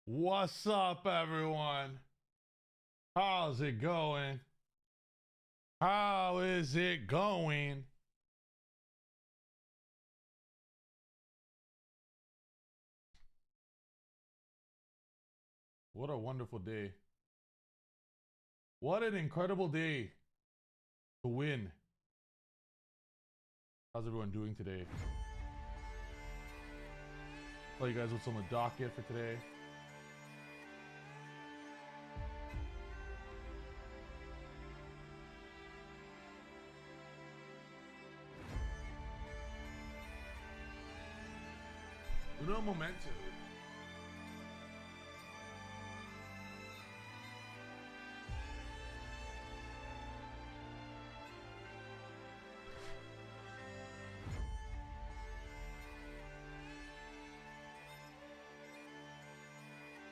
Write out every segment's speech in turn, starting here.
What's up, everyone? How's it going? How is it going? What a wonderful day. What an incredible day to win. How's everyone doing today? Tell you guys what's on the docket for today. Uno momento.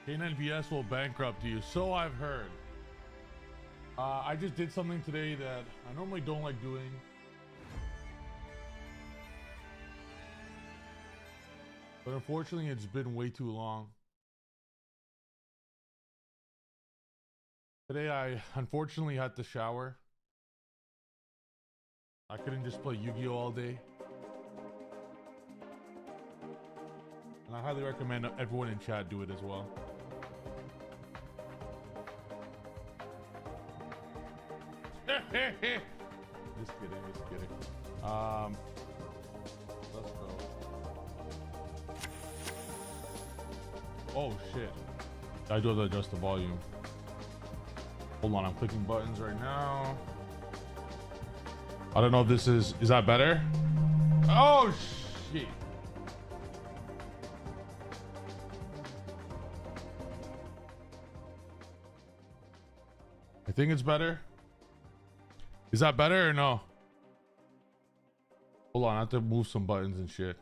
K9VS will bankrupt you, so I've heard. I just did something today that I normally don't like doing. But unfortunately, it's been way too long. Today, I unfortunately had to shower. I couldn't just play Yu-Gi-Oh all day. And I highly recommend everyone in chat do it as well. Just kidding. Let's go. Oh shit. I do have to adjust the volume. Hold on, I'm clicking buttons right now. I don't know if this is that better? Oh shit. I think it's better. Is that better or no? Hold on, I have to move some buttons and shit.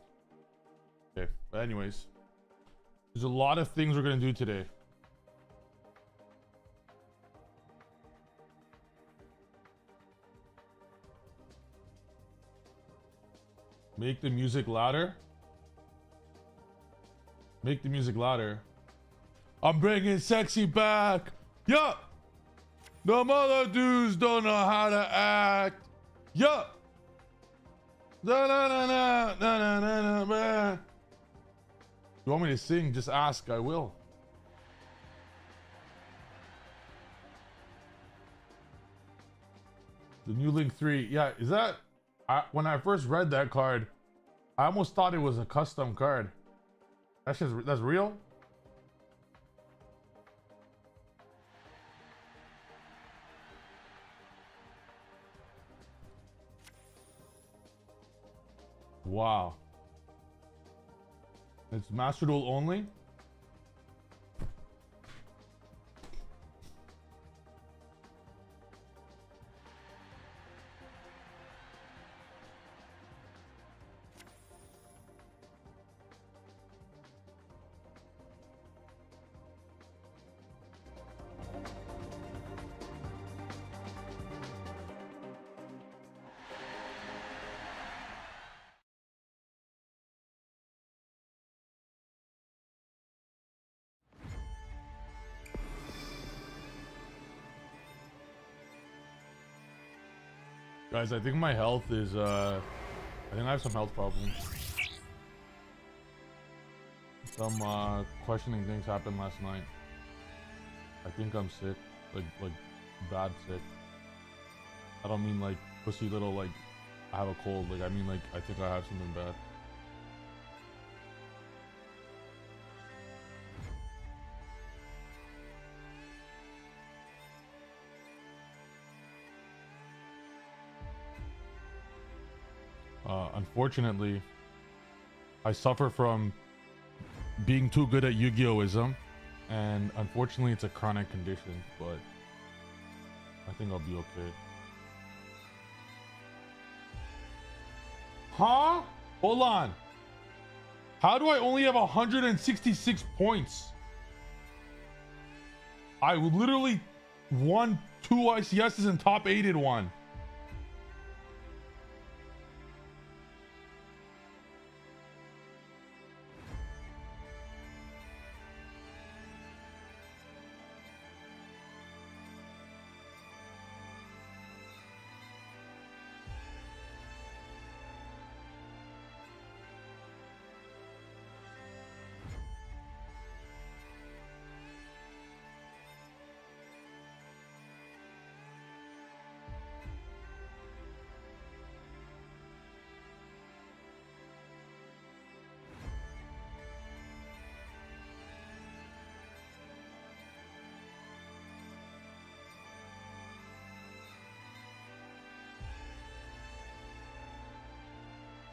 Okay, but anyways. There's a lot of things we're gonna do today. Make the music louder. Make the music louder. I'm bringing sexy back. Yup. The mother dudes don't know how to act. Yup. Da na na na na na na na. You want me to sing? Just ask. I will. The new Link 3. Yeah, is that... when I first read that card, I almost thought it was a custom card. That's real? Wow. It's Master Duel only? Guys, I think my health is, I think I have some health problems. Some, questioning things happened last night. I think I'm sick. Like, bad sick. I don't mean like, pussy little, like, I have a cold. Like, I mean like, I think I have something bad. Unfortunately, I suffer from being too good at Yu-Gi-Oh-ism, and unfortunately it's a chronic condition, but I think I'll be okay. Huh? Hold on. How do I only have 166 points? I literally won 2 ICSs and top 8'd one.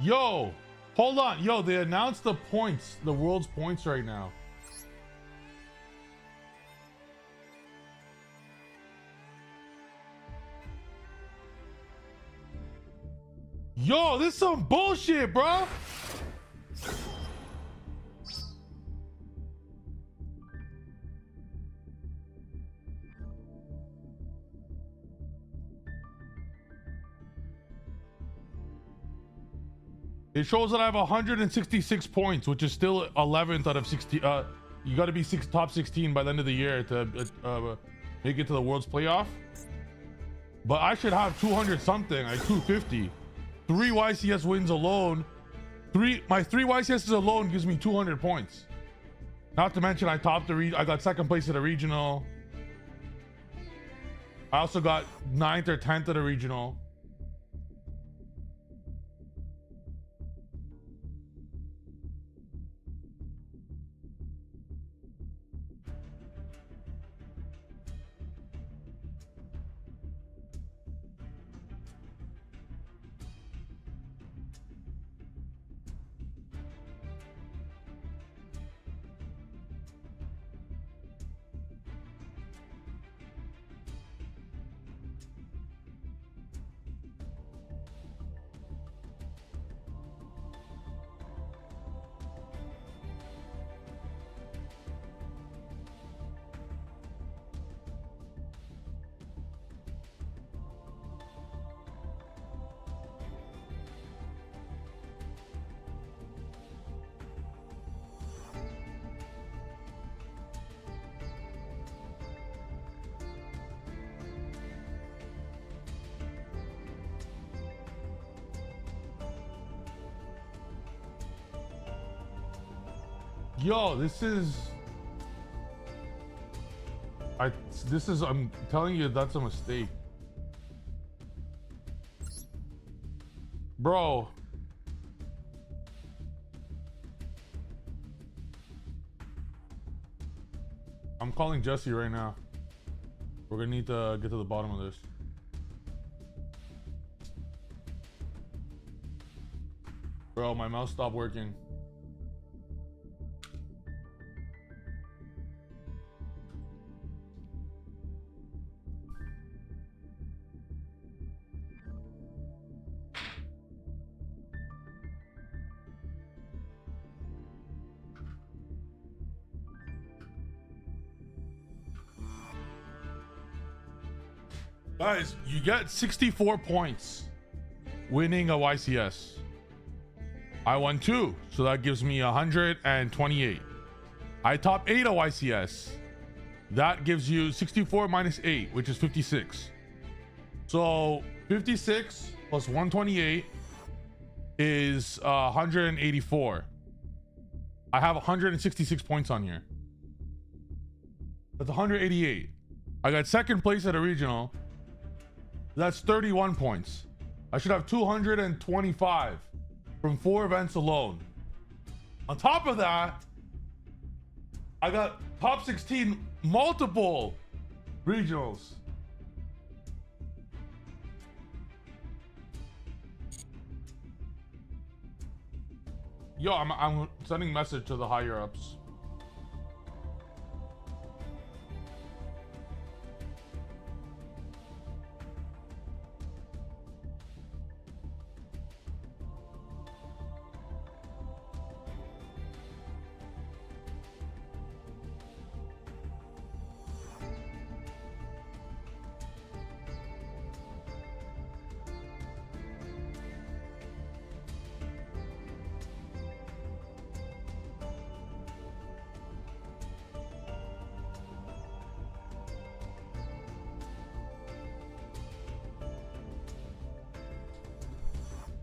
Yo, hold on. Yo, they announced the points, the world's points right now. Yo, this is some bullshit, bro. It shows that I have 166 points, which is still 11th out of 60. You got to be top 16 by the end of the year to make it to the World's Playoff. But I should have 200 something, like 250. 3 YCS wins alone. My 3 YCSs alone gives me 200 points. Not to mention I got second place at a regional. I also got 9th or 10th at a regional. Yo, I'm telling you, that's a mistake. Bro. I'm calling Jesse right now. We're gonna need to get to the bottom of this. Bro, my mouse stopped working. Guys, you get 64 points winning a YCS. I won 2, so that gives me 128. I top 8 a YCS. That gives you 64 minus 8, which is 56. So 56 plus 128 is 184. I have 166 points on here. That's 188. I got second place at a regional. That's 31 points. I should have 225 from 4 events alone. On top of that, I got top 16 multiple regionals. Yo, I'm sending message to the higher ups.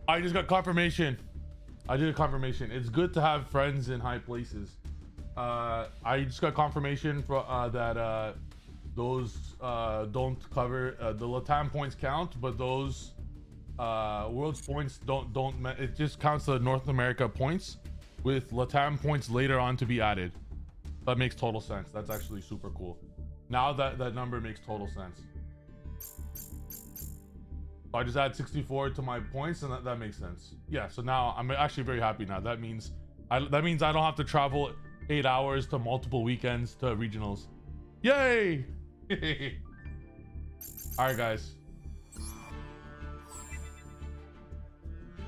I just got confirmation. I did a confirmation. It's good to have friends in high places. I just got confirmation for that those don't cover the LATAM points count, but those world's points don't. It just counts the North America points with LATAM points later on to be added. That makes total sense. That's actually super cool. Now that number makes total sense. So I just add 64 to my points, and that makes sense. Yeah, so now I'm actually very happy now. That means I don't have to travel 8 hours to multiple weekends to regionals. Yay! All right, guys.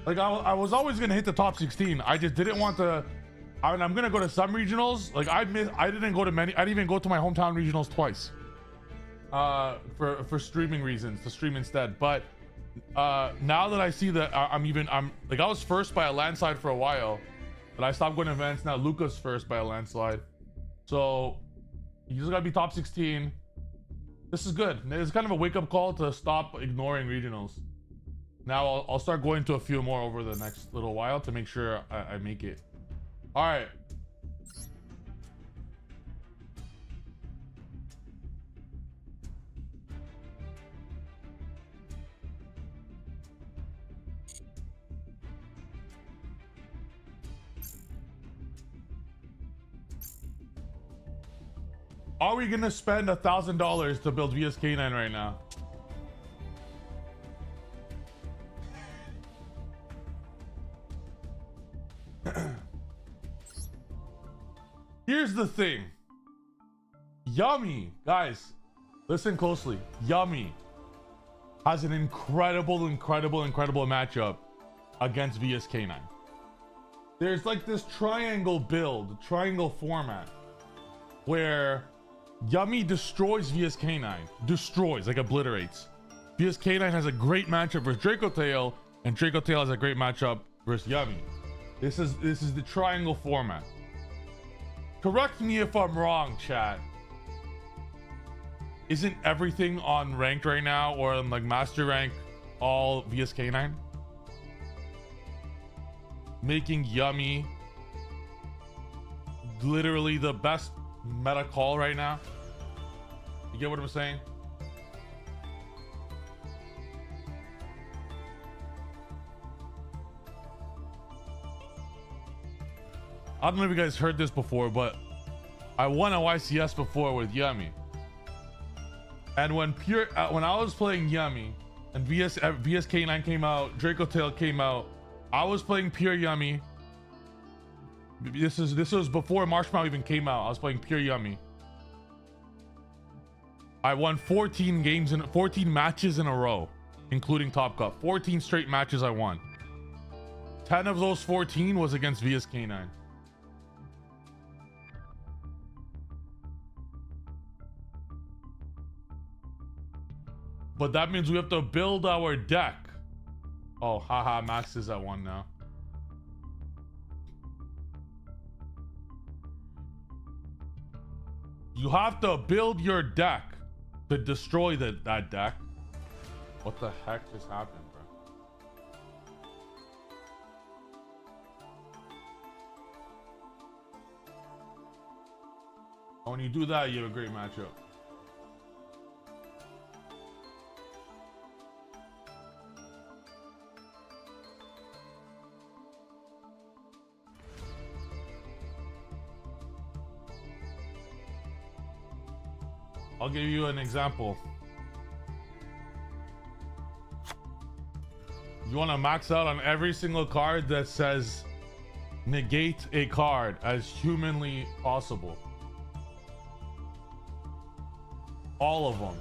Like I was always gonna hit the top 16. I just didn't want to. I mean, I'm gonna go to some regionals. Like I didn't go to many. I didn't even go to my hometown regionals twice. For streaming reasons, to stream instead. But now that I see that I'm like, I was first by a landslide for a while, but I stopped going to events. Now Luca's first by a landslide. So you just gotta be top 16. This is good. It's kind of a wake-up call to stop ignoring regionals. Now I'll start going to a few more over the next little while to make sure I make it. All right. Are we gonna spend $1,000 to build VSK9 right now? Here's the thing. Yummy, guys, listen closely. Yummy has an incredible matchup against VSK9. There's like this triangle format where Yummy destroys VSK9. Destroys, like obliterates. VSK9 has a great matchup versus Draco Tail, and Draco Tail has a great matchup versus Yummy. This is the triangle format. Correct me if I'm wrong, chat. Isn't everything on ranked right now, or on like master rank, all VSK9? Making Yummy literally the best meta call right now. You get what I'm saying? I don't know if you guys heard this before, but I won a YCS before with Yummy. And when I was playing Yummy and VSK9 came out, Draco Tail came out, I was playing pure Yummy. This was before Marshmallow even came out. I was playing pure Yummy. I won 14 matches in a row, including Top Cup. 14 straight matches I won. 10 of those 14 was against VSK9. But that means we have to build our deck. Oh, haha, Max is at 1 now. You have to build your deck to destroy that deck. What the heck just happened, bro? When you do that, you have a great matchup. I'll give you an example. You want to max out on every single card that says negate a card as humanly possible. All of them.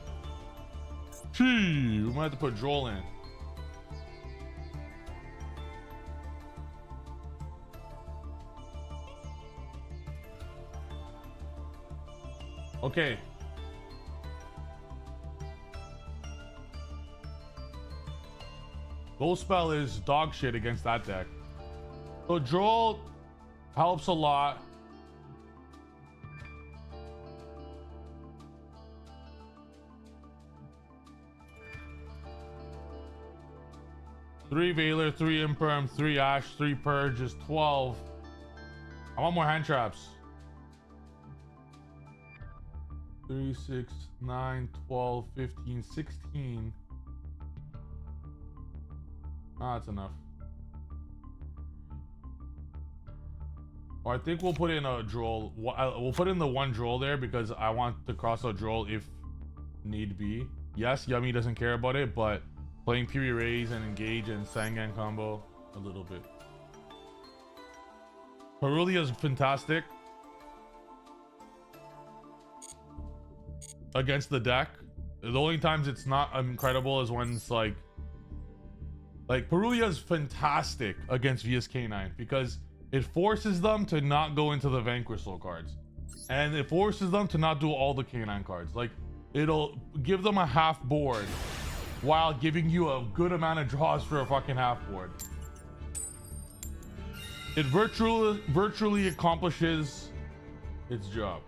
Gee, we might have to put Droll in. Okay. Ghost Spell is dog shit against that deck. So Droll helps a lot. Three Veiler, 3 Imperm, 3 Ash, 3 Purge is 12. I want more hand traps. 3, 6, 9, 12, 15, 16. That's enough. Or I think we'll put in a Droll. We'll put in the 1 Droll there because I want to cross out Droll if need be. Yes, Yummy doesn't care about it, but Playing Piri Rays and Engage and Sangan combo a little bit. Parulia is fantastic against the deck. The only times it's not incredible is when it's like Parulia is fantastic against VSK9 because it forces them to not go into the Vanquish Soul cards. And it forces them to not do all the K9 cards. Like, it'll give them a half board while giving you a good amount of draws for a fucking half board. It virtually accomplishes its job.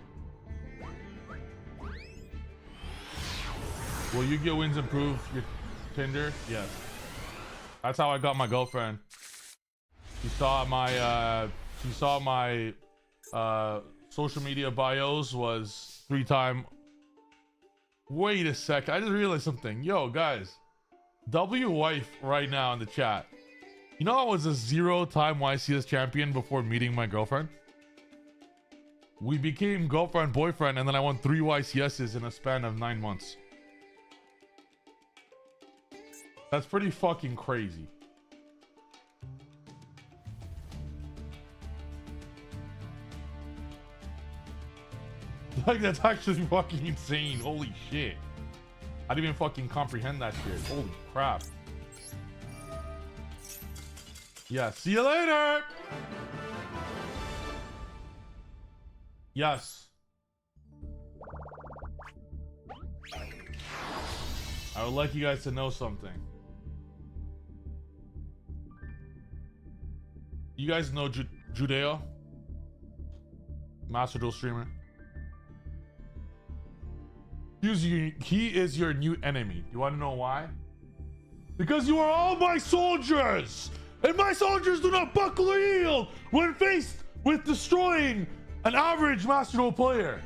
Will Yu-Gi-Oh! Wins improve your Tinder? Yes. That's how I got my girlfriend. She saw my social media bios was 3-time. Wait a sec, I just realized something. Yo, guys, W wife right now in the chat. You know I was a 0-time YCS champion before meeting my girlfriend? We became girlfriend, boyfriend, and then I won 3 YCSs in a span of 9 months. That's pretty fucking crazy. Like, that's actually fucking insane. Holy shit. I didn't even fucking comprehend that shit. Holy crap. Yeah, see you later. Yes. I would like you guys to know something. You guys know Judeo? Master Duel streamer. He is your new enemy. You want to know why? Because you are all my soldiers! And my soldiers do not buckle or yield when faced with destroying an average Master Duel player.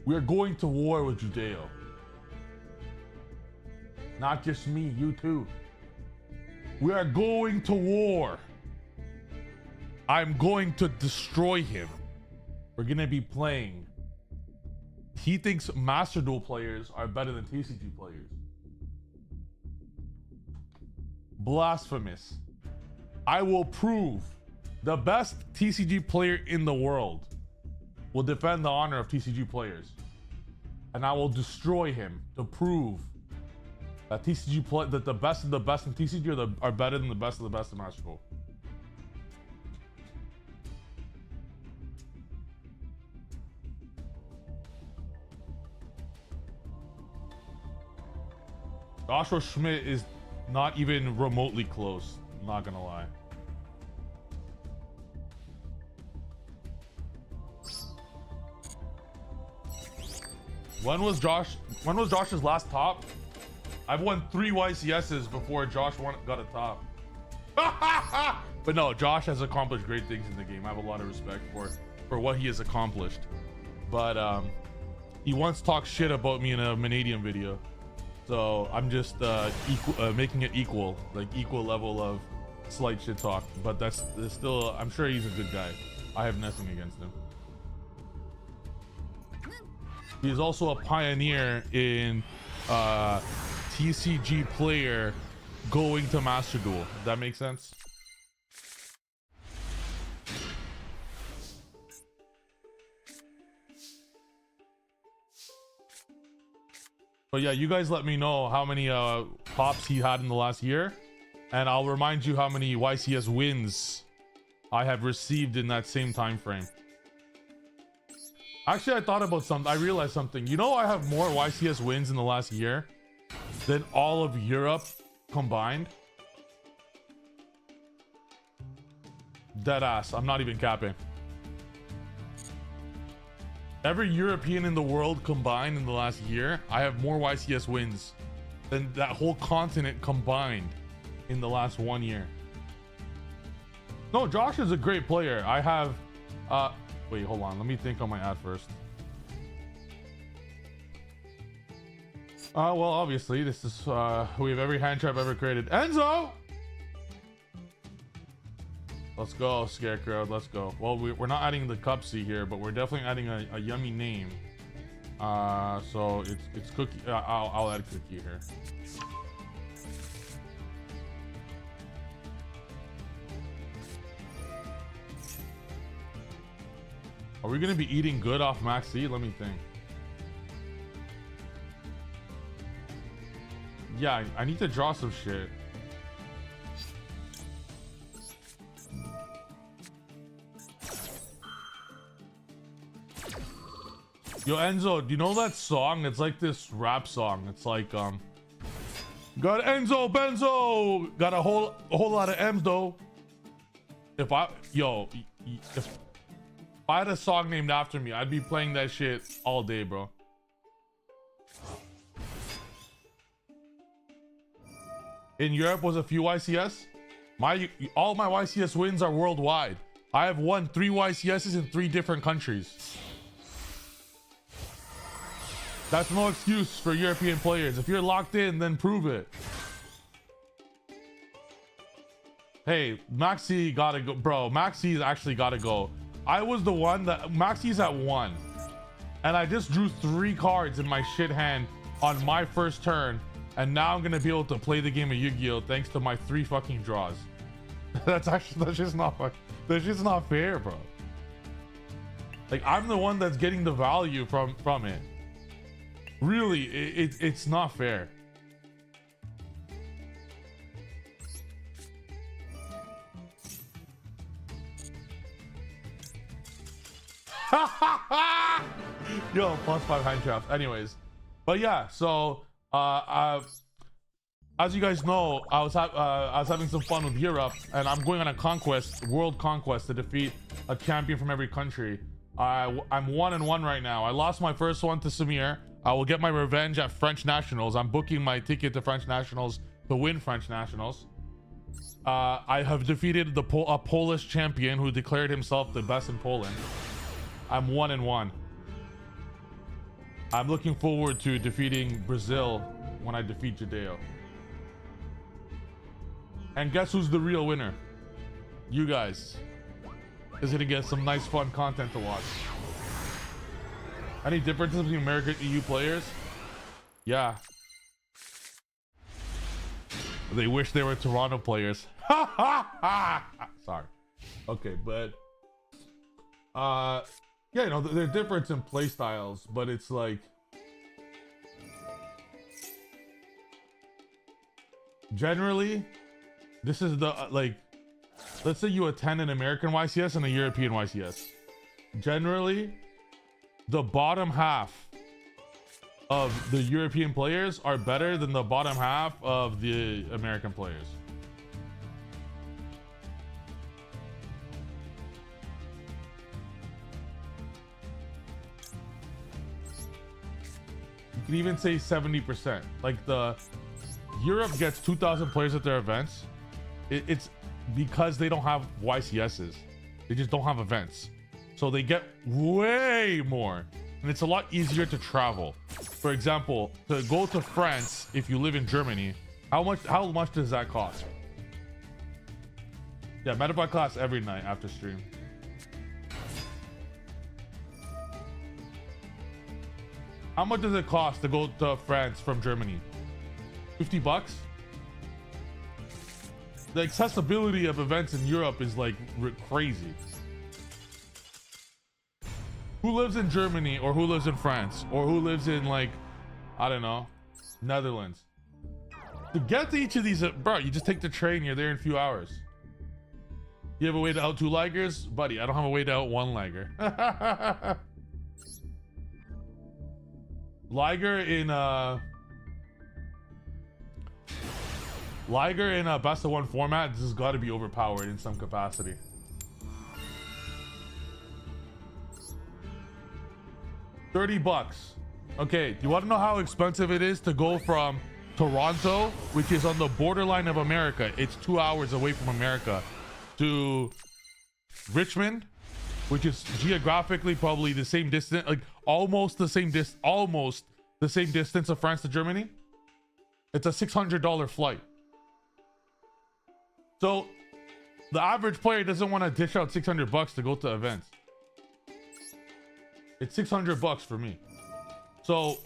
We are going to war with Judeo. Not just me, you too. We are going to war. I'm going to destroy him. We're gonna be playing. He thinks Master Duel players are better than TCG players. Blasphemous. I will prove the best TCG player in the world will defend the honor of TCG players. And I will destroy him to prove that that the best of the best in TCG are better than the best of the best in Master Duel. Joshua Schmidt is not even remotely close. I'm not gonna lie. When was Josh's last top? I've won 3 YCSs before Josh got a top. But no, Josh has accomplished great things in the game. I have a lot of respect for what he has accomplished. But he once talked shit about me in a Manadium video. So I'm just making it equal level of slight shit talk. But that's still, I'm sure he's a good guy. I have nothing against him. He is also a pioneer in TCG player going to Master Duel. Does that make sense? But yeah, you guys let me know how many pops he had in the last year, and I'll remind you how many YCS wins I have received in that same time frame. Actually, I thought about something. I realized something. You know, I have more YCS wins in the last year than all of Europe combined. Deadass. I'm not even capping. Every European in the world combined in the last year, I have more YCS wins than that whole continent combined in the last 1 year. No, Josh is a great player. I have wait, hold on, let me think on my ad first. Well, obviously this is we have every hand trap ever created. Enzo, let's go, Scarecrow, let's go. Well, we're not adding the Cupsy here, but we're definitely adding a yummy name. So it's Cookie. I'll add Cookie here. Are we gonna be eating good off Max C? Let me think. Yeah, I need to draw some shit. Yo, Enzo, do you know that song? It's like this rap song. It's like, got Enzo Benzo, got a whole lot of M's though. If I had a song named after me, I'd be playing that shit all day, bro. In Europe was a few YCS. All my YCS wins are worldwide. I have won 3 YCSs in 3 different countries. That's no excuse for European players. If you're locked in, then prove it. Hey, Maxi gotta go. Bro, Maxi's actually gotta go. I was the one that... Maxi's at 1. And I just drew 3 cards in my shit hand on my first turn. And now I'm gonna be able to play the game of Yu-Gi-Oh! Thanks to my 3 fucking draws. That's just not fair, bro. Like, I'm the one that's getting the value from it. Really, it's not fair. Yo, +5 hand traps. Anyways, but yeah, so as you guys know, I was having some fun with Europe, and I'm going on a conquest, world conquest, to defeat a champion from every country. I'm 1-1 right now. I lost my first one to Samir. I will get my revenge at French Nationals. I'm booking my ticket to French Nationals to win French Nationals. I have defeated a Polish champion who declared himself the best in Poland. I'm 1-1. I'm looking forward to defeating Brazil when I defeat Judeo. And guess who's the real winner? You guys. Is gonna get some nice fun content to watch. Any differences between American and EU players? Yeah. They wish they were Toronto players. Sorry. Okay, but yeah, you know, there's difference in play styles, but it's like generally this is the like, let's say you attend an American YCS and a European YCS. Generally, the bottom half of the European players are better than the bottom half of the American players. You can even say 70%. Like the Europe gets 2,000 players at their events. It's because they don't have YCSs. They just don't have events. So they get way more, and it's a lot easier to travel. For example, to go to France, if you live in Germany, how much does that cost? Yeah, Metapod class every night after stream. How much does it cost to go to France from Germany? 50 bucks? The accessibility of events in Europe is like crazy. Who lives in Germany, or who lives in France, or who lives in, like, I don't know, Netherlands? To get to each of these, bro, you just take the train, you're there in a few hours. You have a way to out 2 laggers? Buddy, I don't have a way to out 1 lagger. Liger in best of 1 format, this has got to be overpowered in some capacity. $30. Okay, do you want to know how expensive it is to go from Toronto, which is on the borderline of America, it's 2 hours away from America, to Richmond, which is geographically probably the same distance, like almost the same distance of France to Germany? It's a $600 flight. So the average player doesn't want to dish out $600 to go to events. It's $600 for me. So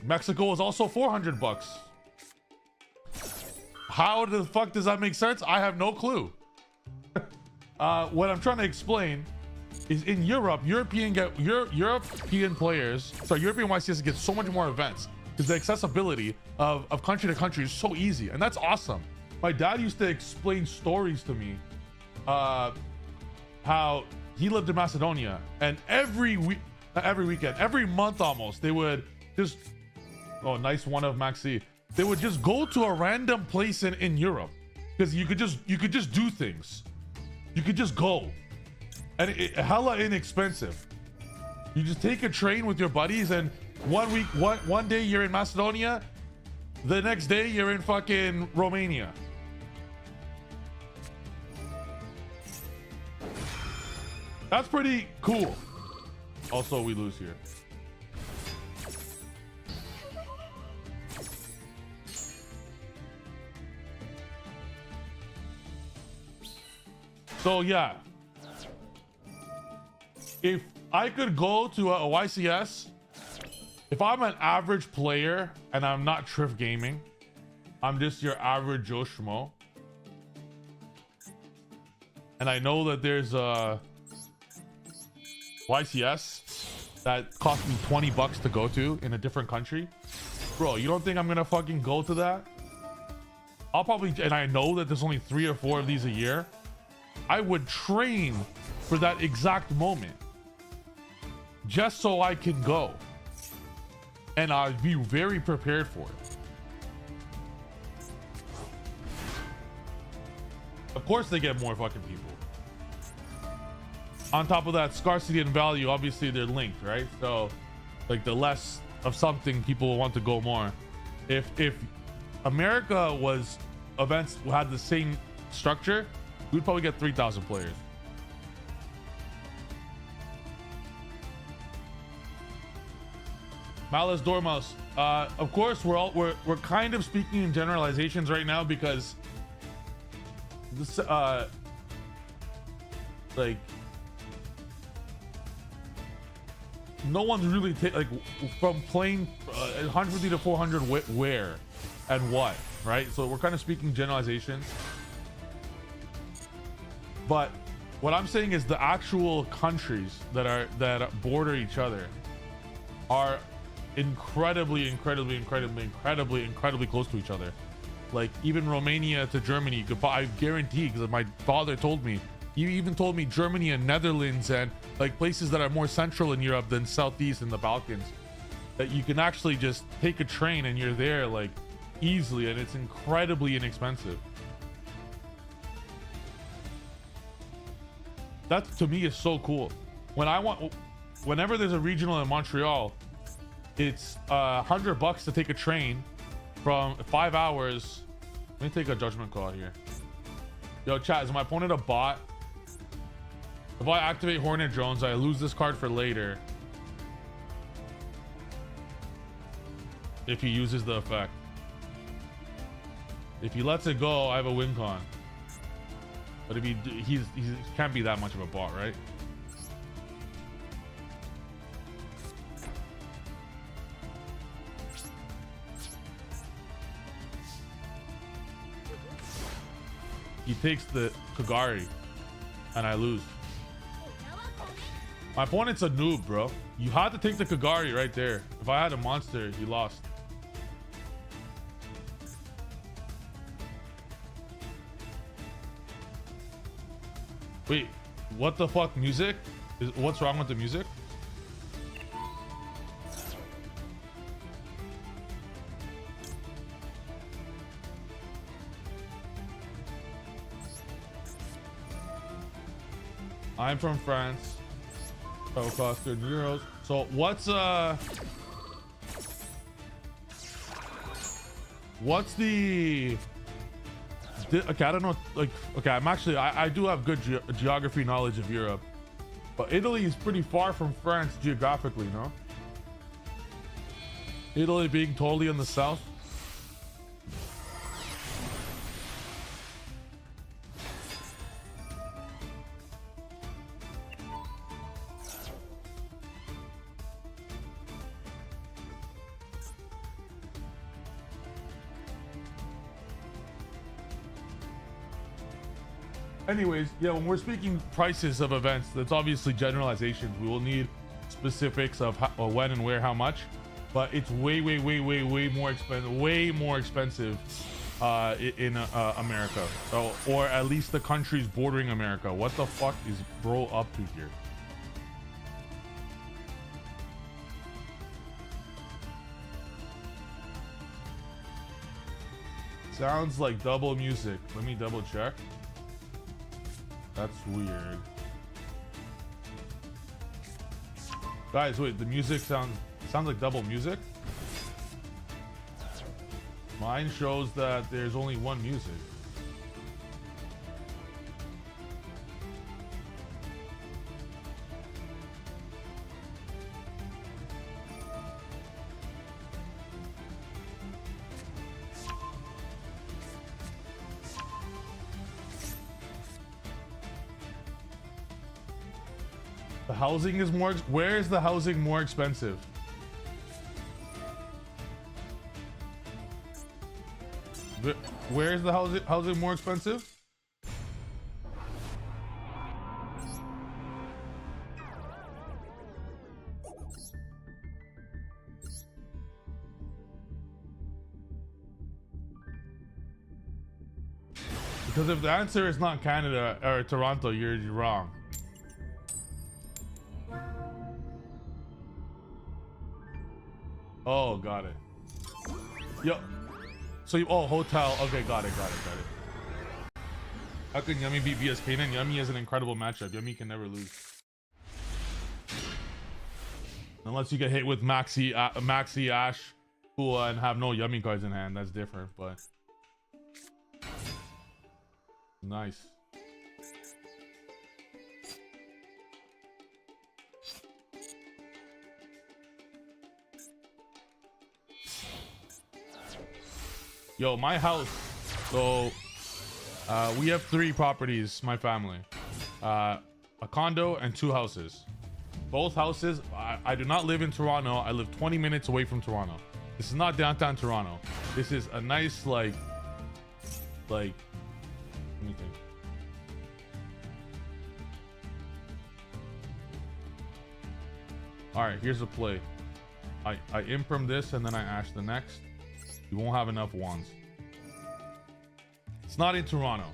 Mexico is also $400. How the fuck does that make sense? I have no clue. What I'm trying to explain is in Europe, European players, sorry, European YCS get so much more events because the accessibility of country to country is so easy, and that's awesome. My dad used to explain stories to me, how he lived in Macedonia, and every weekend, every month almost, they would just, oh, nice one of Maxi. They would just go to a random place in Europe because you could just do things. You could just go, and hella inexpensive. You just take a train with your buddies, and one day you're in Macedonia, the next day you're in fucking Romania. That's pretty cool. Also, we lose here. So yeah, if I could go to a YCS, if I'm an average player and I'm not Triff Gaming, I'm just your average Joe Schmo, and I know that there's a YCS that cost me 20 bucks to go to in a different country, bro, you don't think I'm gonna fucking go to that? I'll probably, and I know that there's only 3 or 4 of these a year. I would train for that exact moment just so I can go, and I'd be very prepared for it. Of course they get more fucking people. On top of that, scarcity and value, obviously they're linked, right? So like the less of something, people will want to go more. If America was events had the same structure, we'd probably get 3,000 players. Malice Dormouse. Of course, we're kind of speaking in generalizations right now because this like no one's really like from playing 150 to 400 where and what, right? So we're kind of speaking generalizations. But what I'm saying is the actual countries that border each other are incredibly close to each other. Like even Romania to Germany, I guarantee, because my father told me, he even told me Germany and Netherlands and like places that are more central in Europe than Southeast and the Balkans, that you can actually just take a train and you're there like easily, and it's incredibly inexpensive. That to me is so cool. Whenever there's a regional in Montreal, it's $100 to take a train from 5 hours. Let me take a judgment call here. Yo, chat, is my opponent a bot? If I activate Hornet drones, I lose this card for later if he uses the effect. If he lets it go, I have a win con. But if he can't be that much of a bot, right? He takes the Kagari and I lose. My opponent's a noob, bro. You had to take the Kagari right there. If I had a monster, he lost. Wait, what the fuck? Music? What's wrong with the music? I'm from France. That will cost 30 euros. So what's the okay, I don't know, like, okay, I do have good geography knowledge of Europe, but Italy is pretty far from France geographically, no? Italy being totally in the south. Anyways, yeah, when we're speaking prices of events, that's obviously generalizations. We will need specifics of how, when and where, how much, but it's way more expensive in America, or at least the countries bordering America. What the fuck is bro up to here? Sounds like double music. Let me double check. That's weird. Guys, wait, the music sounds like double music? Mine shows that there's only one music. The housing is more. Where is the housing more expensive? Where is the housing more expensive? Because if the answer is not Canada or Toronto, you're wrong. Oh, got it. Yo. So you, oh, hotel. Okay, got it. How can Yummy beat VS Kanan? Yummy is an incredible matchup. Yummy can never lose. Unless you get hit with Maxi Ash, cool, and have no Yummy cards in hand. That's different, but nice. Yo, my house. So, we have 3 properties, my family. A condo and 2 houses. Both houses, I do not live in Toronto. I live 20 minutes away from Toronto. This is not downtown Toronto. This is a nice, like, let me think. All right, here's the play. I imperm this and then I ash the next. You won't have enough wands. It's not in Toronto.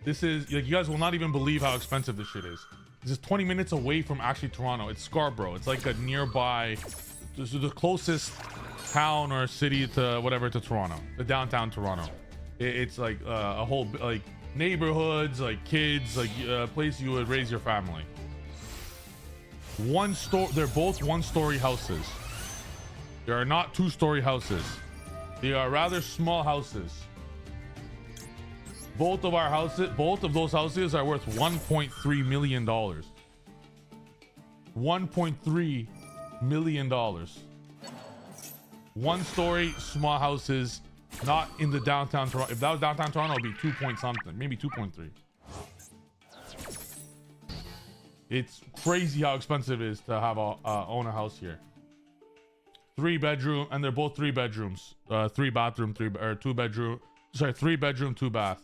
This is, like, you guys will not even believe how expensive this shit is. This is 20 minutes away from actually Toronto. It's Scarborough. It's like a nearby, this is the closest town or city to whatever to Toronto, the downtown Toronto. It's like a whole, like, neighborhoods, like kids, like a place you would raise your family. They're both 1-story houses. There are not 2-story houses. They are rather small houses. Both of those houses are worth $1.3 million. $1.3 million. 1-story small houses, not in the downtown Toronto. If that was downtown Toronto, it'd be 2 point something, maybe 2.3. It's crazy how expensive it is to have own a house here. 3 bedroom, and they're both 3 bedrooms. 3 bathroom, 2 bedroom. Sorry, 3 bedroom, 2 bath.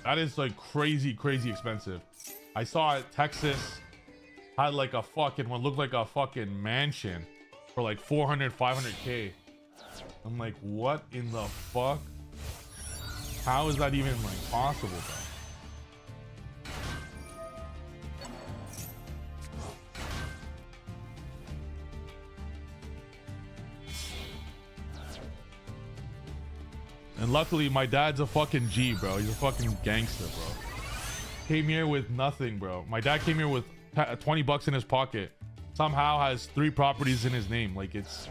That is like crazy expensive. I saw it, Texas had like a fucking, what looked like a fucking mansion for like 400, 500K. I'm like, what in the fuck? How is that even like possible, bro? And luckily, my dad's a fucking G, bro. He's a fucking gangster, bro. Came here with nothing, bro. My dad came here with 20 bucks in his pocket. Somehow has 3 properties in his name. Like, it's...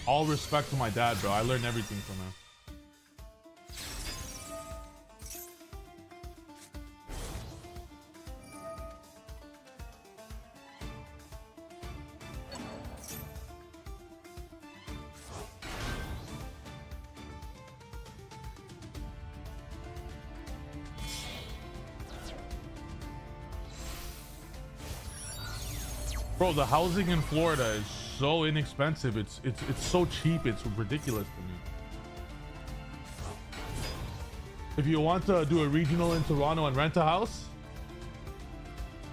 all respect to my dad, bro. I learned everything from him. Bro, the housing in Florida is so inexpensive. It's so cheap. It's ridiculous to me. If you want to do a regional in Toronto and rent a house,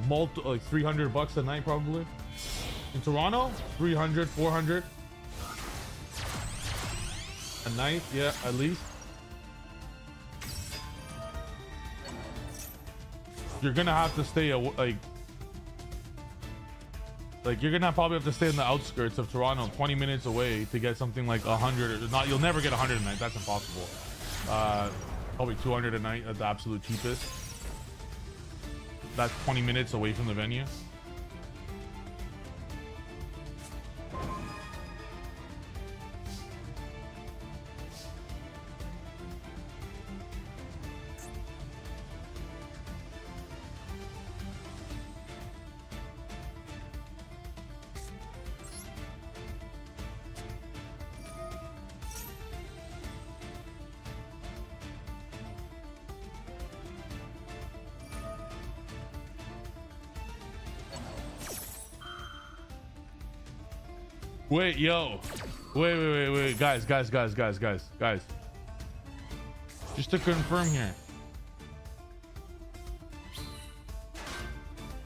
like $300 a night probably. In Toronto, 300, 400 a night, yeah, at least. You're gonna have to stay like you're gonna probably have to stay in the outskirts of Toronto, 20 minutes away to get something like 100 or not. You'll never get 100 a night. That's impossible. Probably 200 a night at the absolute cheapest. That's 20 minutes away from the venue. Wait, yo. Wait. Guys. Just to confirm here.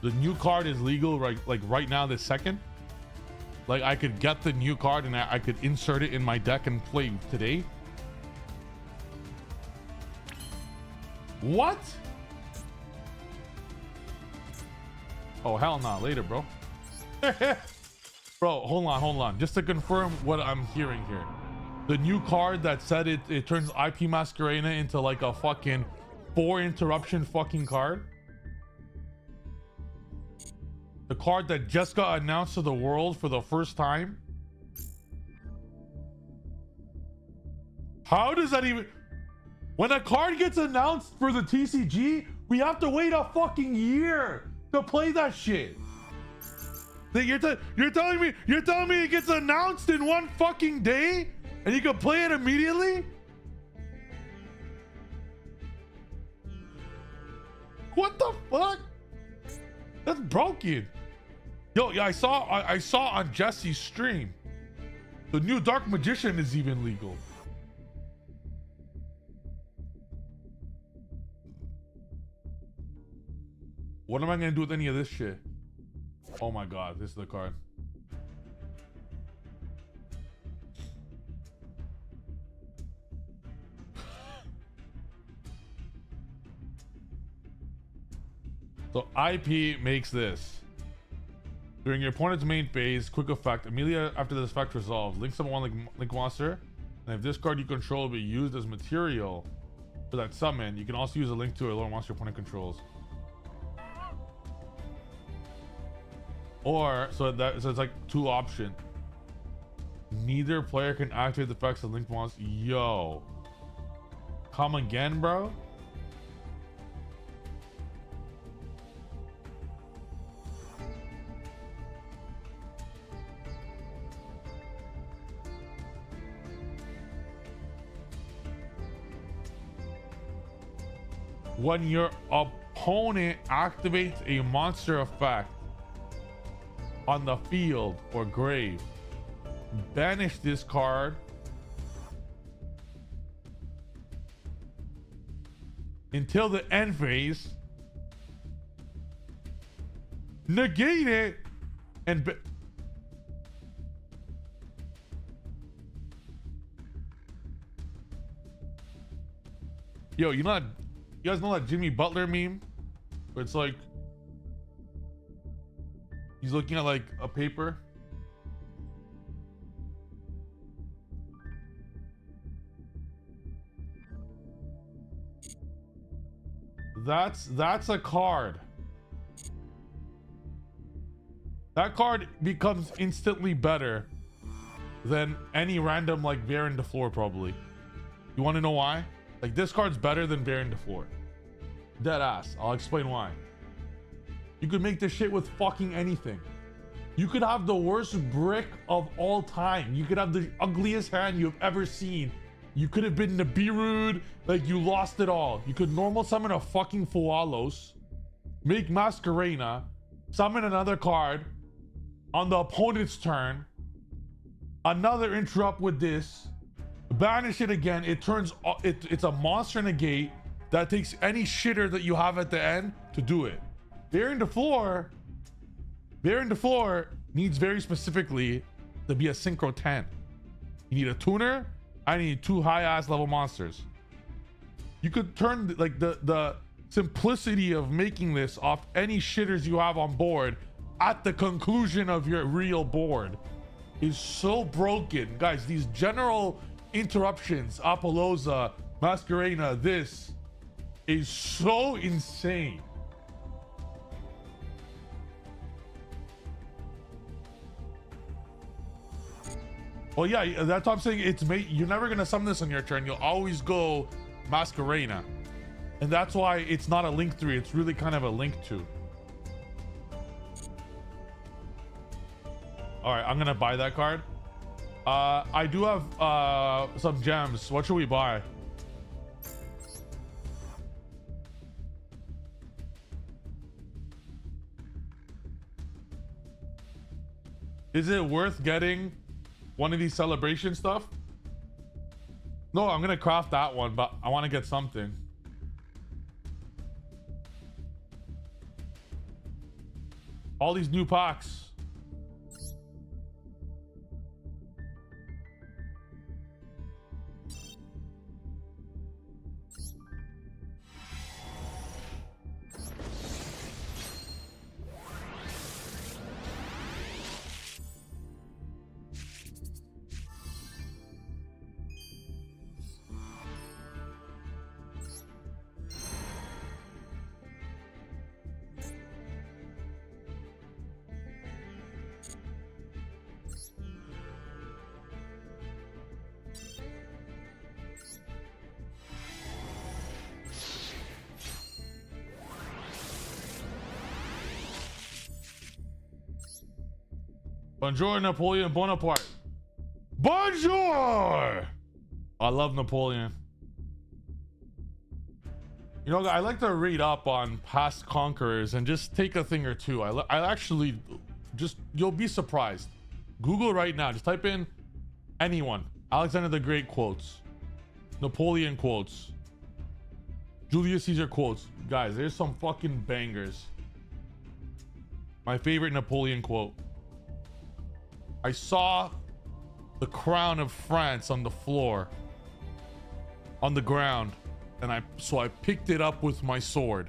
The new card is legal right now this second? Like I could get the new card and I could insert it in my deck and play today? What? Oh, hell nah. Later, bro. Bro, hold on. Just to confirm what I'm hearing here. The new card that said it turns IP Masquerena into like a fucking 4 interruption fucking card. The card that just got announced to the world for the first time. How does that even... When a card gets announced for the TCG, we have to wait a fucking year to play that shit. You're telling me it gets announced in one fucking day and you can play it immediately? What the fuck? That's broken. Yo, yeah, I saw on Jesse's stream the new Dark Magician is even legal. What am I gonna do with any of this shit? Oh my god, this is the card. So IP makes this. During your opponent's main phase, quick effect, immediately after this effect resolves, link summon one link monster, and if this card you control will be used as material for that summon, you can also use a link to a lower monster your opponent controls. Or so it's like 2 options. Neither player can activate the effects of link monster. Yo, come again, bro. When your opponent activates a monster effect on the field or grave, banish this card until the end phase, negate it, and yo, you guys know that Jimmy Butler meme where it's like he's looking at like a paper. That's a card. That card becomes instantly better than any random like Baron de Floor probably. You want to know why? Like this card's better than Baron de Floor. Dead ass. I'll explain why. You could make this shit with fucking anything. You could have the worst brick of all time. You could have the ugliest hand you've ever seen. You could have been Nibiru'd, like you lost it all. You could normal summon a fucking Fualos, make Masquerena, summon another card, On the opponent's turn, another interrupt with this, banish it again. It turns, it's a monster negate that takes any shitter that you have at the end to do it. Bearing the floor needs very specifically to be a synchro 10. You need a tuner. I need 2 high ass level monsters. You could turn like the simplicity of making this off any shitters you have on board at the conclusion of your real board is so broken. Guys, these general interruptions, Apollosa, Masquerena, this is so insane. Well, yeah, that's what I'm saying. It's you're never gonna summon this on your turn. You'll always go Masquerena, and that's why it's not a link 3. It's really kind of a link 2. All right, I'm gonna buy that card. I do have some gems. What should we buy? Is it worth getting one of these celebration stuff? No, I'm gonna craft that one, but I want to get something. All these new packs. Bonjour, Napoleon Bonaparte. Bonjour! I love Napoleon. You know, I like to read up on past conquerors and just take a thing or two. I actually just, you'll be surprised. Google right now, just type in anyone. Alexander the Great quotes. Napoleon quotes. Julius Caesar quotes. Guys, there's some fucking bangers. My favorite Napoleon quote. I saw the crown of France on the floor, on the ground, and so I picked it up with my sword.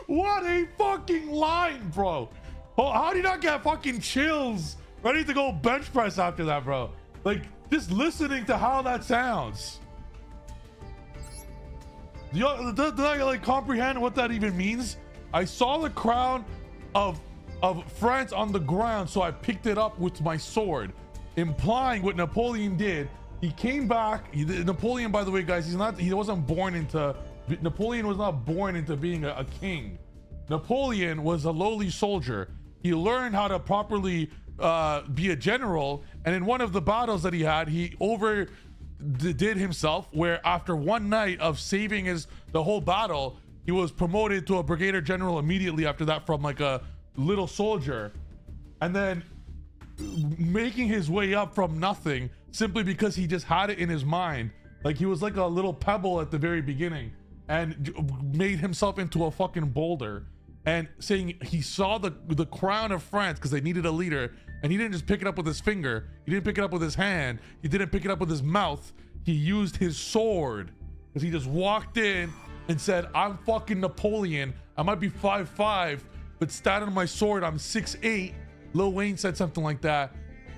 What a fucking line, bro. Oh, how do you not get fucking chills ready to go bench press after that, bro? Like, just listening to how that sounds. Do I like comprehend what that even means? I saw the crown of France on the ground, so I picked it up with my sword, implying what Napoleon did. He came back. Napoleon, by the way, guys, Napoleon was not born into being a king. Napoleon was a lowly soldier. He learned how to properly be a general, and in one of the battles that he had, he overdid himself, where after one night of saving the whole battle, he was promoted to a brigadier general immediately after that from like a little soldier, and then making his way up from nothing simply because he just had it in his mind. Like, he was like a little pebble at the very beginning and made himself into a fucking boulder, and saying he saw the crown of France because they needed a leader, and he didn't just pick it up with his finger, he didn't pick it up with his hand, he didn't pick it up with his mouth, he used his sword, because he just walked in and said, I'm fucking Napoleon. I might be 5'5", but standing on my sword, I'm 6'8". Lil Wayne said something like that.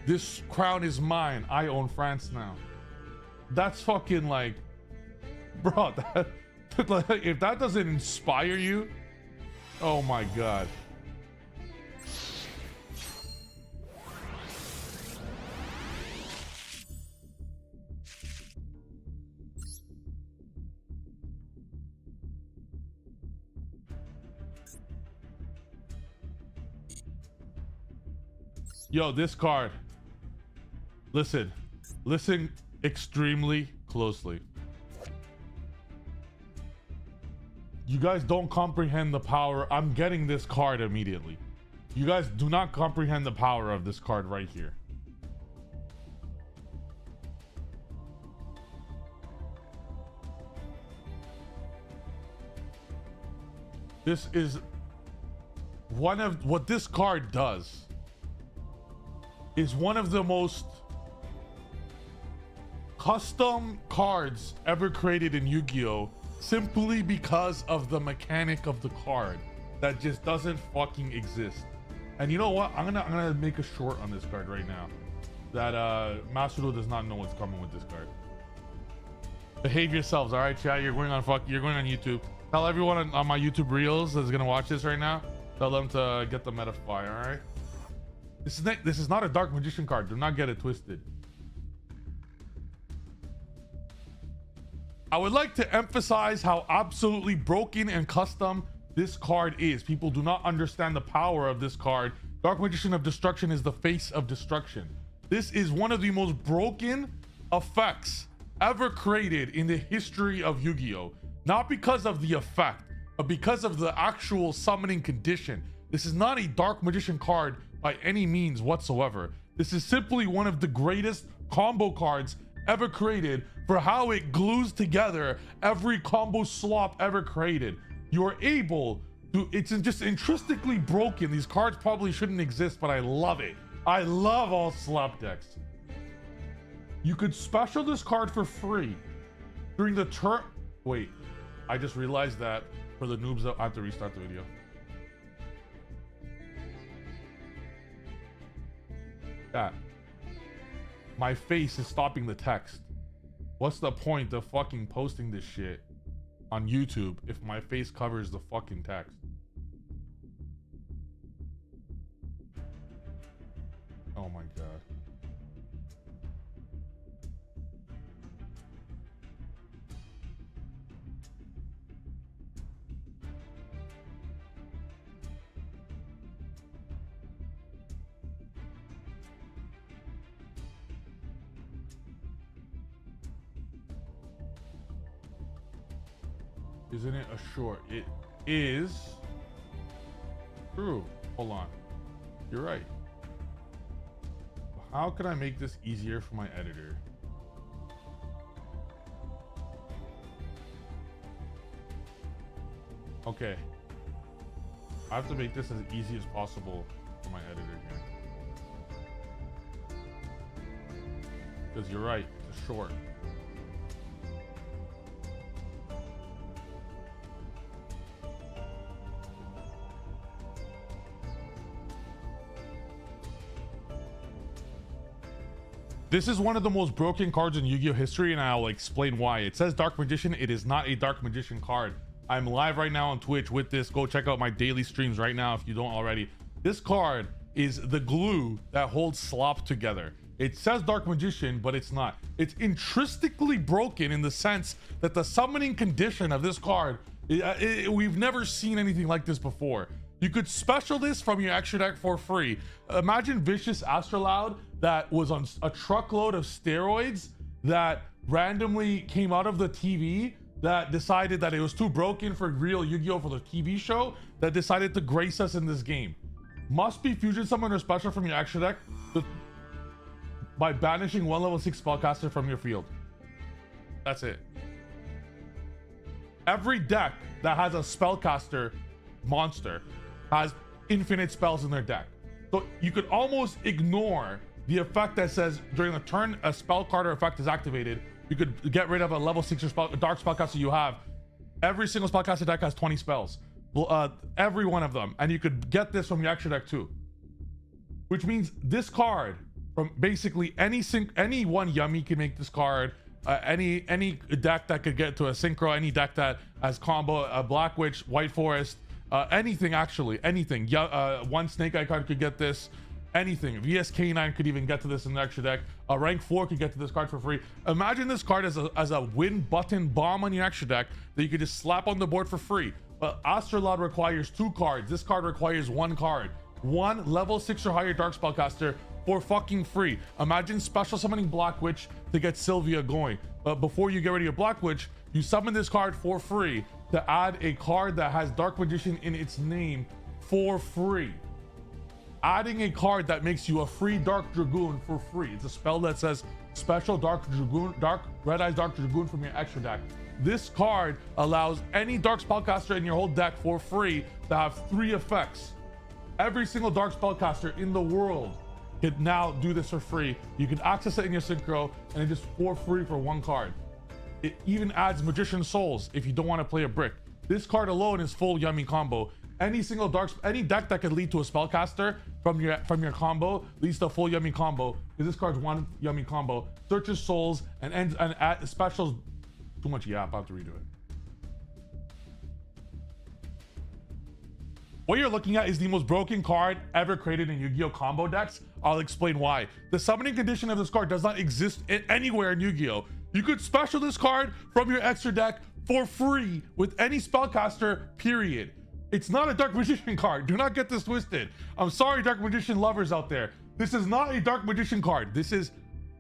This crown is mine. I own France now. That's fucking like, bro, if that doesn't inspire you, oh my God. Yo, this card. Listen extremely closely. You guys don't comprehend the power. I'm getting this card immediately. You guys do not comprehend the power of this card right here. This is one of what this card does is one of the most custom cards ever created in Yu-Gi-Oh! Simply because of the mechanic of the card that just doesn't fucking exist. And you know what? I'm gonna make a short on this card right now. That Masudo does not know what's coming with this card. Behave yourselves, all right, chat. You're going on YouTube. Tell everyone on my YouTube Reels that's gonna watch this right now. Tell them to get the meta fire, all right? This is not a Dark Magician card. Do not get it twisted. I would like to emphasize how absolutely broken and custom this card is. People do not understand the power of this card. Dark Magician of Destruction is the face of destruction. This is one of the most broken effects ever created in the history of Yu-Gi-Oh! Not because of the effect, but because of the actual summoning condition. This is not a Dark Magician card by any means whatsoever. This is simply one of the greatest combo cards ever created for how it glues together every combo slop ever created. You're able to, it's just intrinsically broken. These cards probably shouldn't exist, but I love it. I love all slop decks. You could special this card for free during the turn. Wait, I just realized that for the noobs, I have to restart the video. That. My face is stopping the text. What's the point of fucking posting this shit on YouTube if my face covers the fucking text? Oh my god. Isn't it a short? It is true. Hold on. You're right. How can I make this easier for my editor? Okay. I have to make this as easy as possible for my editor here. Because you're right, it's a short. This is one of the most broken cards in Yu-Gi-Oh! History, and I'll explain why. It says Dark Magician. It is not a Dark Magician card. I'm live right now on Twitch with this. Go check out my daily streams right now if you don't already. This card is the glue that holds slop together. It says Dark Magician, but it's not. It's intrinsically broken in the sense that the summoning condition of this card, we've never seen anything like this before. You could special this from your extra deck for free. Imagine Vicious Astrolabe that was on a truckload of steroids that randomly came out of the TV, that decided that it was too broken for real Yu-Gi-Oh! For the TV show, that decided to grace us in this game. Must be fusion summon or special from your extra deck by banishing one level 6 spellcaster from your field. That's it. Every deck that has a spellcaster monster has infinite spells in their deck. So you could almost ignore the effect that says during the turn a spell card or effect is activated, you could get rid of a level 6 or dark spellcaster you have. Every single spellcaster deck has 20 spells. Every one of them. And you could get this from your extra deck too. Which means this card, from basically any one yummy can make this card. Any deck that could get to a synchro, any deck that has combo, Black Witch, White Forest, anything actually, anything. One Snake Eye card could get this. Anything. VSK9 could even get to this in the extra deck. Rank 4 could get to this card for free. Imagine this card as a win button bomb on your extra deck that you could just slap on the board for free. But Astrolabe requires 2 cards. This card requires 1 card. 1 level 6 or higher dark spellcaster for fucking free. Imagine special summoning Black Witch to get Sylvia going. But before you get rid of your Black Witch, you summon this card for free to add a card that has Dark Magician in its name for free. adding a card that makes you a free Dark Dragoon for free. It's a spell that says special Dark Dragoon, Red Eyes Dark Dragoon from your extra deck. This card allows any Dark Spellcaster in your whole deck for free to have 3 effects. Every single Dark Spellcaster in the world can now do this for free. You can access it in your synchro and it's just for free for 1 card. It even adds Magician Souls if you don't want to play a brick. This card alone is full yummy combo. Any deck that could lead to a spellcaster from your combo leads to a full yummy combo. Because this card's 1 yummy combo. Searches souls and ends and specials. Too much yap. I have to redo it. What you're looking at is the most broken card ever created in Yu-Gi-Oh! Combo decks. I'll explain why. The summoning condition of this card does not exist anywhere in Yu-Gi-Oh! You could special this card from your extra deck for free with any spellcaster, period. It's not a Dark Magician card. Do not get this twisted. I'm sorry, Dark Magician lovers out there. This is not a Dark Magician card. This is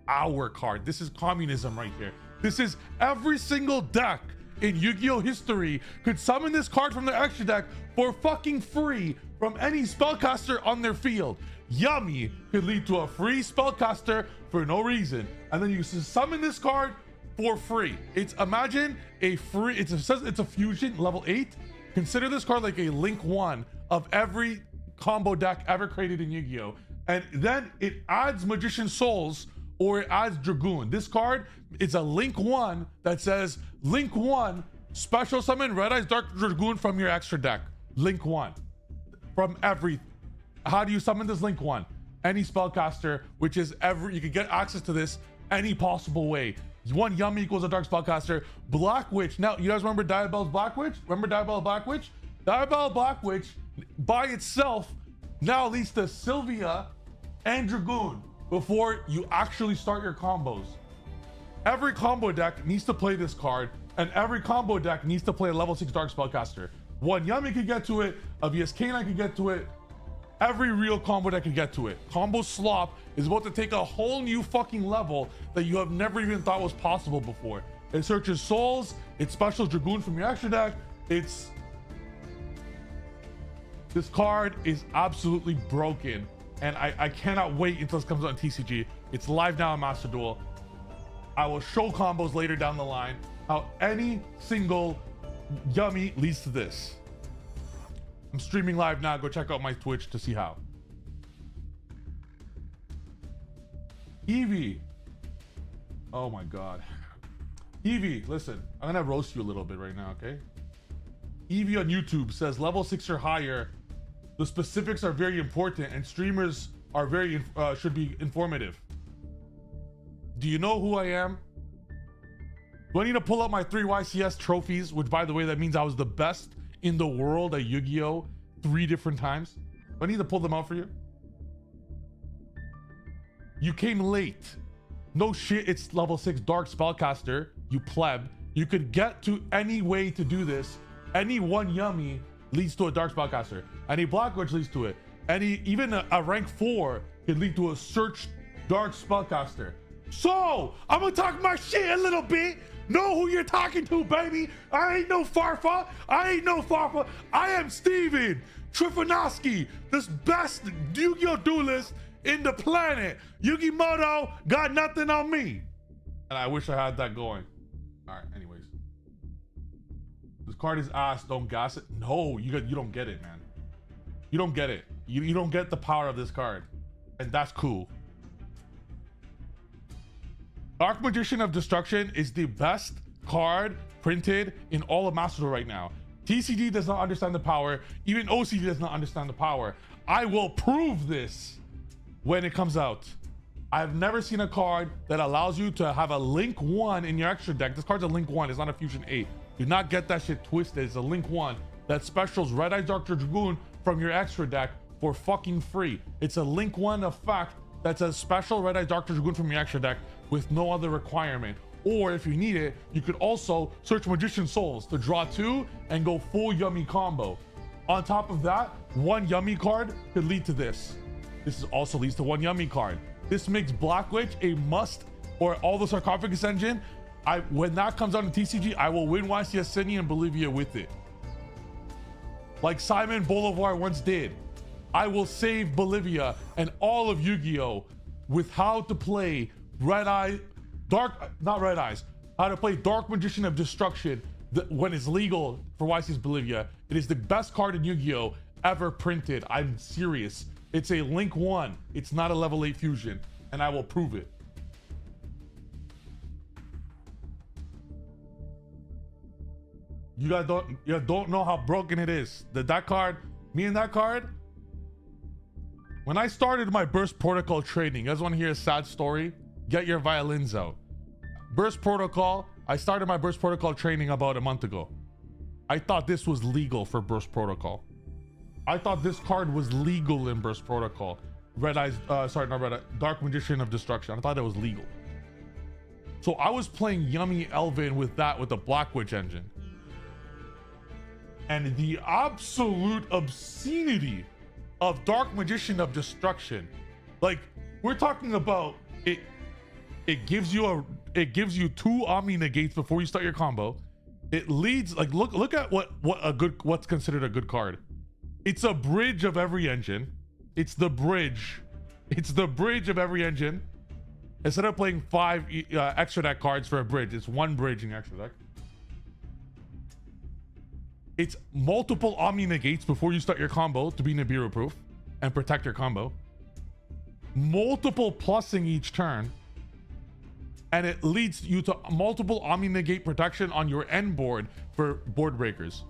our card. This is communism right here. This is every single deck in Yu-Gi-Oh! History could summon this card from their extra deck for fucking free from any spellcaster on their field. Yummy could lead to a free spellcaster for no reason, and then you summon this card for free. Imagine a free, it says it's a fusion level 8. Consider this card like a link 1 of every combo deck ever created in Yu-Gi-Oh! And then it adds Magician Souls or it adds Dragoon. This card is a link 1 that says link 1 special summon Red Eyes Dark Dragoon from your extra deck. Link 1 from every. How do you summon this link 1? Any spellcaster, which is you can get access to this any possible way. 1 yummy equals a Dark Spellcaster. Black Witch. Now, you guys remember Diabell's Black Witch? Remember Diabell's Black Witch? Diabell's Black Witch by itself now leads to Sylvia and Dragoon before you actually start your combos. Every combo deck needs to play this card, and every combo deck needs to play a level 6 Dark Spellcaster. 1 yummy can get to it, a VS K9 can get to it. Every real combo deck can get to it. Combo Slop is about to take a whole new fucking level that you have never even thought was possible before. It searches souls, it specials Dragoon from your extra deck. This card is absolutely broken, and I cannot wait until this comes out on TCG. It's live now on Master Duel. I will show combos later down the line how any single yummy leads to this. I'm streaming live now. Go check out my Twitch to see how. Evie. Oh my God. Evie, listen. I'm gonna roast you a little bit right now, okay? Evie on YouTube says level 6 or higher. The specifics are very important, and streamers are should be informative. Do you know who I am? Do I need to pull up my 3 YCS trophies? Which, by the way, that means I was the best in the world at Yu-Gi-Oh! 3 different times. Do I need to pull them out for you? You came late. No shit, it's level 6 Dark Spellcaster, you pleb. You could get to any way to do this. Any 1 yummy leads to a Dark Spellcaster. Any Black Witch leads to it. Even a rank 4 could lead to a Search Dark Spellcaster. So, I'm gonna talk my shit a little bit. Know who you're talking to, baby. I ain't no Farfa. I am Steven Trifonowski, this best Yu-Gi-Oh! Duelist in the planet. Yu-Gi-Moto got nothing on me. And I wish I had that going. All right, anyways. This card is ass, don't gas it. No, you don't get it, man. You don't get it. You don't get the power of this card. And that's cool. Dark Magician of Destruction is the best card printed in all of Master Duel right now. TCG does not understand the power. Even OCG does not understand the power. I will prove this when it comes out. I've never seen a card that allows you to have a link 1 in your extra deck. This card's a link 1, it's not a fusion 8. Do not get that shit twisted. It's a link 1 that specials Red Eyes Dark Dragoon from your extra deck for fucking free. It's a link 1 effect that's a special Red Eyes Dark Dragoon from your extra deck with no other requirement. Or if you need it, you could also search Magician Souls to draw 2 and go full yummy combo. On top of that, 1 yummy card could lead to this. This also leads to 1 yummy card. This makes Black Witch a must, or all the Sarcophagus engine. When that comes out in TCG, I will win YCS Sydney and Bolivia with it. Like Simon Bolivar once did. I will save Bolivia and all of Yu-Gi-Oh with how to play not Red Eyes, how to play Dark Magician of Destruction when it's legal for YC's Bolivia. It is the best card in Yu-Gi-Oh ever printed. I'm serious. It's a Link 1. It's not a level 8 fusion, and I will prove it. You guys don't know how broken it is. That card, me and that card, when I started my Burst Protocol training, you guys want to hear a sad story? Get your violins out. Burst Protocol, I started my Burst Protocol training about a month ago. I thought this was legal for Burst Protocol. I thought this card was legal in Burst Protocol. Dark Magician of Destruction. I thought it was legal. So I was playing Yummy Elvin with the Black Witch engine. And the absolute obscenity of Dark Magician of Destruction. Like, we're talking about it gives you 2 Omni negates before you start your combo. It leads, like, look at what's considered a good card. It's a bridge of every engine. It's the bridge of every engine. Instead of playing 5 extra deck cards for a bridge, it's 1 bridge in the extra deck. It's multiple Omni negates before you start your combo to be Nibiru proof and protect your combo. Multiple plussing each turn. And it leads you to multiple Omni negate protection on your end board for board breakers.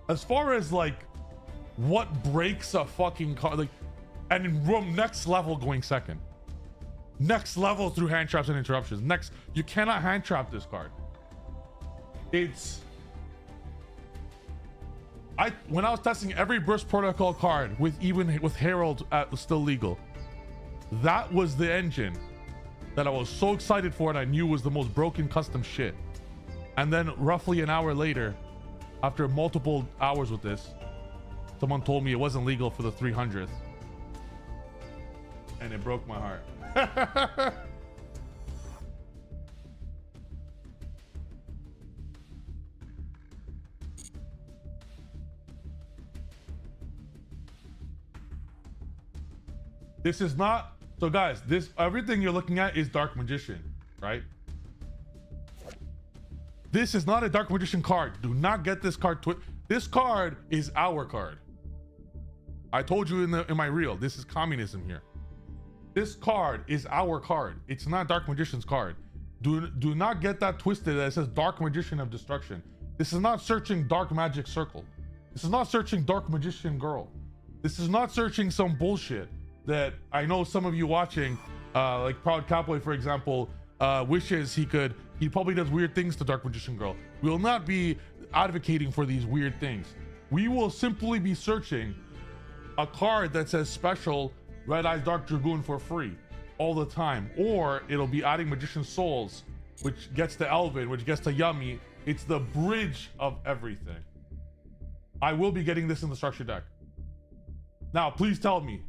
As far as like what breaks a fucking card, like, and in room next level going second. Next level through hand traps and interruptions. Next, you cannot hand trap this card. When I was testing every Burst Protocol card with Herald still legal, that was the engine that I was so excited for and I knew was the most broken custom shit. And then roughly an hour later, after multiple hours with this, someone told me it wasn't legal for the 300th. And it broke my heart. This is not, so guys, everything you're looking at is Dark Magician, right? This is not a Dark Magician card. Do not get this card this card is our card. I told you in my reel, this is communism here. This card is our card. It's not Dark Magician's card. Do not get that twisted that it says Dark Magician of Destruction. This is not searching Dark Magic Circle. This is not searching Dark Magician Girl. This is not searching some bullshit that I know some of you watching, like Proud Cowboy, for example, wishes he probably does weird things to Dark Magician Girl. We will not be advocating for these weird things. We will simply be searching a card that says special Red Eyes Dark Dragoon for free all the time, or it'll be adding Magician Souls, which gets to Elvin, which gets to Yummy. It's the bridge of everything. I will be getting this in the structure deck. Now, please tell me,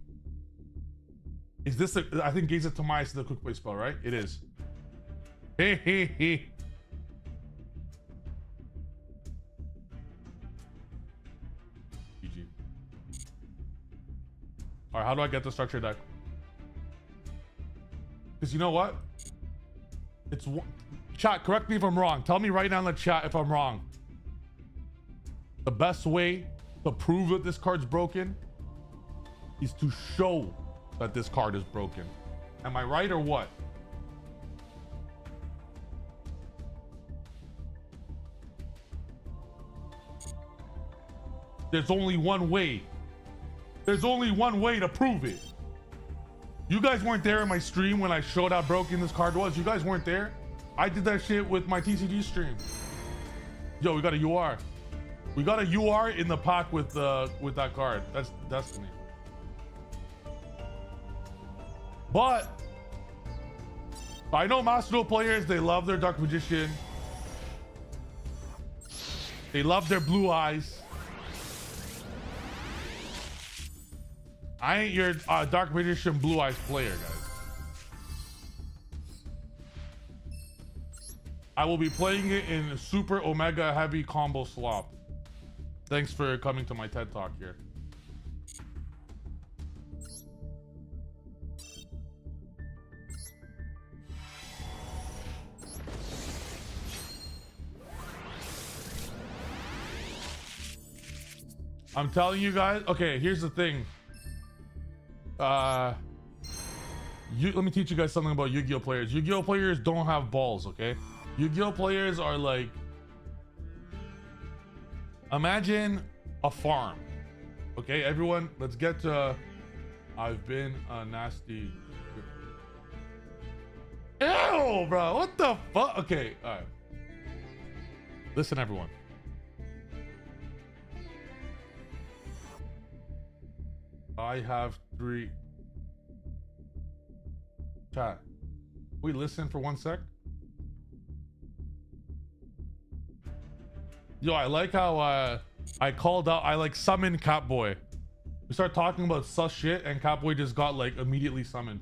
is this I think Gaze of Tamai is the quick play spell, right? It is. Hey, hey, hey. GG. All right, how do I get the structure deck? Because you know what? Chat, correct me if I'm wrong. Tell me right now in the chat if I'm wrong. The best way to prove that this card's broken is to show that this card is broken. Am I right or what? There's only one way. There's only one way to prove it. You guys weren't there in my stream when I showed how broken this card was. You guys weren't there. I did that shit with my TCG stream. Yo, we got a UR. We got a UR in the pack with that card. That's Destiny. But I know Master Duel players, they love their Dark Magician. They love their blue eyes. I ain't your Dark Magician blue eyes player, guys. I will be playing it in super omega heavy combo swap. Thanks for coming to my TED talk here. I'm telling you guys. Okay, here's the thing. Let me teach you guys something about Yu-Gi-Oh players. Yu-Gi-Oh players don't have balls, okay? Yu-Gi-Oh players are like, imagine a farm. Okay, everyone, let's get to I've been a nasty. Ew, bro, what the fuck? Okay, all right. Listen, everyone. I have 3. Chat. We listen for 1 sec. Yo, I like how I called out, I like summoned Catboy. We start talking about sus shit and Catboy just got like immediately summoned.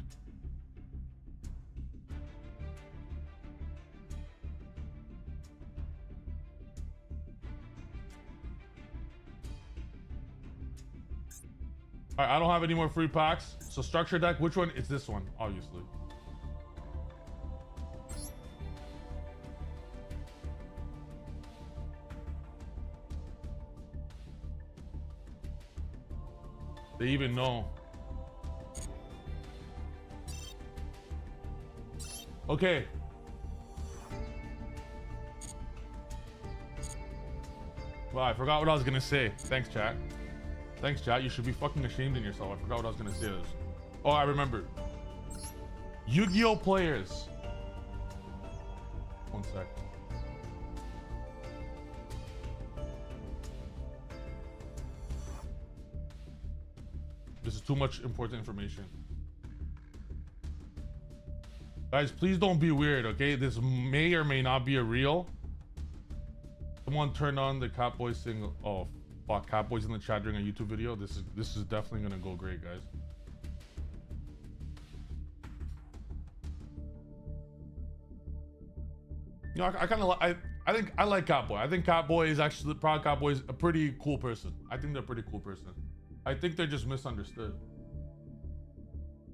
All right, I don't have any more free packs. So structure deck, which one? It's this one, obviously. They even know. Okay. Well, I forgot what I was gonna say. Thanks, chat. Thanks, chat. You should be fucking ashamed in yourself. I forgot what I was gonna say. Oh, I remember. Yu-Gi-Oh players. 1 sec. This is too much important information. Guys, please don't be weird, okay? This may or may not be a real. Someone turned on the Catboy single. Oh, fuck. Catboy's in the chat during a YouTube video. This is definitely gonna go great, guys. You know, I kind of like. I think I like Catboy. I think Catboy is actually Proud Catboy is a pretty cool person. I think they're a pretty cool person. I think they're just misunderstood.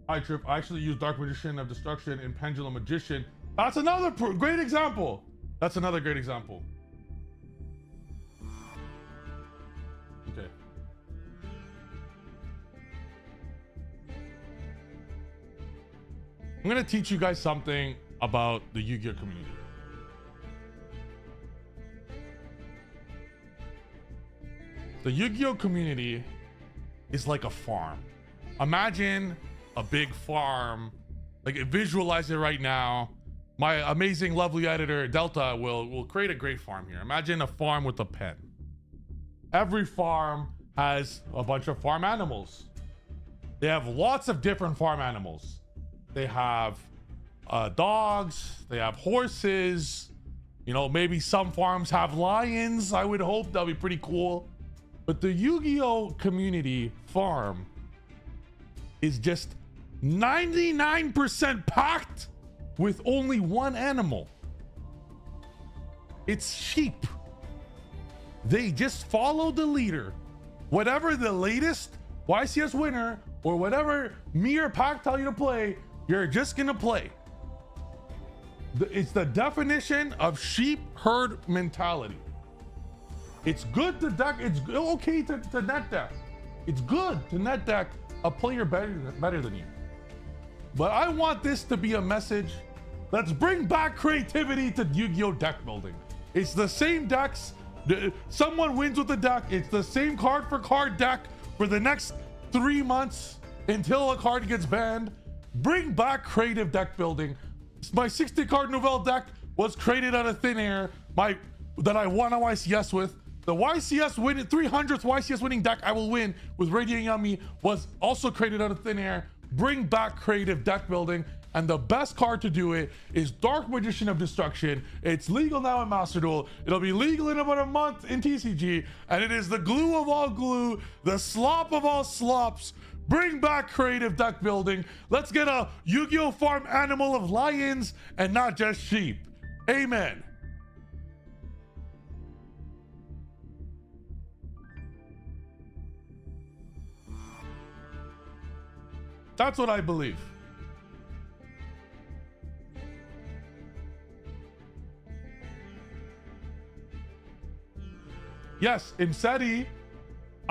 Hi Trip, I actually use Dark Magician of Destruction in Pendulum Magician. That's another great example. That's another great example. Okay. I'm gonna teach you guys something about the Yu-Gi-Oh community. The Yu-Gi-Oh community is like a farm. Imagine a big farm, like visualize it right now. My amazing, lovely editor, Delta, will create a great farm here. Imagine a farm with a pen. Every farm has a bunch of farm animals. They have lots of different farm animals. They have dogs, they have horses, you know, maybe some farms have lions. I would hope that'd be pretty cool. But the Yu-Gi-Oh community farm is just 99% packed with only one animal. It's sheep. They just follow the leader. Whatever the latest YCS winner or whatever me or Pac tell you to play, you're just gonna play. It's the definition of sheep herd mentality. It's good to deck. It's okay to net deck. It's good to net deck a player better than you. But I want this to be a message. Let's bring back creativity to Yu-Gi-Oh deck building. It's the same decks. Someone wins with the deck. It's the same card for card deck for the next 3 months until a card gets banned. Bring back creative deck building. My 60 card Nouvelle deck was created out of thin air. That I won a YCS with. The YCS winning 300th YCS winning deck I will win with Radiant Yummy was also created out of thin air. Bring back creative deck building, and the best card to do it is Dark Magician of Destruction. It's legal now in Master Duel. It'll be legal in about a month in TCG, and it is the glue of all glue, the slop of all slops. Bring back creative deck building. Let's get a Yu-Gi-Oh farm animal of lions and not just sheep. Amen. That's what I believe. Yes, in SETI,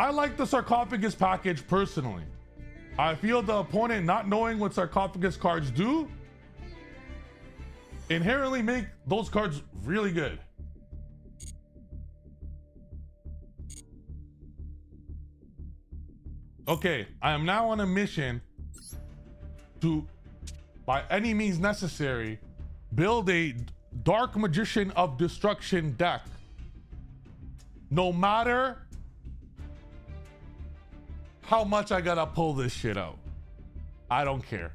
I like the sarcophagus package personally. I feel the opponent not knowing what sarcophagus cards do inherently make those cards really good. Okay, I am now on a mission to, by any means necessary, build a Dark Magician of Destruction deck. No matter how much I gotta pull this shit out, I don't care.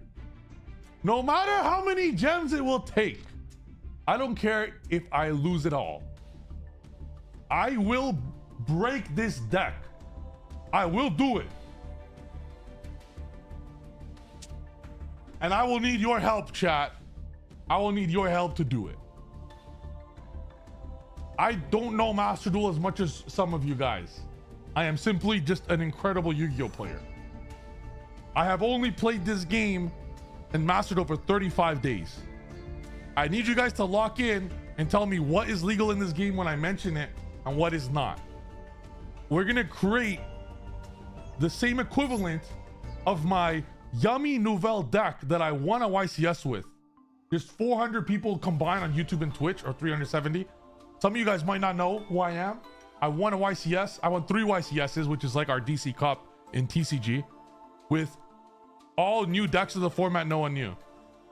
No matter how many gems it will take, I don't care if I lose it all. I will break this deck. I will do it. And I will need your help, chat. I will need your help to do it. I don't know Master Duel as much as some of you guys. I am simply just an incredible Yu-Gi-Oh player. I have only played this game and Master Duel for 35 days. I need you guys to lock in and tell me what is legal in this game when I mention it and what is not. We're gonna create the same equivalent of my yummy Nouvelle deck that I won a YCS with. There's 400 people combined on YouTube and Twitch, or 370. Some of you guys might not know who I am. I won a YCS. I won 3 YCSs, which is like our DC Cup in TCG, with all new decks of the format no one knew.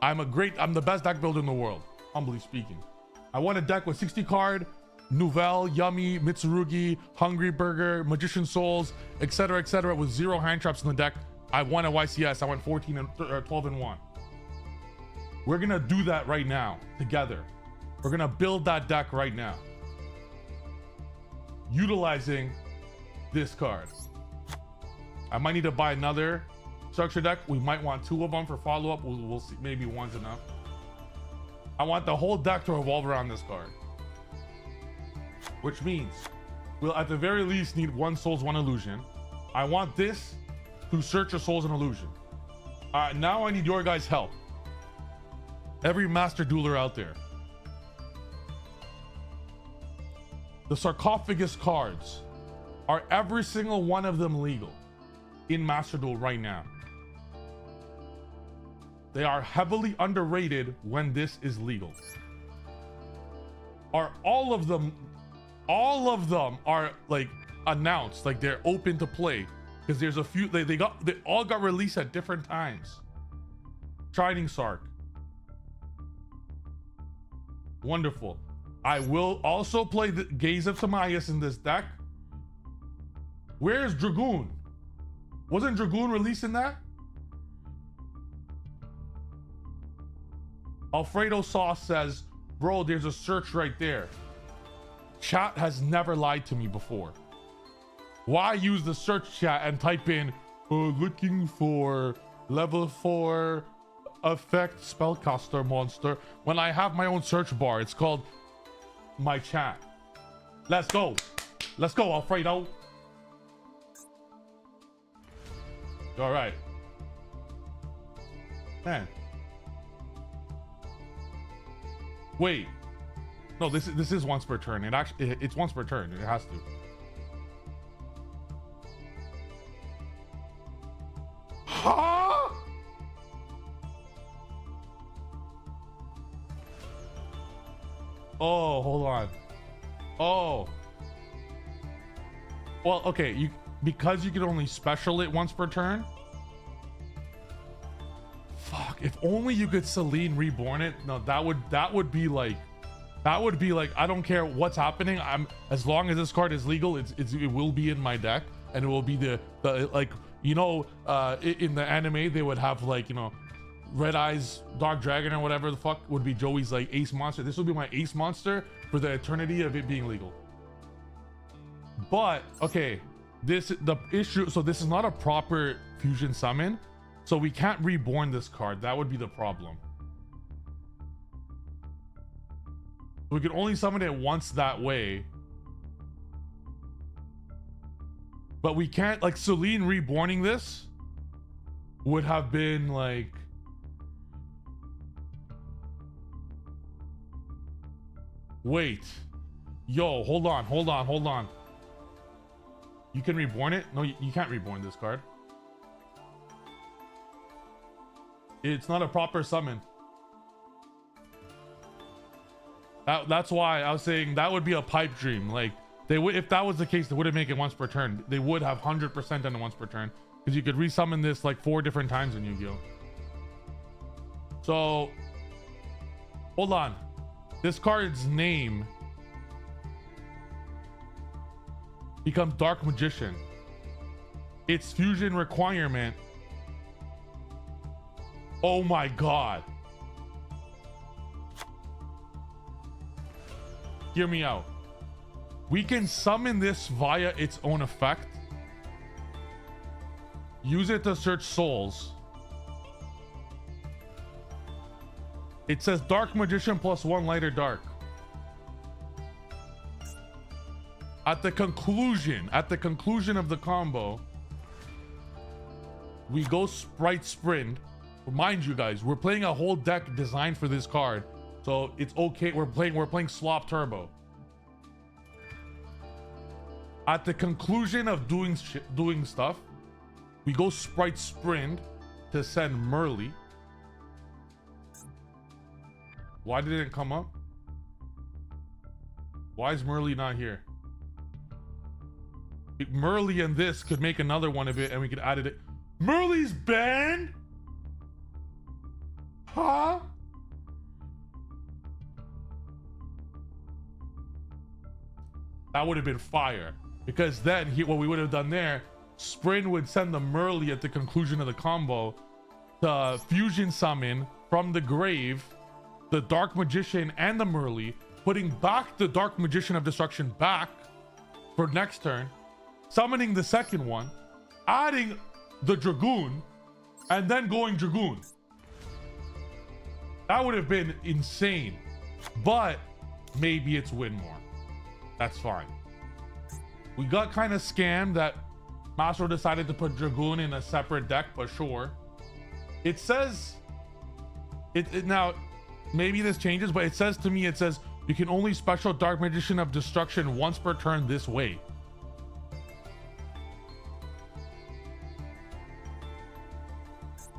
I'm the best deck builder in the world, humbly speaking. I won a deck with 60 card, Nouvelle, Yummy, Mitsurugi, Hungry Burger, Magician Souls, etc., with 0 hand traps in the deck. I won a YCS. I went 14 and 12 and 1. We're gonna do that right now together. We're gonna build that deck right now, utilizing this card. I might need to buy another structure deck. We might want 2 of them for follow-up. We'll see. Maybe one's enough. I want the whole deck to revolve around this card, which means we'll at the very least need 1 Souls, 1 Illusion. I want this to search your Souls and Illusion. Now I need your guys' help. Every Master Dueler out there. The sarcophagus cards, are every single one of them legal in Master Duel right now? They are heavily underrated when this is legal. Are all of them are like announced, like they're open to play? Because there's a few, they all got released at different times. Shining Sark. Wonderful. I will also play the Gaze of Timaeus in this deck. Where's Dragoon? Wasn't Dragoon released in that? Alfredo Sauce says, bro, there's a search right there. Chat has never lied to me before. Why use the search chat and type in looking for level 4 effect spellcaster monster when I have my own search bar? It's called my chat. Let's go Alfredo. All right, man. Wait, no, this is once per turn. It's once per turn. It has to. Huh? Oh, hold on. Oh. Well, okay, because you can only special it once per turn. Fuck, if only you could Celine Reborn it. No, that would be like I don't care what's happening. As long as this card is legal, it will be in my deck, and it will be the like, you know, in the anime they would have, like, you know, Red Eyes Dark Dragon or whatever the fuck would be Joey's like ace monster. This will be my ace monster for the eternity of it being legal. But okay, the issue, so this is not a proper fusion summon, so we can't reborn this card. That would be the problem. We can only summon it once that way, but we can't, like, Celine reborning this would have been like, wait, yo, hold on. You can reborn it? No, you can't reborn this card. It's not a proper summon. That's why I was saying that would be a pipe dream. Like, they would, if that was the case, they wouldn't make it once per turn. They would have 100% done it once per turn, because you could resummon this like 4 different times in Yu-Gi-Oh. So, hold on. This card's name becomes Dark Magician. Its fusion requirement. Oh my god. Hear me out. We can summon this via its own effect. Use it to search souls. It says Dark Magician +1 lighter dark. At the conclusion of the combo, we go Sprite Sprint. Mind you guys, we're playing a whole deck designed for this card, so it's okay. We're playing Slop Turbo. At the conclusion of doing stuff, we go Sprite Sprint to send Merly. Why did it come up? Why is Merly not here? Merly and this could make another one of it, and we could add it. Merly's banned? Huh? That would have been fire, because then what we would have done there, Sprint would send the Merly at the conclusion of the combo to fusion summon from the grave the Dark Magician and the Merly, putting back the Dark Magician of Destruction back for next turn, summoning the second one, adding the Dragoon, and then going Dragoon. That would have been insane, but maybe it's win more. That's fine. We got kind of scammed that Mastro decided to put Dragoon in a separate deck, but sure. It says it now, maybe this changes, but it says to me, it says you can only special Dark Magician of Destruction once per turn this way.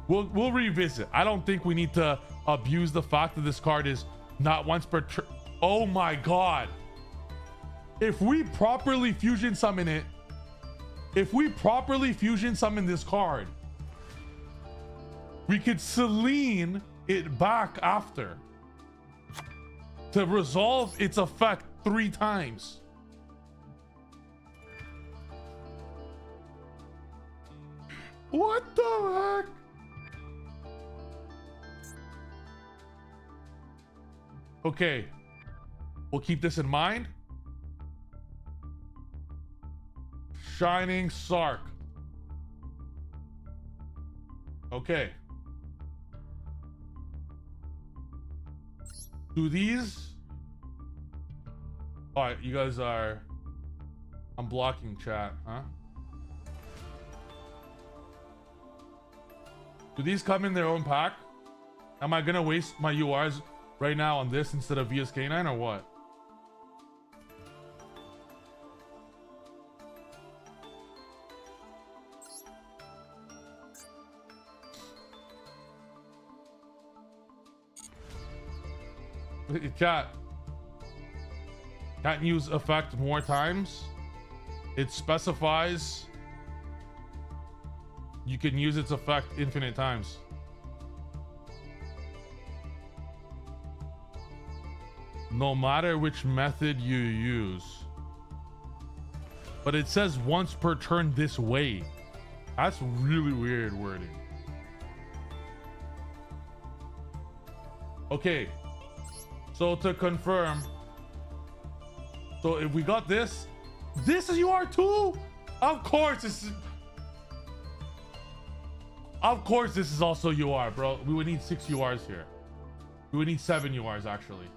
We'll revisit. I don't think we need to abuse the fact that this card is not once per turn. Oh my god. If we properly fusion summon it, if we properly fusion summon this card, we could Celine it back after to resolve its effect 3 times. What the heck? Okay, we'll keep this in mind. Shining Sark. Okay. Do these... All right, you guys are... I'm blocking chat, huh? Do these come in their own pack? Am I gonna waste my URs right now on this instead of VSK9 or what? Chat. Can't use effect more times. It specifies you can use its effect infinite times. No matter which method you use. But it says once per turn this way. That's really weird wording. Okay. So to confirm, so if we got this is UR2? Of course this is also UR, bro. We would need 6 URs here. We would need 7 URs actually.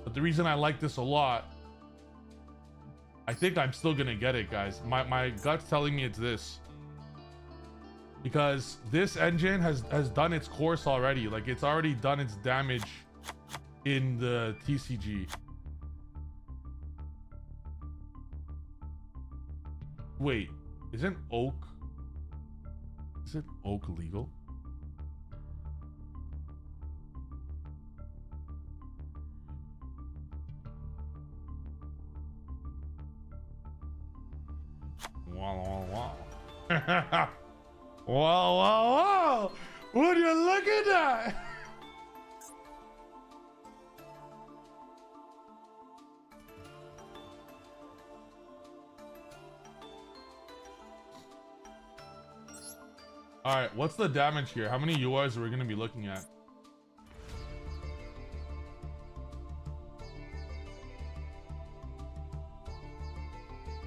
But the reason I like this a lot, I think I'm still gonna get it, guys. My gut's telling me it's this. Because this engine has done its course already. Like, it's already done its damage in the TCG. Wait, isn't oak legal? Wow. Wow, wow. What are you looking at? All right, what's the damage here? How many URs are we going to be looking at?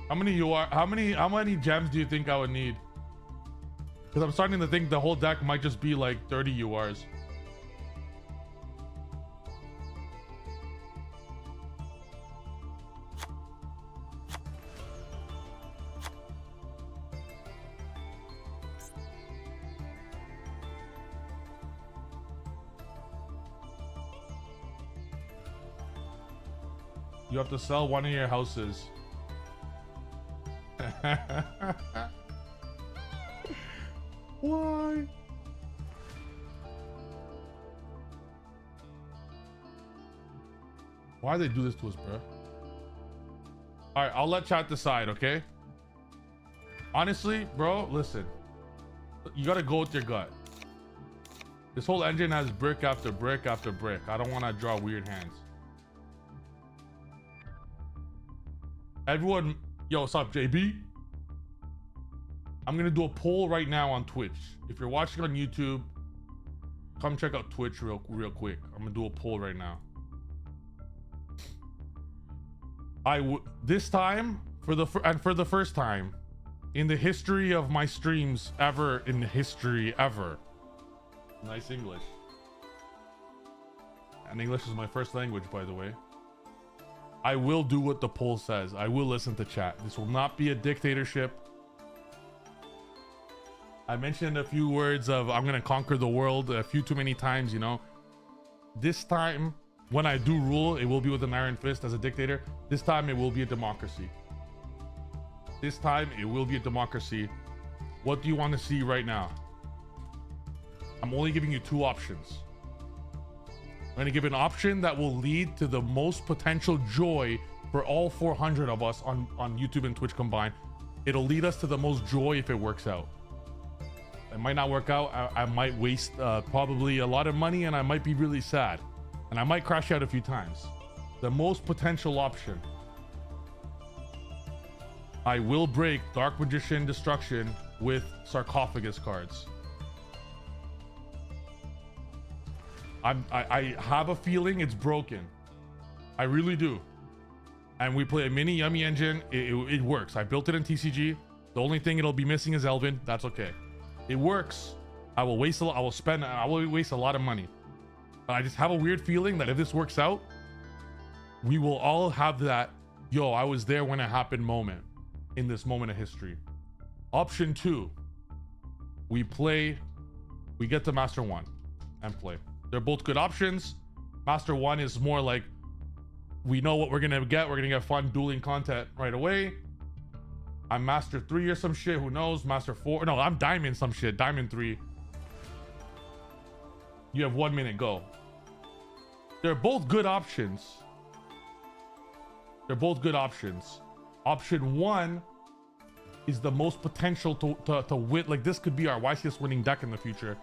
How many gems do you think I would need? Because I'm starting to think the whole deck might just be like 30 URs. You have to sell one of your houses. Why? Why they do this to us, bro? All right, I'll let chat decide, okay? Honestly, bro, listen. You gotta go with your gut. This whole engine has brick after brick after brick. I don't want to draw weird hands. Everyone, yo, what's up, JB? I'm gonna do a poll right now on Twitch. If you're watching on YouTube, come check out Twitch real quick. I'm gonna do a poll right now. This time for the first time in the history of my streams ever, nice English. And English is my first language, by the way. I will do what the poll says. I will listen to chat. This will not be a dictatorship. I mentioned a few words of I'm gonna conquer the world a few too many times, you know. This time, when I do rule, it will be with an iron fist as a dictator. This time it will be a democracy. This time it will be a democracy. What do you want to see right now? I'm only giving you two options. I'm gonna give an option that will lead to the most potential joy for all 400 of us on YouTube and Twitch combined. It'll lead us to the most joy if it works out. It might not work out. I might waste probably a lot of money, and I might be really sad, and I might crash out a few times. The most potential option. I will break Dark Magician Destruction with Sarcophagus cards. I have a feeling it's broken. I really do. And we play a mini yummy engine. It works. I built it in TCG. The only thing it'll be missing is Elvin. That's okay. It works. I will waste a lot. I will waste a lot of money. But I just have a weird feeling that if this works out, we will all have that, yo, I was there when it happened moment in this moment of history. Option 2, we get to Master 1 and play. They're both good options. Master 1 is more like, we know what we're gonna get. We're gonna get fun dueling content right away. I'm Master 3 or some shit, who knows? Master 4, no, I'm Diamond some shit, Diamond 3. You have 1 minute, go. They're both good options. They're both good options. Option 1 is the most potential to win. Like, this could be our YCS winning deck in the future.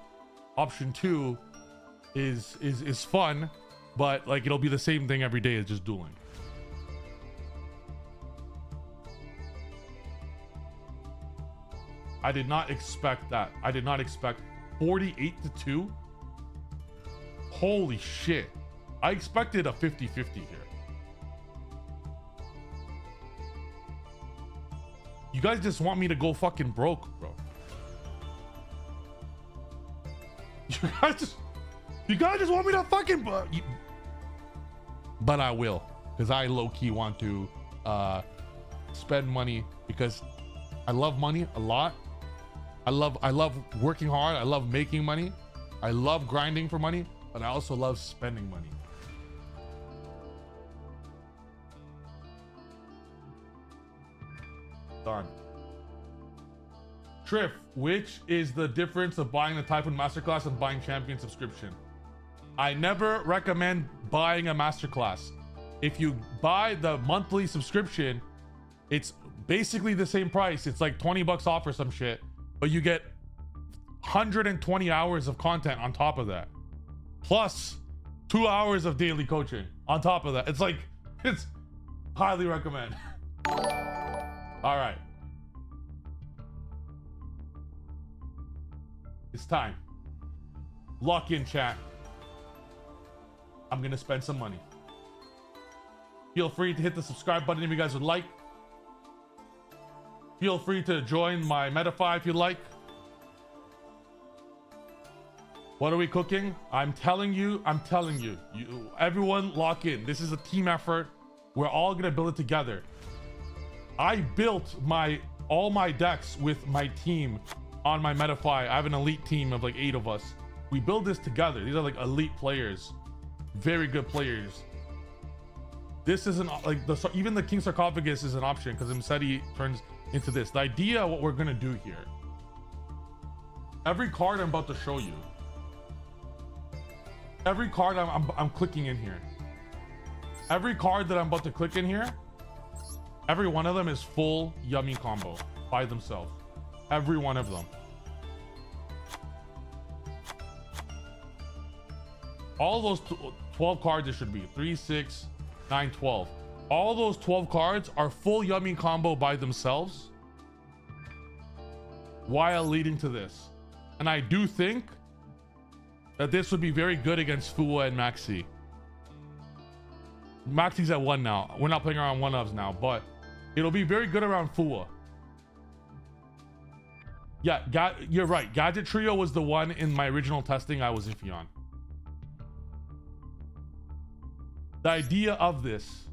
Option 2 is fun, but like it'll be the same thing every day as just dueling. I did not expect that. I did not expect 48-2. Holy shit. I expected a 50-50 here. You guys just want me to go fucking broke, bro. You guys just want me to fucking but I will, because I low-key want to spend money, because I love money a lot. I love working hard. I love making money. I love grinding for money, but I also love spending money. Done. Triff, which is the difference of buying the Typhoon Masterclass and buying Champion subscription? I never recommend buying a Masterclass. If you buy the monthly subscription, it's basically the same price. It's like 20 bucks off or some shit, but you get 120 hours of content on top of that. Plus 2 hours of daily coaching on top of that. It's highly recommend. All right. It's time. Lock in, chat. I'm gonna spend some money. Feel free to hit the subscribe button if you guys would like. Feel free to join my Metafy if you'd like. What are we cooking? I'm telling you, everyone lock in. This is a team effort. We're all gonna build it together. I built all my decks with my team on my Metafy. I have an elite team of like 8 of us. We build this together. These are like elite players, very good players. This isn't like even the King Sarcophagus is an option because Mseti turns into this. The idea, what we're gonna do here. Every card I'm about to show you. Every card I'm clicking in here. Every card that I'm about to click in here, every one of them is full yummy combo by themselves. Every one of them. All those 12 cards, it should be 3, 6, 9, 12. All those 12 cards are full yummy combo by themselves while leading to this. And I do think that this would be very good against Fua and Maxi. Maxi's at 1 now. We're not playing around 1-ofs now, but it'll be very good around Fua. Yeah, you're right. Gadget Trio was the one in my original testing I was iffy on. The idea of this,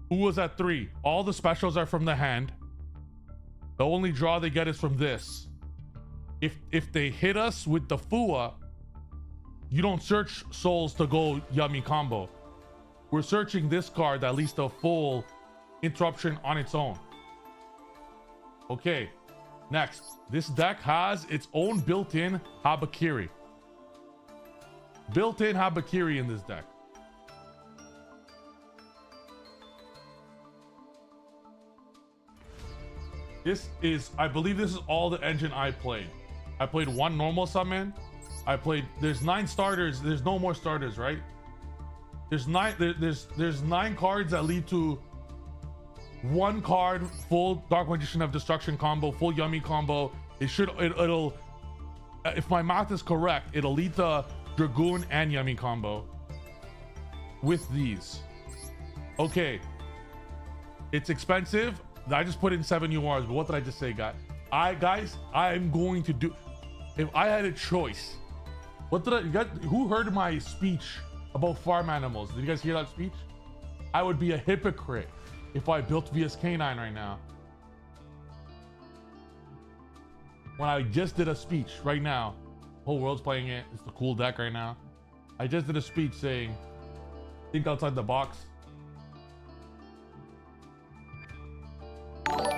who was at 3? All the specials are from the hand. The only draw they get is from this. If they hit us with the Fua, you don't search souls to go yummy combo. We're searching this card that leads to a full interruption on its own. Okay, next. This deck has its own built-in Habakiri. Built-in Habakiri in this deck. This is, I believe this is all the engine I played. I played 1 normal summon. There's 9 starters. There's no more starters, right? There's 9 cards that lead to 1 card, full Dark Magician of Destruction combo, full yummy combo. It'll, if my math is correct, it'll lead to Dragoon and yummy combo with these. Okay. It's expensive. I just put in 7 URs, but what did I just say, guys? I'm going to do, if I had a choice, who heard my speech about farm animals? Did you guys hear that speech? I would be a hypocrite if I built VSK9 right now. When I just did a speech right now, whole world's playing it. It's the cool deck right now. I just did a speech saying, think outside the box.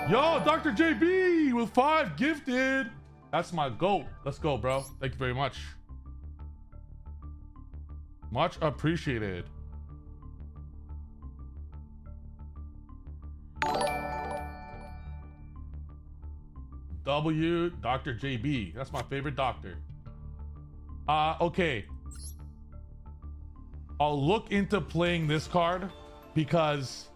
Yo, Dr. JB with 5 gifted. That's my GOAT. Let's go, bro. Thank you very much. Much appreciated. W, Dr. JB. That's my favorite doctor. Okay. I'll look into playing this card because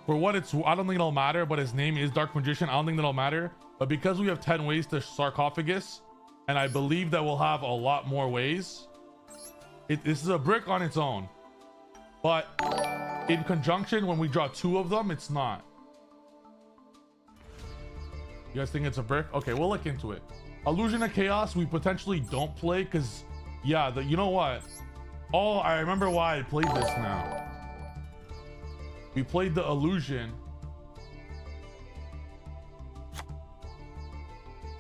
for what it's, I don't think it'll matter, but his name is Dark Magician. I don't think that'll matter. But because we have 10 ways to Sarcophagus, and I believe that we'll have a lot more ways, this is a brick on its own. But in conjunction, when we draw 2 of them, it's not. You guys think it's a brick? Okay, we'll look into it. Illusion of Chaos, we potentially don't play because, yeah, you know what? Oh, I remember why I played this now. We played the Illusion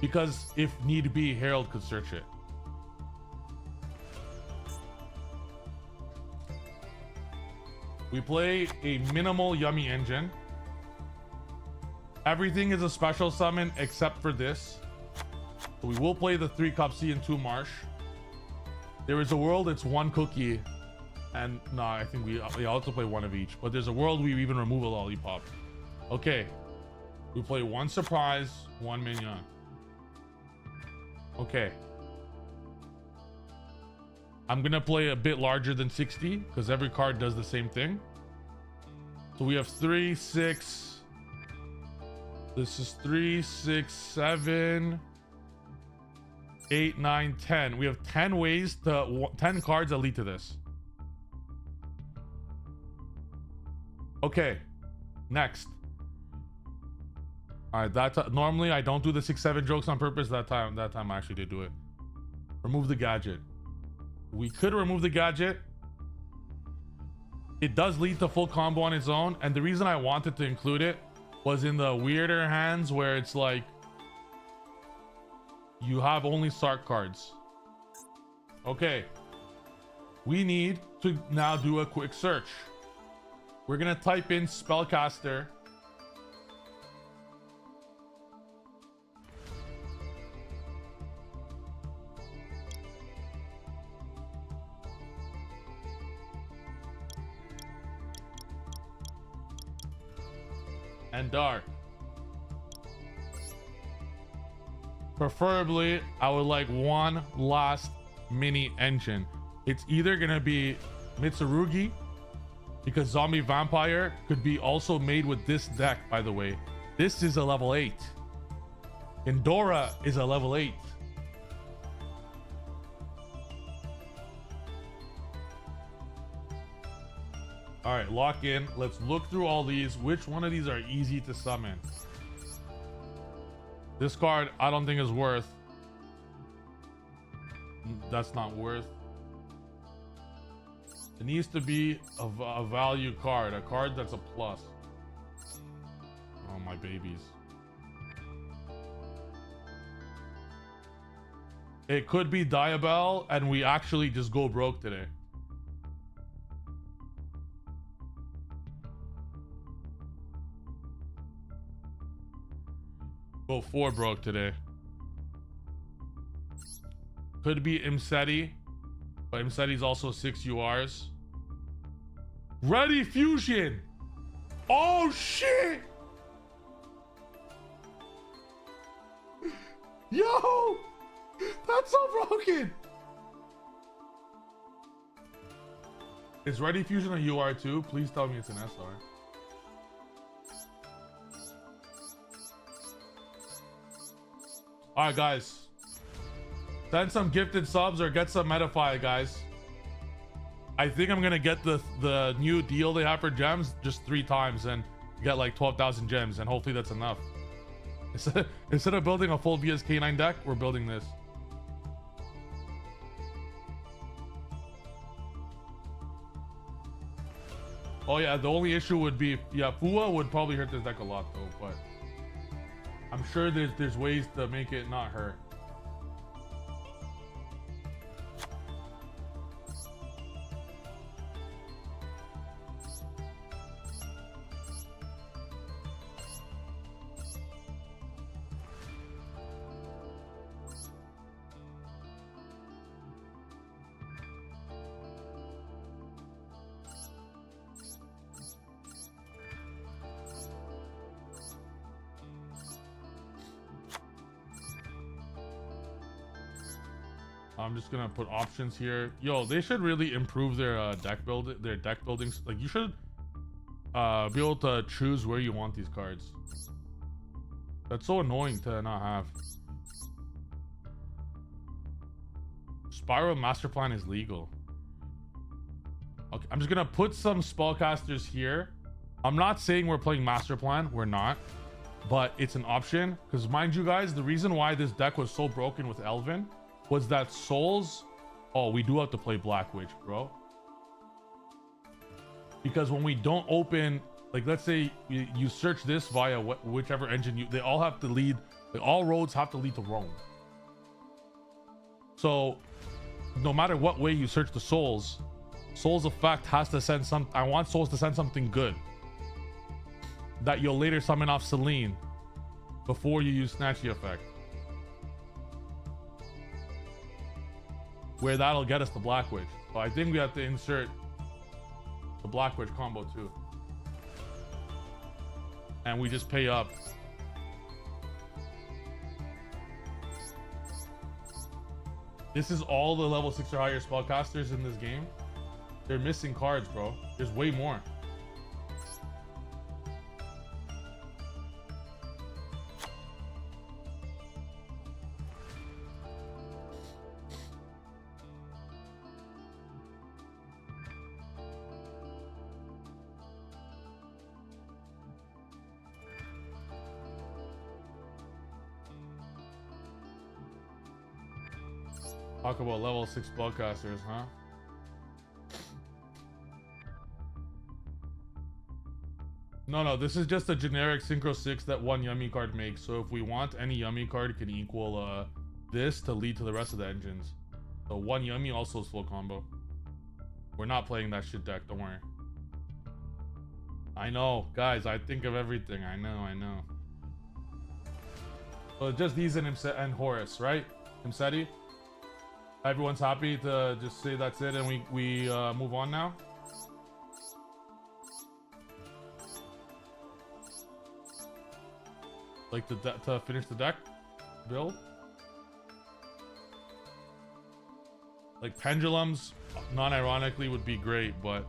because if need be, Herald could search it. We play a minimal yummy engine. Everything is a special summon except for this. So we will play the 3 Cup C and 2 Marsh. There is a world it's 1 cookie. And no, I think we also play 1 of each. But there's a world we even remove a lollipop. Okay. We play 1 surprise, 1 minion. Okay. I'm gonna play a bit larger than 60 because every card does the same thing. So we have 3, 6. This is 3, 6, 7, 8, 9, 10. We have 10 ways to 10 cards that lead to this. Okay, next. All right, that's normally I don't do the 6, 7 jokes on purpose. That time I actually did do it. Remove the gadget. We could remove the gadget. It does lead to full combo on its own, and the reason I wanted to include it was in the weirder hands where it's like you have only Sark cards. Okay, we need to now do a quick search. We're gonna type in spellcaster. And dark. Preferably, I would like 1 last mini engine. It's either gonna be Mitsurugi, because Zombie Vampire could be also made with this deck, by the way. This is a level 8. Endora is a level 8. All right, lock in. Let's look through all these. Which one of these are easy to summon? This card, I don't think is worth. That's not worth. It needs to be a value card, a card that's a plus. Oh, my babies. It could be Diabell, and we actually just go broke today. Go 4 broke today. Could be Imseti, but Imseti's also 6 URs. Ready Fusion! Oh shit! Yo! That's so broken! Is Ready Fusion a UR too? Please tell me it's an SR. All right, guys. Send some gifted subs or get some Metafy, guys. I think I'm gonna get the new deal they have for gems just 3 times and get like 12,000 gems, and hopefully that's enough. Instead of building a full VSK9 deck, we're building this. Oh yeah, the only issue would be, yeah, Fua would probably hurt this deck a lot though, but I'm sure there's ways to make it not hurt. I'm just gonna put options here. Yo, they should really improve their deck buildings. Like, you should be able to choose where you want these cards. That's so annoying to not have. Spiral Master Plan is legal. Okay, I'm just gonna put some spellcasters here. I'm not saying we're playing Master Plan, we're not, but it's an option. Because mind you guys, the reason why this deck was so broken with Elvin was that Souls. Oh, we do have to play Black Witch, bro. Because when we don't open, like, let's say you search this via whichever engine they all have to lead, like, all roads have to lead to Rome. So no matter what way you search the Souls effect has to send some. I want Souls to send something good that you'll later summon off Selene, before you use Snatchy effect. Where that'll get us the Black Witch. So I think we have to insert the Black Witch combo too. And we just pay up. This is all the level 6 or higher spellcasters in this game. They're missing cards, bro. There's way more. Talk about level 6 spellcasters, huh? No, this is just a generic Synchro 6 that one Yummy card makes. So if we want, any Yummy card can equal this to lead to the rest of the engines. So one Yummy also is full combo. We're not playing that shit deck, don't worry. I know, guys, I think of everything. I know. So just these and Horus, right? Himseti? Everyone's happy to just say that's it and we move on now? Like to finish the deck build? Like pendulums, non-ironically, would be great, but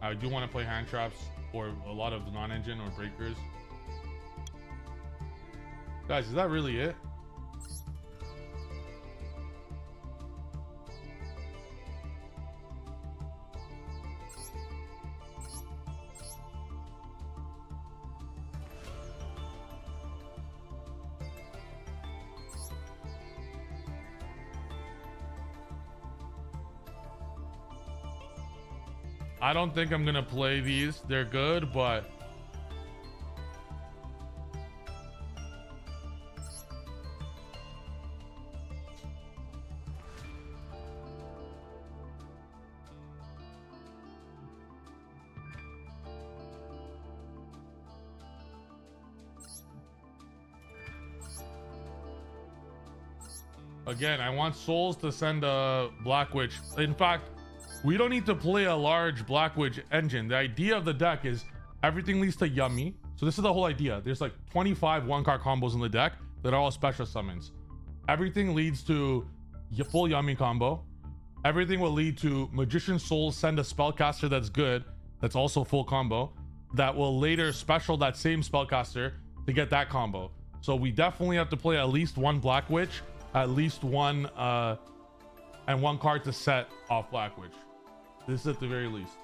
I do want to play hand traps or a lot of non-engine or breakers. Guys, is that really it? I don't think I'm gonna play these. They're good, but again, I want Souls to send a Black Witch. In fact, we don't need to play a large Black Witch engine. The idea of the deck is everything leads to Yummy. So this is the whole idea. There's like 25 one-card combos in the deck that are all special summons. Everything leads to full Yummy combo. Everything will lead to Magician Souls send a spellcaster that's good, that's also full combo, that will later special that same spellcaster to get that combo. So we definitely have to play at least one Black Witch, at least one, and one card to set off Black Witch. This is at the very least.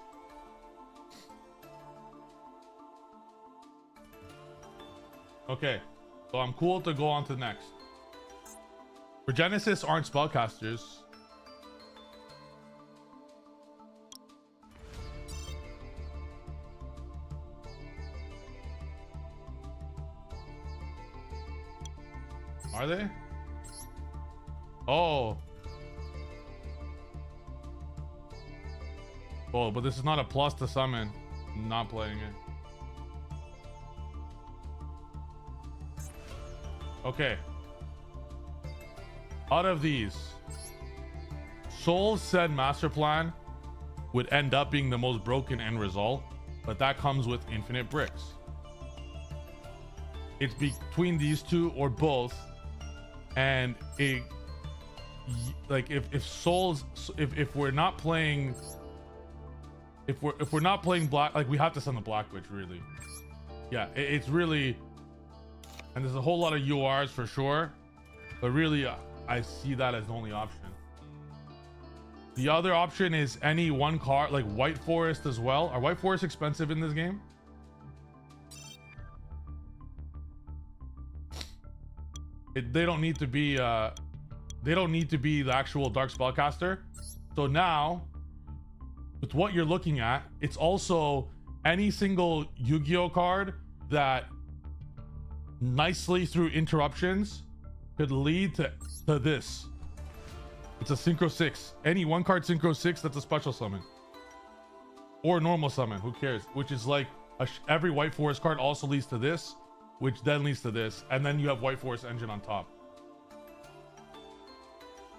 Okay, so I'm cool to go on to next. For Genesis aren't spellcasters. Are they? Oh. Oh, but this is not a plus to summon. I'm not playing it. Okay. Out of these, Souls said Master Plan would end up being the most broken end result, but that comes with infinite bricks. It's between these two or both, and it, like if Souls, if we're not playing. If we're not playing Black, like we have to send the Black Witch, really. Yeah, it's really, and there's a whole lot of URs for sure, but really I see that as the only option. The other option is any one card, like White Forest as well. Are White Forest expensive in this game? They don't need to be the actual Dark Spellcaster. So now, with what you're looking at, it's also any single Yu-Gi-Oh card that nicely through interruptions could lead to this. It's a Synchro 6. Any one card Synchro 6 that's a special summon. Or normal summon, who cares? Which is like every White Forest card also leads to this, which then leads to this, and then you have White Forest Engine on top.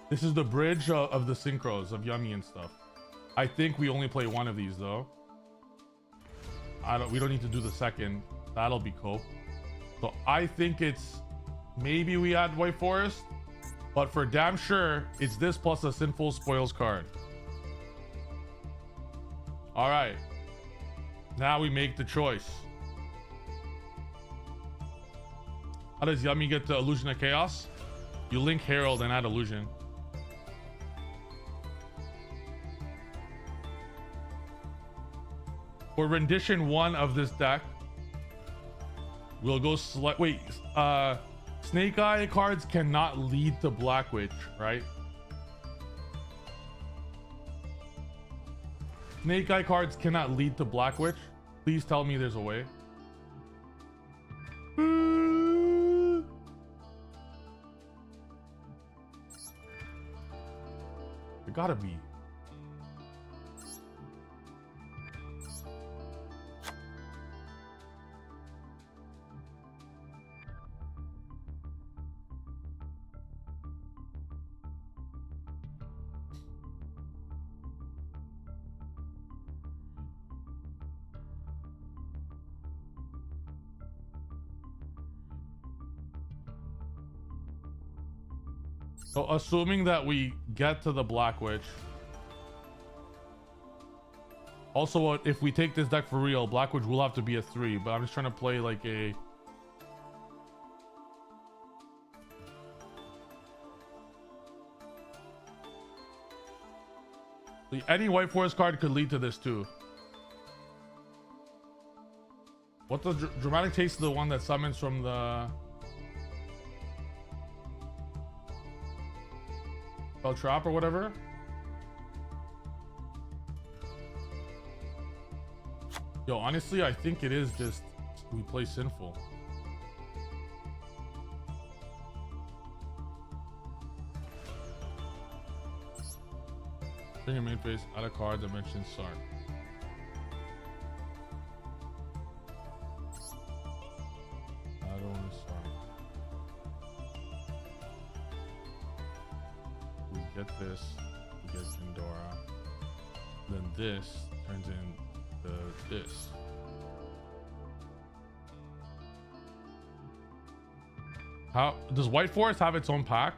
This is the bridge of the synchros of Yummy and stuff. I think we only play one of these though. We don't need to do the second. That'll be cool. So I think it's maybe we add White Forest, but for damn sure it's this plus a Sinful Spoils card. All right, now we make the choice. How does Yummy get to Illusion of Chaos? You link Herald and add Illusion. For rendition 1 of this deck, we'll go wait, Snake Eye cards cannot lead to Black Witch, right? Snake Eye cards cannot lead to Black Witch. Please tell me there's a way. There gotta be. So assuming that we get to the Black Witch. Also, if we take this deck for real, Black Witch will have to be a 3, but I'm just trying to play like a... Any White Forest card could lead to this too. What the Dramatic Taste is the one that summons from the... Trap or whatever. Yo, honestly, I think it is just we play Sinful. Bring your main face, add a card that mentions Sark. I don't want to Sark. Get this, we get Pandora, then this turns into this. How does White Forest have its own pack?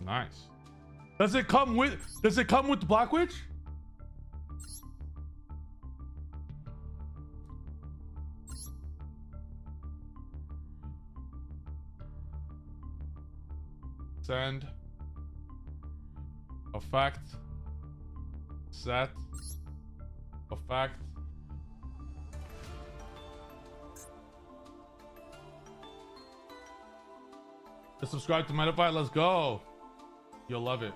Nice. Does it come with Black Witch? Send, effect, set, effect. Just subscribe to Metafy, let's go. You'll love it.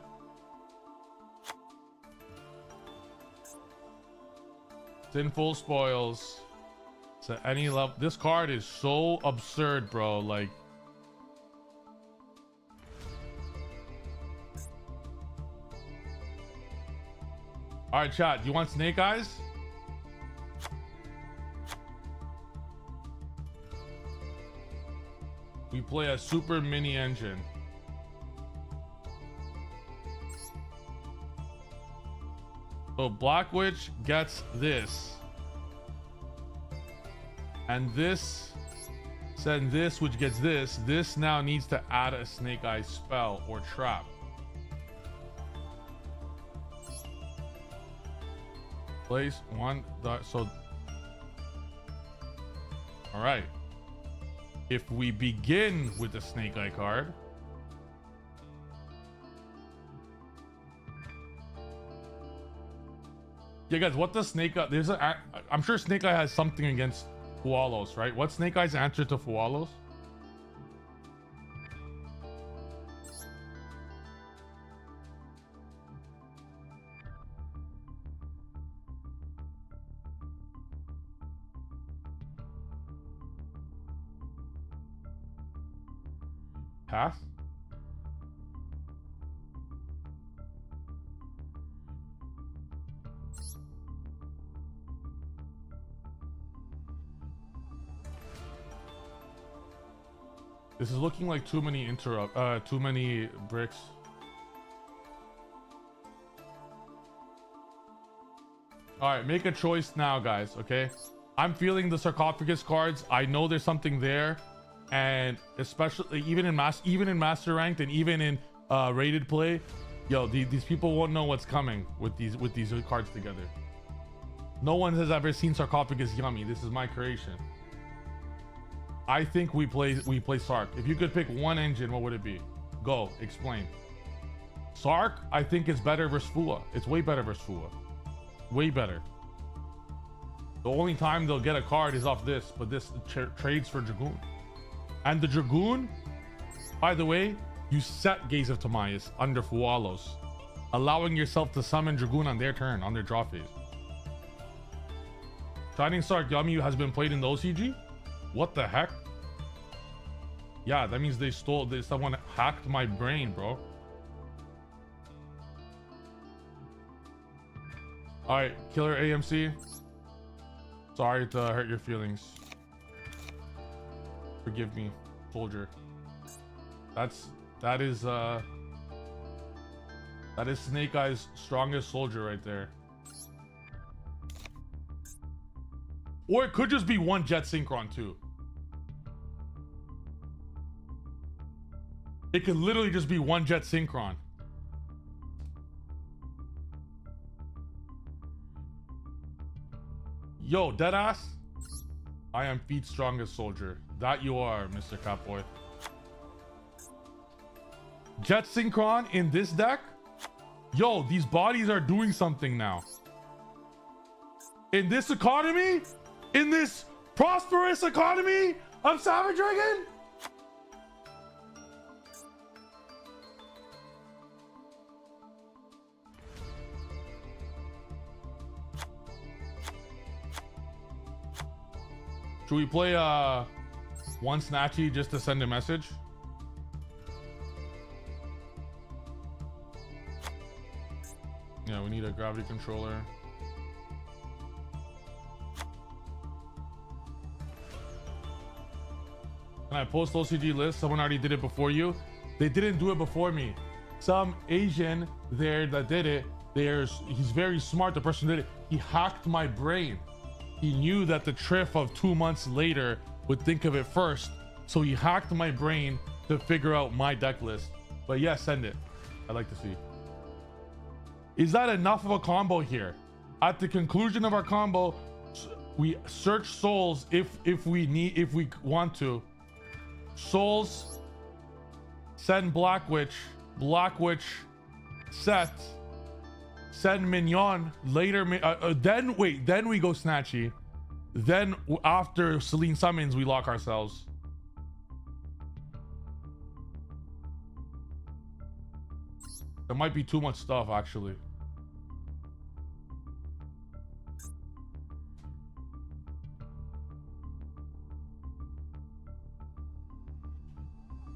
Sinful Spoils. So any level, this card is so absurd, bro. Like, all right, chat. You want Snake Eyes? We play a super mini engine. So Black Witch gets this. And this, send this, which gets this. This now needs to add a Snake Eyes spell or trap. Place one dot, so all right, if we begin with the Snake Eye card, yeah guys, what does Snake Eye, there's a, I'm sure Snake Eye has something against Fualos, right? What's Snake Eye's answer to Fualos? Pass? This is looking like too many too many bricks. All right, make a choice now, guys. Okay, I'm feeling the sarcophagus cards. I know there's something there, and especially even in master ranked and even in rated play, yo, these people won't know what's coming with these cards together. No one has ever seen sarcophagus yummy. This is my creation. I think we play Sark. If you could pick one engine, what would it be? Go, explain. Sark, I think is better versus Fua. It's way better versus Fua. Way better. The only time they'll get a card is off this, but this trades for Dragoon. And the Dragoon, by the way, you set Gaze of Timaeus under Fualos, allowing yourself to summon Dragoon on their turn, on their draw phase. Shining Sark Yummy has been played in the OCG? What the heck? Yeah, that means someone hacked my brain, bro. All right, Killer AMC. Sorry to hurt your feelings. Forgive me, soldier. That is Snake Eyes' strongest soldier right there. Or it could just be one Jet Synchron too. It could literally just be one Jet Synchron. Yo, deadass. I am Feet's strongest soldier. That you are, Mr. Catboy. Jet Synchron in this deck? Yo, these bodies are doing something now. In this economy? In this prosperous economy of Savage Dragon? Should we play one Snatchy just to send a message? Yeah, we need a gravity controller. Can I post OCG list? Someone already did it before you. They didn't do it before me. Some Asian there that did it. He's very smart. The person did it. He hacked my brain. He knew that the Triff of 2 months later would think of it first. So he hacked my brain to figure out my deck list. But yeah, send it. I'd like to see. Is that enough of a combo here? At the conclusion of our combo, we search souls if we want to. Souls, send Black Witch, set, send Mignon, later, then we go Snatchy. Then after Celine summons, we lock ourselves. There might be too much stuff, actually.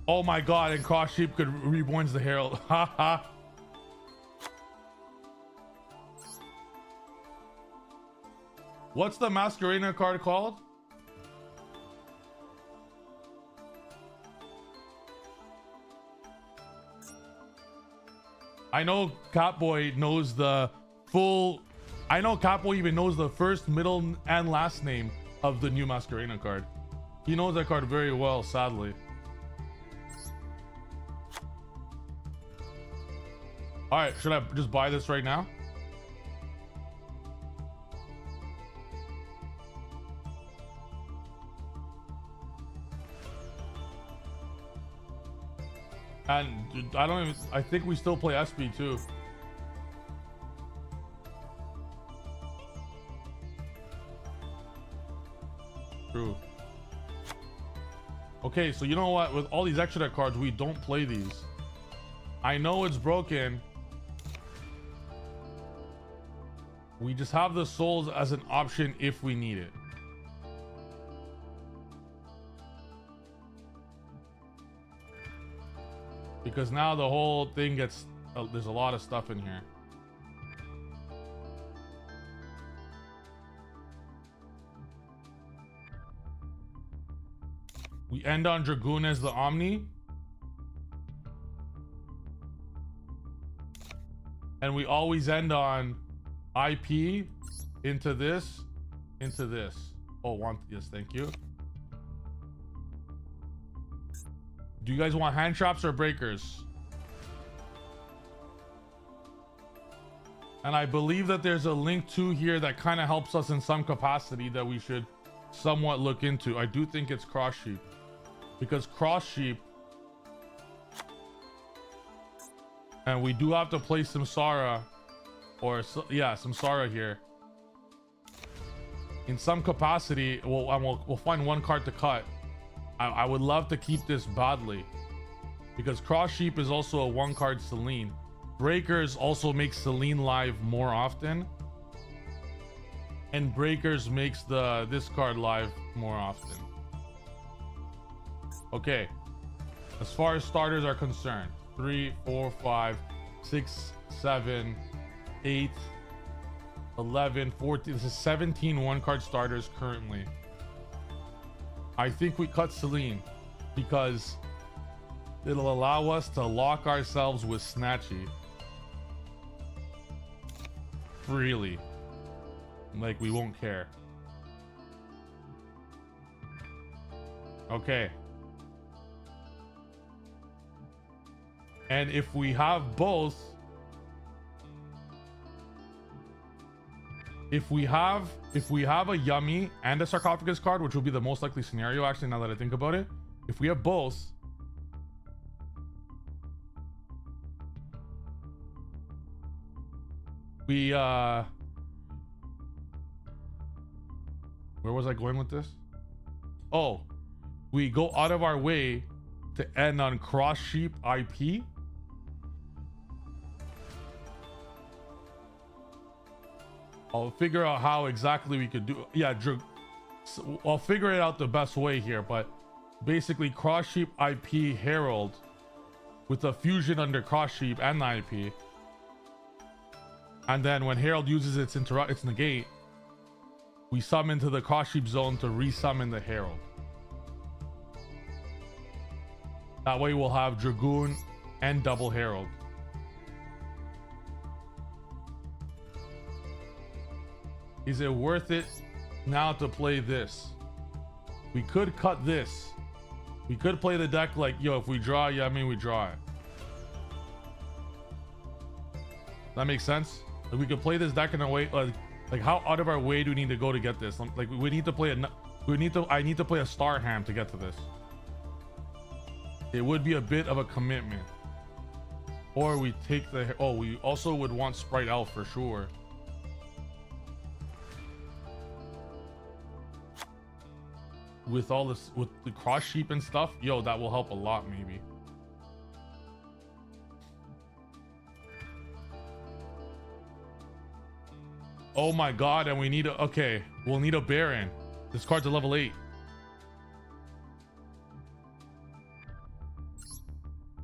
Oh my god, and Cross Sheep could reborns the Herald. Haha. What's the Masquerena card called? I know Catboy knows the full... I know Catboy even knows the first, middle, and last name of the new Masquerena card. He knows that card very well, sadly. All right, should I just buy this right now? And I think we still play SB too. True. Okay, so you know what? With all these extra deck cards, we don't play these. I know it's broken. We just have the souls as an option if we need it. Because now the whole thing gets... there's a lot of stuff in here. We end on Dragoon as the Omni. And we always end on IP into this, into this. Oh, yes, thank you. Do you guys want hand traps or breakers? And I believe that there's a link to here that kind of helps us in some capacity that we should somewhat look into. I do think it's cross sheep, because cross sheep, and we do have to play Samsara, or yeah, Samsara here. In some capacity, we'll find one card to cut. I would love to keep this badly, because cross sheep is also a 1-card Celine. Breakers also makes Celine live more often, and breakers makes this card live more often. Okay, as far as starters are concerned, 3, 4, 5, 6, 7, 8, 11, 14. This is 17 1-card starters currently. I think we cut Celine because it'll allow us to lock ourselves with Snatchy freely. Like, we won't care. Okay. And if we have both, if we have a Yummy and a Sarcophagus card, which will be the most likely scenario, actually, now that I think about it, if we have both, we where was I going with this? Oh, we go out of our way to end on cross sheep IP. I'll figure out how exactly we could do. Yeah, I'll figure it out the best way here, but basically cross sheep IP Herald with a fusion under cross sheep and the IP. And then when Herald uses its negate, we summon to the cross sheep zone to resummon the Herald. That way we'll have Dragoon and double Herald. Is it worth it now to play this? We could cut this. We could play the deck like, yo, if we draw, yeah, I mean, we draw it. That makes sense? Like, we could play this deck in a way, like how out of our way do we need to go to get this? Like, we need to play I need to play a star hand to get to this. It would be a bit of a commitment. Or we take the, oh, we also would want Sprite Elf for sure. With all this, with the cross sheep and stuff, yo, that will help a lot, maybe. Oh my god, and we need a, okay, we'll need a Baron. This card's a level 8.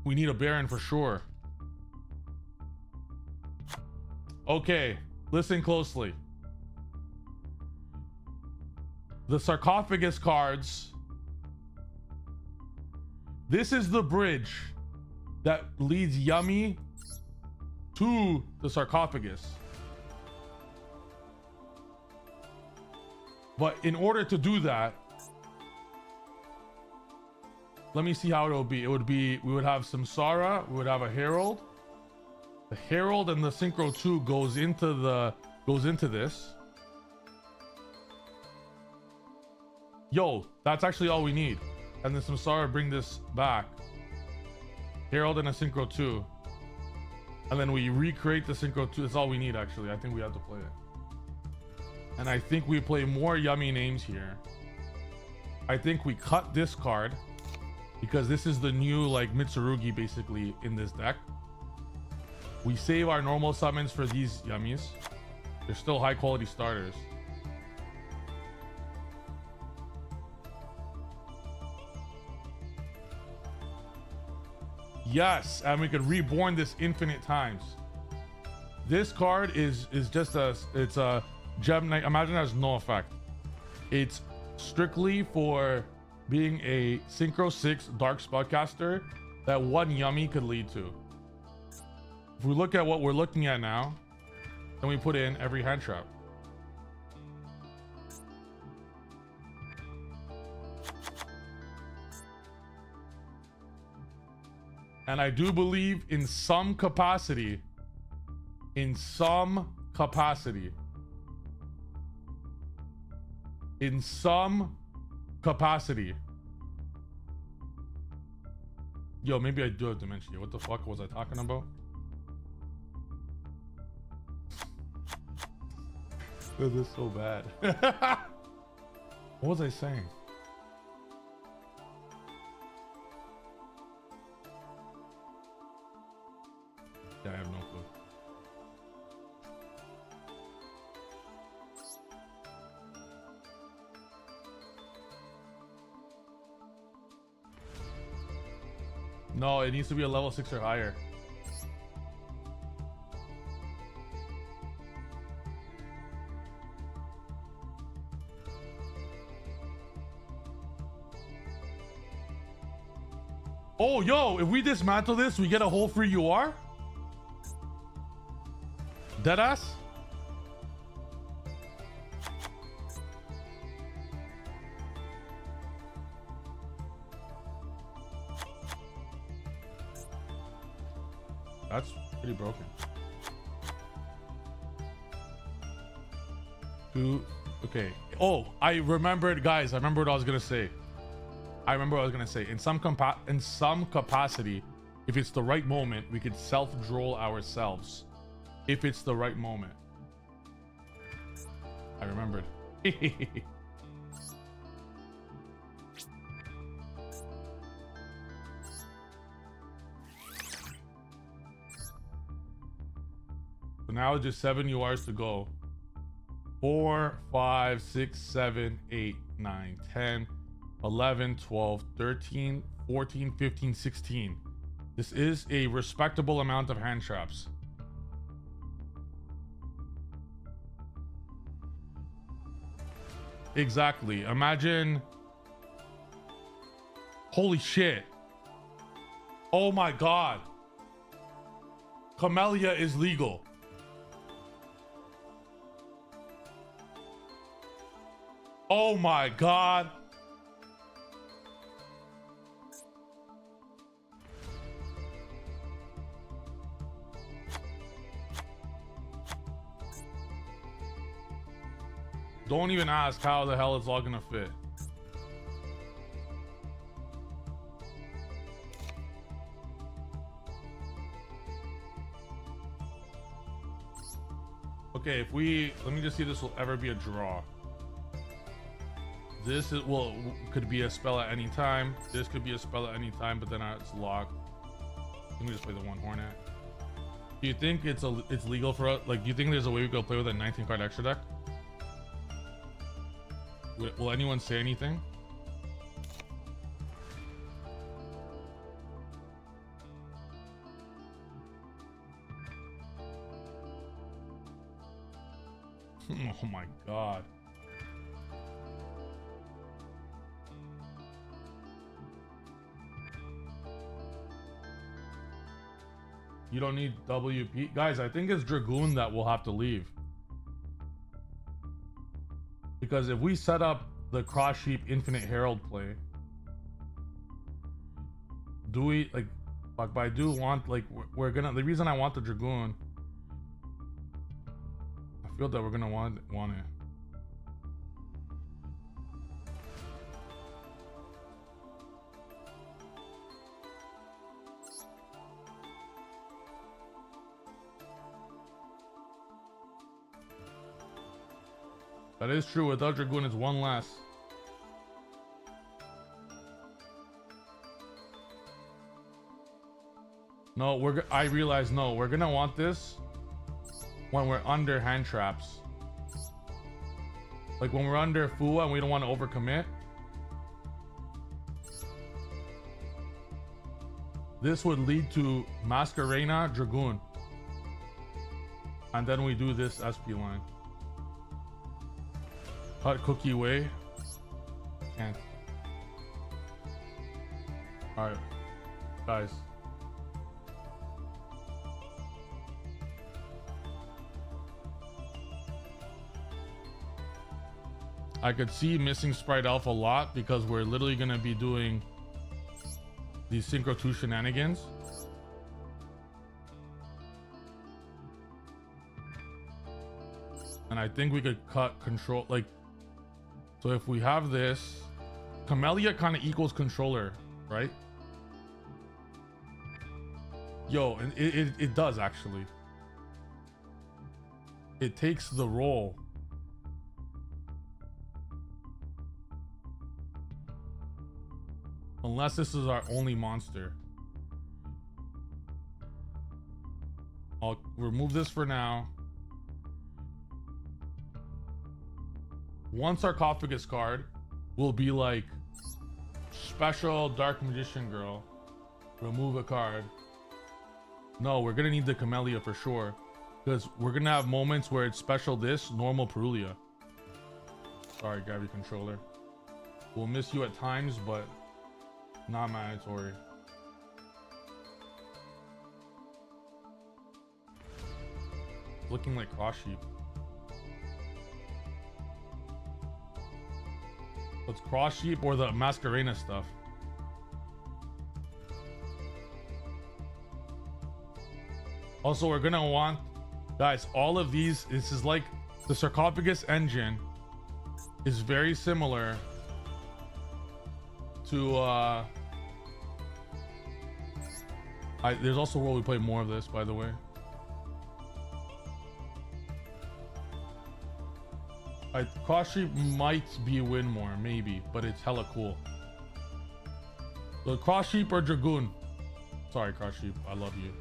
We need a Baron for sure. Okay, listen closely. The Sarcophagus cards. This is the bridge that leads Yummy to the Sarcophagus. But in order to do that, let me see how it will be. It would be, we would have Samsara, we would have a Herald. The Herald and the Synchro 2 goes into this. Yo, that's actually all we need. And then Samsara bring this back. Herald and a Synchro 2. And then we recreate the Synchro 2. That's all we need, actually. I think we have to play it. And I think we play more Yummy names here. I think we cut this card because this is the new, like, Mitsurugi basically in this deck. We save our normal summons for these Yummies. They're still high quality starters. Yes, and we could reborn this infinite times. This card is just it's a gem knight. Imagine it has no effect. It's strictly for being a Synchro 6 Dark Spellcaster that one Yummy could lead to. If we look at what we're looking at now, then we put in every hand trap. And I do believe in some capacity, in some capacity, yo, maybe I do have dementia. What the fuck was I talking about? This is so bad. What was I saying? Yeah, I have no clue. No, it needs to be a level 6 or higher. Oh, yo, if we dismantle this, we get a whole free UR? Deadass? That's pretty broken. Okay. Oh, I remembered, guys. I remember what I was gonna say. In some capacity, if it's the right moment, we could self-droll ourselves. If it's the right moment. I remembered. So now it's just 7 URs to go. 4, 5, 6, 7, 8, 9, 10, 11, 12, 13, 14, 15, 16. This is a respectable amount of hand traps. Exactly. Imagine. Holy shit. Oh my god. Camellia is legal. Oh my god. Don't even ask how the hell it's all gonna fit. Okay, let me just see if this will ever be a draw. This could be a spell at any time. This could be a spell at any time, but then it's locked. Let me just play the one Hornet. Do you think it's legal for us? Like, do you think there's a way we could play with a 19 card extra deck? Will anyone say anything? Oh my god. You don't need WP. Guys, I think it's Dragoon that will have to leave. Because if we set up the Cross Sheep Infinite Herald play, do we, like, fuck, but I do want, like, we're gonna, the reason I want the Dragoon, I feel that we're gonna want it. That is true. Without Dragoon, it's one less. No, I realize, no, we're gonna want this when we're under hand traps. Like when we're under Fua and we don't want to overcommit. This would lead to Masquerena, Dragoon. And then we do this SP line. Cut Cookie Way. Can't. All right, guys. I could see missing Sprite Alpha a lot because we're literally going to be doing these Synchro 2 shenanigans. And I think we could cut control, like, so if we have this, Camellia kind of equals controller, right? Yo, and it does actually. It takes the role. Unless this is our only monster. I'll remove this for now. One sarcophagus card will be like special dark magician girl. Remove a card. No, we're gonna need the Camellia for sure. Because we're gonna have moments where it's special this, normal Perulia. Sorry, Gravity Controller. We'll miss you at times, but not mandatory. Looking like cross sheep. It's cross sheep or the Masquerena stuff. Also, we're gonna want, guys, all of these, this is like the sarcophagus engine is very similar to there's also a world we play more of this, by the way. Cross sheep might be win more, maybe, but it's hella cool. So cross sheep or dragoon? Sorry, cross sheep, I love you.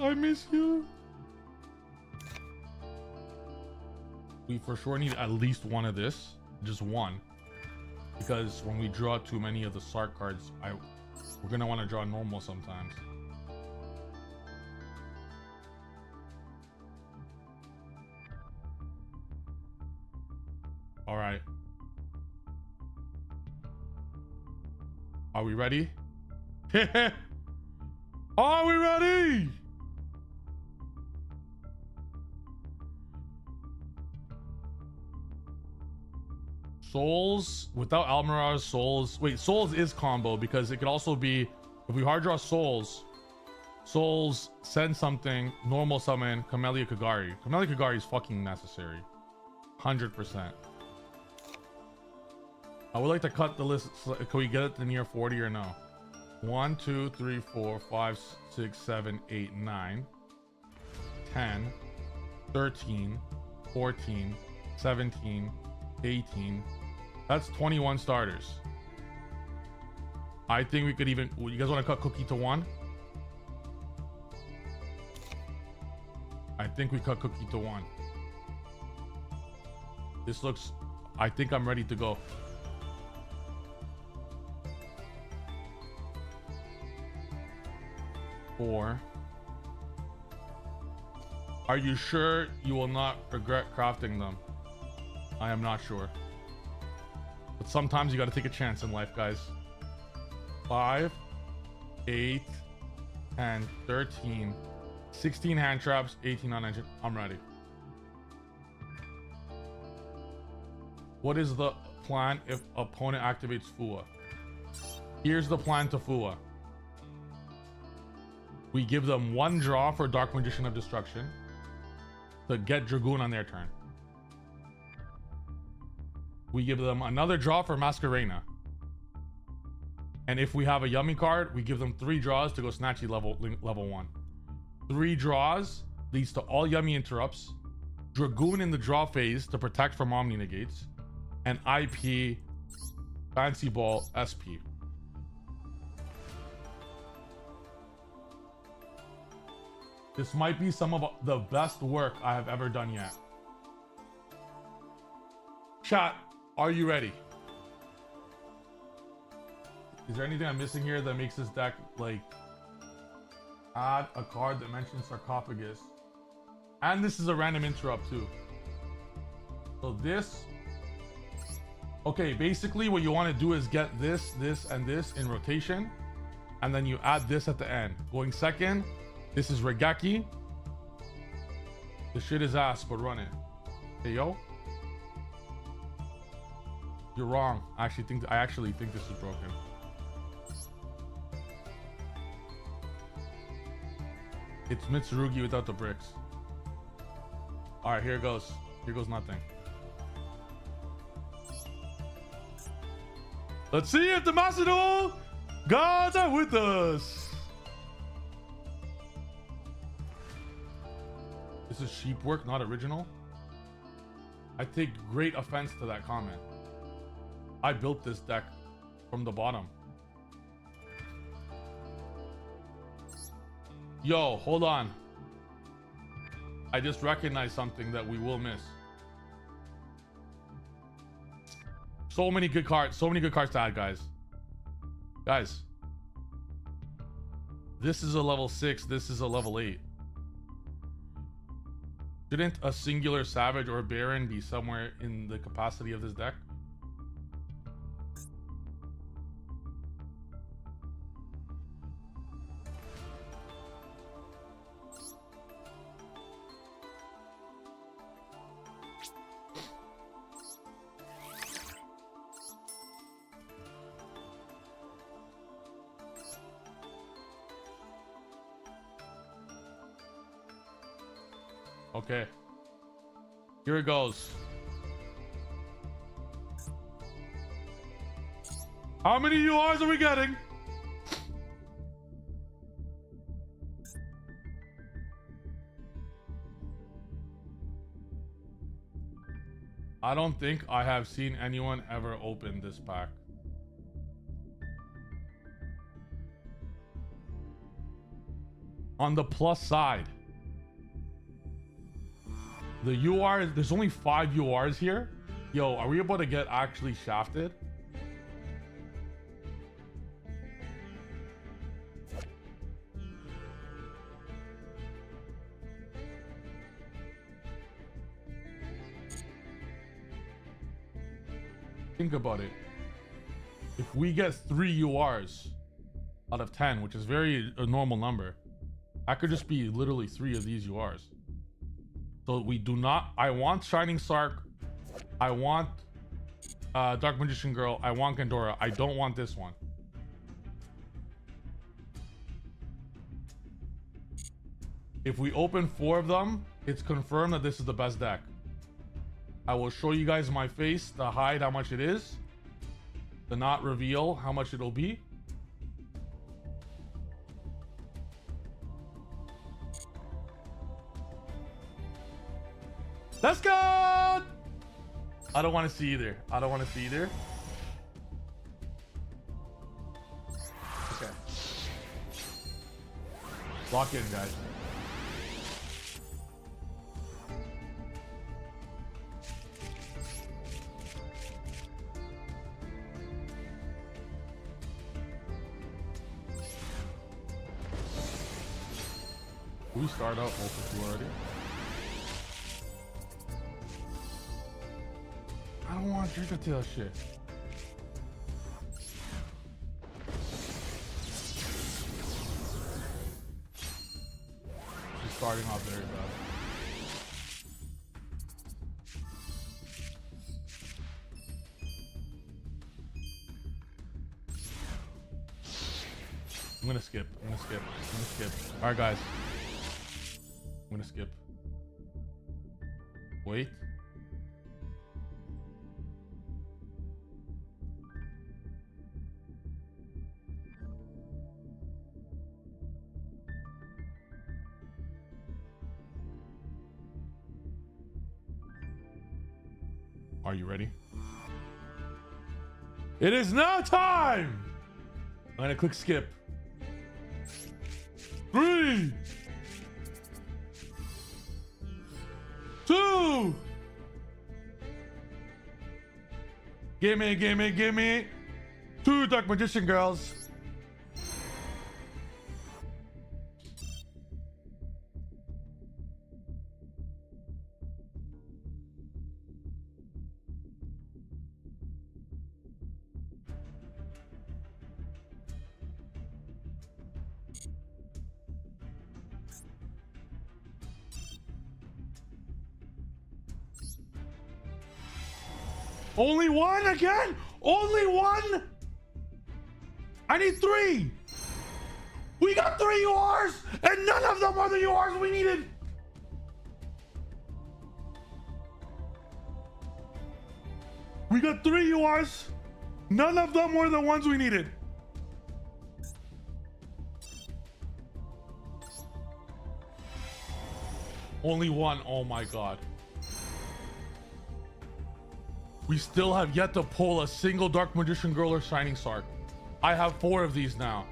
I miss you. We for sure need at least one of this, just one, because when we draw too many of the Sark cards, we're gonna want to draw normal sometimes. All right. Are we ready? Are we ready? Souls without Almiraj, Souls. Wait, Souls is combo because it could also be if we hard draw Souls. Souls send something, normal summon Camellia Kagari. Camellia Kagari is fucking necessary. 100%. I would like to cut the list. Can we get it to near 40 or no? 1, 2, 3, 4, 5, 6, 7, 8, 9, 10, 13, 14, 17, 18. That's 21 starters. I think we could even, you guys want to cut Cookie to 1? I think we cut Cookie to 1. This looks, I think I'm ready to go. Four. Are you sure you will not regret crafting them? I am not sure. But sometimes you got to take a chance in life, guys. 5, 8, 10, 13, 16 hand traps, 18 on engine. I'm ready. What is the plan if opponent activates Fua? Here's the plan to Fua. We give them 1 draw for Dark Magician of Destruction to get Dragoon on their turn. We give them another draw for Masquerena. And if we have a Yummy card, we give them 3 draws to go Snatchy level 1. 3 draws leads to all Yummy interrupts, Dragoon in the draw phase to protect from Omni negates, and IP Fancy Ball SP. This might be some of the best work I have ever done yet. Chat, are you ready? Is there anything I'm missing here that makes this deck, like, add a card that mentions Sarcophagus? And this is a random interrupt too. So this, Okay, basically what you want to do is get this, this, and this in rotation. And then you add this at the end. Going second, this is Regeki. The shit is ass, but run it. Hey, yo. You're wrong. I actually think this is broken. It's Mitsurugi without the bricks. All right, here goes. Here goes nothing. Let's see if the Macedon gods are with us. This is sheep work, not original. I take great offense to that comment. I built this deck from the bottom. Yo, hold on. I just recognized something that we will miss. So many good cards. So many good cards to add, guys. Guys. This is a level 6. This is a level 8. Shouldn't a singular Savage or Baron be somewhere in the capacity of this deck? Okay. Here it goes. How many URs are we getting? I don't think I have seen anyone ever open this pack. On the plus side, the UR, there's only 5 URs here. Yo, are we about to get actually shafted? Think about it. If we get 3 URs out of 10, which is a normal number, that could just be literally 3 of these URs. So we do not. I want Shining Sark. I want Dark Magician Girl. I want Gandora. I don't want this one. If we open 4 of them, it's confirmed that this is the best deck. I will show you guys my face to hide how much it is, to not reveal how much it'll be. Let's go! I don't want to see either. I don't want to see either. Okay. Lock in, guys. We start out multi-2 already. I don't want Drinkatail shit. She's starting off very bad. I'm gonna skip. All right, guys. I'm gonna skip. Wait. Are you ready? It is now time! I'm gonna click skip. 3, 2. Gimme. 2 Dark Magician Girls. Only one again? Only one? I need 3. We got 3 URs and none of them are the URs we needed. We got 3 URs. None of them were the ones we needed. Only one. Oh my God. We still have yet to pull a single Dark Magician Girl or Shining Star. I have 4 of these now.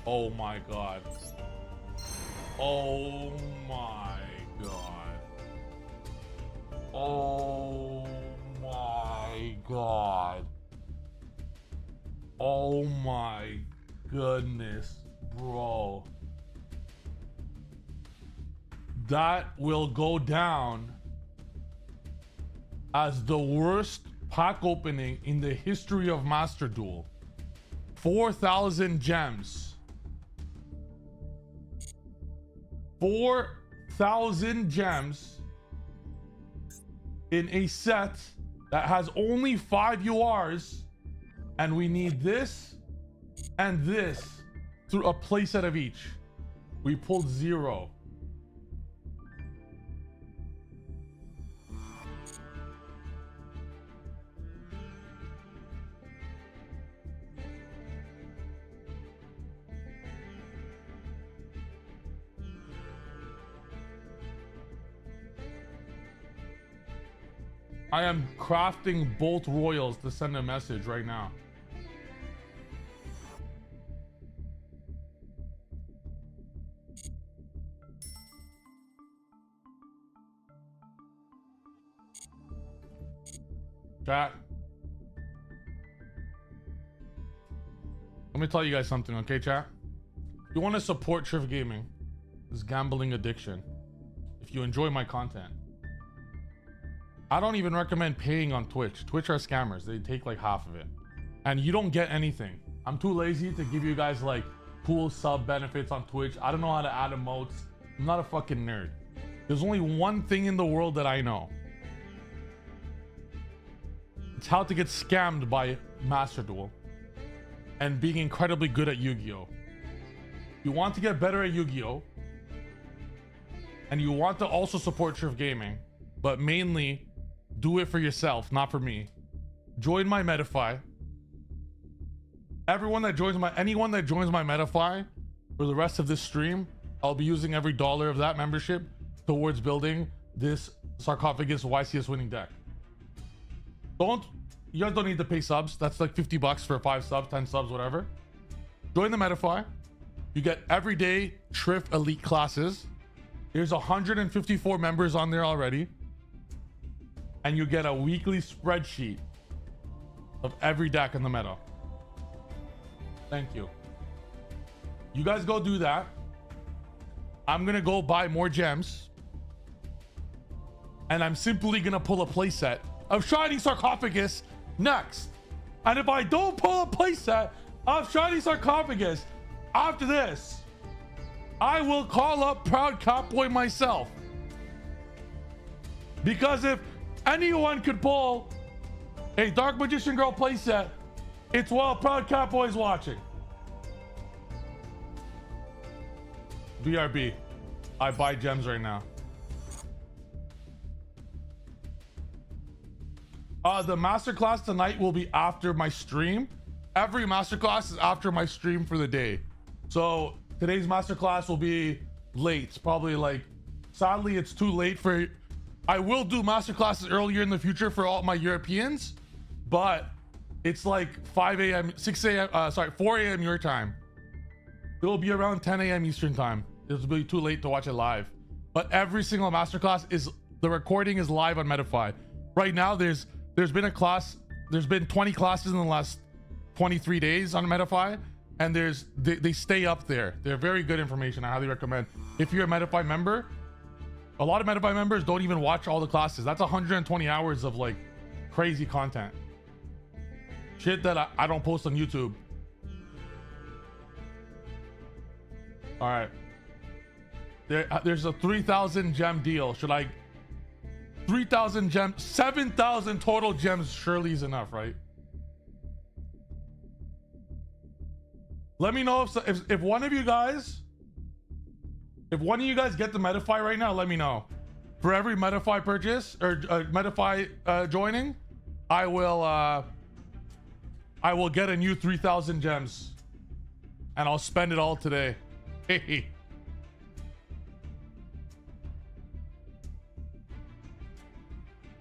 Oh my God. Oh my God. Oh my God. Oh my goodness, bro. That will go down as the worst pack opening in the history of Master Duel. 4,000 gems. 4,000 gems in a set that has only 5 URs, and we need this and this through a playset of each. We pulled 0. I am crafting both royals to send a message right now. Chat. Let me tell you guys something, okay, chat? If you want to support Triff Gaming, this gambling addiction, if you enjoy my content, I don't even recommend paying on Twitch. Twitch are scammers. They take like half of it. And you don't get anything. I'm too lazy to give you guys like cool sub benefits on Twitch. I don't know how to add emotes. I'm not a fucking nerd. There's only one thing in the world that I know. It's how to get scammed by Master Duel and being incredibly good at Yu-Gi-Oh! You want to get better at Yu-Gi-Oh! And you want to also support Triff Gaming, but mainly do it for yourself, not for me. Join my Metafy. Anyone that joins my Metafy for the rest of this stream, I'll be using every dollar of that membership towards building this sarcophagus YCS winning deck. You guys don't need to pay subs. That's like $50 for 5 subs, 10 subs, whatever. Join the Metafy. You get everyday Triff elite classes. There's 154 members on there already. And you get a weekly spreadsheet of every deck in the meta. Thank you. You guys go do that. I'm gonna go buy more gems. And I'm simply gonna pull a playset of Shining Sarcophagus next. And if I don't pull a playset of Shining Sarcophagus after this, I will call up Proud Catboy myself. Because if anyone could pull a Dark Magician Girl playset, it's while Proud Catboy is watching. BRB. I buy gems right now. The masterclass tonight will be after my stream. Every masterclass is after my stream for the day. So today's masterclass will be late. Probably like, sadly, it's too late for... I will do masterclasses earlier in the future for all my Europeans, but it's like 5 a.m., 6 a.m., 4 a.m. your time. It will be around 10 a.m. Eastern time. It'll be too late to watch it live. But every single masterclass is, the recording is live on Metafy. Right now, there's been a class, there's been 20 classes in the last 23 days on Metafy, and they stay up there. They're very good information. I highly recommend. If you're a Metafy member, a lot of Metafy members don't even watch all the classes. That's 120 hours of like crazy content. Shit that I don't post on YouTube. All right. There's a 3,000 gem deal. Should I? 3,000 gems, 7,000 total gems surely is enough, right? Let me know if one of you guys, get the Metafy right now, let me know. For every Metafy purchase or Metafy joining, I will get a new 3,000 gems, and I'll spend it all today. Hey.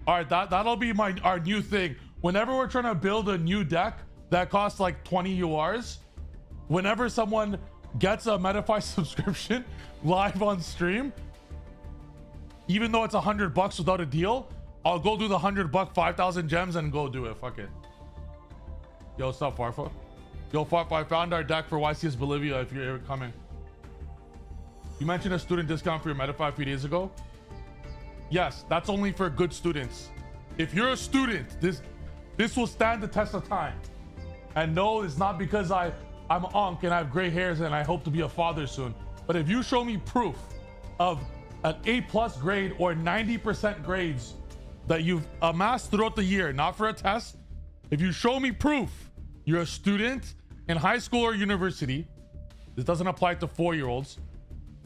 All right, that'll be our new thing. Whenever we're trying to build a new deck that costs like 20 URs, whenever someone gets a Metafy subscription live on stream, even though it's $100 without a deal, I'll go do the $100 5,000 gems and go do it. Fuck it. Yo, what's up, Farfa? Yo, Farfa, I found our deck for YCS Bolivia if you're ever coming. You mentioned a student discount for your Metafy a few days ago. Yes, that's only for good students. If you're a student, this will stand the test of time. And no, it's not because I'm an unk and I have gray hairs and I hope to be a father soon. But if you show me proof of an A+ grade or 90% grades that you've amassed throughout the year, not for a test, if you show me proof you're a student in high school or university, this doesn't apply to 4-year-olds,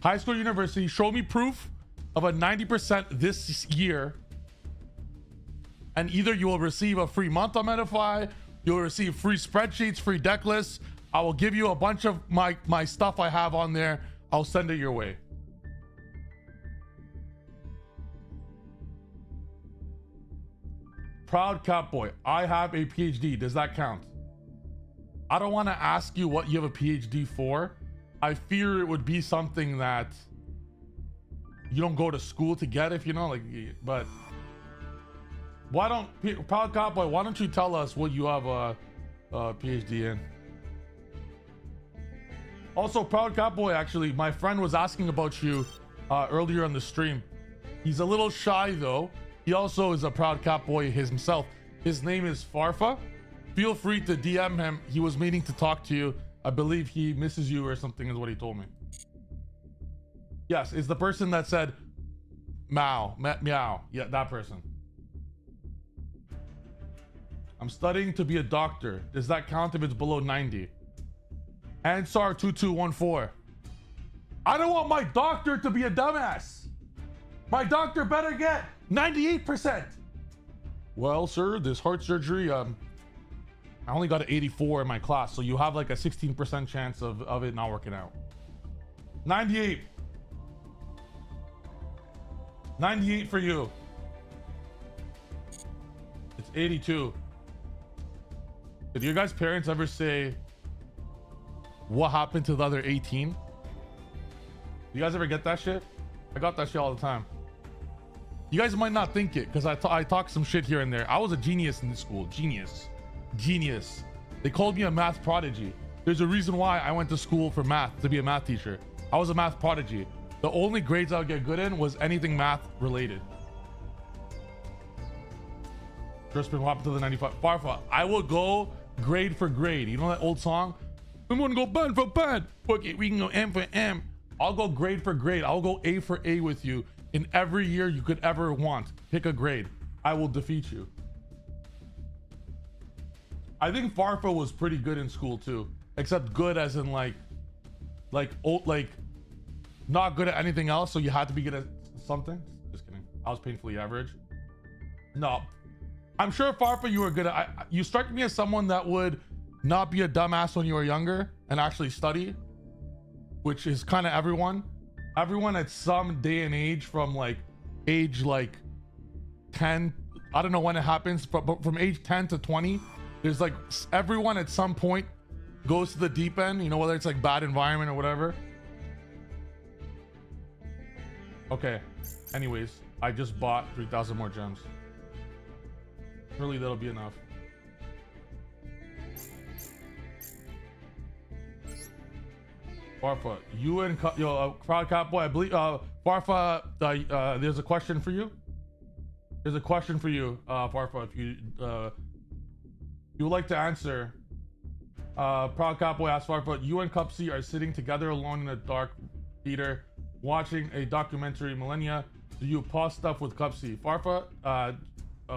high school or university, show me proof of a 90% this year, and either you will receive a free month on Metafy, you'll receive free spreadsheets, free deck lists. I will give you a bunch of my stuff I have on there. I'll send it your way. Proud Catboy, I have a PhD. Does that count? I don't want to ask you what you have a PhD for. I fear it would be something that you don't go to school to get, if you know, like, but why don't, Proud Cowboy, why don't you tell us what you have a PhD in? Also, Proud Cowboy, actually, my friend was asking about you earlier on the stream. He's a little shy though. He also is a Proud Cowboy himself. His name is Farfa. Feel free to DM him. He was meaning to talk to you. I believe he misses you or something is what he told me. Yes, it's the person that said meow. Yeah, that person. I'm studying to be a doctor. Does that count if it's below 90? Ansar 2214. I don't want my doctor to be a dumbass. My doctor better get 98%. Well, sir, this heart surgery, I only got an 84 in my class, so you have like a 16% chance of it not working out. 98. 98 for you. It's 82. Did your guys' parents ever say, what happened to the other 18? You guys ever get that shit? I got that shit all the time. You guys might not think it because I talk some shit here and there. I was a genius in this school. Genius. They called me a math prodigy. There's a reason why I went to school for math, to be a math teacher. I was a math prodigy. The only grades I would get good in was anything math related. Crispin, what happened to the 95? Farfa, I will go grade for grade. You know that old song? I'm gonna go band for band. Fuck it, we can go M for M. I'll go grade for grade. I'll go A for A with you in every year you could ever want. Pick a grade. I will defeat you. I think Farfa was pretty good in school too, except good as in like not good at anything else, so you had to be good at something. Just kidding. I was painfully average. No, I'm sure Farfa, you were good at. You strike me as someone that would not be a dumbass when you were younger and actually study, which is kind of everyone. Everyone at some day and age, from like age like 10, I don't know when it happens, but from age 10 to 20, there's like everyone at some point goes to the deep end, you know, whether it's like bad environment or whatever. Okay, anyways, I just bought 3,000 more gems. Really, that'll be enough. Farfa, you and Crowd Cop Boy, I believe, Farfa, there's a question for you. There's a question for you, Farfa, if you would like to answer. Proud Cowboy asked Farfa, you and Cupsy are sitting together alone in a dark theater. watching a documentary millennia, do you pause stuff with Cupsy? Farfa,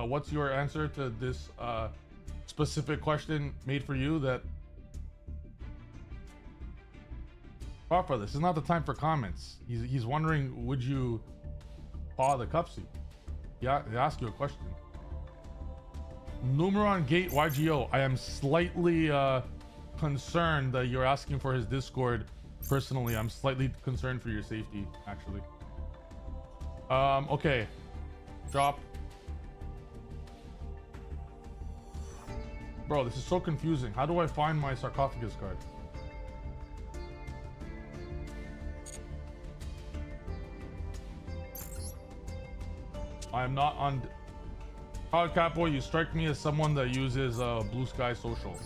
what's your answer to this specific question made for you? That Farfa, this is not the time for comments. He's wondering, would you pause the Cupsy? Yeah, they ask you a question. Numeron Gate YGO, I am slightly concerned that you're asking for his Discord. Personally, I'm slightly concerned for your safety, actually. Okay. Drop. Bro, this is so confusing. How do I find my sarcophagus card? I am not on... Proud Catboy, you strike me as someone that uses Blue Sky Social.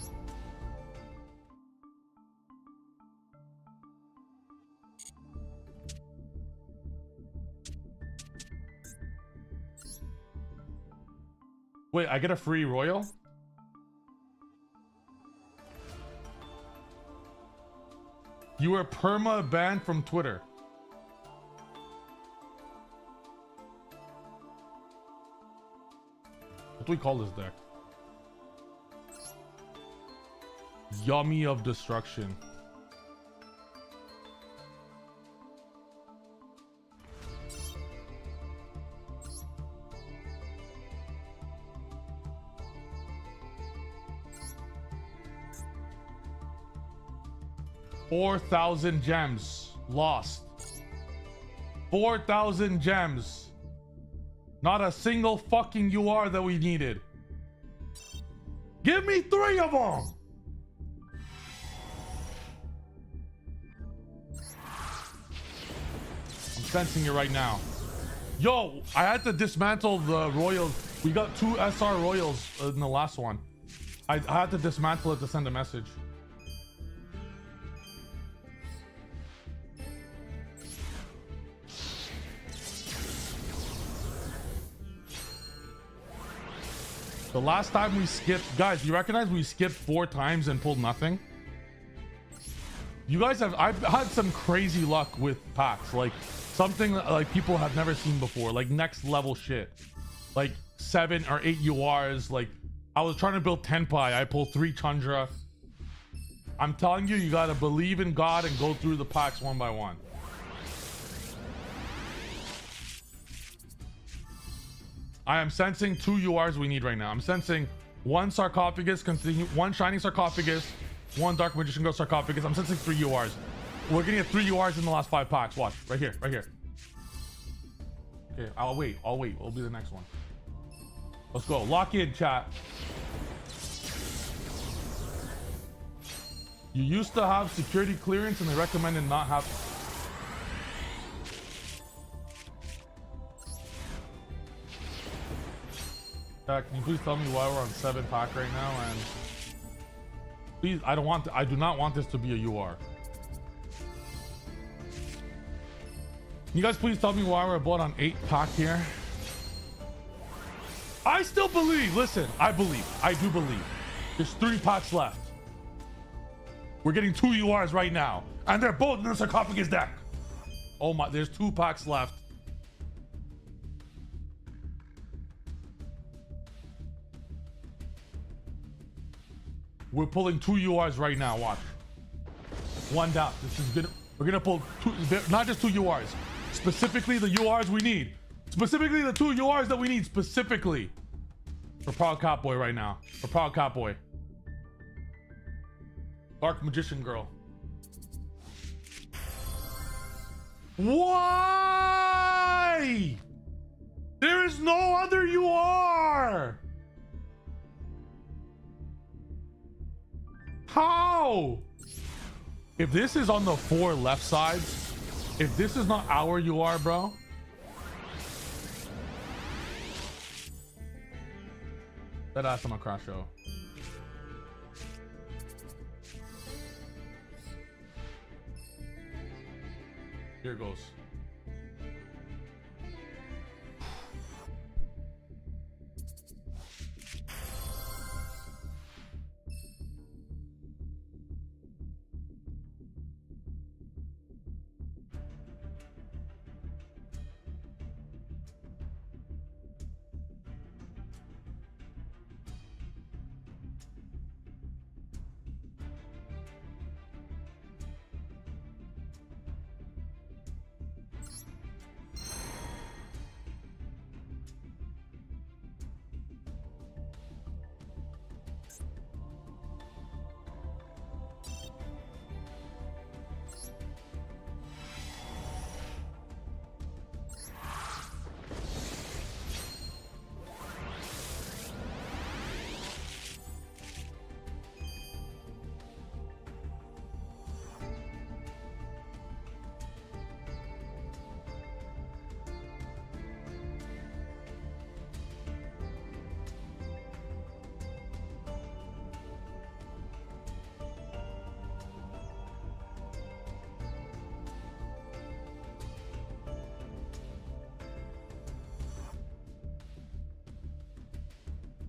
Wait, I get a free royal? You were perma banned from Twitter. What do we call this deck? Yummy of Destruction. $4,000 gems lost. 4,000 gems. Not a single fucking UR that we needed. Give me 3 of them. I'm sensing it right now. Yo, I had to dismantle the royals. We got 2 SR royals in the last one. I had to dismantle it to send a message. The last time we skipped, guys, you recognize we skipped 4 times and pulled nothing? You guys have, I've had some crazy luck with packs, like something like people have never seen before, like next level shit. Like 7 or 8 URs, like I was trying to build Tenpai, I pulled 3 Chandra. I'm telling you, you gotta believe in God and go through the packs one by one. I am sensing 2 URs we need right now. I'm sensing 1 sarcophagus, continue, 1 shiny sarcophagus, 1 dark magician ghost sarcophagus. I'm sensing 3 URs. We're gonna get 3 URs in the last 5 packs. Watch, right here, right here. Okay, I'll wait. It'll be the next one. Let's go. Lock in, chat. You used to have security clearance and they recommended not have. Can you please tell me why we're on 7 pack right now? And please, I do not want this to be a UR. Can you guys please tell me why we're both on 8 pack here? I still believe. Listen, I do believe. There's 3 packs left. We're getting 2 URs right now, and they're both in the sarcophagus deck. Oh my, there's 2 packs left. We're pulling 2 URs right now. Watch. 1 down. This is good. We're gonna pull 2, not just 2 URs. Specifically the URs we need. Specifically the 2 URs that we need specifically. For Proud Catboy right now. For Proud Catboy. Dark Magician Girl. Why? There is no other UR. How? If this is on the 4 left sides, if this is not our UR, bro. That ass on my crash show. Here it goes.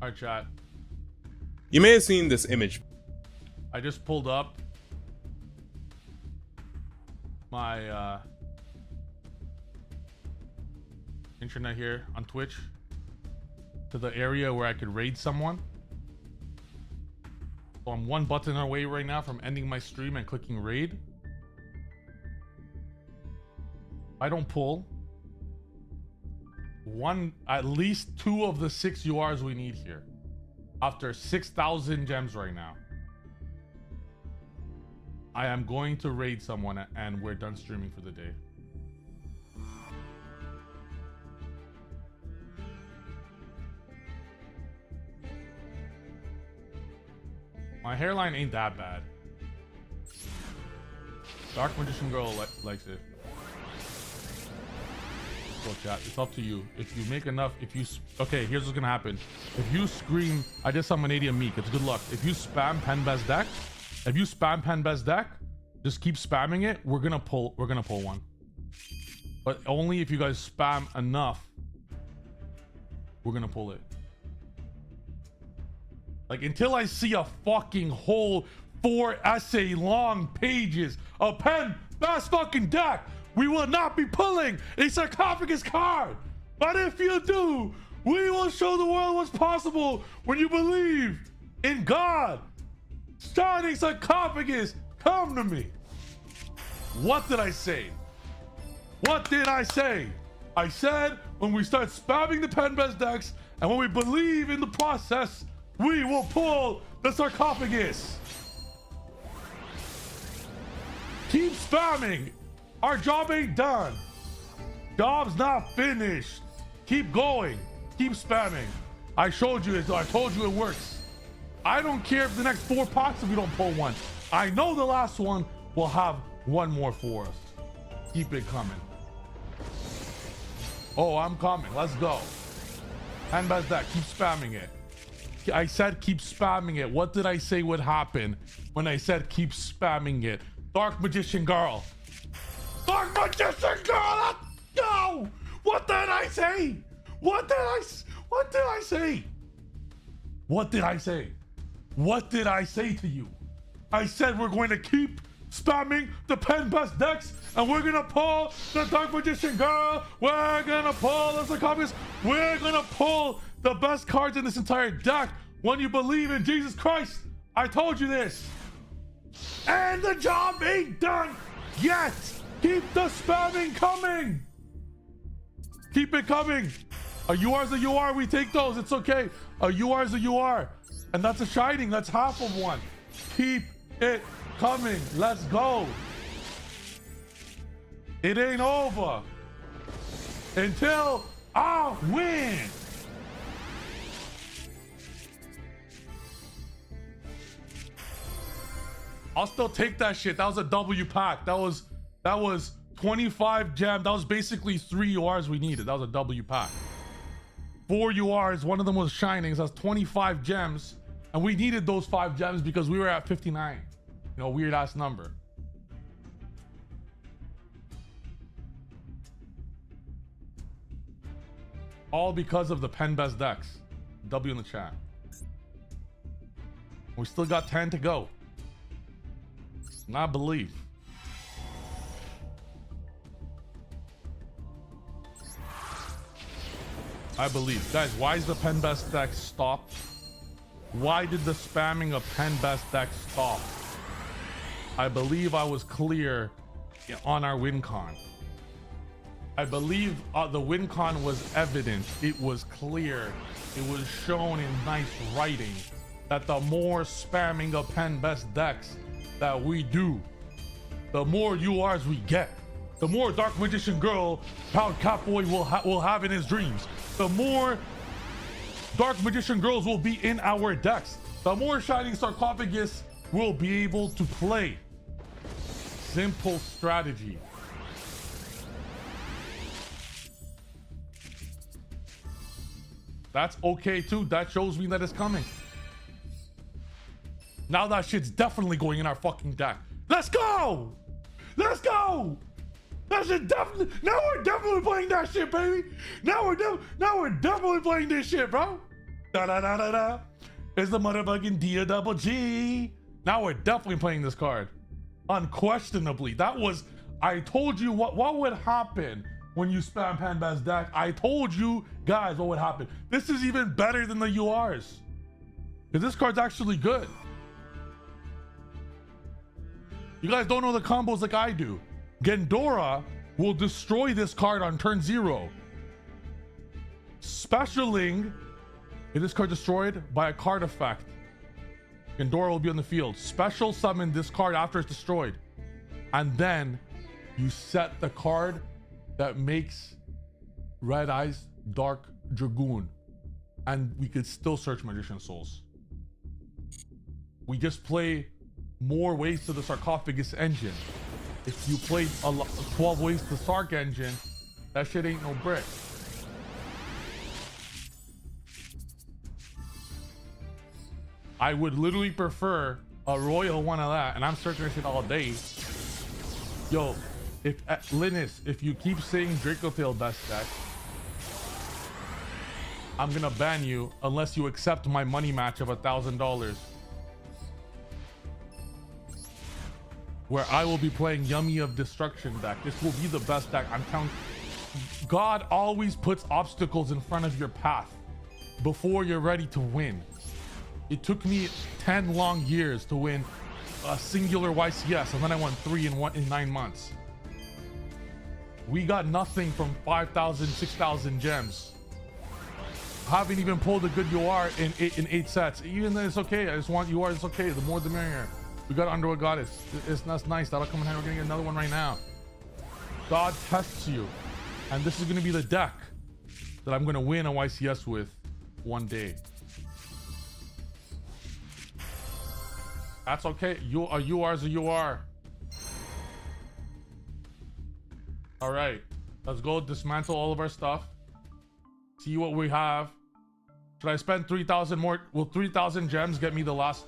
All right, chat. You may have seen this image. I just pulled up my internet here on Twitch to the area where I could raid someone. So I'm one button away right now from ending my stream and clicking raid. I don't pull at least 2 of the 6 URs we need here after 6,000 gems right now. I am going to raid someone and we're done streaming for the day. My hairline ain't that bad. Dark Magician Girl likes it. So chat, it's up to you. If you make enough, okay, here's what's gonna happen. If you scream, I just summon 80 Meek, it's good luck. If you spam pen best deck, just keep spamming it. We're gonna pull one. But only if you guys spam enough, we're gonna pull it. Like, until I see a fucking whole 4 essay long pages of pen best fucking deck, we will not be pulling a sarcophagus card. But if you do, we will show the world what's possible when you believe in God. Starting sarcophagus, come to me. What did I say? What did I say? I said when we start spamming the pen best decks and when we believe in the process, we will pull the sarcophagus. Keep spamming. Our job ain't done. Job's not finished. Keep going. Keep spamming. I showed you it. I told you it works. I don't care if the next 4 pots if we don't pull one. I know the last one will have one more for us. Keep it coming. Oh, I'm coming. Let's go. And that's that. Keep spamming it. I said keep spamming it. What did I say would happen when I said keep spamming it? Dark Magician Girl. Dark Magician Girl, let's go! What did I say? What did I say? What did I say? What did I say to you? I said we're going to keep spamming the pen best decks and we're gonna pull the Dark Magician Girl. We're gonna pull the sarcophagus. We're gonna pull the best cards in this entire deck when you believe in Jesus Christ. I told you this. And the job ain't done yet. Keep the spamming coming. Keep it coming. A UR's a UR. We take those. It's okay. A UR's a UR. And that's a shining. That's half of one. Keep it coming. Let's go. It ain't over until I win. I'll still take that shit. That was a W pack. That was 25 gem. That was basically 3 URs we needed. That was a W pack. 4 URs. One of them was shinings. That's 25 gems. And we needed those 5 gems because we were at 59. You know, weird ass number. All because of the pen best decks. W in the chat. We still got 10 to go. And I believe. Guys, why is the pen best deck stopped? Why did the spamming of pen best deck stop? I believe I was clear on our win con. I believe the win con was evident. It was clear. It was shown in nice writing that the more spamming of pen best decks that we do, the more URs we get. The more Dark Magician Girl Pound Catboy will have in his dreams. The more Dark Magician Girls will be in our decks. The more Shining Sarcophagus will be able to play. Simple strategy. That's okay too. That shows me that it's coming. Now that shit's definitely going in our fucking deck. Let's go! Let's go! That shit definitely. Now we're definitely playing that shit, baby. Now we're definitely playing this shit, bro. Da da da da da. It's the motherfucking D double G. Now we're definitely playing this card. Unquestionably. That was, I told you what would happen when you spam Panbaz deck. I told you guys what would happen. This is even better than the URs. Because this card's actually good. You guys don't know the combos like I do. Gendora will destroy this card on turn 0. Specialing, if this card destroyed by a card effect, Gendora will be on the field. Special summon this card after it's destroyed. And then you set the card that makes Red Eyes Dark Dragoon. And we could still search Magician Souls. We just play more ways to the Sarcophagus engine. If you played 12 ways to Sark engine, that shit ain't no brick. I would literally prefer a royal one of that, and I'm searching this shit all day. Yo, if Linus, if you keep saying Draco Tail best deck, I'm gonna ban you unless you accept my money match of $1,000. Where I will be playing Yummy of Destruction deck. This will be the best deck. I'm telling you. God always puts obstacles in front of your path before you're ready to win. It took me 10 long years to win a singular YCS, and then I won 3 in 9 months. We got nothing from 5,000, 6,000 gems. Haven't even pulled a good UR in 8 sets. Even though it's okay, I just want UR, it's okay. The more the merrier. We got Underworld Goddess. That's nice. That'll come in handy. We're gonna get another one right now. God tests you. And this is gonna be the deck that I'm gonna win a YCS with one day. That's okay. A UR is a UR. All right. Let's go dismantle all of our stuff. See what we have. Should I spend 3,000 more? Will 3,000 gems get me the last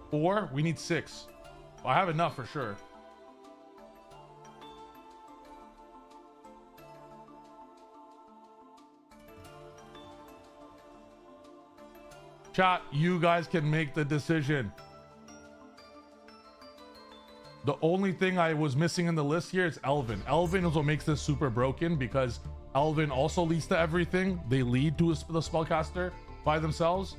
4? We need 6. I have enough for sure. Chat, you guys can make the decision. The only thing I was missing in the list here is Elven. Elven is what makes this super broken because Elven also leads to everything. They lead to the spellcaster by themselves,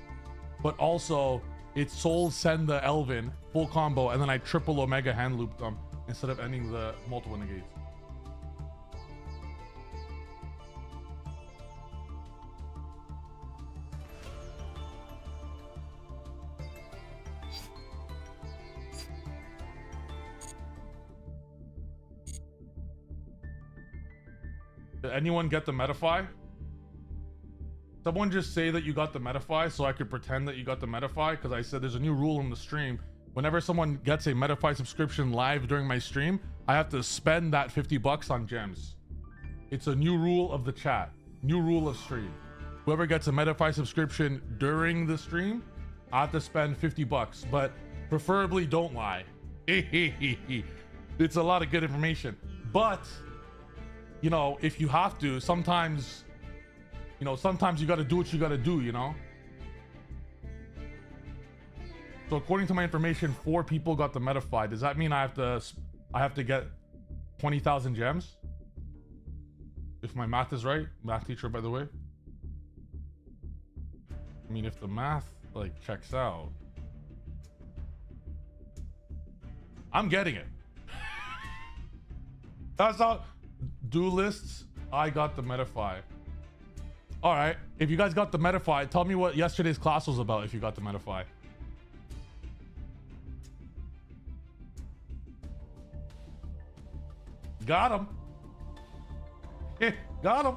but also it's souls send the Elven full combo, and then I triple Omega hand loop them instead of ending the multiple negates. Did anyone get the Metafy? Someone just say that you got the Metafy so I could pretend that you got the Metafy, because I said there's a new rule in the stream. Whenever someone gets a Metafy subscription live during my stream, I have to spend that 50 bucks on gems. It's a new rule of the chat. New rule of stream. Whoever gets a Metafy subscription during the stream, I have to spend 50 bucks, but preferably don't lie. It's a lot of good information. But you know, if you have to, sometimes, you know, sometimes you got to do what you got to do, you know? So according to my information, 4 people got the Metafy. Does that mean I have to get 20,000 gems? If my math is right, math teacher, by the way. I mean, if the math like checks out, I'm getting it. That's all. Duelists, I got the Metafy. All right, if you guys got the Metafy, tell me what yesterday's class was about if you got the Metafy. Got him. Got him.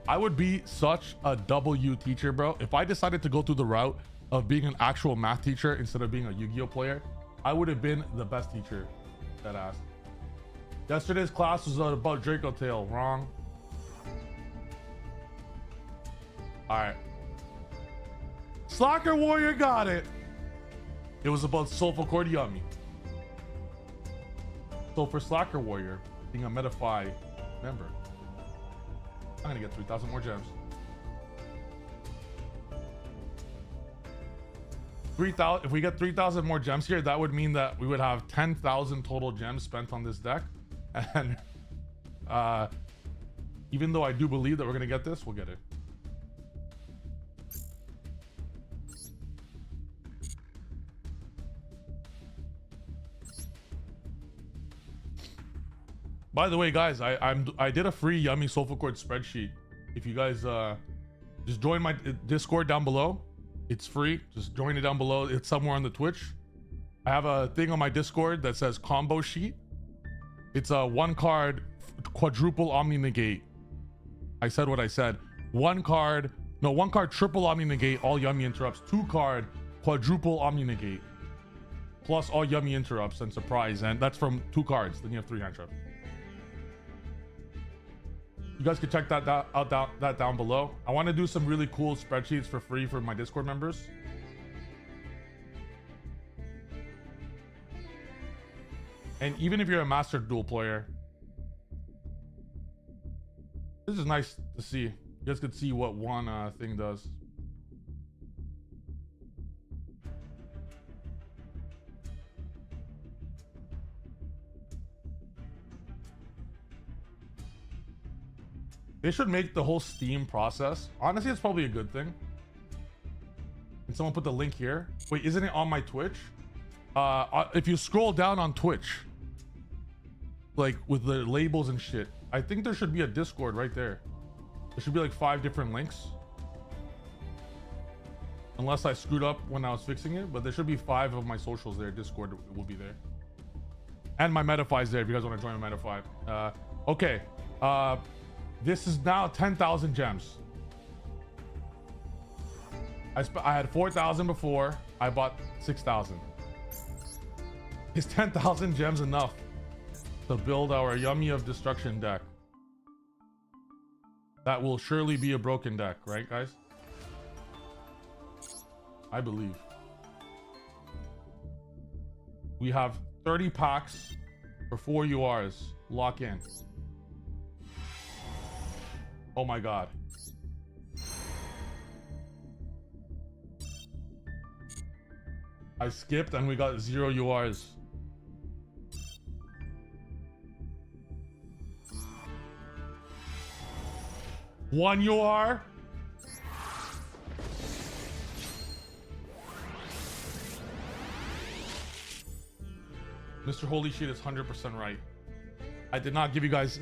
I would be such a W teacher, bro. If I decided to go through the route of being an actual math teacher instead of being a Yu-Gi-Oh player, I would have been the best teacher. That ass. Yesterday's class was about Draco Tail. Wrong. All right. Slacker Warrior got it. It was about Soulful Cordiami. So for Slacker Warrior, being a Metafy member, I'm gonna get 3,000 more gems. 3,000, if we get 3,000 more gems here, that would mean that we would have 10,000 total gems spent on this deck. And even though I do believe that we're gonna get this, we'll get it. By the way, guys, I did a free Yummy Soulful Chord spreadsheet. If you guys just join my Discord down below, it's free. Just join it down below. It's somewhere on the Twitch. I have a thing on my Discord that says combo sheet. It's a 1 card quadruple omni negate. I said what I said. 1 card triple omni negate, all Yummy interrupts. 2 card quadruple omni negate, plus all Yummy interrupts and surprise. And that's from 2 cards. Then you have 3 hand traps. You guys can check that down below. I want to do some really cool spreadsheets for free for my Discord members. And even if you're a master duel player, this is nice to see. You guys could see what one thing does. They should make the whole Steam process. Honestly, it's probably a good thing. Can someone put the link here? Wait, isn't it on my Twitch? If you scroll down on Twitch, like with the labels and shit, I think there should be a Discord right there. There should be like 5 different links. Unless I screwed up when I was fixing it, but there should be 5 of my socials there. Discord will be there. And my Metafy is there if you guys want to join my Metafy. Okay. This is now 10,000 gems. I had 4,000 before. I bought 6,000. Is 10,000 gems enough to build our Yummy of Destruction deck? That will surely be a broken deck, right, guys? I believe. We have 30 packs for 4 URs. Lock in. Oh my god. I skipped and we got 0 URs. One UR? Mr. Holy Shit is 100% right. I did not give you guys...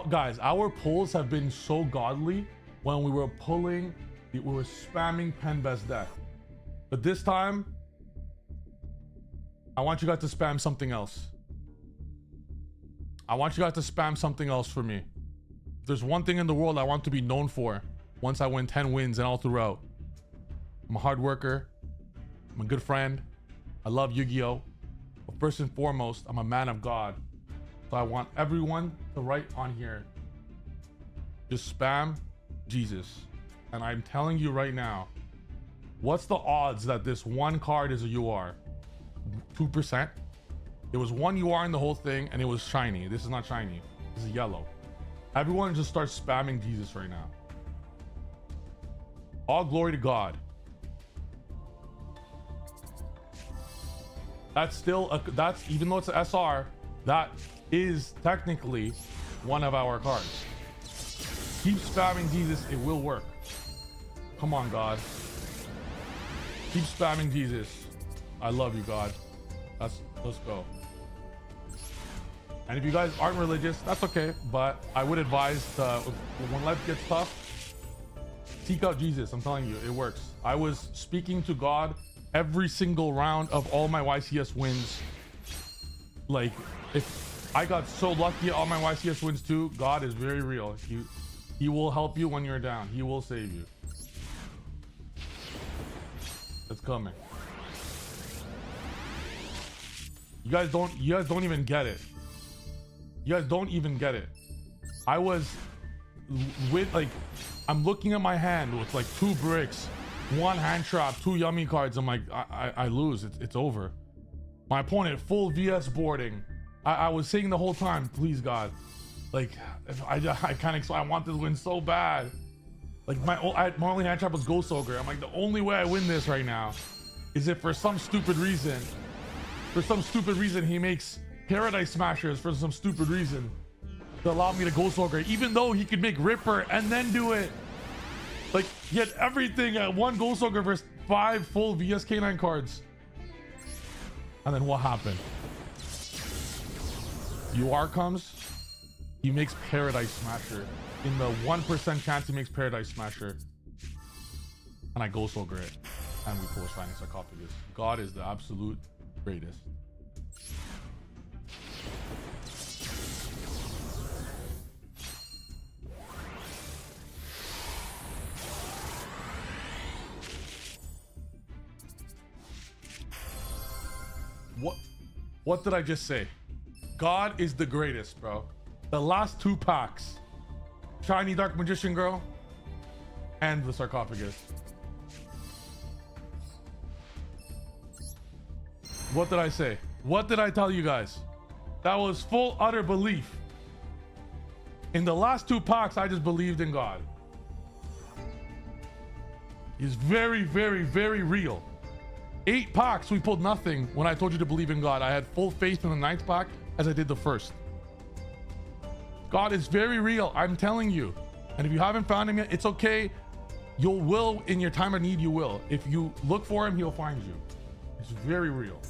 Guys, our pulls have been so godly when we were pulling, we were spamming pen best deck. But this time, I want you guys to spam something else. I want you guys to spam something else for me. If there's one thing in the world I want to be known for once I win 10 wins and all throughout, I'm a hard worker. I'm a good friend. I love Yu-Gi-Oh! But first and foremost, I'm a man of God. So I want everyone to write on here, just spam Jesus. And I'm telling you right now, what's the odds that this 1 card is a UR? 2%. There was 1 UR in the whole thing and it was shiny. This is not shiny. This is yellow. Everyone just start spamming Jesus right now. All glory to God. That's still that's even though it's an SR, that is technically one of our cards. Keep spamming Jesus, it will work. Come on, God. Keep spamming Jesus. I love you, God. Let's go. And if you guys aren't religious, that's okay, but I would advise when life gets tough, seek out Jesus. I'm telling you, it works. I was speaking to God every single round of all my YCS wins. Like, if I got so lucky at all my YCS wins too, God is very real. He will help you when you're down. He will save you. It's coming. You guys don't even get it. You guys don't even get it. I was with I'm looking at my hand with like 2 bricks, 1 hand trap, 2 Yummy cards. I'm like, I lose. It's over. My opponent full VS boarding. I was saying the whole time, please God, like I want this win so bad. Like my only hand trap was Ghost Ogre. I'm like, the only way I win this right now is if for some stupid reason, he makes Paradise Smashers for some stupid reason to allow me to Ghost Ogre, even though he could make Ripper and then do it. Like, he had everything at one Ghost Ogre versus 5 full VSK9 cards. And then what happened? UR comes, he makes Paradise Smasher. In the 1% chance he makes Paradise Smasher. And I Ghost Ogre it. And we pull Shining Sarcophagus. God is the absolute greatest. What did I just say? God is the greatest, bro. The last 2 packs, Shiny Dark Magician Girl and the Sarcophagus. What did I say? What did I tell you guys? That was full utter belief. In the last 2 packs, I just believed in God. He's very, very, very real. 8 packs, we pulled nothing when I told you to believe in God. I had full faith in the 9th pack as I did the first. God is very real, I'm telling you. And if you haven't found him yet, it's okay. You will, in your time of need, you will. If you look for him, he'll find you. It's very real.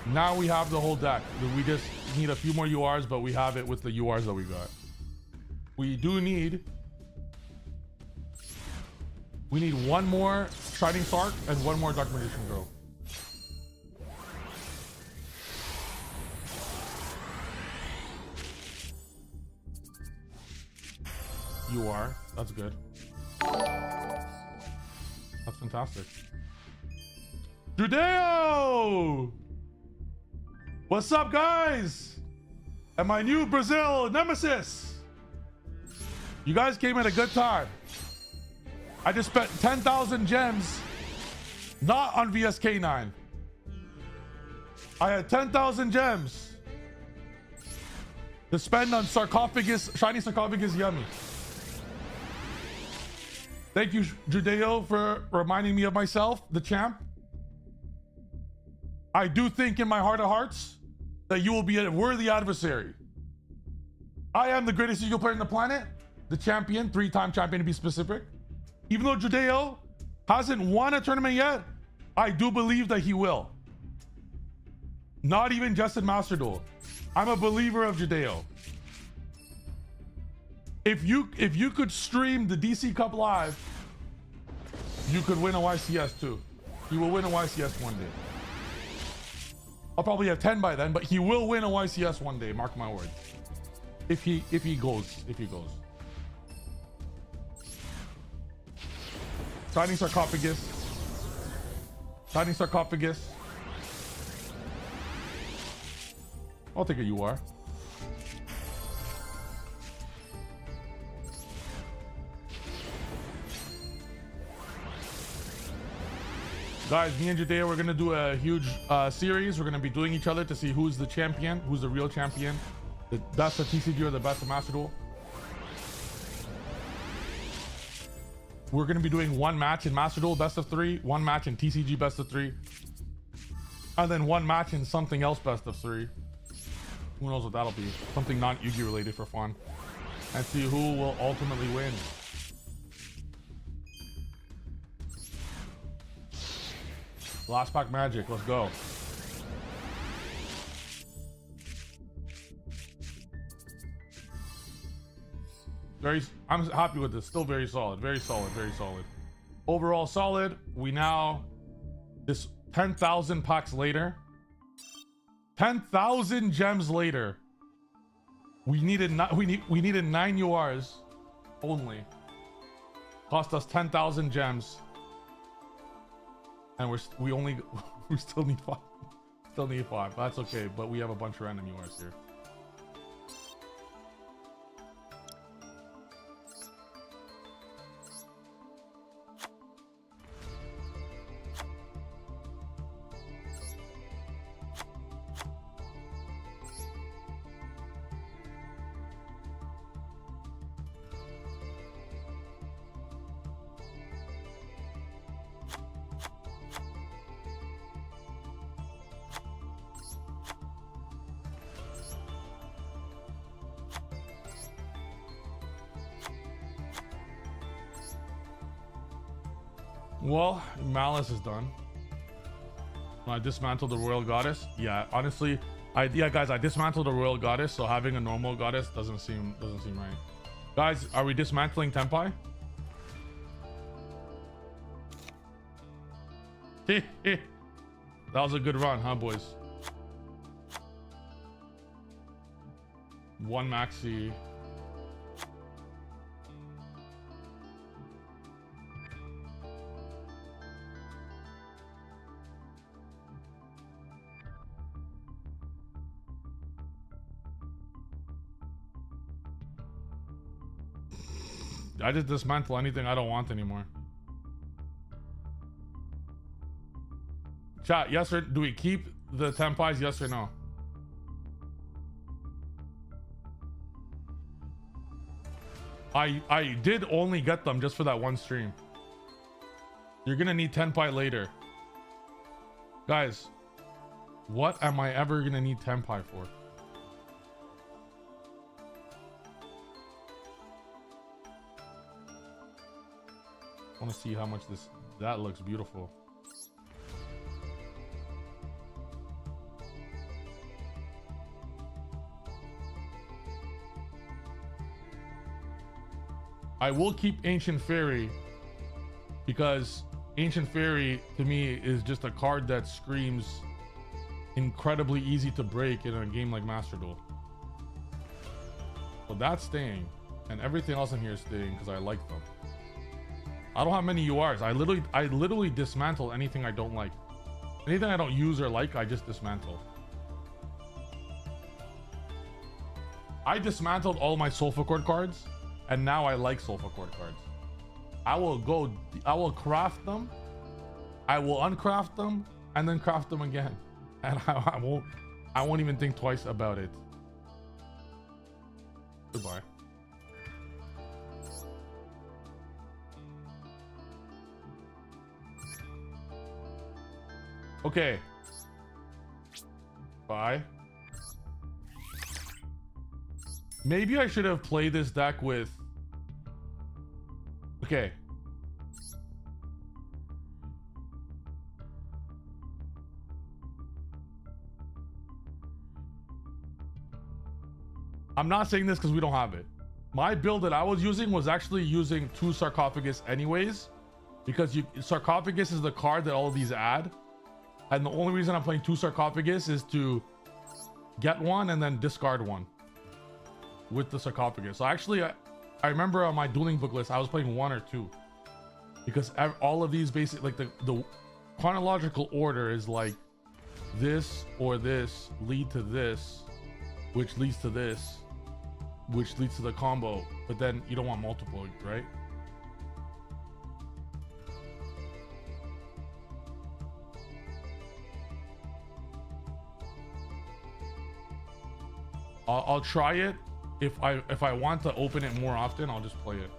Now we have the whole deck. We just need a few more URs, but we have it with the URs that we got. We need 1 more Shining Sark and 1 more Dark Magician Girl. UR, that's good. That's fantastic. Judeo! What's up, guys? And my new Brazil nemesis. You guys came at a good time. I just spent 10,000 gems, not on VSK9. I had 10,000 gems to spend on Sarcophagus, Shiny Sarcophagus Yummy. Thank you, Judeo, for reminding me of myself, the champ. I do think in my heart of hearts that you will be a worthy adversary. I am the greatest Yu-Gi-Oh player on the planet, the champion, 3-time champion to be specific. Even though Judeo hasn't won a tournament yet, I do believe that he will. Not even just in Master Duel. I'm a believer of Judeo. If you could stream the DC Cup live, you could win a YCS too. He will win a YCS one day. I'll probably have 10 by then, but he will win a YCS one day, mark my word. If he goes. Shining Sarcophagus. Shining Sarcophagus. I'll take a UR. Guys, me and Judea, we're gonna do a huge series. We're gonna be doing each other to see who's the champion, who's the real champion, the best of TCG or the best of Master Duel. We're gonna be doing 1 match in Master Duel best of 3, 1 match in TCG best of 3, and then 1 match in something else best of 3. Who knows what that'll be? Something not Yu-Gi related for fun, and see who will ultimately win. Last pack magic, let's go. I'm happy with this. Still very solid, very solid, very solid. Overall solid. We now, this 10,000 packs later, 10,000 gems later, we needed 9 URs only. Cost us 10,000 gems. And we still need 5. Still need 5. That's okay, but we have a bunch of random URs here. Well, Malice is done. I dismantled the Royal Goddess. Yeah, honestly, guys, I dismantled the Royal Goddess, so having a normal goddess doesn't seem right. Guys, are we dismantling Tempai? That was a good run, huh, boys? One maxi. I just dismantle anything I don't want anymore. Chat, yes or do we keep the Tempais? Yes or no? I did only get them just for that one stream. You're gonna need Tenpai later. Guys, what am I ever gonna need Tenpai for? I want to see how much that looks beautiful. I will keep Ancient Fairy because Ancient Fairy to me is just a card that screams incredibly easy to break in a game like Master Duel. So that's staying, and everything else in here is staying because I like them. I don't have many URs. I literally dismantle anything I don't like. Anything I don't use or like, I just dismantle. I dismantled all my Sulfur Cord cards, and now I like Sulfur Cord cards. I will craft them, I will uncraft them, and then craft them again. And I won't even think twice about it. Goodbye. Okay. Bye. Maybe I should have played this deck with... Okay. I'm not saying this because we don't have it. My build that I was using was actually using 2 Sarcophagus anyways, because Sarcophagus is the card that all of these add. And the only reason I'm playing 2 Sarcophagus is to get one and then discard one with the Sarcophagus. So actually, I remember on my dueling book list, I was playing 1 or 2 because all of these basically, like the chronological order is like this or this lead to this, which leads to this, which leads to the combo. But then you don't want multiple, right? I'll try it. If I want to open it more often, I'll just play it.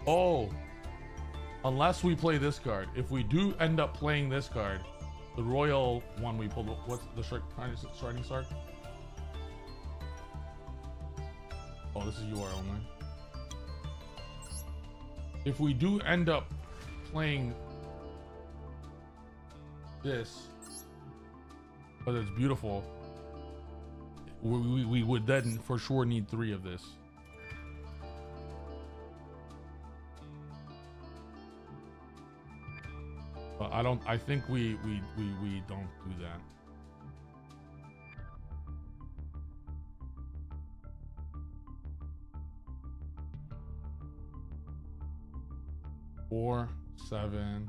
Oh, unless we play this card. If we do end up playing this card, the royal one we pulled, what's the Shining Sark? Oh, this is UR only. If we do end up playing this, but it's beautiful, we would then for sure need 3 of this. But I think we don't do that. Four, 7,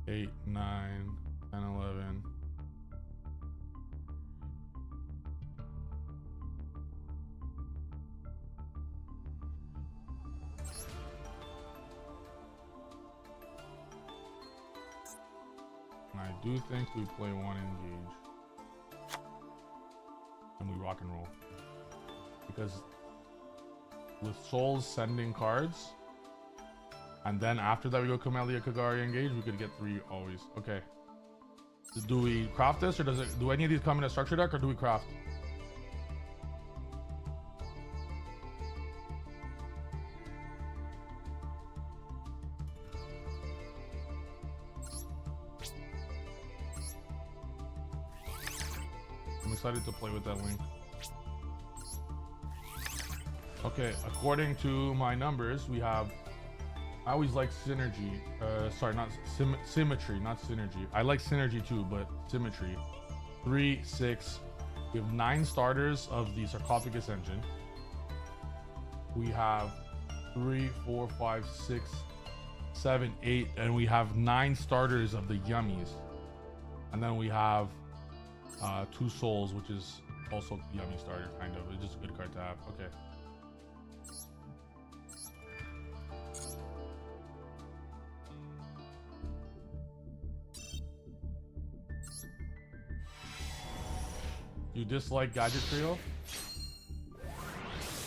8, 9, 10, 11. I do think we play 1 engage and we rock and roll, because with souls sending cards and then after that we go Camellia, Kagari, engage, we could get 3 always. Okay, do we craft this, or do any of these come in a structure deck, or do we craft? decided to play with that link. Okay, according to my numbers, we have... I always like synergy. Sorry, not symmetry, not synergy. I like synergy too, but symmetry. 3, 6. We have 9 starters of the sarcophagus engine. We have 3, 4, 5, 6, 7, 8, and we have 9 starters of the yummies. And then we have 2 souls, which is also yummy starter, kind of. It's just a good card to have. Okay. You dislike Gadget Trio?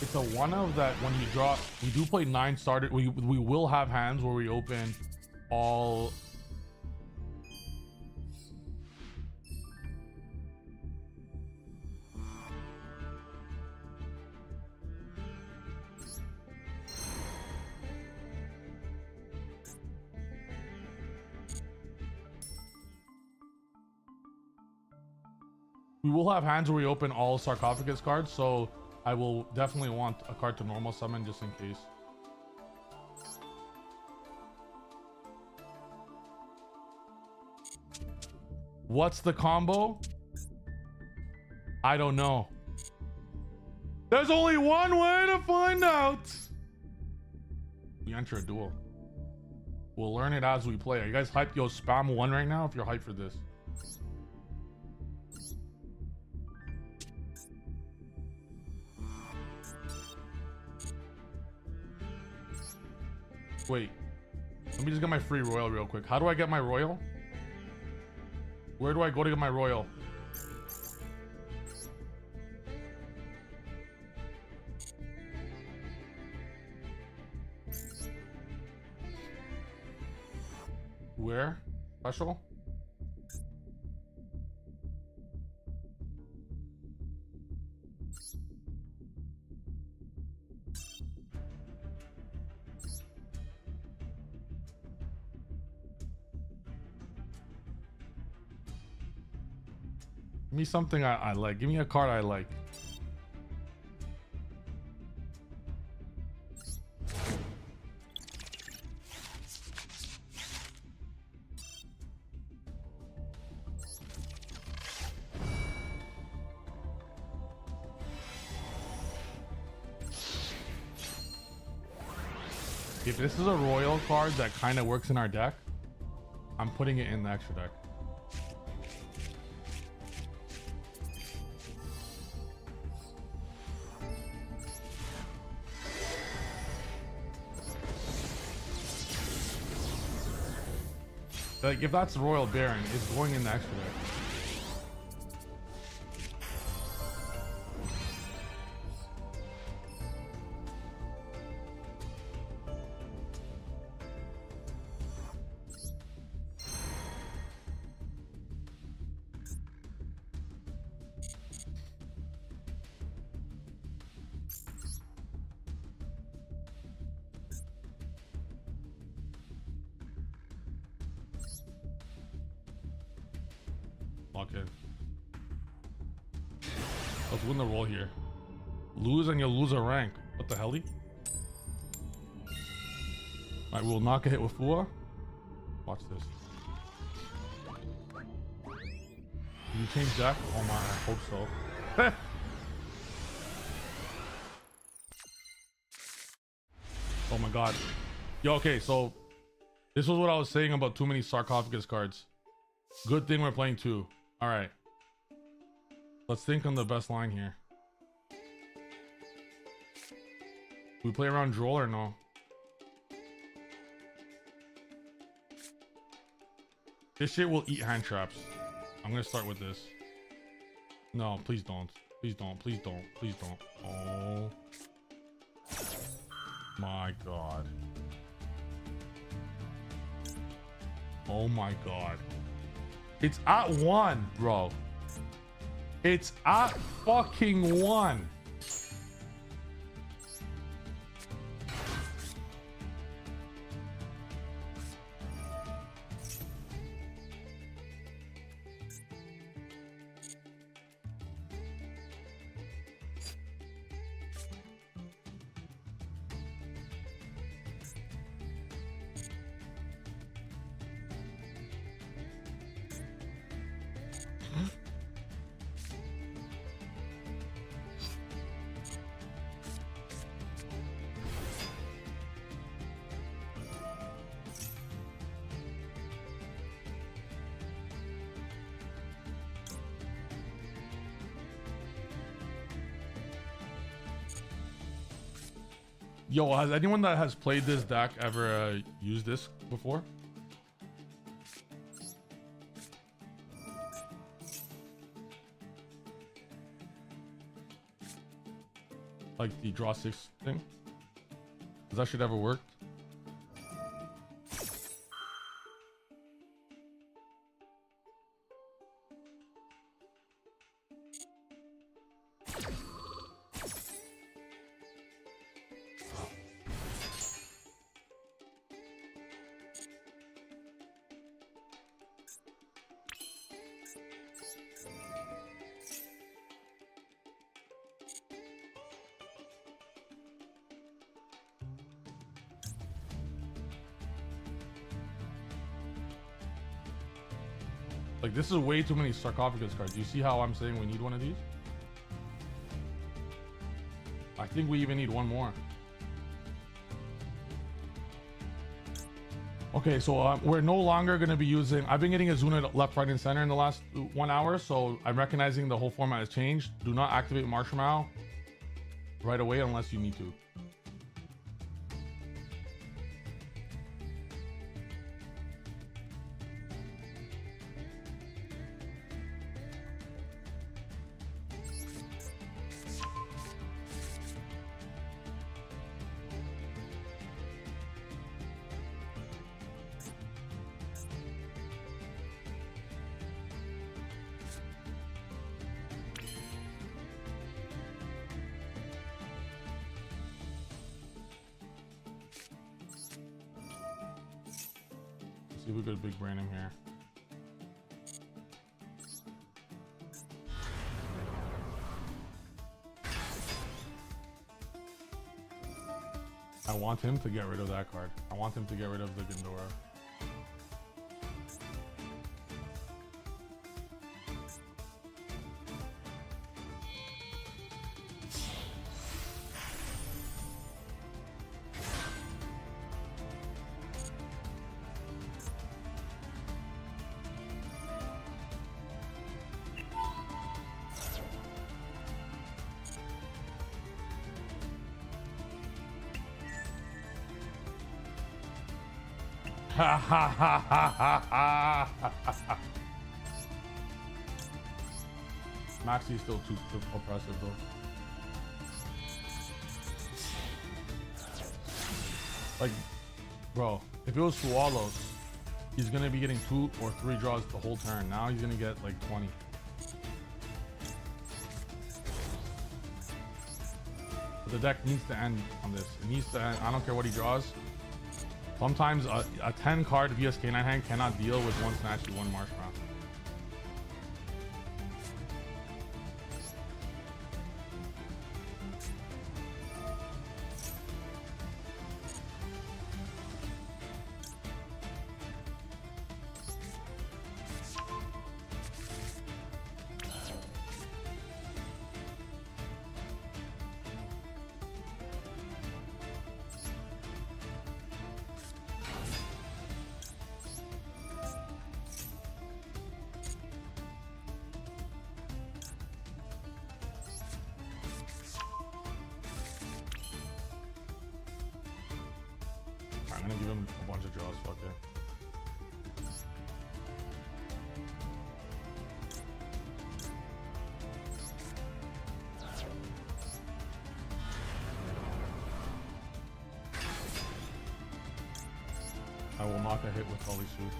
It's a one of that when you draw, we do play 9 starter. We will have hands where we open all. We will have hands where we open all sarcophagus cards, so I will definitely want a card to normal summon just in case. What's the combo? I don't know. There's only one way to find out. We enter a duel. We'll learn it as we play. Are you guys hyped? Yo, spam 1 right now if you're hyped for this. Wait, let me just get my free royal real quick. How do I get my royal? Where do I go to get my royal? Where? Special? Give me something I like. Give me a card I like. If this is a royal card that kind of works in our deck, I'm putting it in the extra deck. Like, if that's Royal Baron, it's going in the extra deck. Lock in. Let's win the roll here. Lose and you'll lose a rank. What the hell? Alright, we'll knock a hit with Fua. Watch this. Did you change deck? Oh my, I hope so. Oh my god. Yo, okay, so this was what I was saying about too many sarcophagus cards. Good thing we're playing 2. All right. Let's think on the best line here. We play around Droll or no? This shit will eat hand traps. I'm gonna start with this. No, please don't. Please don't. Please don't. Please don't. Oh my god. Oh my god. It's at 1, bro. It's at fucking 1. Yo, has anyone that has played this deck ever used this before? Like the draw 6 thing? Has that shit ever worked? Like, this is way too many sarcophagus cards. Do you see how I'm saying we need one of these? I think we even need one more. Okay, so we're no longer going to be using... I've been getting Azuna left, right, and center in the last 1 hour, so I'm recognizing the whole format has changed. Do not activate Marshmallow right away unless you need to. See if we could big brain him here. I want him to get rid of that card. I want him to get rid of the Gandora. Ha ha ha ha ha ha. Maxi's still too oppressive though. Like, bro, if it was Swallows, he's gonna be getting 2 or 3 draws the whole turn. Now he's gonna get like 20. But the deck needs to end on this. It needs to end. I don't care what he draws. Sometimes a 10 card VSK9 hand cannot deal with 1 Snatchy, 1 Marshmallow. I'm gonna give him a bunch of draws, fuck it. I will knock a hit with Holy Soup.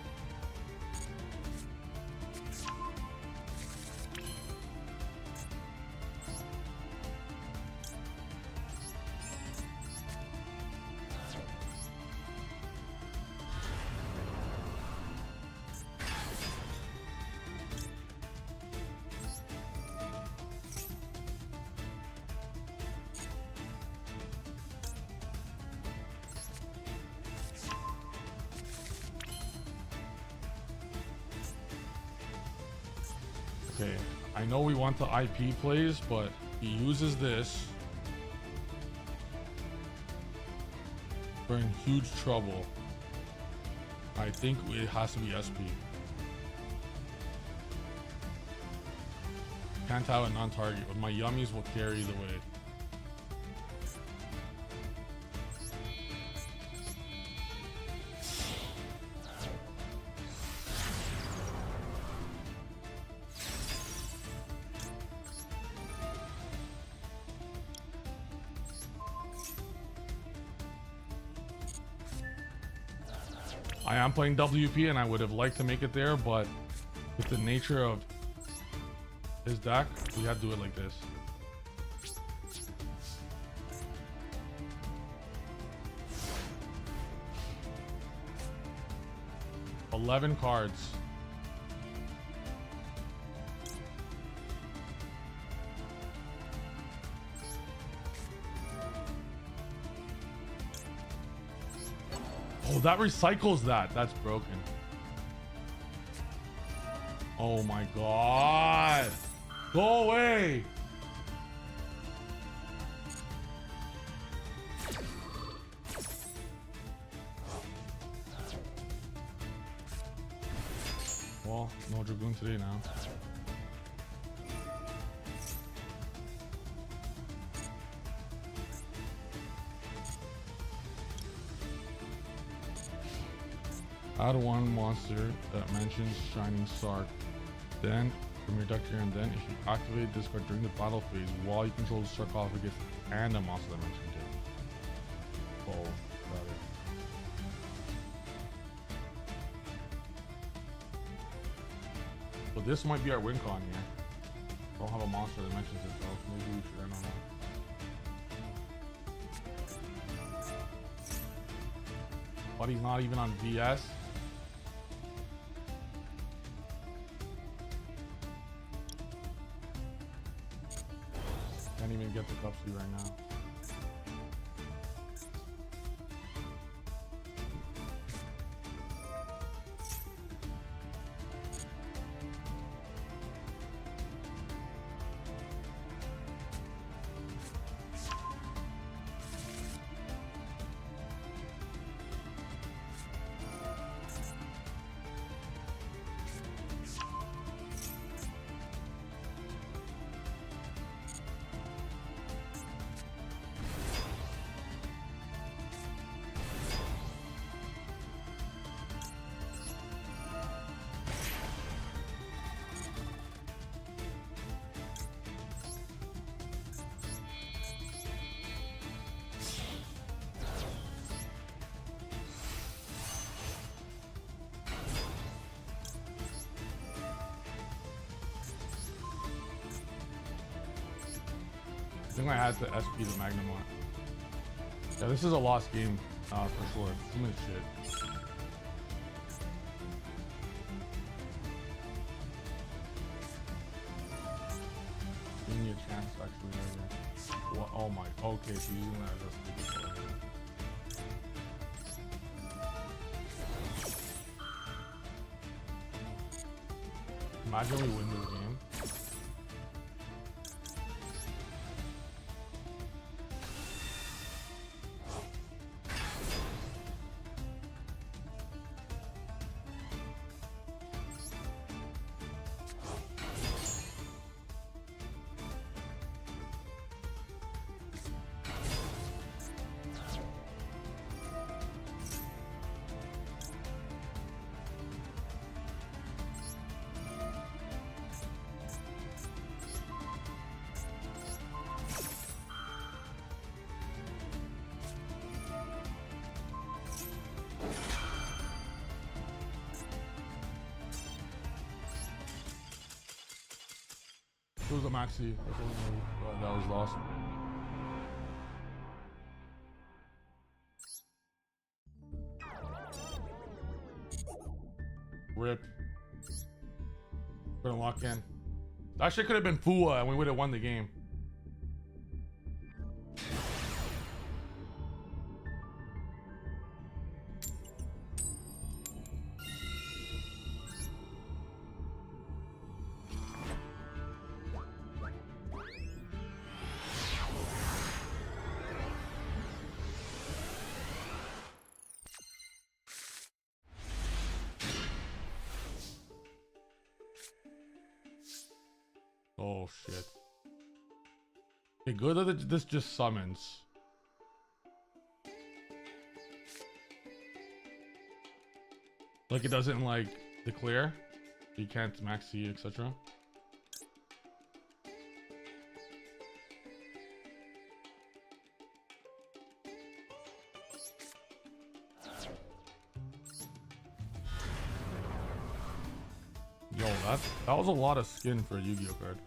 Okay, I know we want the IP plays, but he uses this. We're in huge trouble. I think it has to be SP. Can't have a non-target, but my yummies will carry the way. I am playing WP and I would have liked to make it there, but with the nature of his deck, we have to do it like this. $11 cards. Oh, that recycles that. That's broken. Oh my god. Go away. Well, no Dragoon today now. Add one monster that mentions Shining Sark. Then, from your deck to your hand, then if you activate this card during the battle phase while you control the sarcophagus and a monster that mentioned it. Oh, got it. So this might be our win con here. Don't have a monster that mentions it, so maybe we should end on that. But he's not even on VS. Can't even get the cup suit right now. I think I had to SP the Magnum one. Yeah, this is a lost game, for sure. Too much shit. Give me a chance, actually. Right. What? Oh my. Okay, so using that as a speaker. Imagine we win this game. It was a maxi. That was lost. Rip. Couldn't lock in. That shit could have been Fua and we would have won the game. Oh shit. Okay, good that this just summons. Like it doesn't like declare. You can't maxi, etc. Yo, that was a lot of skin for a Yu-Gi-Oh card.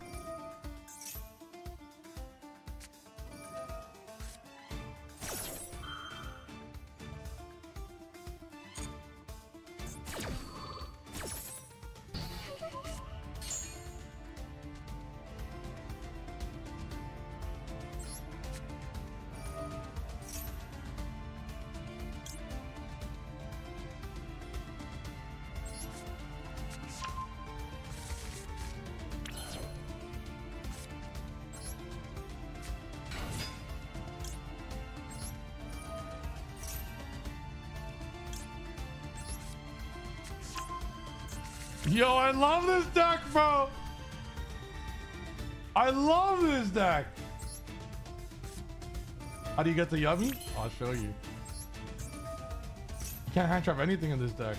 Yo, I love this deck, bro. I love this deck. How do you get the yummy? I'll show you. You can't hand trap anything in this deck.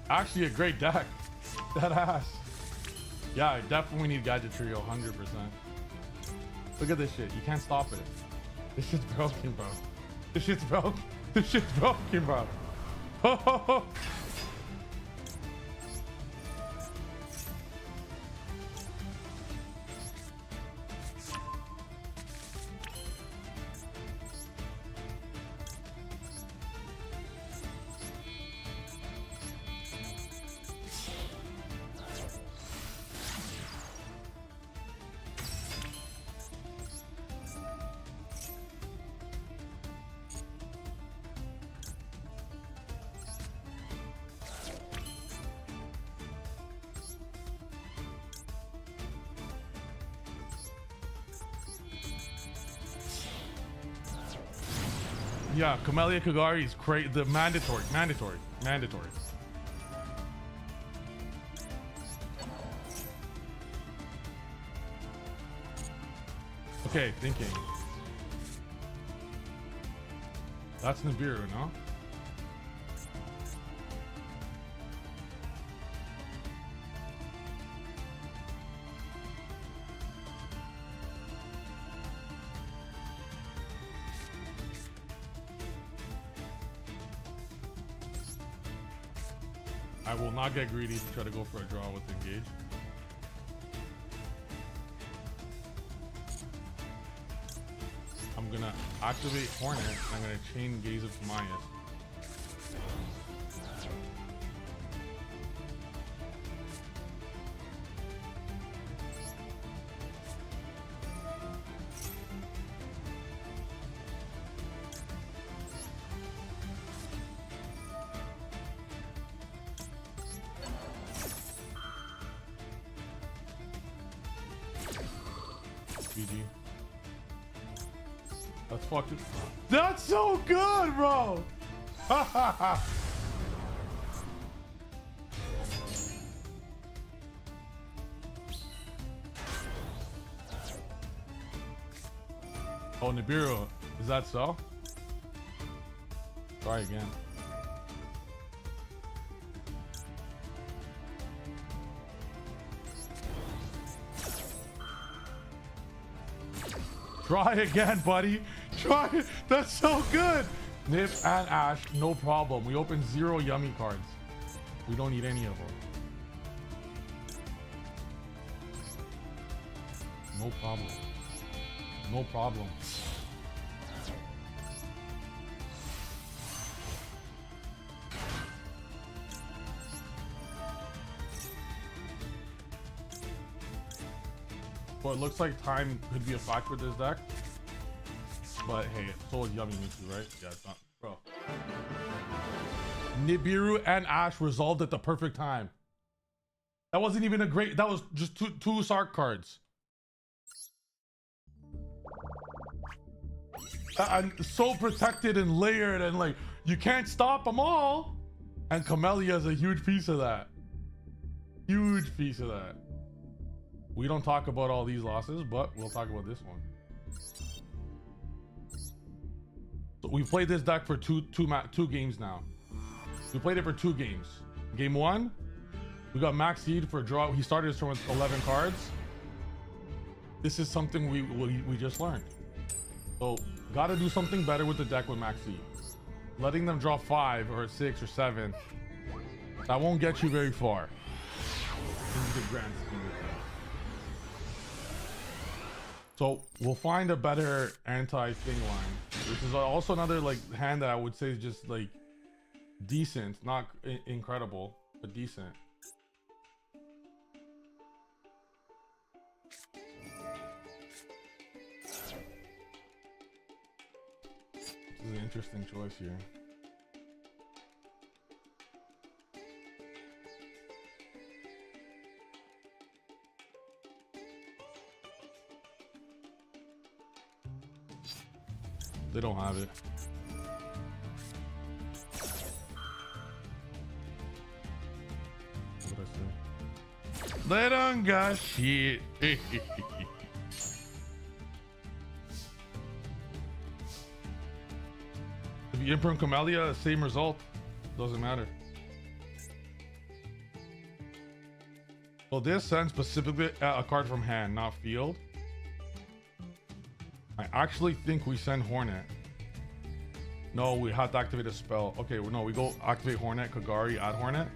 Actually, a great deck. That ass. Yeah, I definitely need Gadget Trio, 100%. Look at this shit. You can't stop it. This shit's broken, bro. This shit's broken. This shit's broken, bro. Yeah, Camellia Kagari is great. The mandatory. Okay, thinking. That's Nibiru, no? I will not get greedy to try to go for a draw with engage. I'm gonna activate Hornet. I'm gonna chain Gaze of Timaeus. GG. That's fucking. That's so good, bro. Oh, Nibiru, is that so? Try again. Try again, buddy. Try it. That's so good. Nip and Ash, no problem. We opened 0 yummy cards. We don't need any of them. No problem. No problem. Well, it looks like time could be a factor with this deck. But hey, so is Yummy Mitsu, right? Yeah, it's not. Bro. Nibiru and Ash resolved at the perfect time. That wasn't even a great... That was just two Sark cards. And so protected and layered and like, you can't stop them all. And Camellia is a huge piece of that. Huge piece of that. We don't talk about all these losses, but we'll talk about this one. So we played this deck for two games now. We played it for 2 games. Game 1, we got Max Seed for a draw. He started his turn with 11 cards. This is something we just learned. So got to do something better with the deck with Max Seed. Letting them draw 5 or 6 or 7 That won't get you very far in the grand scheme of things. So we'll find a better anti-thing line. This is also another like hand that I would say is just like decent, not incredible, but decent. This is an interesting choice here. They don't have it. What did I say? They don't got shit. If you imprint Camellia, same result. Doesn't matter. Well, this sends specifically a card from hand, not field. I actually think we send Hornet. No, we have to activate a spell. Okay, well, no, we go activate Hornet, Kagari, add Hornet.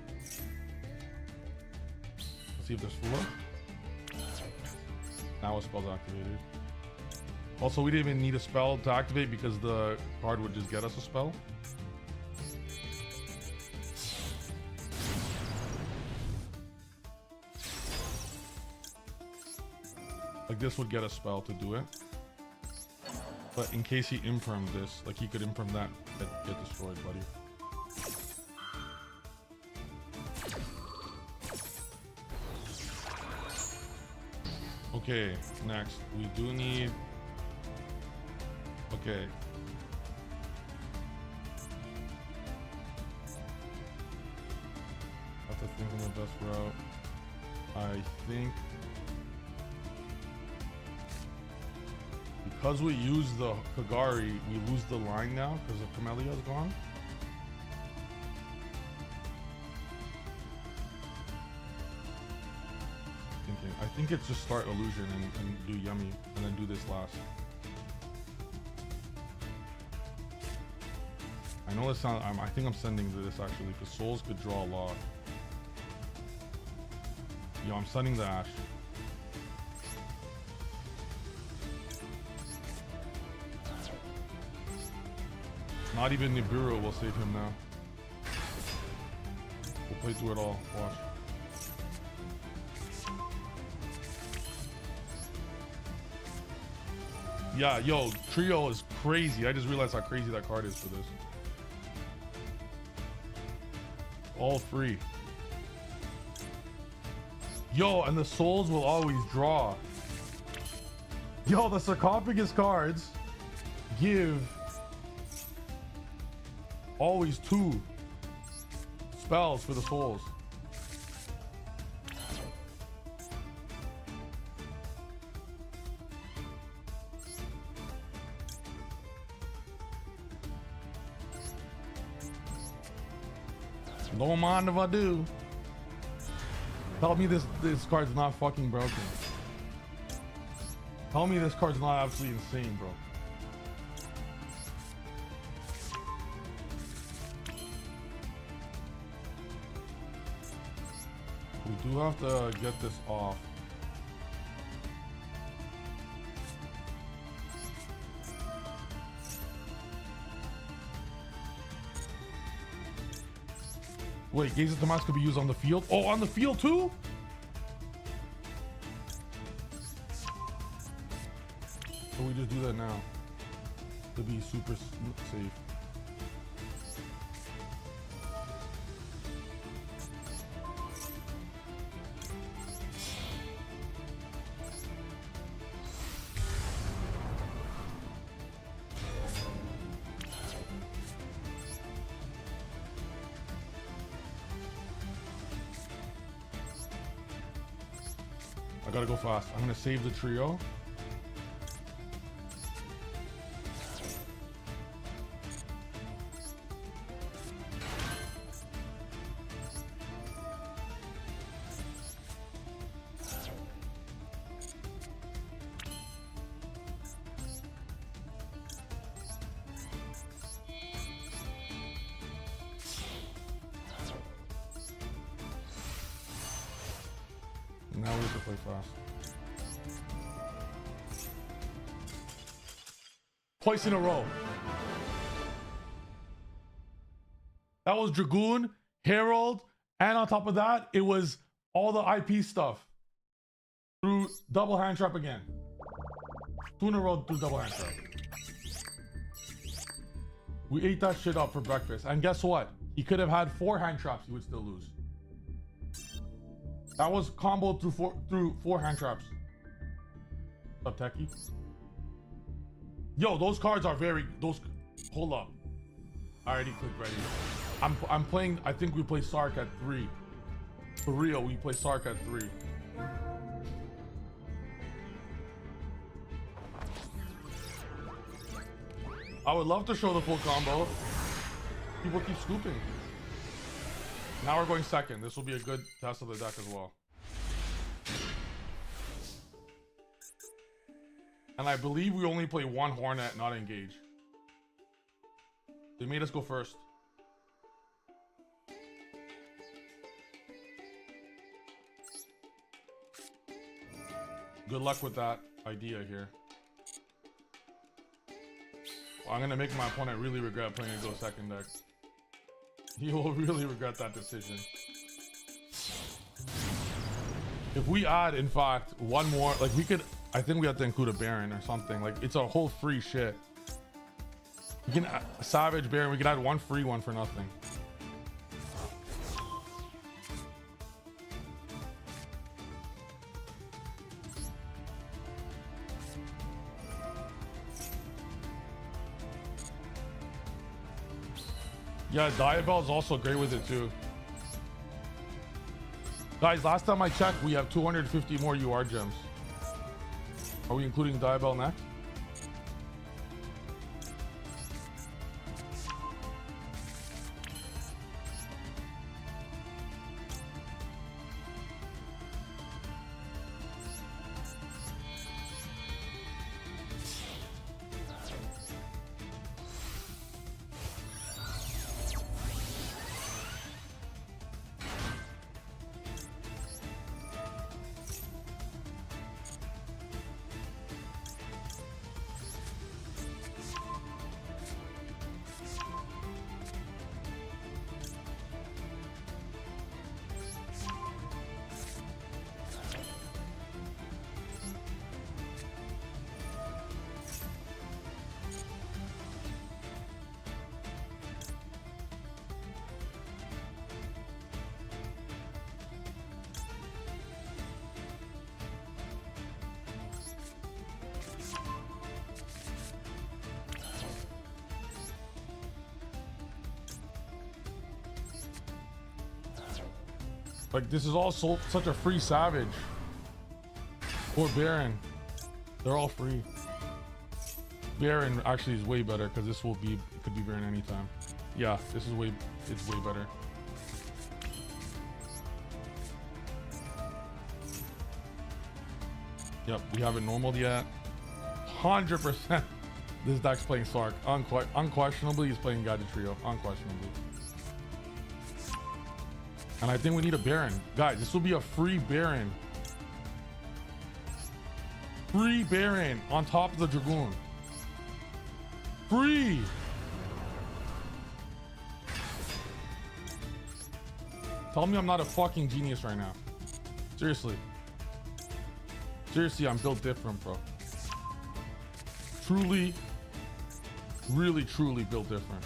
Let's see if there's four. Now a spell's activated. Also, we didn't even need a spell to activate because the card would just get us a spell. Like this would get a spell to do it. But in case he imprimed this, like he could imprint that, get destroyed, buddy. Okay, next we do need. Okay. Have to think of the best route. I think. Because we use the Kagari, we lose the line now because the Camellia is gone. I think it's just start illusion and do yummy and then do this last. I know this sound. I think I'm sending this actually because souls could draw a lot. Yo, I'm sending the Ash. Not even Nibiru will save him now. We'll play through it all. Watch. Yeah, yo, Trio is crazy. I just realized how crazy that card is for this. All free. Yo, and the souls will always draw. Yo, the sarcophagus cards give always 2 spells for the souls. Don't mind if I do. Tell me this card's not fucking broken. Tell me this card's not absolutely insane, bro. We do have to get this off. Wait, Gaze of Tomas could be used on the field? Oh, on the field too? So we just do that now to be super safe. I gotta go fast. I'm gonna save the trio. we have to play fast. Twice in a row. That was Dragoon, Herald, and on top of that, it was all the IP stuff. Through double hand trap again. 2 in a row through double hand trap. We ate that shit up for breakfast. And guess what? He could have had 4 hand traps, he would still lose. That was comboed through four hand traps. What's up, Techie? Yo, those cards are hold up. I already clicked ready. I'm playing, I think we play Sark at 3. For real, we play Sark at 3. I would love to show the full combo. People keep scooping. Now we're going second. This will be a good test of the deck as well. And I believe we only play 1 Hornet, not engage. They made us go first. Good luck with that idea here. Well, I'm gonna make my opponent really regret playing a go second deck. He will really regret that decision. If we add, in fact, 1 more, like we could, I think we have to include a Baron or something. Like it's a whole free shit. We can Savage Baron. We can add 1 free one for nothing. Yeah, Diabell is also great with it too. Guys, last time I checked, we have 250 more UR gems. Are we including Diabell next? Like this is all such a free Savage or Baron. They're all free. Baron actually is way better because this will be, it could be Baron anytime. Yeah, this is it's way better. Yep, we haven't normaled yet. 100% this deck's playing Sark. Unquestionably, he's playing Guided Trio. Unquestionably. And I think we need a Baron. Guys, this will be a free Baron. Free Baron on top of the Dragoon. Free! Tell me I'm not a fucking genius right now. Seriously. Seriously, I'm built different, bro. Truly, really, truly built different.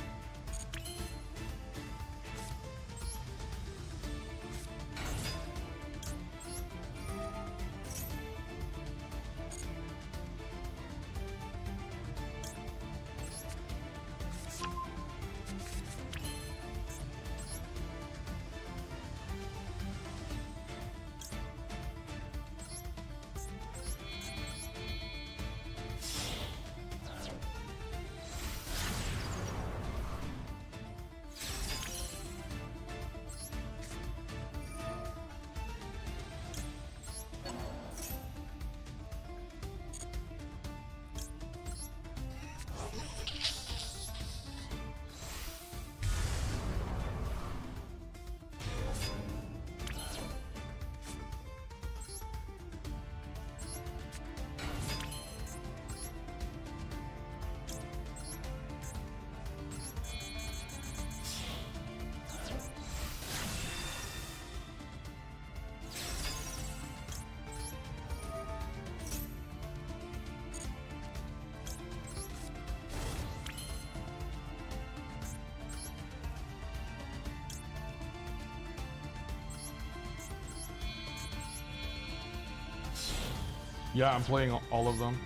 Yeah, I'm playing all of them.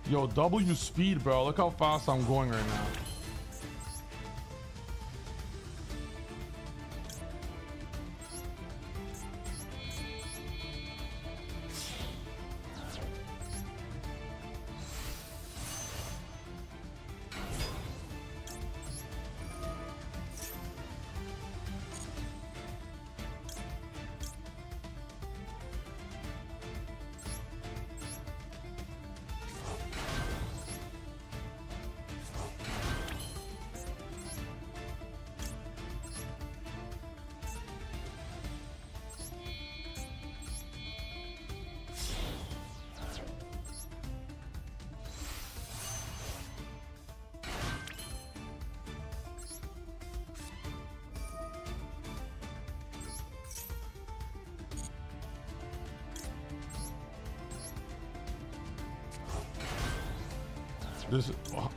Yo, W speed, bro. Look how fast I'm going right now.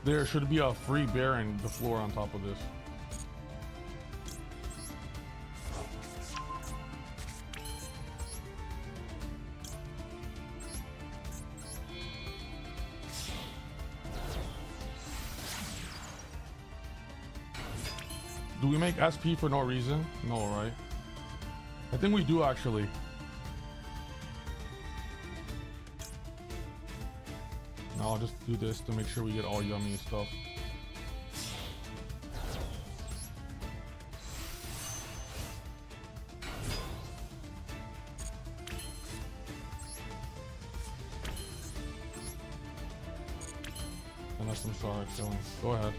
There should be a free bear in the floor on top of this. Do we make SP for no reason? No, right? I think we do actually. I'll just do this to make sure we get all yummy stuff. Unless I'm sorry, killing. Go ahead.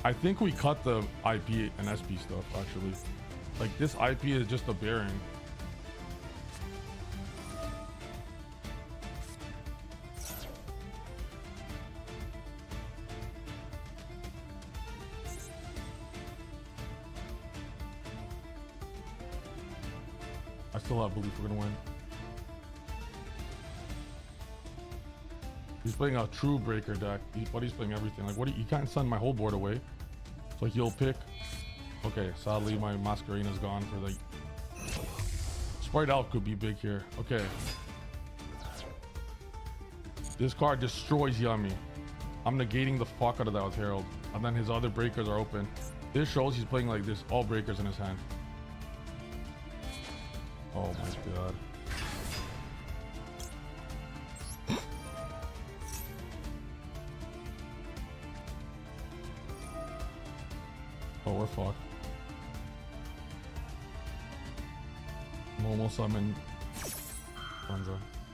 I think we cut the IP and SP stuff actually. Like this IP is just a bearing. I still have belief we're gonna win. He's playing a true breaker deck. But he's playing everything. Like, what? You can't send my whole board away. So he'll pick. Okay, sadly my Masquerade's gone for the. Sprite Elf could be big here. Okay. This card destroys Yummy. I'm negating the fuck out of that with Herald. And then his other breakers are open. This shows he's playing like this, all breakers in his hand. Oh my god. Oh, we're fucked. Normal summon.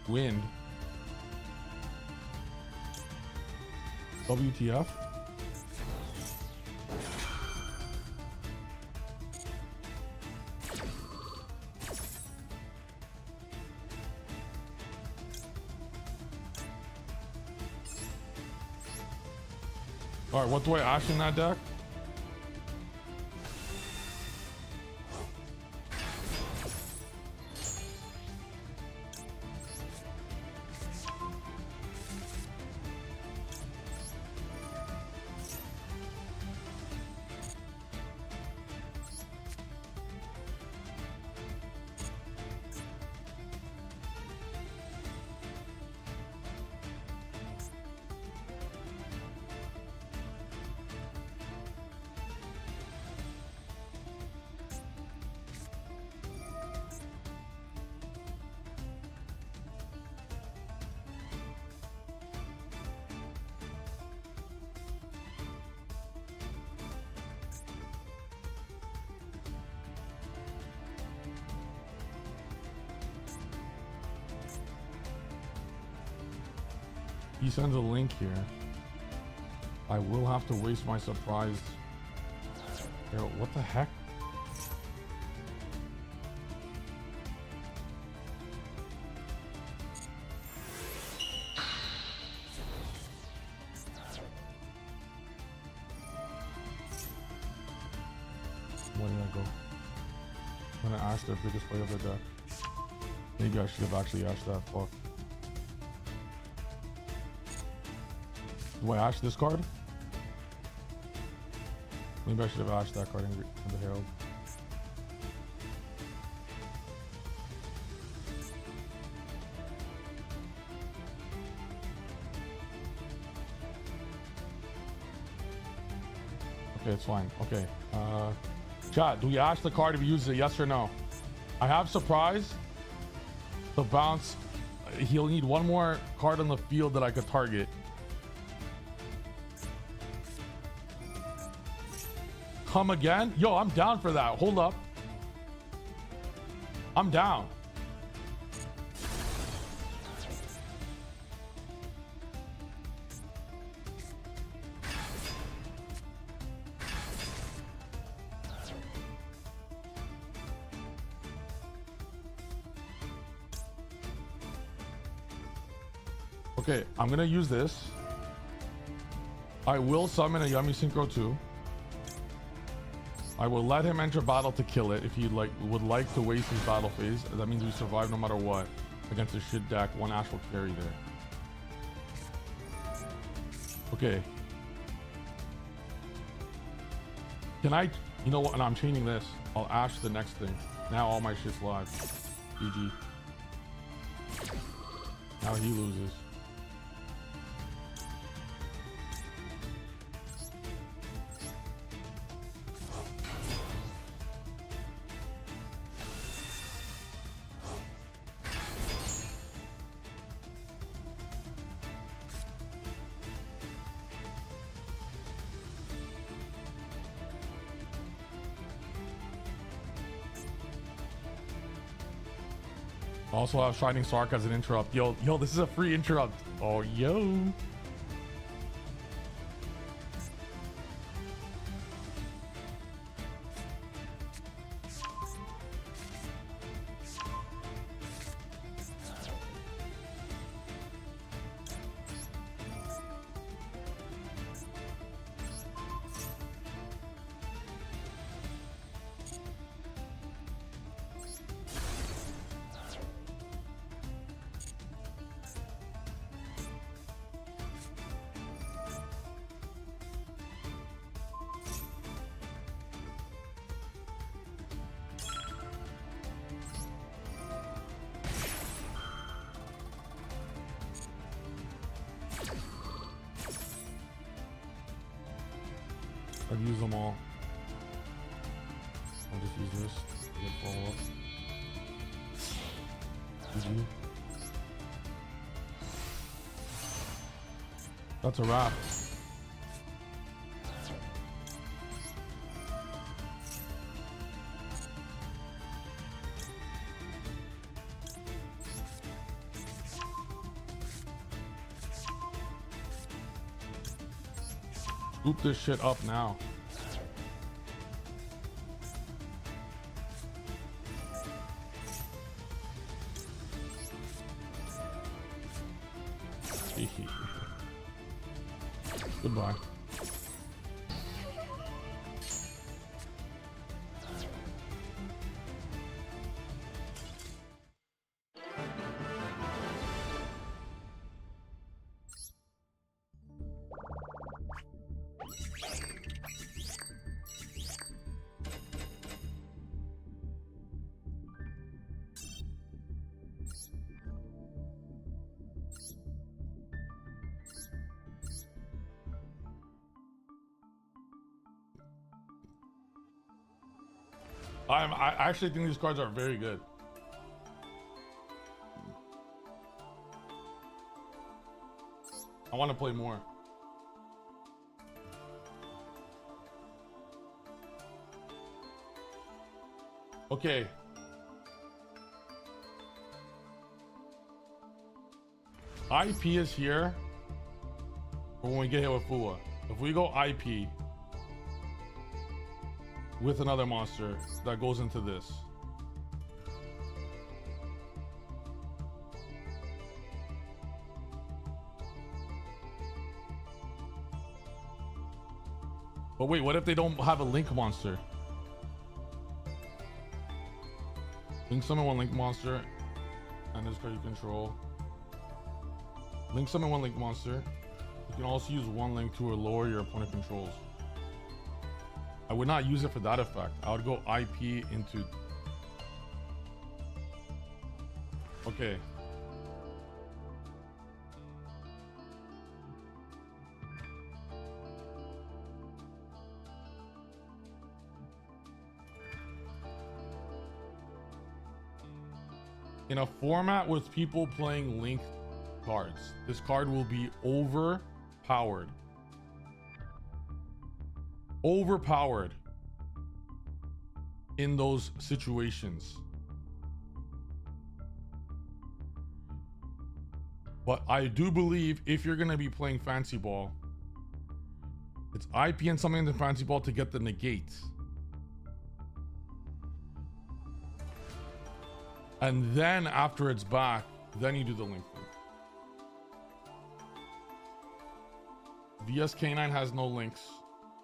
Wind. WTF? Alright, what do I ash in that deck? He sends a link here. I will have to waste my surprise. Yo, what the heck? Where did I go? I'm gonna ash their biggest play of their deck. Maybe I should have actually ashed that. Fuck. Do I ash this card? Maybe I should have ashed that card in the Herald. Okay, it's fine. Okay. Chat, do we ash the card if he uses it? Yes or no? I have surprise. The bounce. He'll need one more card on the field that I could target. Come again? Yo, I'm down for that. Hold up. I'm down. Okay, I'm gonna use this. I will summon a Yummy Synchro 2. I will let him enter battle to kill it if he would like to waste his battle phase. That means we survive no matter what against a shit deck. One Ash will carry there. Okay. Can I, you know what? And I'm chaining this. I'll Ash the next thing. Now all my shit's live. GG. Now he loses. Also have Shining Sark as an interrupt. Yo, this is a free interrupt. Oh, yo. I've used them all. I'll just use this to get follow up. GG. That's a wrap. Scoop this shit up now. Goodbye. I actually think these cards are very good. I want to play more. Okay. IP is here for when we get hit with Fua. If we go IP with another monster that goes into this. But wait, what if they don't have a link monster? Link summon one link monster and this card you control. Link summon one link monster You can also use one link to lower your opponent controls. I would not use it for that effect. I would go IP into... Okay. In a format with people playing link cards, this card will be overpowered. Overpowered in those situations. But I do believe if you're going to be playing Fancy Ball, it's IP and something in the Fancy Ball to get the negate. And then after it's back, then you do the link thing. VSK9 has no links.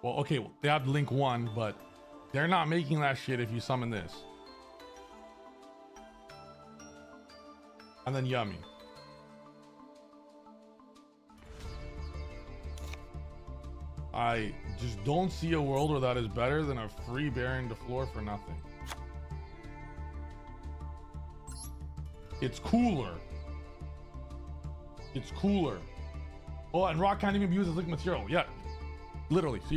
Well, okay, they have link 1, but they're not making that shit if you summon this. And then Yummy. I just don't see a world where that is better than a free bearing the floor for nothing. It's cooler. It's cooler. Oh, and Rock can't even be used as link material. Yeah, literally. So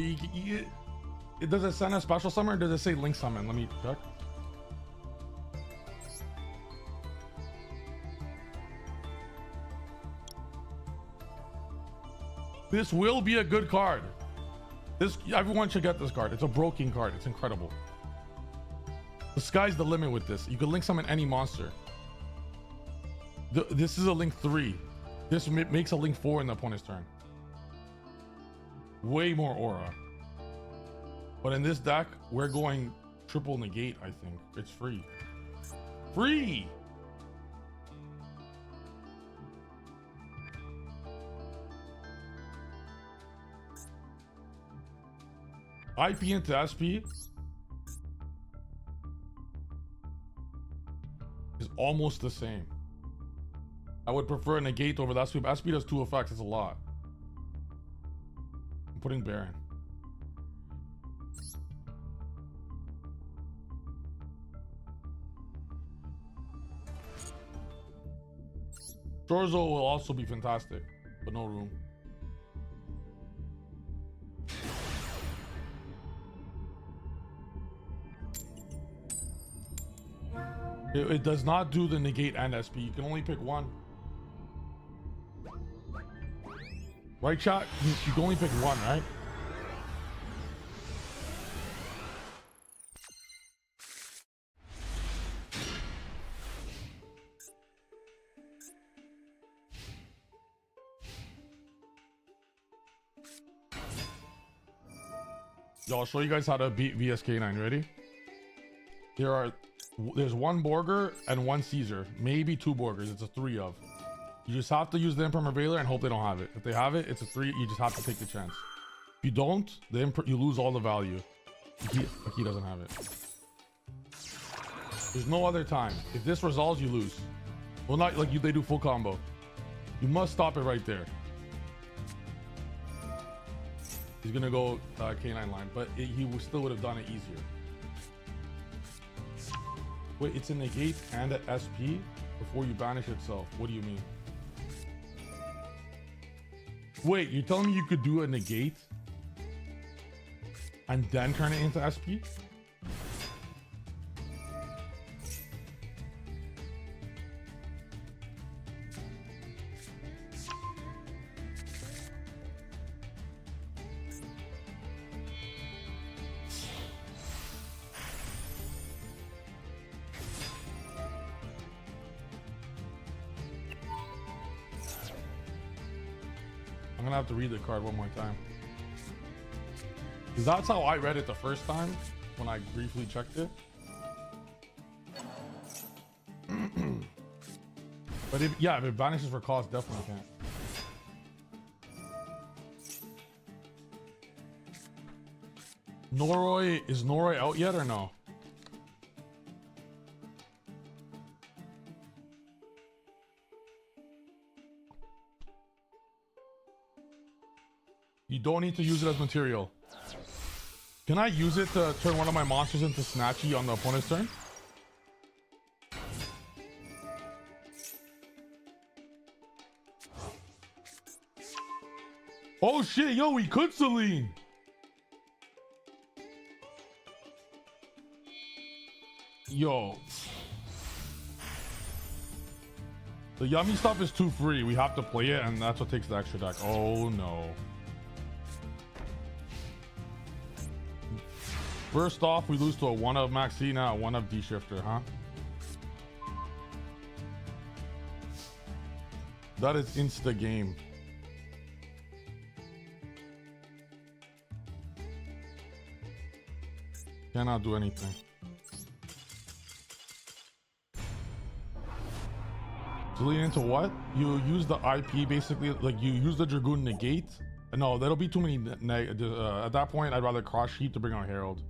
does it send a special summon or does it say link summon? Let me check. This will be a good card. Everyone should get this card. It's a broken card. It's incredible. The sky's the limit with this. You can link summon any monster. This is a link 3. This makes a link 4 in the opponent's turn. Way more aura. But in this deck, we're going triple negate, I think. It's free. Free! IP into SP is almost the same. I would prefer a negate over that sweep. SP does 2 effects. It's a lot. I'm putting Baron. Storzo will also be fantastic, but no room. It does not do the negate and SP. You can only pick one. Right, chat? You can only pick one, right? Yo, I'll show you guys how to beat VSK9. Ready? There's one Borger and one Caesar. Maybe 2 Borgers. It's a 3 of. You just have to use the Emperor Veiler and hope they don't have it. If they have it, it's a 3. You just have to take the chance. If you don't, you lose all the value. He doesn't have it. There's no other time. If this resolves, you lose. Well, not like they do full combo. You must stop it right there. He's gonna go K9 line, but he still would have done it easier. Wait, it's a negate and an SP before you banish itself. What do you mean? Wait, you're telling me you could do a negate and then turn it into SP? I'm gonna have to read the card one more time. Because that's how I read it the first time when I briefly checked it. But if it banishes for cost, definitely can't. Is Noroi out yet or no? You don't need to use it as material. Can I use it to turn one of my monsters into Snatchy on the opponent's turn? Oh shit, yo, we could Celine. Yo. The yummy stuff is too free. We have to play it, and that's what takes the extra deck. Oh no. First off, we lose to a 1 of Maxi, now a 1 of D Shifter, huh? That is insta game. Cannot do anything. To lean into what? You use the IP basically, like you use the Dragoon negate. No, that'll be too many. At that point, I'd rather cross sheep to bring out Herald.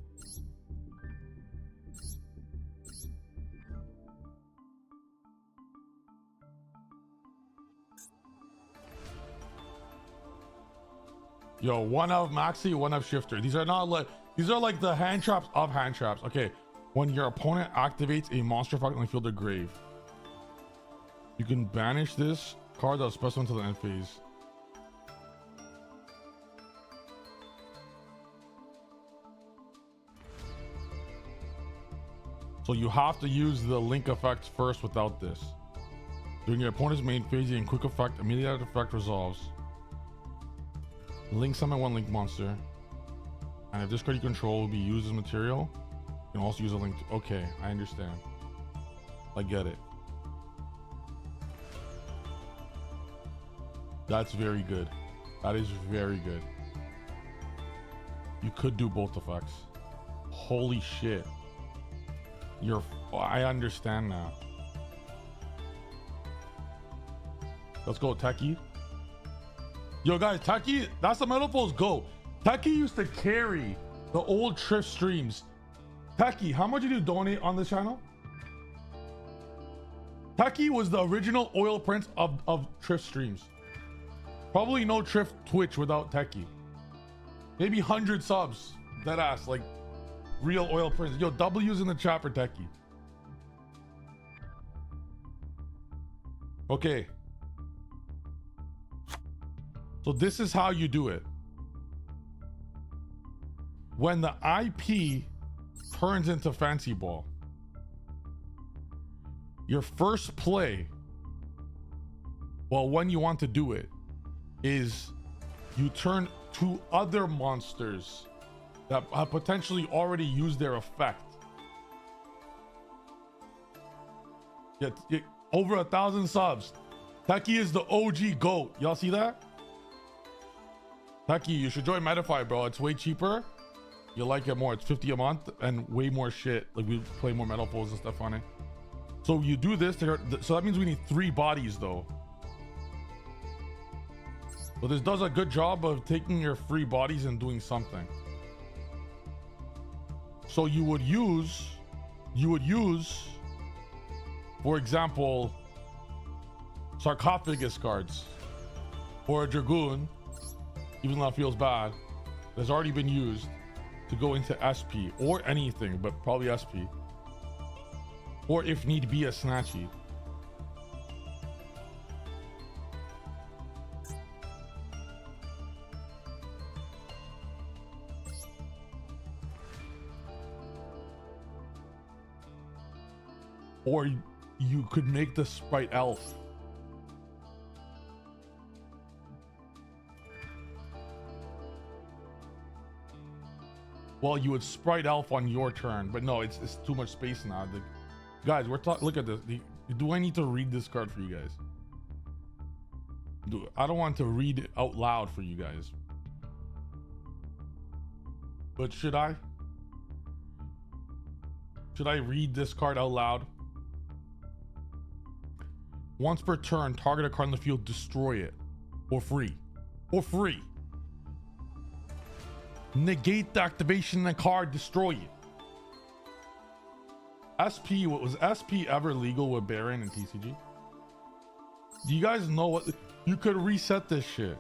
Yo, 1 of Maxi, 1 of Shifter. These are not like, these are like the hand traps of hand traps. Okay, when your opponent activates a monster effect on the field of grave, you can banish this card that's special until the end phase. So you have to use the link effect first without this. During your opponent's main phase, in quick effect, immediate effect resolves. Link summon 1 link monster. And if this card you control will be used as material, you can also use a link. Okay, I understand. I get it. That's very good. That is very good. You could do both effects. Holy shit. I understand now. Let's go, Techie. Yo, guys, Techie, that's the Metal Foes go. Techie used to carry the old Triff streams. Techie, how much did you donate on this channel? Techie was the original oil prince of Triff streams. Probably no Triff Twitch without Techie. Maybe 100 subs. Deadass, like real oil prince. Yo, W's in the chat for Techie. Okay. So this is how you do it. When the IP turns into Fancy Ball, your first play, well, when you want to do it, is you turn 2 other monsters that have potentially already used their effect. Yeah, over 1,000 subs. Techie is the OG GOAT. Y'all see that? Techie, you should join Metafy, bro. It's way cheaper. You'll like it more. It's 50 a month and way more shit. Like, we play more Metal Foes and stuff on it. So you do this. So that means we need 3 bodies, though. So this does a good job of taking your free bodies and doing something. So you would use, for example, Sarcophagus cards or a Dragoon, even though it feels bad, that's already been used to go into SP or anything, but probably SP. Or if need be, a Snatchy. Or you could make the Sprite Elf. Well, you would Sprite Elf on your turn, but no, it's too much space now. Guys, we're talking. Look at this. Do I need to read this card for you guys? I don't want to read it out loud for you guys. But should I? Should I read this card out loud? Once per turn, target a card in the field, destroy it. For free. For free. Negate the activation of the card, destroy it. SP, was SP ever legal with Baron and TCG? Do you guys know what? You could reset this shit.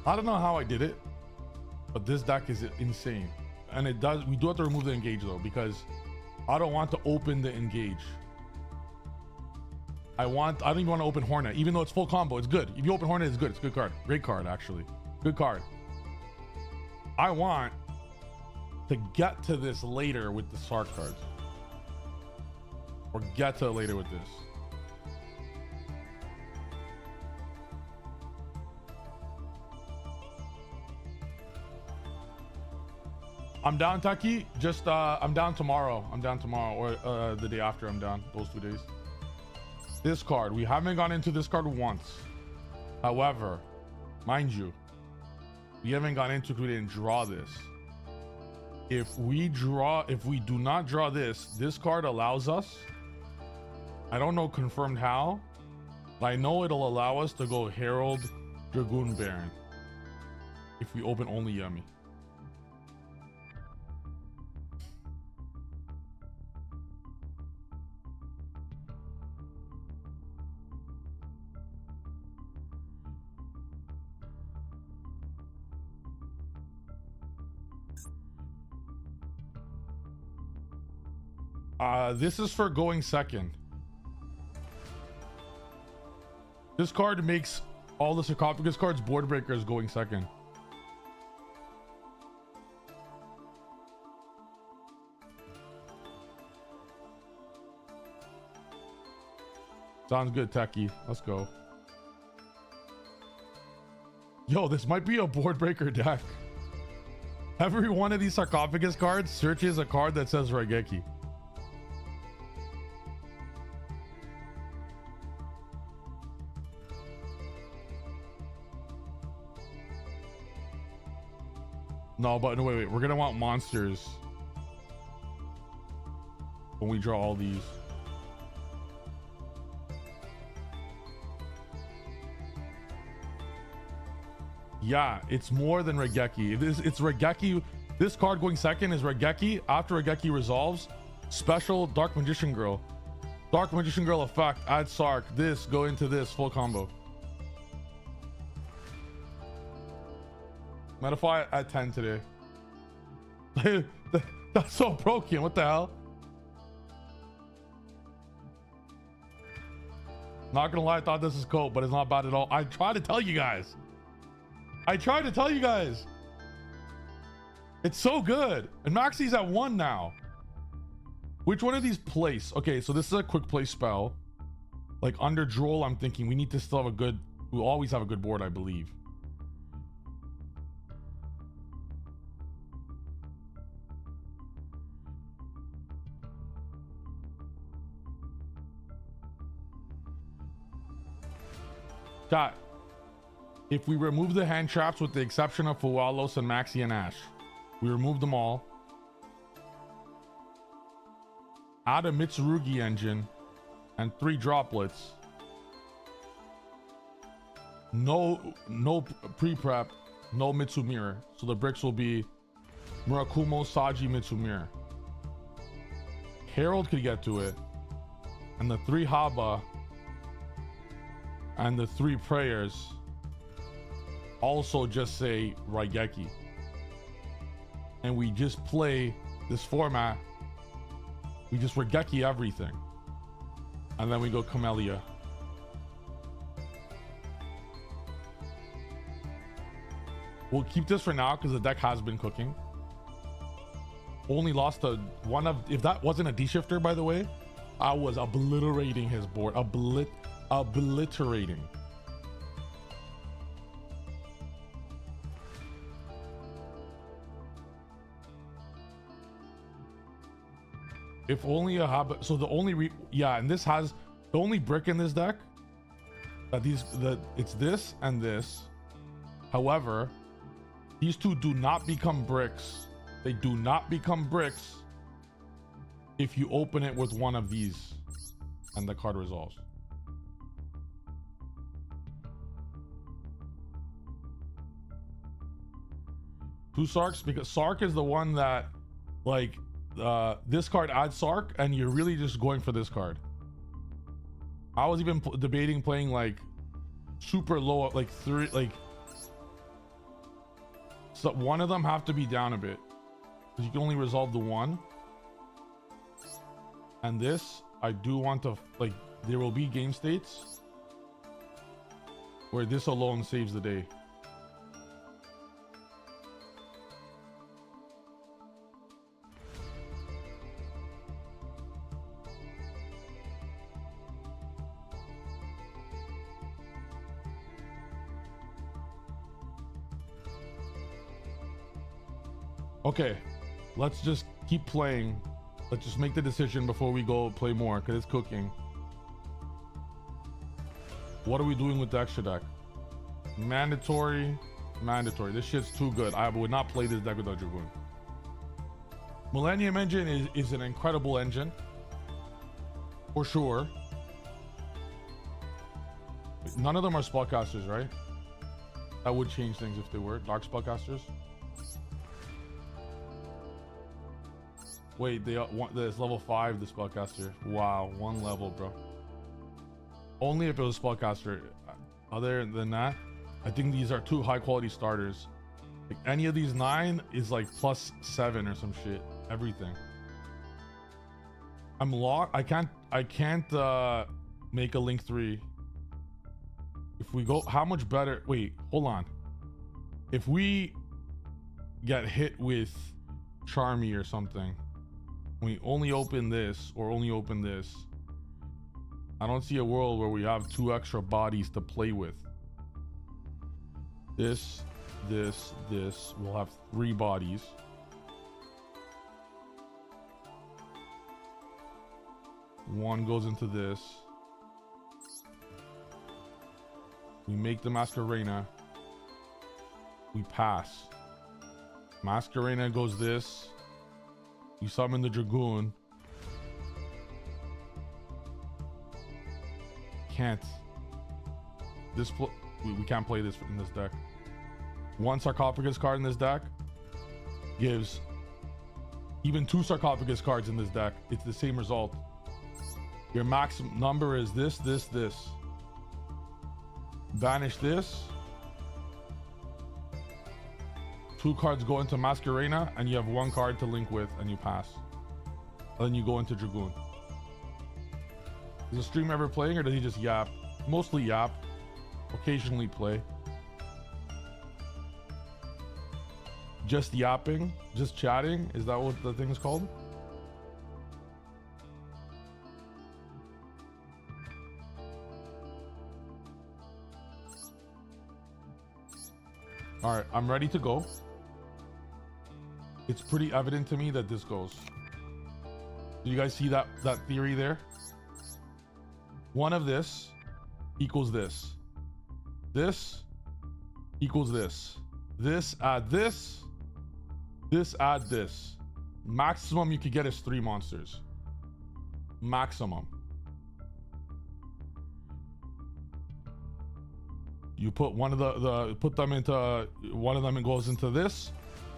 I don't know how I did it, but this deck is insane. And it does, we do have to remove the engage though, because I don't want to open the engage. I don't even want to open Hornet, even though it's full combo. It's good. If you open Hornet, it's good. It's a good card. Great card, actually. Good card. I want to get to this later with the Sark cards. Or get to it later with this. I'm down, Taki. Just I'm down tomorrow. I'm down tomorrow, or the day after. I'm down. Those 2 days. This card, we haven't gone into this card once. However, mind you, we haven't gone into it. We didn't draw this. If we do not draw this card allows us. I don't know confirmed how, but I know it'll allow us to go Herald, Dragoon Baron. If we open only Yummy. This is for going second. This card makes all the sarcophagus cards board breakers going second. Sounds good, Techie. Let's go. Yo, this might be a board breaker deck. Every one of these sarcophagus cards searches a card that says Raigeki. No, but no, wait. We're gonna want monsters when we draw all these. Yeah, it's more than Raigeki. It's Raigeki. This card going second is Raigeki. After Raigeki resolves, special Dark Magician Girl. Dark Magician Girl effect, add Sark. This, go into this, full combo. Metafy at 10 today. That's so broken. What the hell? Not gonna lie, I thought this is cool, but it's not bad at all. I tried to tell you guys. It's so good. And Maxi's at 1 now. Which one of these place? Okay, so this is a quick play spell. Like under Droll, I'm thinking we need to still have a good, we always have a good board, I believe. Chat, if we remove the hand traps with the exception of Fualos and Maxi and Ash, we remove them all. Add a Mitsurugi engine and 3 droplets. No pre-prep, no Mitsumir. So the bricks will be Murakumo, Saji, Mitsumir. Herald could get to it. And the 3 Haba and the 3 prayers also just say Raigeki. And we just play this format. We just Raigeki everything. And then we go Camellia. We'll keep this for now because the deck has been cooking. Only lost to one of, if that wasn't a D-shifter, by the way, I was obliterating his board. Obliterating. If only a habit. So the only and this has the only brick in this deck that it's this and this. However, these 2 do not become bricks. They do not become bricks if you open it with one of these and the card resolves. Two Sarks, because Sark is the one that, like, this card adds Sark and you're really just going for this card. I was even debating playing like super low, like 3, like So one of them have to be down a bit. You can only resolve the one. And this, I do want to, like, there will be game states where this alone saves the day. Okay, let's just keep playing. Let's just make the decision before we go play more, because it's cooking. What are we doing with the extra deck? Mandatory. This shit's too good. I would not play this deck without Dragoon. Millennium Engine is an incredible engine. For sure. None of them are spellcasters, right? That would change things if they were. Dark spellcasters. Wait, there's level 5, the spellcaster. Wow, 1 level, bro. Only if it was spellcaster. Other than that, I think these are 2 high quality starters. Like any of these 9 is like +7 or some shit. Everything. I'm locked. I can't make a Link 3. If we go, how much better? Wait, hold on. If we get hit with Charmy or something, we only open this or only open this, I don't see a world where we have 2 extra bodies to play with. This, we'll have 3 bodies. One goes into this. We make the Masquerena. We pass. Masquerena goes this. You summon the Dragoon. Can't. This we can't play this in this deck. 1 Sarcophagus card in this deck gives even 2 Sarcophagus cards in this deck. It's the same result. Your maximum number is this. Banish this. 2 cards go into Masquerena, and you have 1 card to link with, and you pass. And then you go into Dragoon. Is the stream ever playing, or does he just yap? Mostly yap. Occasionally play. Just yapping? Just chatting? Is that what the thing is called? All right, I'm ready to go. It's pretty evident to me that this goes. Do you guys see that theory there? 1 of this equals this. This equals this. This add this. This add this. Maximum you could get is 3 monsters. Maximum. You put one of put them into one of them and goes into this.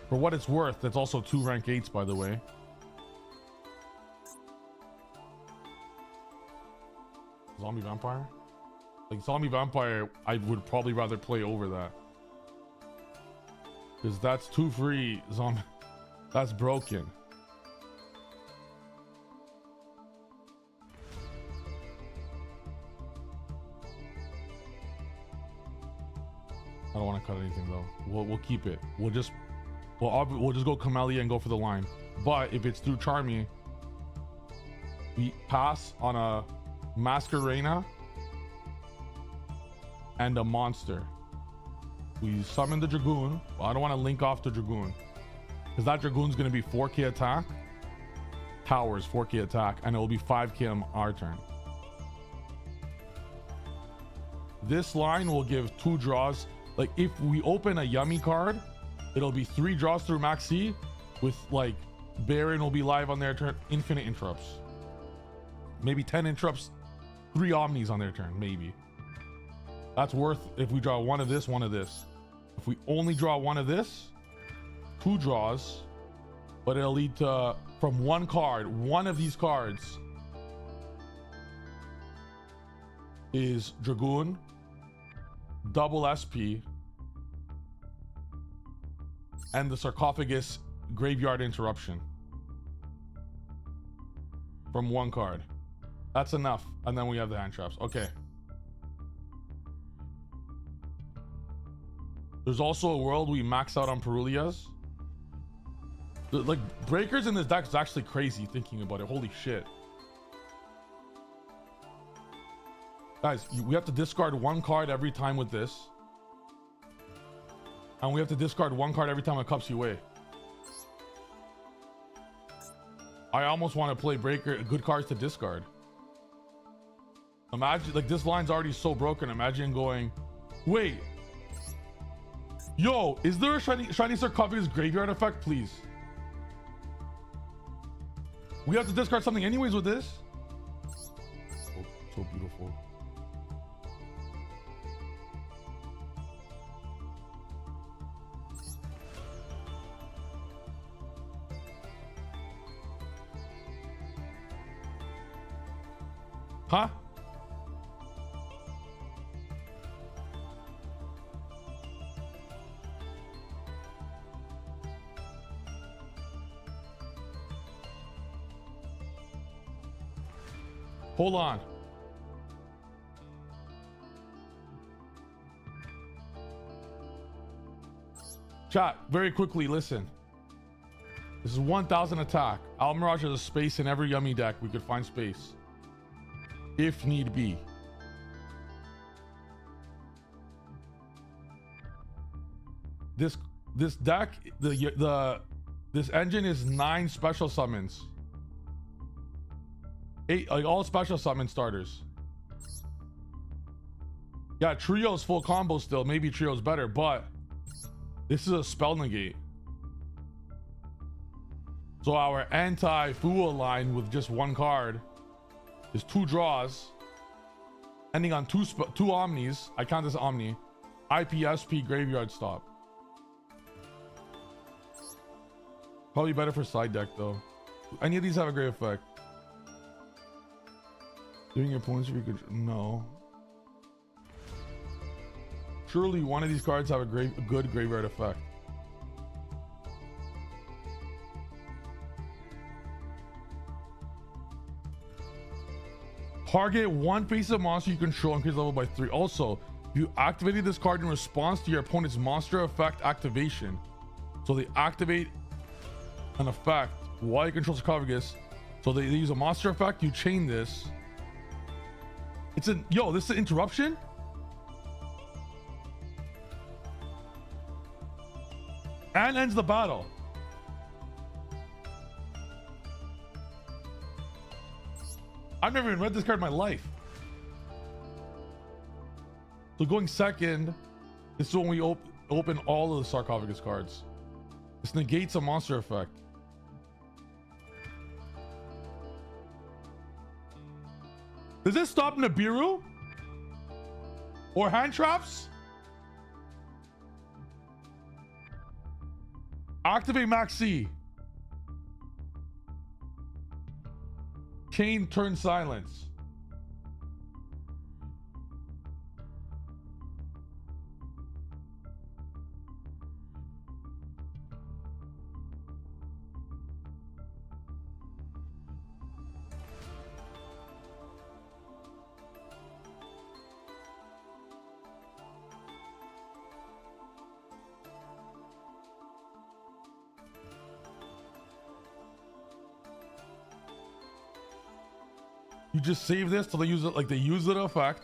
For what it's worth, that's also 2 rank 8s, by the way. Zombie Vampire? Like Zombie Vampire, I would probably rather play over that. Because that's 2 free zombie. That's broken. I don't want to cut anything though. We'll keep it. We'll just go Camellia and go for the line. But if it's through Charmy, we pass on a Masquerena and a monster. We summon the Dragoon. Well, I don't want to link off the Dragoon, because that Dragoon's going to be 4k attack. Towers 4k attack, and it will be 5k on our turn. This line will give 2 draws. Like if we open a yummy card, it'll be 3 draws through Maxi, with like Baron will be live on their turn, infinite interrupts. Maybe 10 interrupts, 3 Omnis on their turn, maybe. That's worth if we draw 1 of this, 1 of this. If we only draw 1 of this, 2 draws, but it'll lead to, from 1 card, 1 of these cards is Dragoon, double SP, and the sarcophagus graveyard interruption from one card. That's enough. And then we have the hand traps. Okay. There's also a world we max out on Perulias. Like, breakers in this deck is actually crazy thinking about it. Holy shit. Guys, we have to discard one card every time with this. And we have to discard one card every time it cups you away. I almost want to play breaker, good cards to discard. Imagine, like, this line's already so broken. Imagine going, wait. Yo, is there a shiny sarcophagus graveyard effect, please? We have to discard something anyways with this. So beautiful. Huh? Hold on. Chat, very quickly, listen. This is 1000 attack. Almirage has a space in every yummy deck. We could find space if need be. This deck, this engine is 9 special summons. 8, like all special summon starters. Yeah, trio's full combo still. Maybe trio's better, but this is a spell negate. So our anti-Fuwa line with just one card is 2 draws, ending on 2 omnis. I count this omni. IPSP graveyard stop. Probably better for side deck though. Any of these have a great effect. Giving your opponents if you could, no. Surely one of these cards have a good graveyard effect. Target one face-up monster you control, increase level by 3. Also, you activated this card in response to your opponent's monster effect activation. So they activate an effect while you control sarcophagus. So they use a monster effect, you chain this. It's a, yo, this is an interruption? And ends the battle. I've never even read this card in my life. So going second, this is when we open all of the sarcophagus cards. This negates a monster effect. Does this stop Nibiru? Or hand traps? Activate Maxi. Chain turn silence. You just save this till they use it, like they use it effect.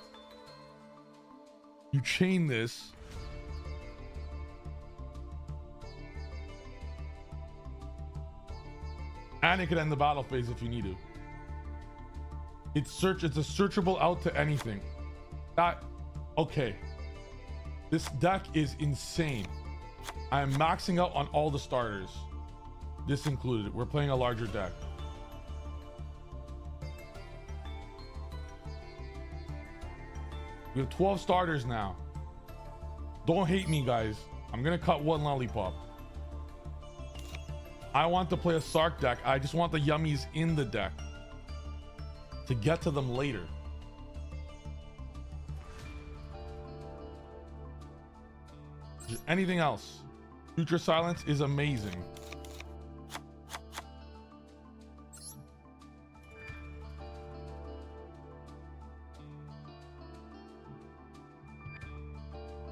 You chain this. And it can end the battle phase if you need to. It's a searchable out to anything. Okay. This deck is insane. I'm maxing out on all the starters. This included. We're playing a larger deck. We have 12 starters now. Don't hate me, guys. I'm gonna cut one lollipop. I want to play a Sark deck. I just want the yummies in the deck to get to them later. Anything else? Future Silence is amazing.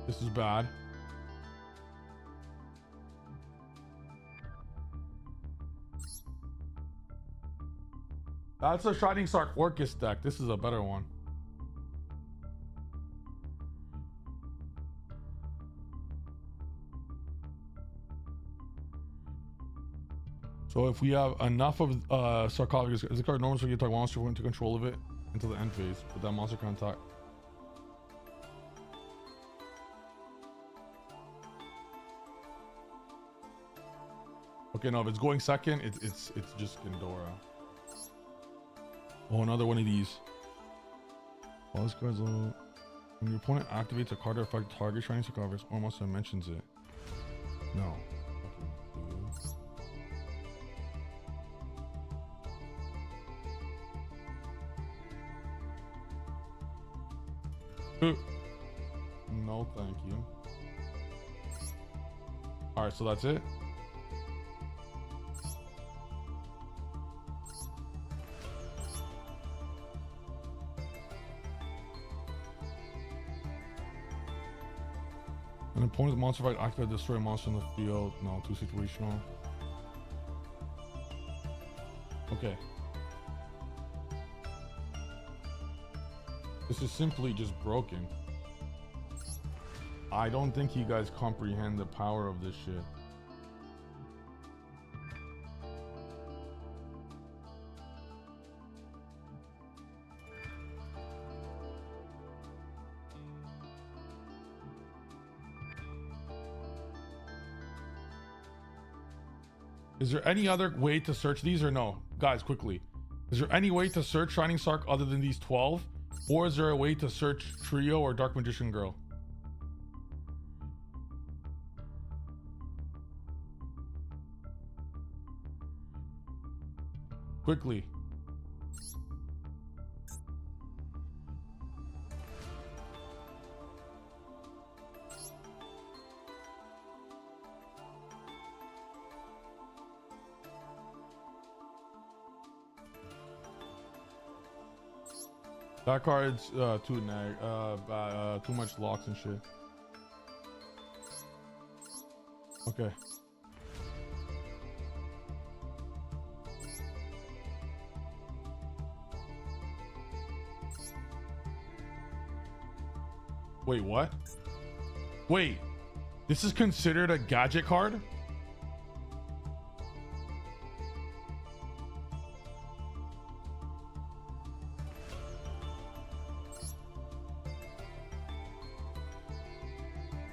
This is bad. That's a Shining Sark Orcus deck. This is a better one. So if we have enough of sarcophagus, is the card normal so you target monster into control of it until the end phase, but that monster can't attack. Okay, no, if it's going second, it's just Gandora. Oh, another one of these. All this card's low. When your opponent activates a card to affect target Shining Sarcophagus, almost mentions it. No. No, thank you. All right, so that's it. An opponent's monster fight activate destroy a monster in the field. No, too situational. Okay. This is simply just broken. I don't think you guys comprehend the power of this shit. Is there any other way to search these or no? Guys, quickly. Is there any way to search Shining Sark other than these 12? Or is there a way to search Trio or Dark Magician Girl? Quickly. That card's too too much locks and shit. Okay. Wait, what? Wait, this is considered a gadget card?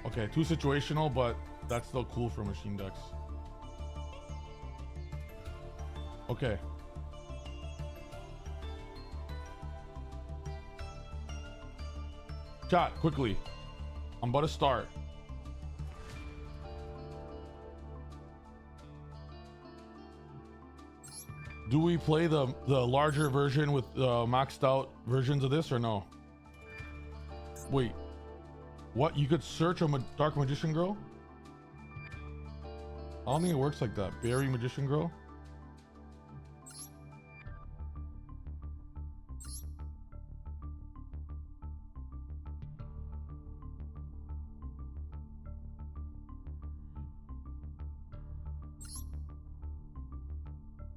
Okay, too situational, but that's still cool for machine decks. Okay. Chat, quickly. I'm about to start. Do we play the larger version with maxed out versions of this or no? Wait. What? You could search a Dark Magician Girl? I don't think it works like that. Berry Magician Girl?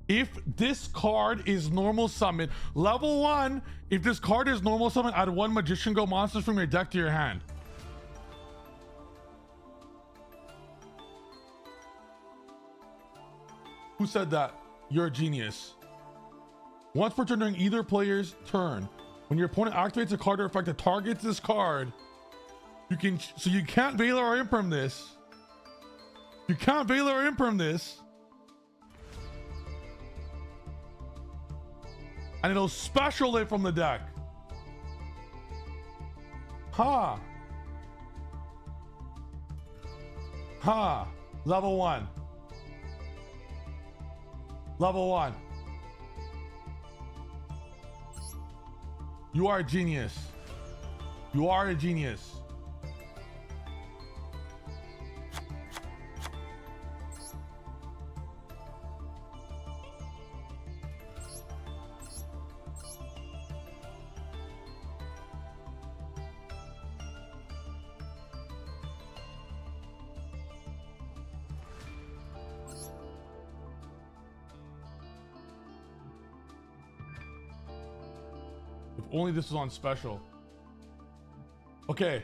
If this card is normal summon, level 1, if this card is normal summon, add 1 Magician Girl monster from your deck to your hand. Who said that? You're a genius. Once per turn during either player's turn, when your opponent activates a card or effect that targets this card, you can't Valor or Imperm this. You can't Valor or Imperm this. And it'll special it from the deck. Ha. Ha. Level 1. Level 1. You are a genius. You are a genius. If only this was on special. Okay.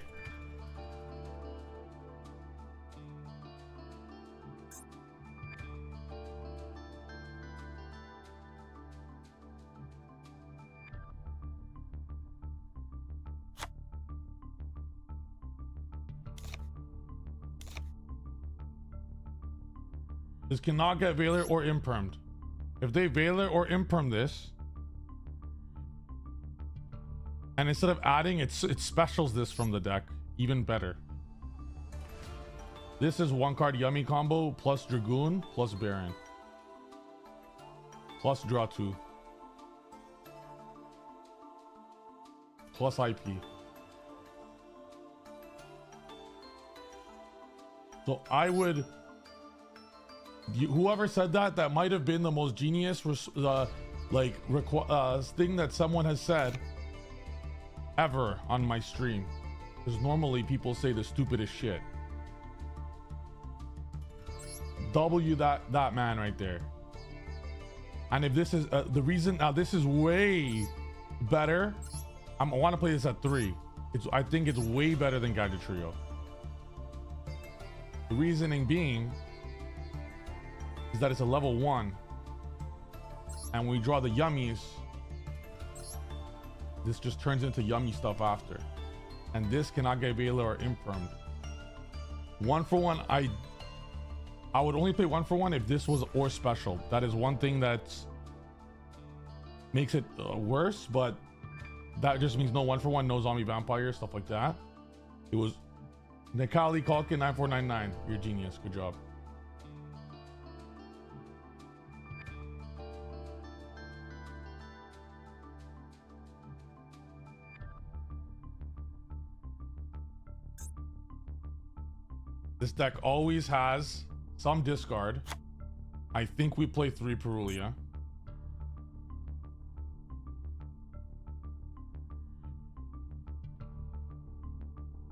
This cannot get Veiler or Impermed. If they Veiler or Imperm this, and instead of adding, it specials this from the deck, even better. This is 1 card Yummy combo plus Dragoon plus Baron. Plus draw 2. Plus IP. So I would... whoever said that might have been the most genius thing that someone has said ever on my stream, because normally people say the stupidest shit. W that man right there. And if this is the reason, now this is way better. I want to play this at 3. I think it's way better than Gadget Trio. The reasoning being is that it's a level 1, and when we draw the yummies, this just turns into yummy stuff after, and this cannot get Veiler or Impermed. 1-for-1, I would only play 1-for-1 if this was or special. That is one thing that makes it worse, but that just means no 1-for-1, no zombie vampire, stuff like that. It was Nikali Kalkin 9499. You're genius. Good job. This deck always has some discard. I think we play 3 Perulia.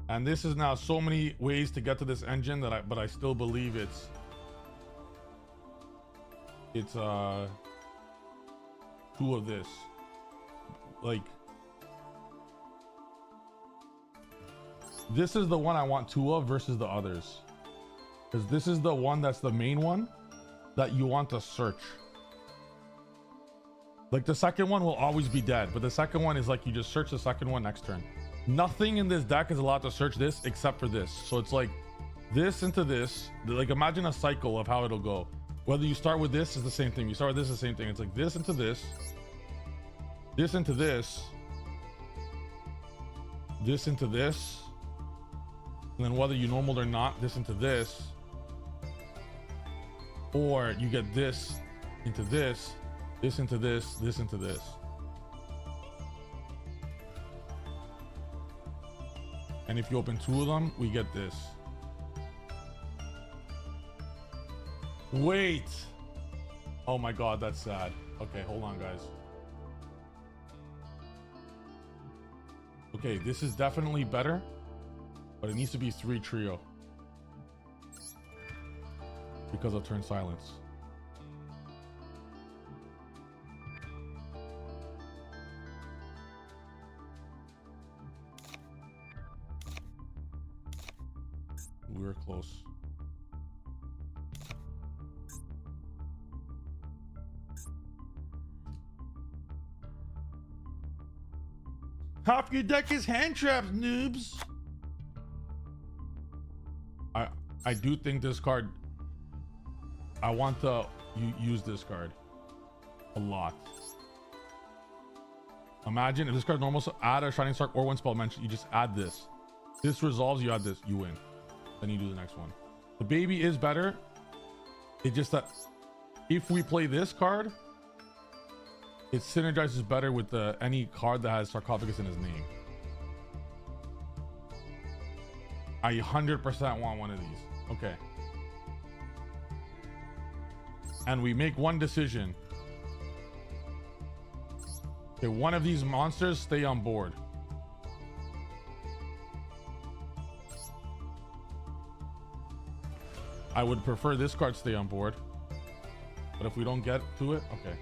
And this is now so many ways to get to this engine that but I still believe it's 2 of this. Like, this is the one I want 2 of versus the others, because this is the one that's the main one that you want to search. Like, the second one will always be dead, but the second one is like you just search the second one next turn. Nothing in this deck is allowed to search this except for this. So it's like this into this. Like, imagine a cycle of how it'll go. Whether you start with this is the same thing, you start with this is the same thing. It's like this into this, this into this, this into this, and then whether you normal or not, this into this, or you get this into this, this into this, this into this. And if you open 2 of them, we get this. Wait. Oh my God, that's sad. Okay, hold on, guys. Okay, this is definitely better, but it needs to be 3 trio because of turn silence. We were close. Half your deck is hand traps, noobs. I do think this card, I want to use this card a lot. Imagine if this card normal, so add a Shining Spark or 1 spell mention, you just add this. This resolves, you add this, you win. Then you do the next one. The baby is better. It's just that if we play this card, it synergizes better with any card that has sarcophagus in his name. I 100% want one of these. Okay. And we make one decision. Okay, one of these monsters stay on board. I would prefer this card stay on board, but if we don't get to it, okay.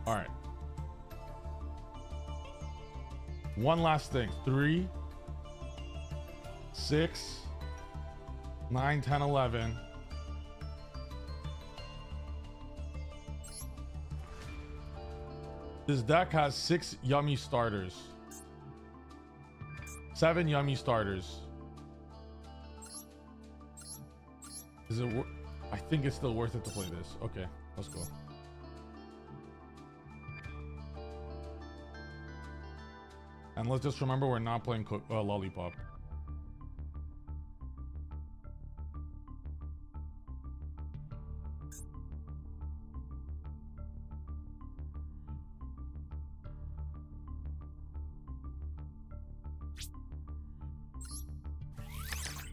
All right. One last thing. 3, 6, 9, 10, 11. This deck has 6 yummy starters. 7 yummy starters. Is it I think it's still worth it to play this. Okay, let's go. And let's just remember we're not playing Lollipop.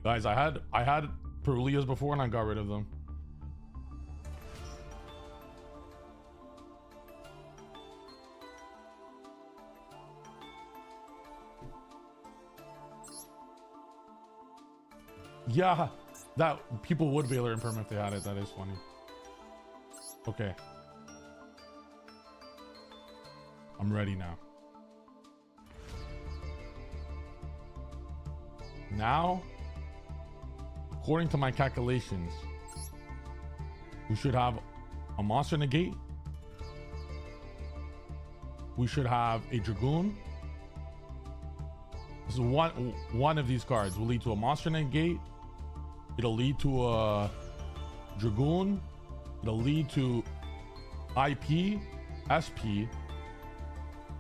Guys, I had Perulias before and I got rid of them. Yeah, that people would Baylor Imperm if they had it. That is funny. Okay. I'm ready now. Now, according to my calculations, we should have a monster negate. We should have a Dragoon. This is one of these cards will lead to a monster negate. It'll lead to a Dragoon. It'll lead to IP, SP,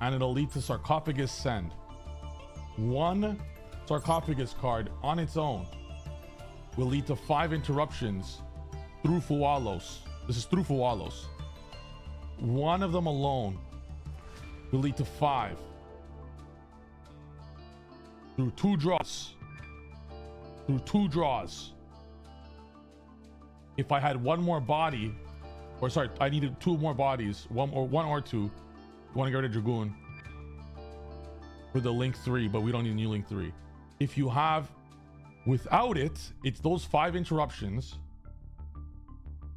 and it'll lead to Sarcophagus Send. One Sarcophagus card on its own will lead to 5 interruptions through Fualos. This is through Fualos. One of them alone will lead to 5 through 2 draws. Through 2 draws. If I had one more body, or sorry, I needed 2 more bodies, one or 2. You want to get rid of Dragoon for the Link 3, but we don't need a new Link 3. If you have without it, it's those 5 interruptions.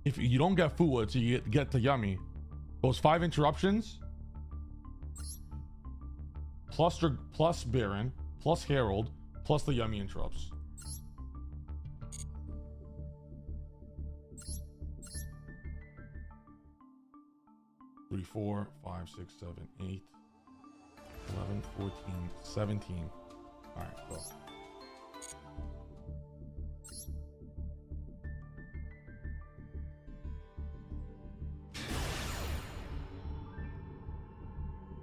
If you don't get Fua, so you get the Yummy, those 5 interruptions plus Baron plus Herald plus the Yummy interrupts. Three, 4, 5, 6, 7, 8, 11, 14, 17. All right, go.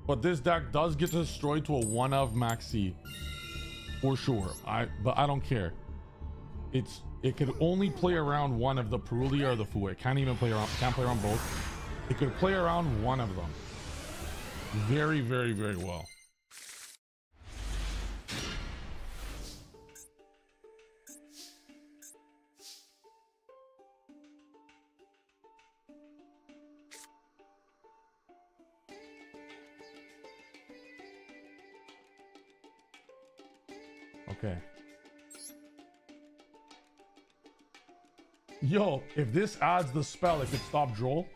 But this deck does get destroyed to a 1 of Maxi for sure. But I don't care. It could only play around one of the Perulia or the Fue. It can't play around both. It could play around one of them very, very, very well. Okay. Yo, if this adds the spell, it could stop Droll.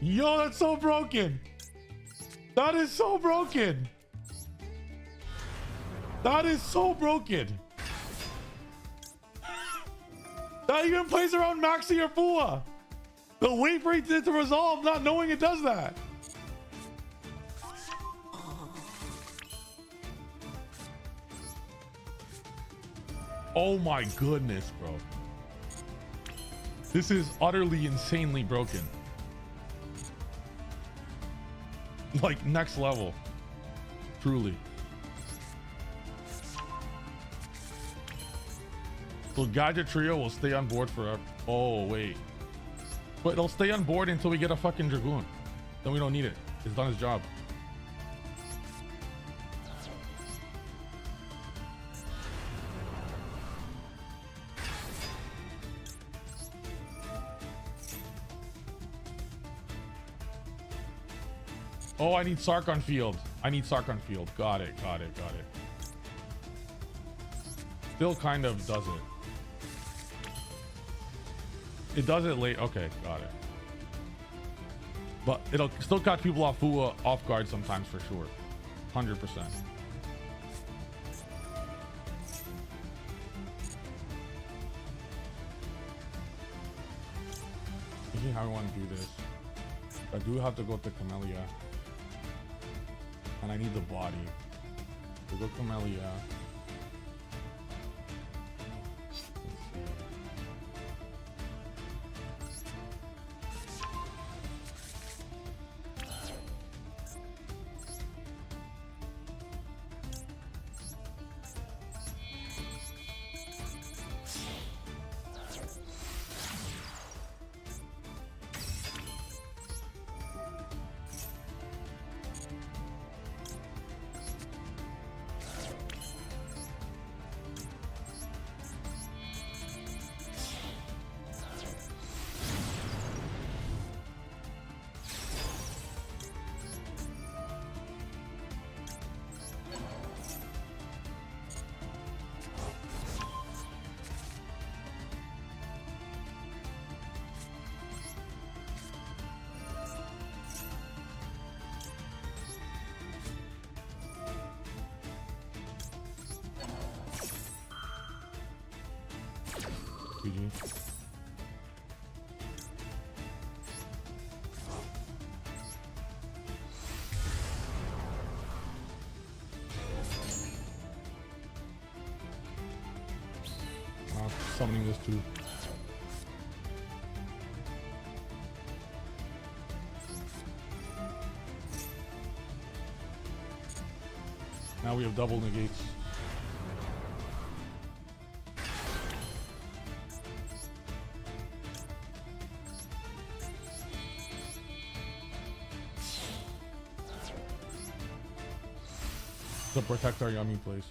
Yo, that's so broken. That is so broken. That is so broken. That even plays around Maxi or Fua. The wait for it to resolve, not knowing it does that. Oh my goodness, bro. This is utterly insanely broken. Like next level. Truly. So Gadget Trio will stay on board forever. Oh, wait. But it'll stay on board until we get a fucking Dragoon. Then we don't need it. It's done its job. Oh, I need Sark on field. I need Sark on field. Got it, got it, got it. Still kind of does it. It does it late. Okay, got it. But it'll still catch people off guard sometimes for sure. 100%. Thinking how I want to do this. I do have to go to Camellia. And I need the body. So go Camellia. GG. Summoning this too. Now we have double negates. To protect our yummy place.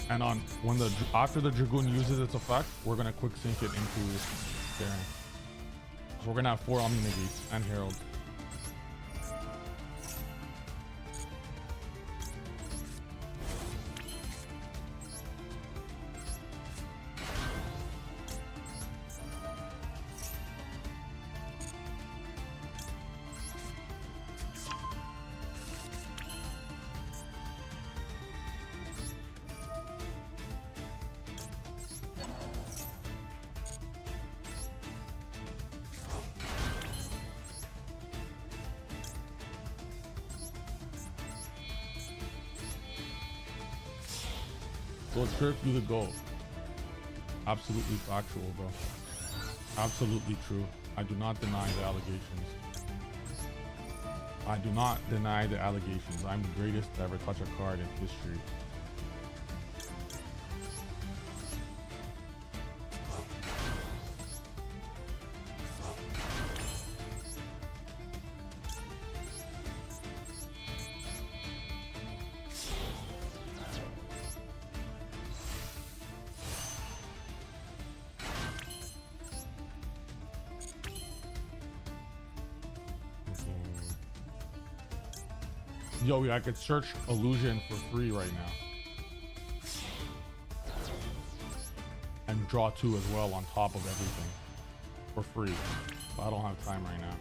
And on when the after the Dragoon uses its effect, we're gonna quick sync it into there. So we're gonna have 4 Omni Negates and Herald. So it's sure you the goal. Absolutely factual, bro. Absolutely true. I do not deny the allegations. I do not deny the allegations. I'm the greatest to ever touch a card in history. Yo, I could search Illusion for free right now. And draw 2 as well on top of everything. For free. But I don't have time right now.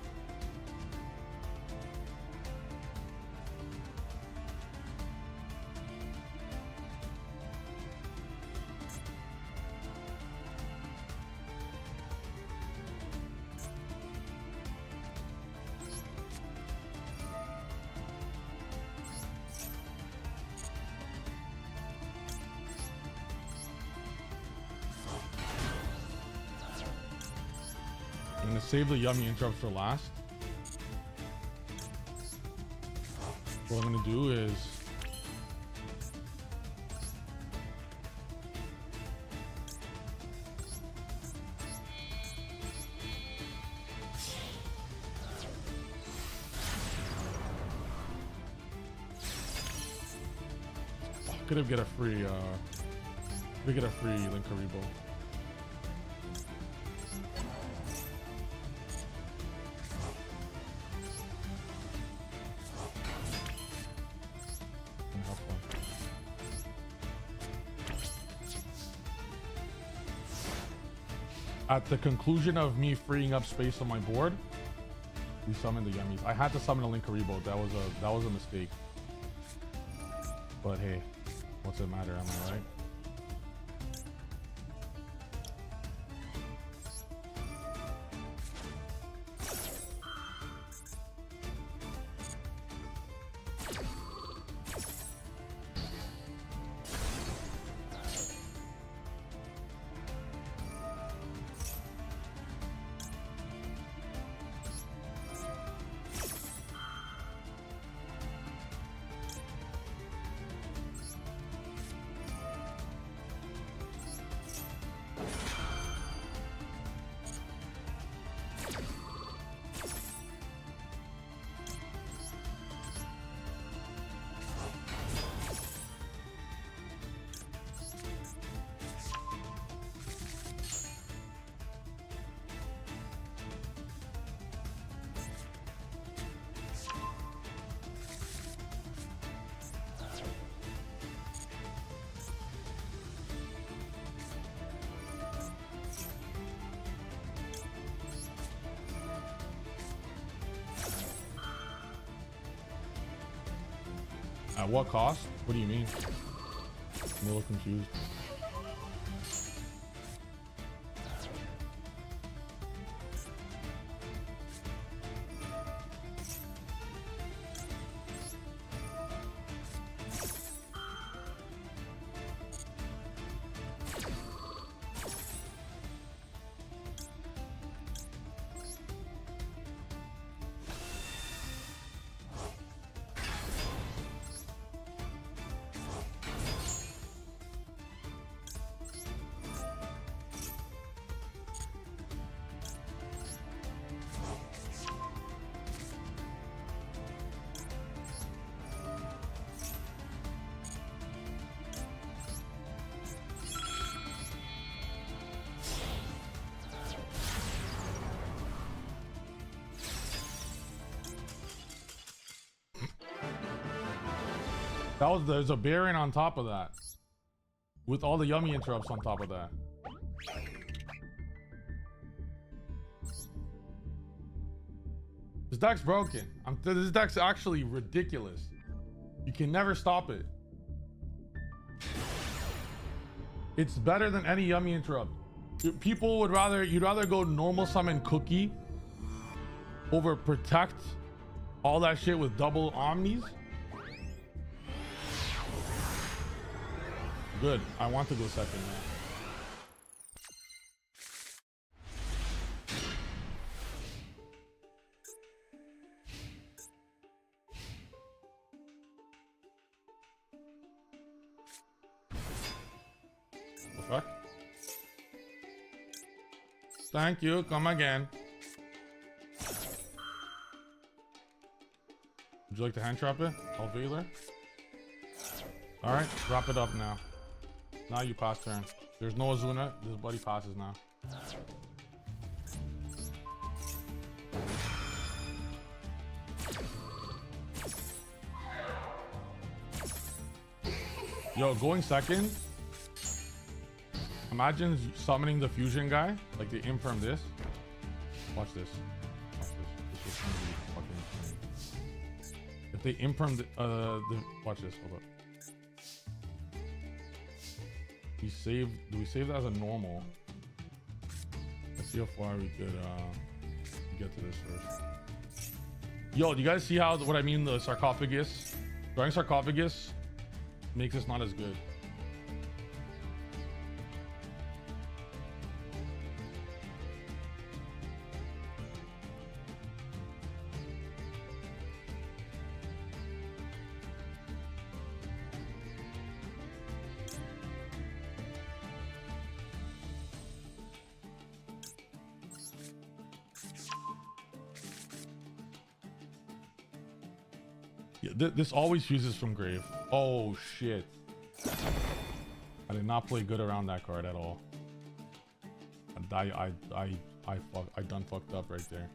I'm gonna save the yummy interrupts for last. What I'm gonna do is Could have get a free we get a free Linkaribo. At the conclusion of me freeing up space on my board, we summoned the yummies. I had to summon a Linkaribo. That was a mistake. But hey, what's it matter? Am I right? At what cost? What do you mean? I'm a little confused. There's a Baron on top of that. With all the yummy interrupts on top of that. This deck's broken. This deck's actually ridiculous. You can never stop it. It's better than any yummy interrupt. People would rather, you'd rather go normal summon Cookie over protect all that shit with double omnis. Good. I want to go second now. The fuck? Thank you. Come again. Would you like to hand trap it? Alveolar? Alright, drop it up now. Now you pass turn. There's no Azuna. This buddy passes now. Yo, going second. Imagine summoning the fusion guy. Like they imp from this. Watch this. Watch this. This is gonna be fucking insane. If they imp from the watch this. Hold up. Do we save that as a normal? Let's see how far we could get to this first. Yo, do you guys see how what I mean the sarcophagus? Drawing sarcophagus makes this not as good. This always fuses from grave. Oh shit. I did not play good around that card at all. I done fucked up right there.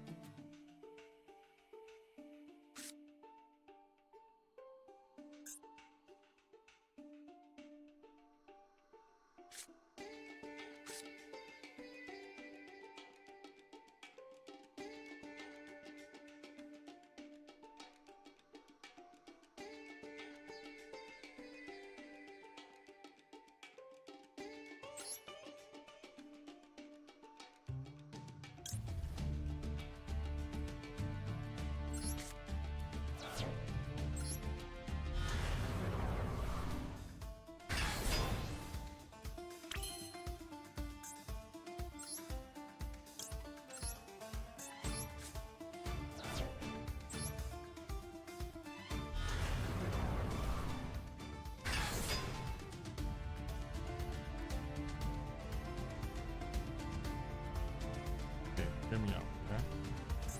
Hear me out, okay?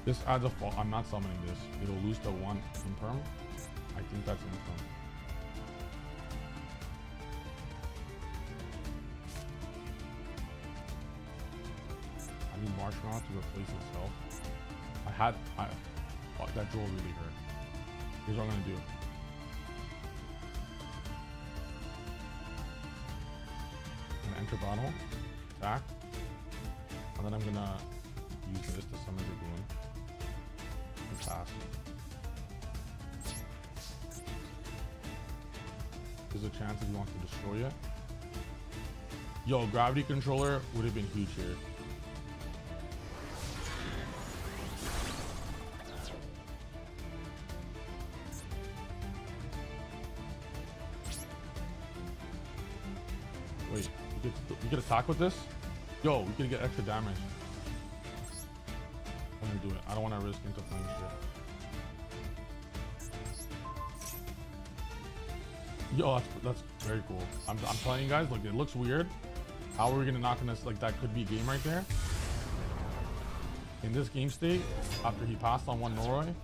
This adds a fall. I'm not summoning this. It'll lose to 1 imperm. I think that's imperm. I need Marshmallow to replace itself. Fuck, that duel really hurt. Here's what I'm gonna do. I'm gonna enter battle, attack, and then I'm gonna use this to summon the balloon and pass. There's a chance if you want to destroy it. Yo, gravity controller would have been huge here. Wait, you could attack with this? Yo, we could get extra damage. I'm gonna do it. I don't want to risk into flame shit. Yo, that's very cool. I'm telling you guys, look, it looks weird. How are we gonna knock on this? Like, that could be game right there. In this game state, after he passed on 1 Noroi,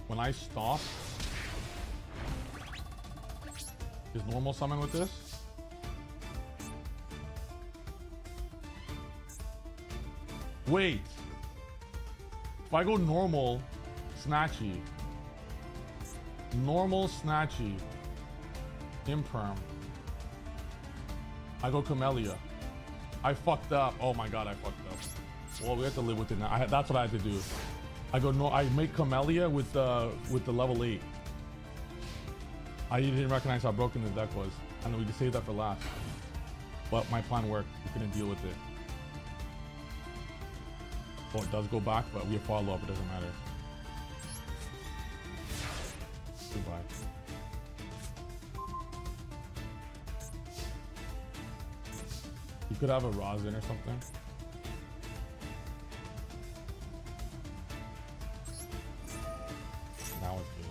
when I stop his normal summon with this, wait. If I go normal, snatchy, imperm, I go Camellia. I fucked up. Oh my god, I fucked up. Well, we have to live with it now. That's what I had to do. I make Camellia with the level 8. I didn't recognize how broken the deck was, and we just saved that for last. But my plan worked. We couldn't deal with it. Oh, it does go back, but we have follow up. It doesn't matter. Goodbye. You could have a rosin or something. Now it's good.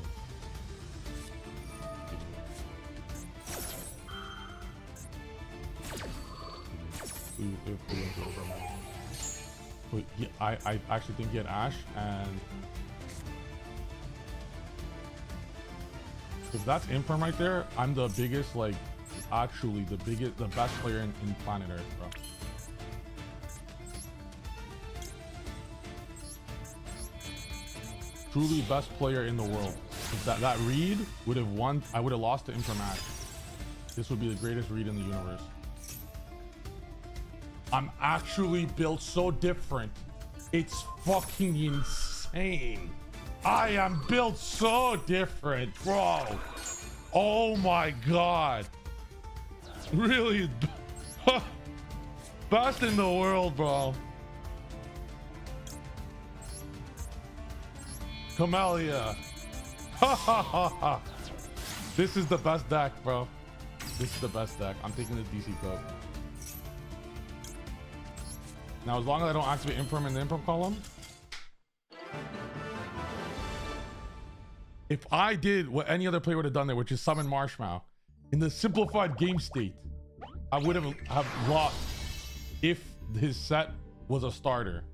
Wait, yeah, I actually think he had Ash, and if that's imperm right there, I'm the biggest, like, actually the best player in planet Earth, bro. Truly best player in the world. If that read would have won, I would have lost to imperm Ash. This would be the greatest read in the universe. I'm actually built so different. It's fucking insane. I am built so different, bro. Oh my god. Really? Best in the world, bro. Camellia. Ha ha ha ha. This is the best deck, bro. This is the best deck. I'm taking the DC code. Now, as long as I don't activate imperm in the imperm column, if I did what any other player would have done there, which is summon Marshmallow, in the simplified game state, I would have lost if his set was a starter.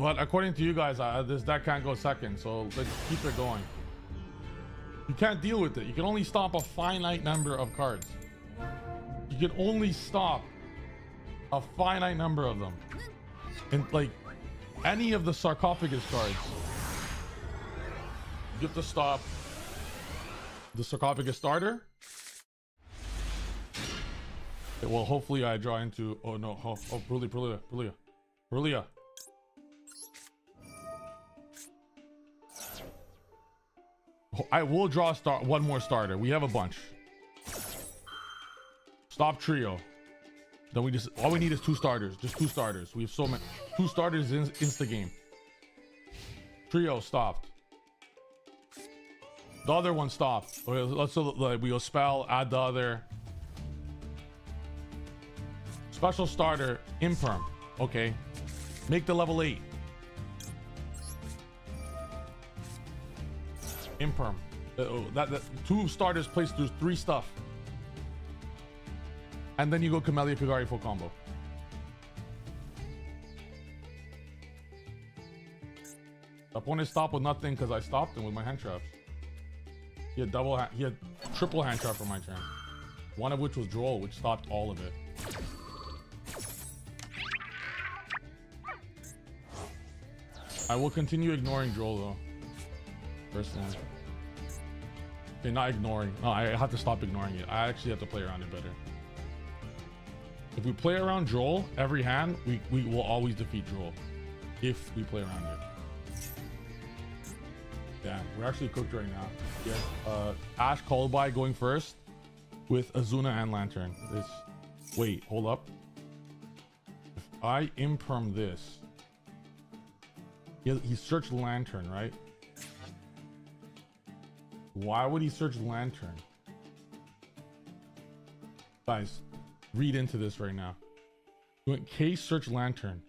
but according to you guys, this deck can't go second, so let's keep it going. You can't deal with it. You can only stop a finite number of cards. You can only stop a finite number of them. And like any of the sarcophagus cards, you have to stop the sarcophagus starter. Okay, well, hopefully I draw into, oh no, oh, Brulia. I will draw one more starter. We have a bunch. Stop trio. Then we just, all we need is 2 starters. Just 2 starters. We have so many. 2 starters insta game. Trio stopped. The other one stopped. Okay, let's like we'll spell, add the other. Special starter, imperm. Okay. Make the level 8. Imperm. That 2 starters place through 3 stuff. And then you go Camellia Kagari full combo. The opponent stopped with nothing because I stopped him with my hand traps. He had triple hand trap for my turn. One of which was Droll, which stopped all of it. I will continue ignoring Droll though. Personally. Okay, not ignoring. No, I have to stop ignoring it. I actually have to play around it better. If we play around Droll every hand, we will always defeat Droll. If we play around it. Damn, we're actually cooked right now. Yeah. Ash Callby going first with Azuna and Lantern. Wait, hold up. If I imperm this, he searched Lantern, right? Why would he search Lantern? Guys, read into this right now. He went K search Lantern.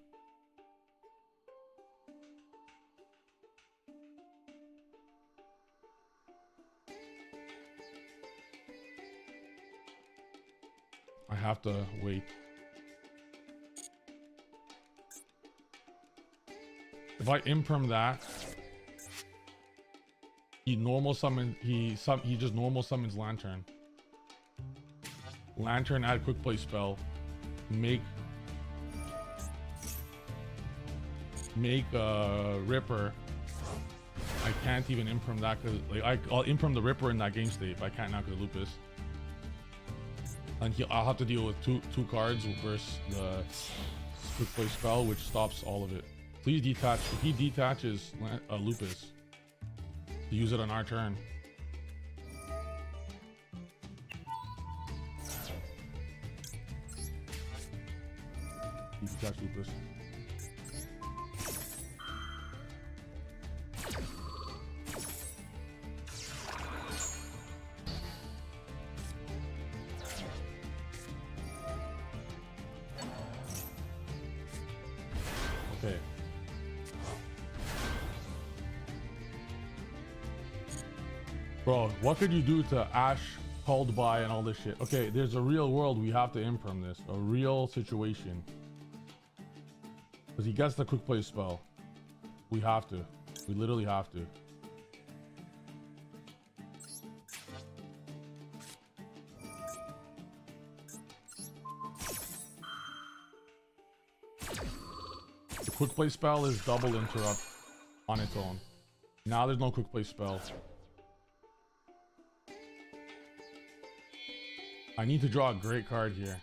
I have to wait. If I imperm that, he just normal summons Lantern. Lantern add quick play spell. Make Ripper. I can't even imperm that because like I'll imperm the Ripper in that game state, but I can't now because of Lupus. And I'll have to deal with two cards versus the quick play spell, which stops all of it. Please detach. If he detaches Lupus, to use it on our turn. He detached Lupus. Okay. Bro, what could you do to Ash called by and all this shit? Okay, there's a real world we have to imperm this. A real situation. Because he gets the quick play spell. We have to. We literally have to. The quick play spell is double interrupt on its own. Now there's no quick play spell. I need to draw a great card here.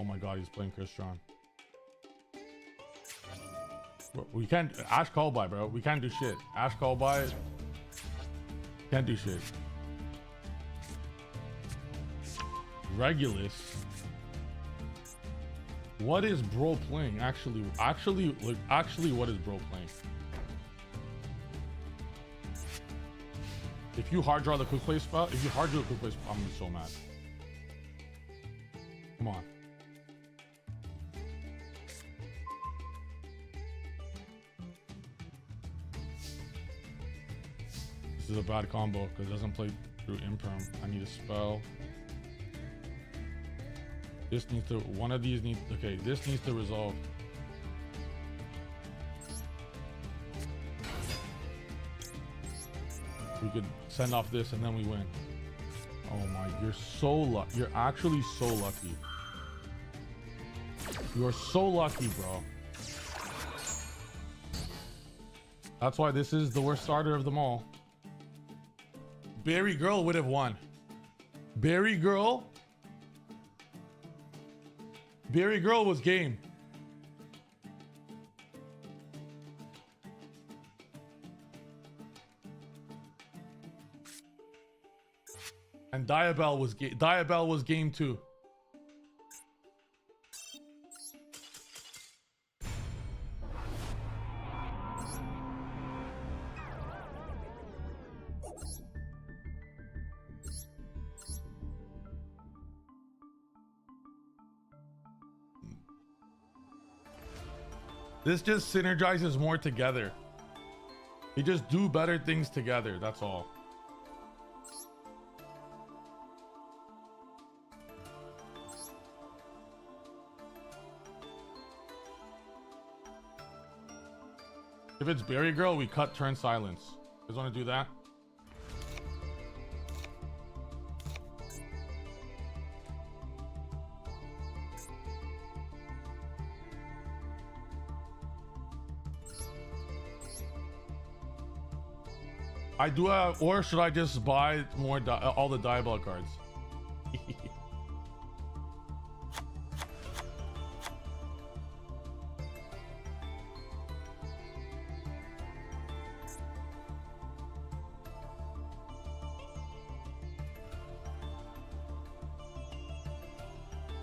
Oh my god, he's playing Crystron. We can't Ash Callby, bro. We can't do shit. Ash Callby can't do shit. Regulus. What is bro playing? Actually, what is bro playing? If you hard draw the quick play spell, I'm gonna be so mad. Come on. This is a bad combo because it doesn't play through imperm. I need a spell. This needs to, one of these needs, okay, this needs to resolve. We could send off this and then we win. Oh my, you're so lucky. You're actually so lucky. You're so lucky, bro. That's why this is the worst starter of them all. Berry Girl would have won. Berry Girl was game. And Diabell was game too. This just synergizes more together. We just do better things together, that's all. If it's Berry Girl, we cut turn silence. You guys want to do that? I do have, or should I just buy more all the Diabell cards?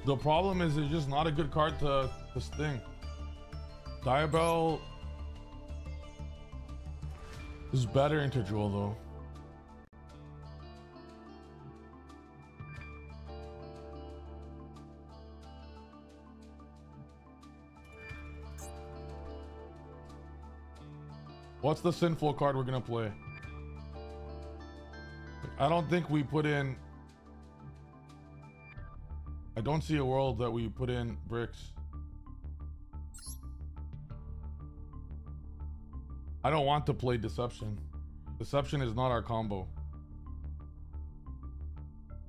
The problem is it's just not a good card to this thing. Diabell is better into duel though. What's the sinful card we're gonna play? I don't think we put in, I don't see a world that we put in bricks. I don't want to play Deception. Deception is not our combo.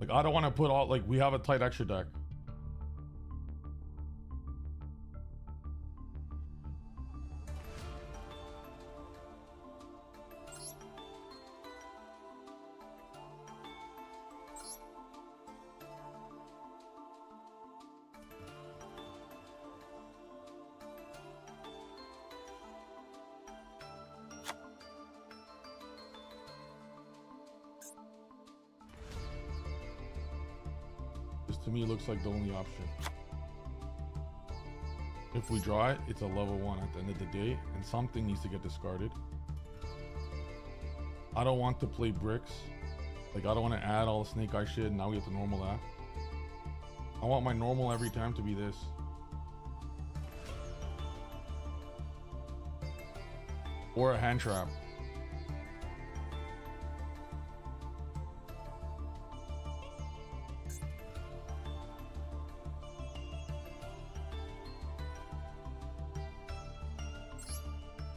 Like, I don't want to put all, like, we have a tight extra deck. To me, looks like the only option. If we draw it, it's a level 1 at the end of the day, and something needs to get discarded. I don't want to play bricks. Like, I don't want to add all the snake eye shit, and now we have to normal that. I want my normal every time to be this. Or a hand trap.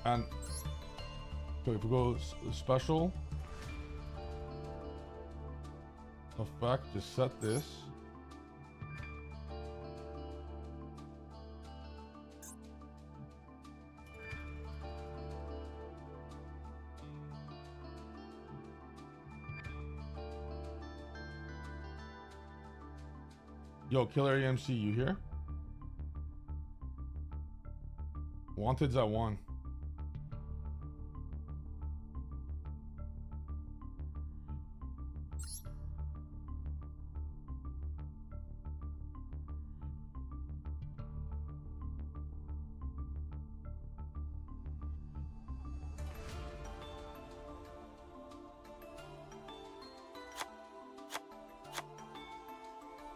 And so if we go special effect, just set this. Yo, Killer AMC, you here? Wanted's at 1.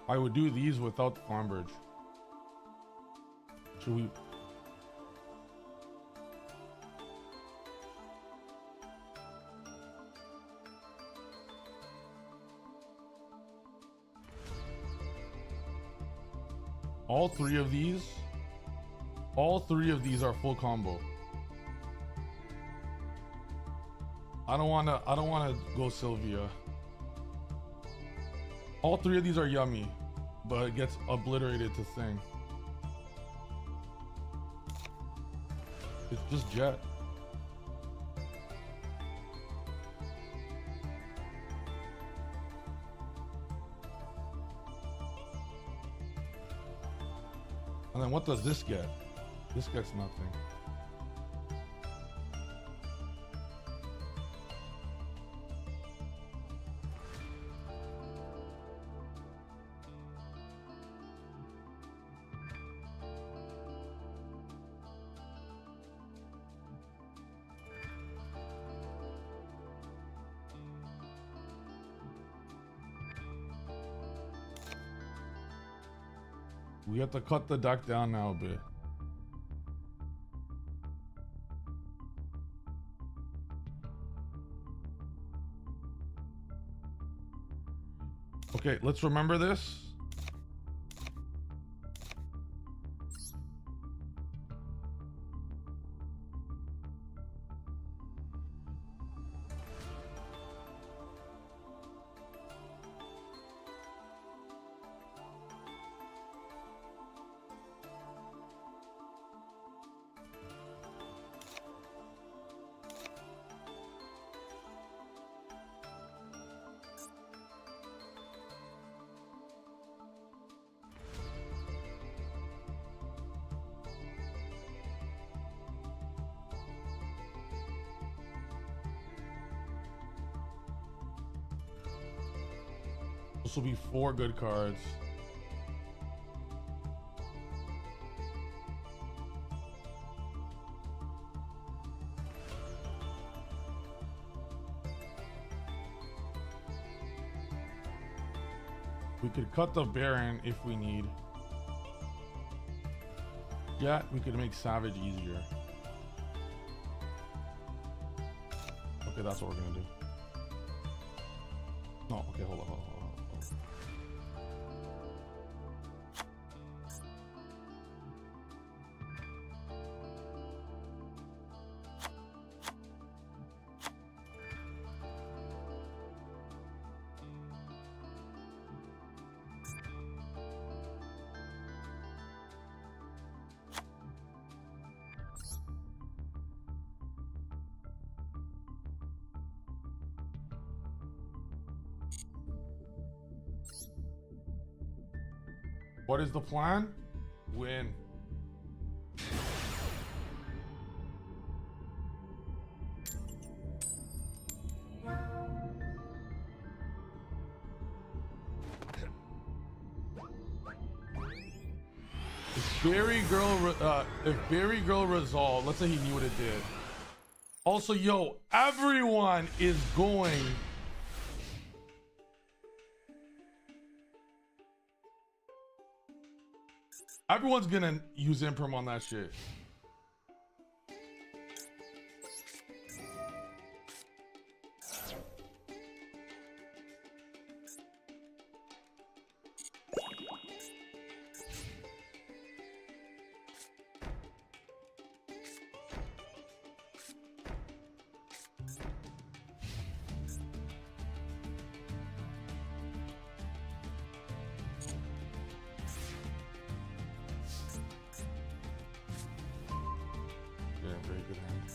I would do these without the farm bridge. Should we? All three of these are full combo. I don't wanna go Sylvia. All three of these are yummy, but it gets obliterated to thing. It's just Jet. And then what does this get? This gets nothing. We have to cut the deck down now a bit. Okay, let's remember this. This will be 4 good cards. We could cut the Baron if we need. Yeah, we could make Savage easier. Okay, that's what we're gonna do. No, okay, hold on. What is the plan? Win. If Berry Girl resolved, let's say he knew what it did. Also, yo, everyone is going. Everyone's gonna use Imperm on that shit. Very good hand.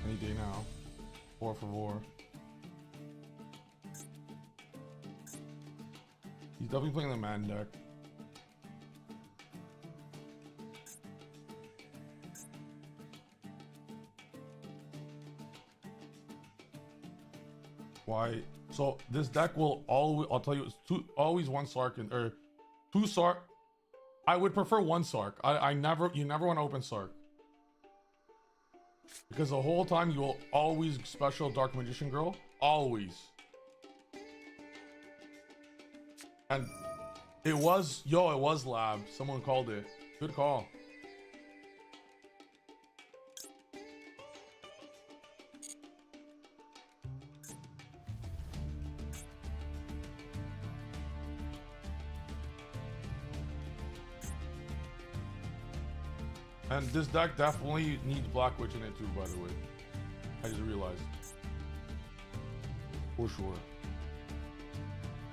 Any day now. 4 for 4. He's definitely playing the man deck. Why? So this deck will always, I'll tell you, it's always one Sark or two Sark. I would prefer one Sark. You never want to open Sark. Because the whole time you will always special Dark Magician Girl. Always. And it was Lab. Someone called it. Good call. And this deck definitely needs Black Witch in it too, by the way. I just realized. For sure.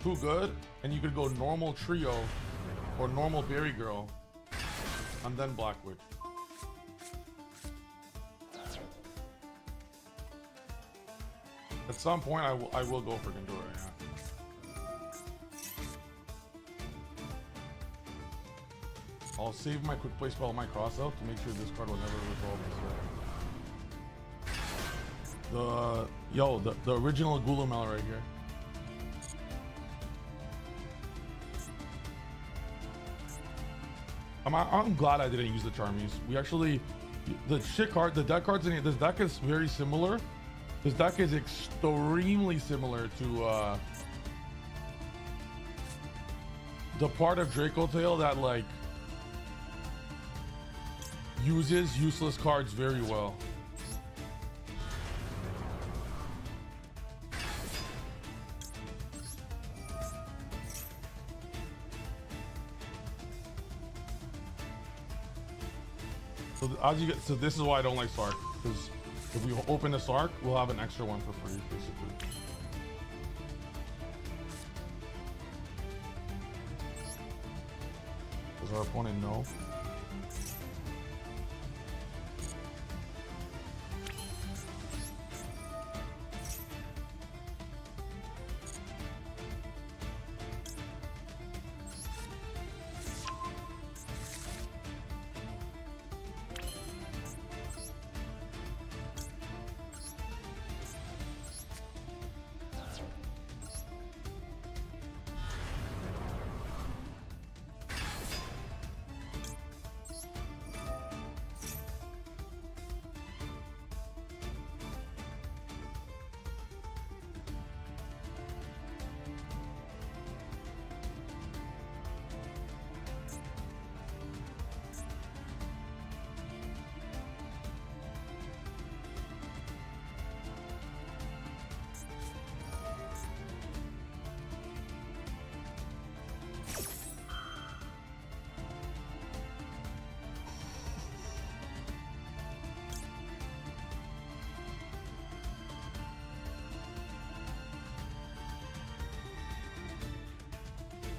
Too good, and you could go normal Trio or normal Berry Girl, and then Black Witch. At some point, I will go for Gandora, yeah. I'll save my quick play spell on my cross out to make sure this card will never resolve this. The original Goooooo right here. I'm glad I didn't use the Charmies. We actually, the deck cards in it, this deck is very similar. This deck is extremely similar to the part of Draco Tail that like uses useless cards very well. So this is why I don't like Sark, because if we open a Sark, we'll have an extra one for free, basically. Does our opponent know?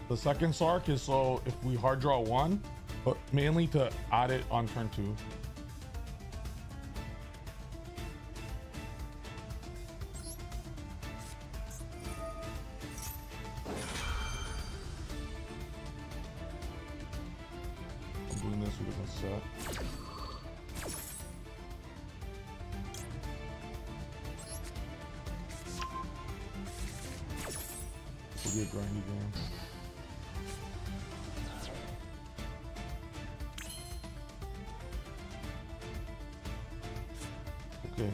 The second Sark is so if we hard draw one, but mainly to add it on turn 2. I'm doing this because it's set. This will be a grindy game. Okay.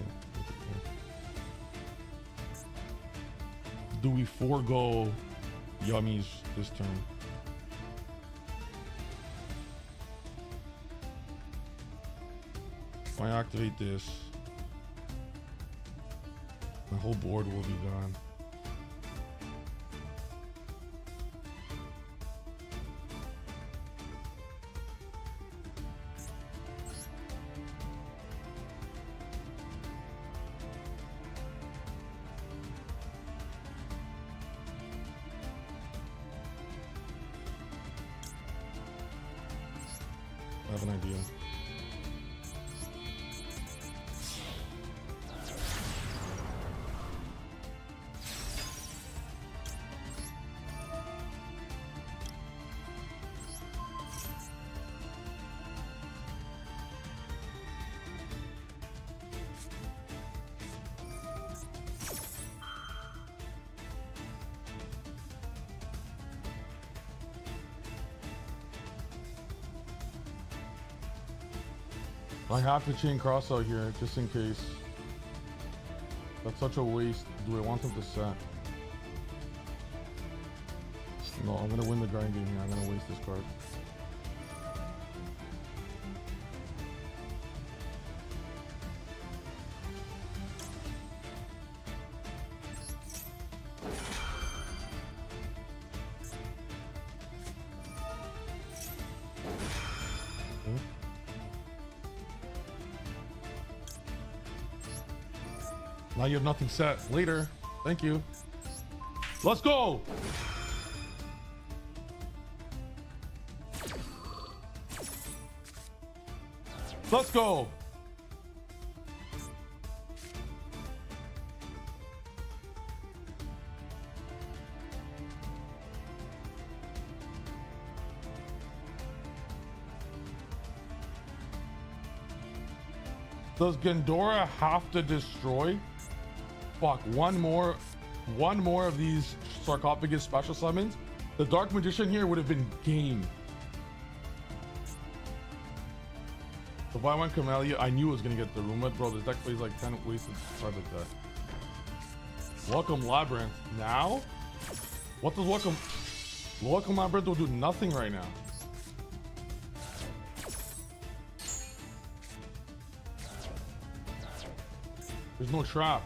Do we forego Yummies this turn? If I activate this, my whole board will be gone. I have an idea. I have to chain cross out here just in case. That's such a waste. Do I want him to set? No, I'm gonna win the grind game here. I'm gonna waste this card. Now you have nothing set. Later. Thank you. Let's go. Let's go. Does Gendora have to destroy? Fuck, one more of these sarcophagus special summons. The Dark Magician here would have been game. If I went Camellia, I knew I was gonna get the Rumud, bro. This deck plays like 10 wasted cards like that. Welcome Labyrinth. Now? What does Welcome Labyrinth will do nothing right now. There's no trap.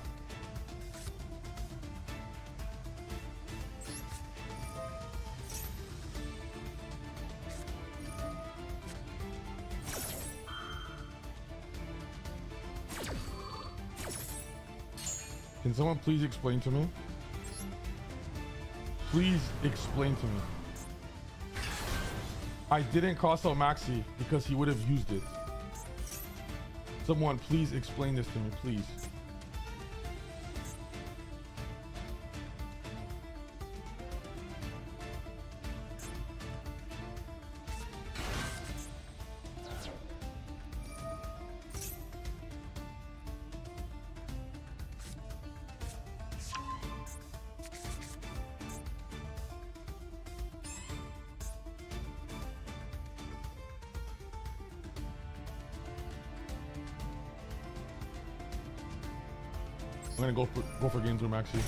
Can someone please explain to me? Please explain to me. I didn't cross out Maxi because he would have used it. Someone please explain this to me, please. I'm gonna go for games with Maxi.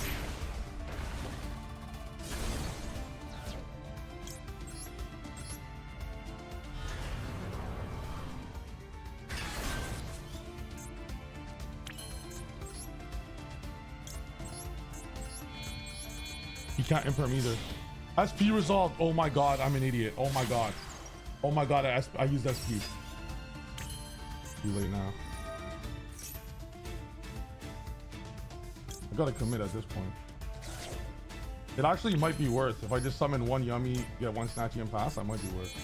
He can't imperm either. SP resolved. Oh my god, I'm an idiot. Oh my god. Oh my god, I used SP. Too late now. I gotta commit at this point. It actually might be worth. If I just summon one Yummy, get one Snatchy and pass, that might be worth.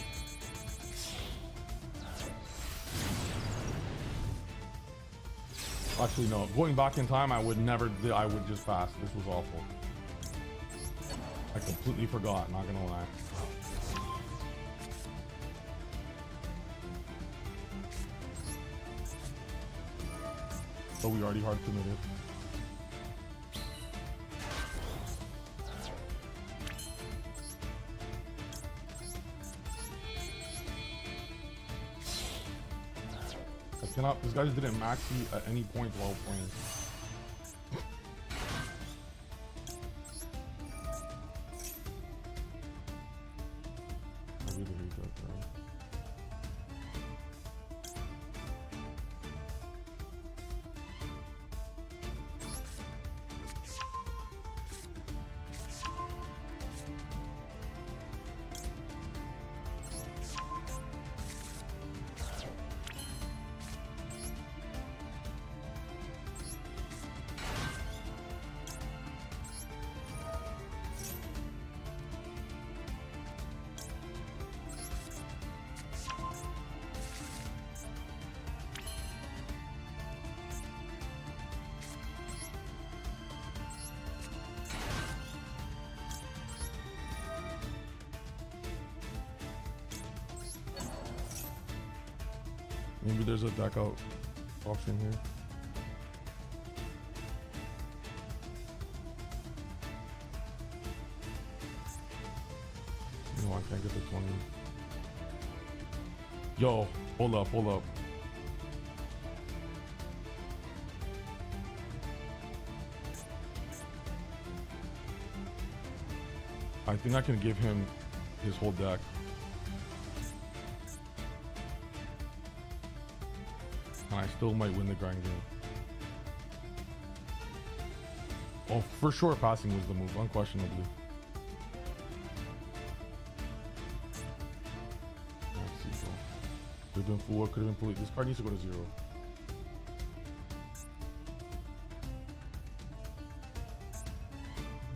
Actually, no. Going back in time, I would never. I would just pass. This was awful. I completely forgot. Not gonna lie. But we already hard committed. This guy just didn't maxi at any point while playing. I really hate that, bro. Maybe there's a deck out option here. No, I can't get the 20. Yo, hold up. I think I can give him his whole deck. And I still might win the grind game. Oh, for sure passing was the move, unquestionably. Let's see, bro. Could have been full, could have been fully. This card needs to go to 0.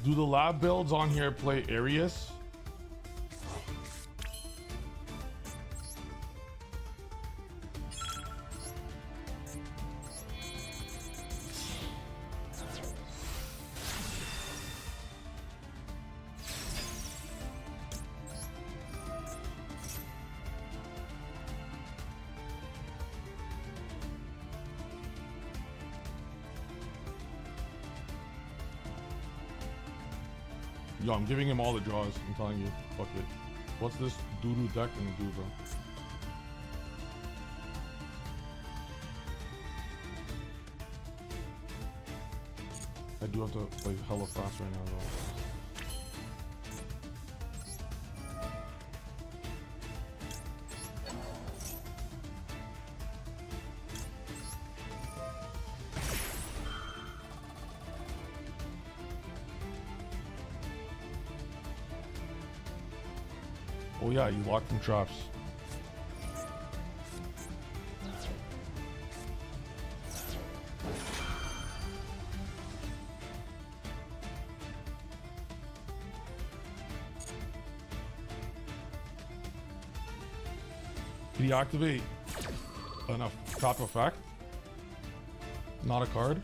Do the lab builds on here play Arius? Yo, I'm giving him all the draws. I'm telling you. Fuck it. What's this doo-doo deck gonna do, bro? I do have to play hella fast right now, though. Oh yeah, you locked from traps. Did he activate enough trap effect? Not a card?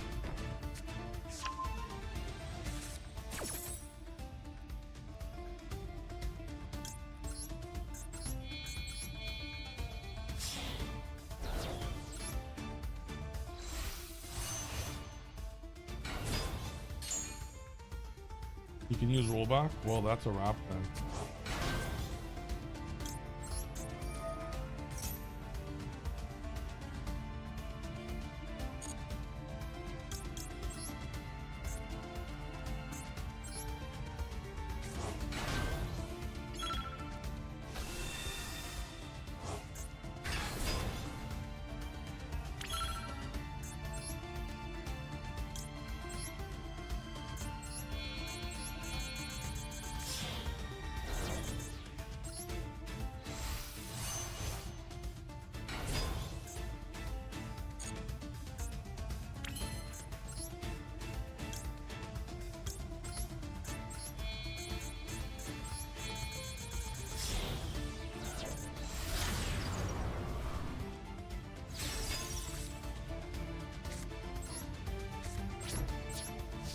You can use rollback? Well, that's a wrap then.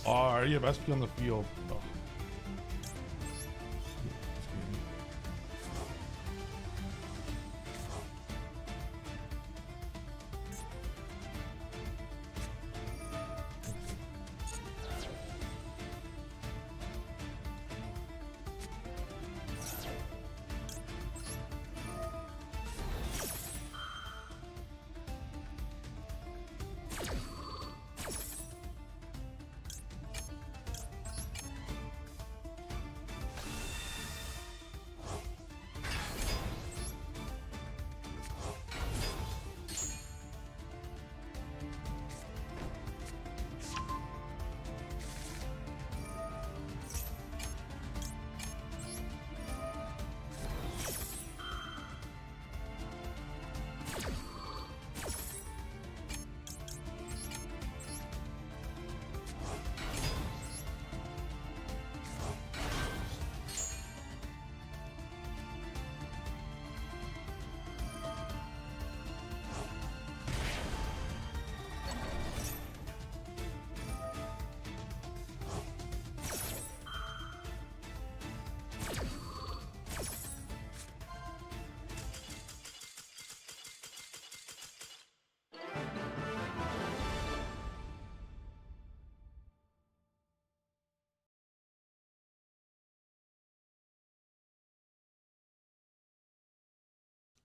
Oh, I already have SP on the field. Oh.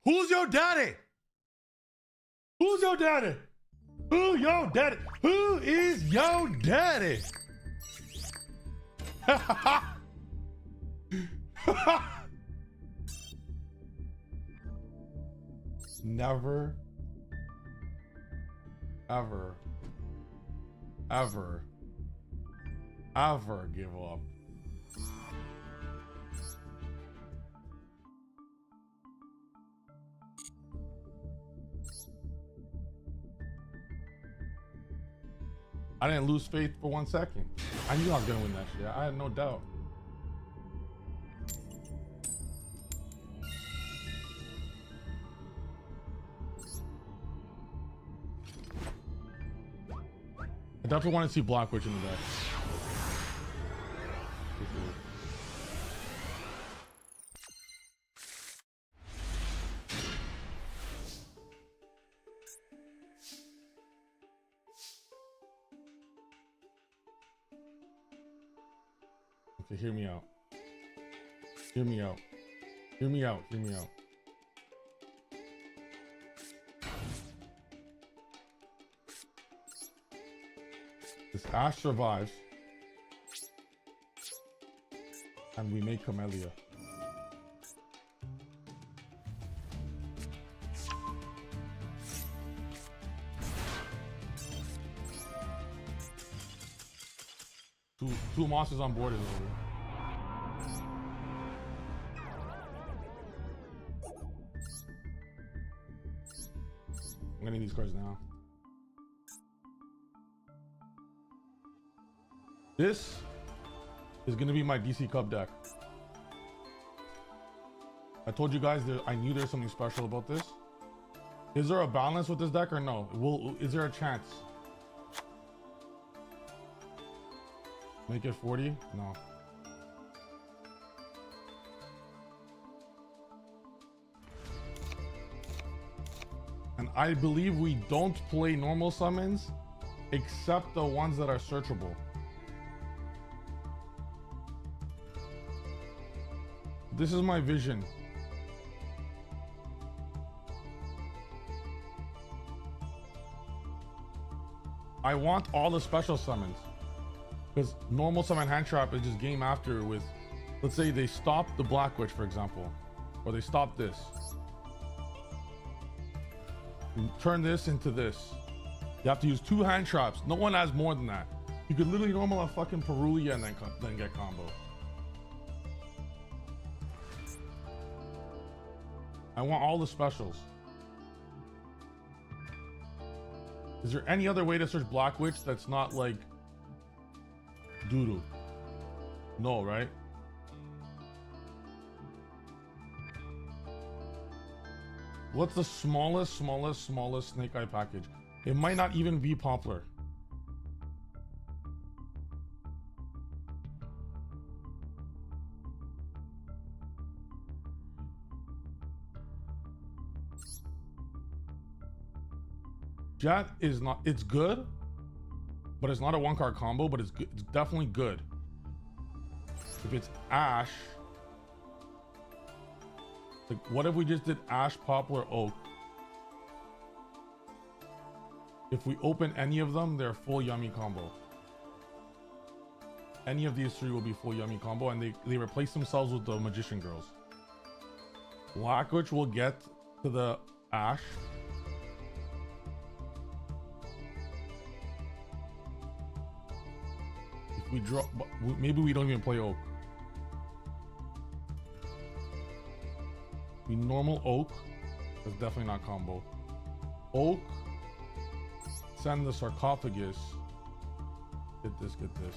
Who's your daddy? Who's your daddy? Who your daddy? Who is your daddy? Never, ever, ever, ever give up. I didn't lose faith for 1 second. I knew I was gonna win that shit. I had no doubt. I definitely want to see Black Witch in the deck. Okay, hear me out. Hear me out. Hear me out. Hear me out. This Ash survives, and we make Camellia. Two monsters on board is over. I'm gonna need these cards now. This is gonna be my DC Cup deck. I told you guys that I knew there's something special about this. Is there a balance with this deck or no? Is there a chance? Make it 40? No. And I believe we don't play normal summons except the ones that are searchable. This is my vision. I want all the special summons. Because normal summon hand trap is just game after with, let's say they stop the Black Witch, for example, or they stop this. You turn this into this. You have to use 2 hand traps. No one has more than that. You could literally normal a fucking Perulia and then get combo. I want all the specials. Is there any other way to search Black Witch that's not like doodoo? No, right? What's the smallest Snake Eye package? It might not even be Poplar. Jet is not, it's good, but it's not a 1-card combo, but it's good. It's definitely good. If it's Ash, like what if we just did Ash, Poplar, Oak? If we open any of them, they're full yummy combo. Any of these 3 will be full yummy combo, and they replace themselves with the Magician Girls. Black Witch will get to the Ash. We drop, maybe we don't even play Oak. We normal Oak. That's definitely not combo. Oak. Send the Sarcophagus. Get this, get this.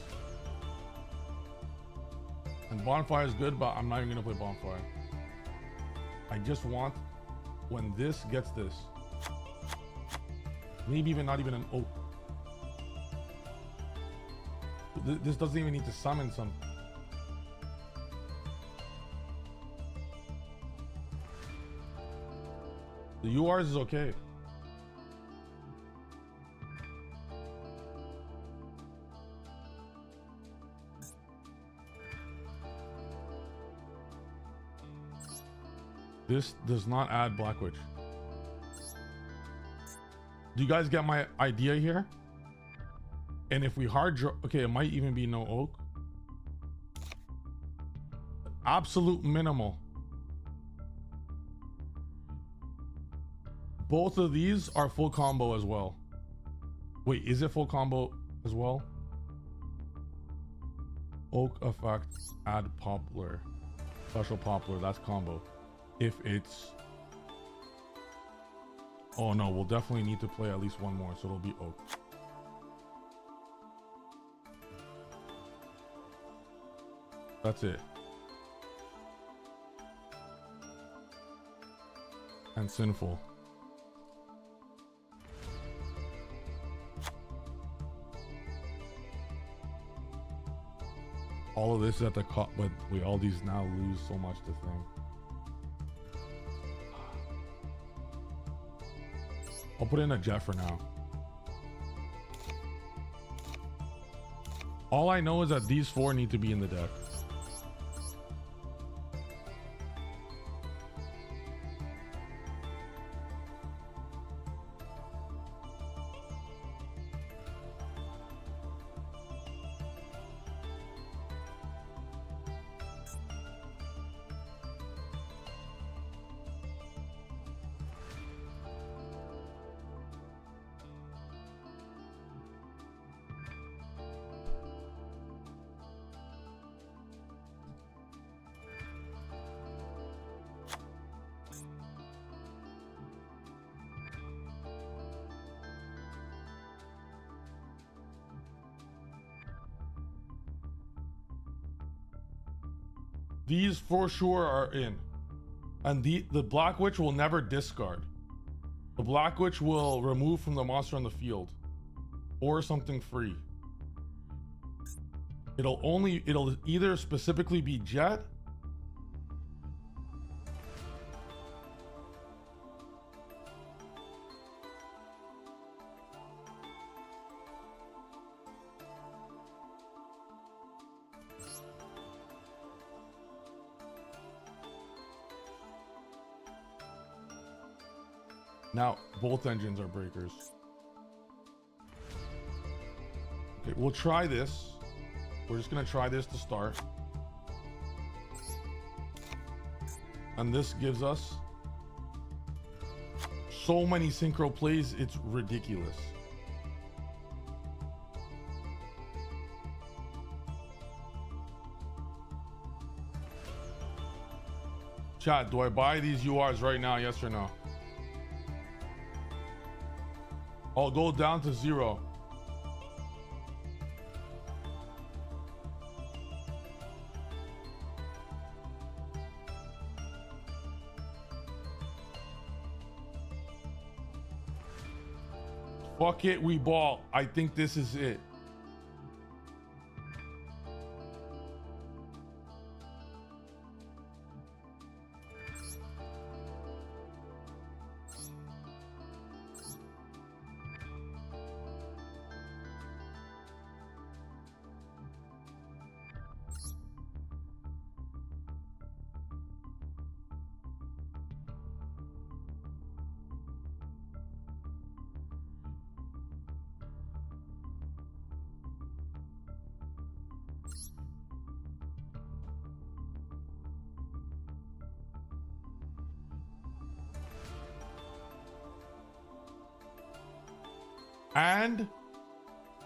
And Bonfire is good, but I'm not even gonna play Bonfire. I just want when this gets this. Maybe even not even an Oak. This doesn't even need to summon some. The URs is okay. This does not add Black Witch. Do you guys get my idea here? And if we hard draw, okay, it might even be no Oak. Absolute minimal. Both of these are full combo as well. Wait, is it full combo as well? Oak effect, add poplar. Special poplar, that's combo. If it's... Oh no, we'll definitely need to play at least one more, so it'll be oak. That's it. And sinful. All of this is at the top, but we all these now lose so much to thing. I'll put in a jet for now. All I know is that these four need to be in the deck. These for sure are in. And the Black Witch will never discard. The Black Witch will remove from the monster on the field. Or something free. It'll either specifically be Jet. Now, both engines are breakers. Okay, we'll try this. We're just gonna try this to start. And this gives us so many synchro plays, it's ridiculous. Chat, do I buy these URs right now, yes or no? I'll go down to 0. Fuck it, we ball. I think this is it.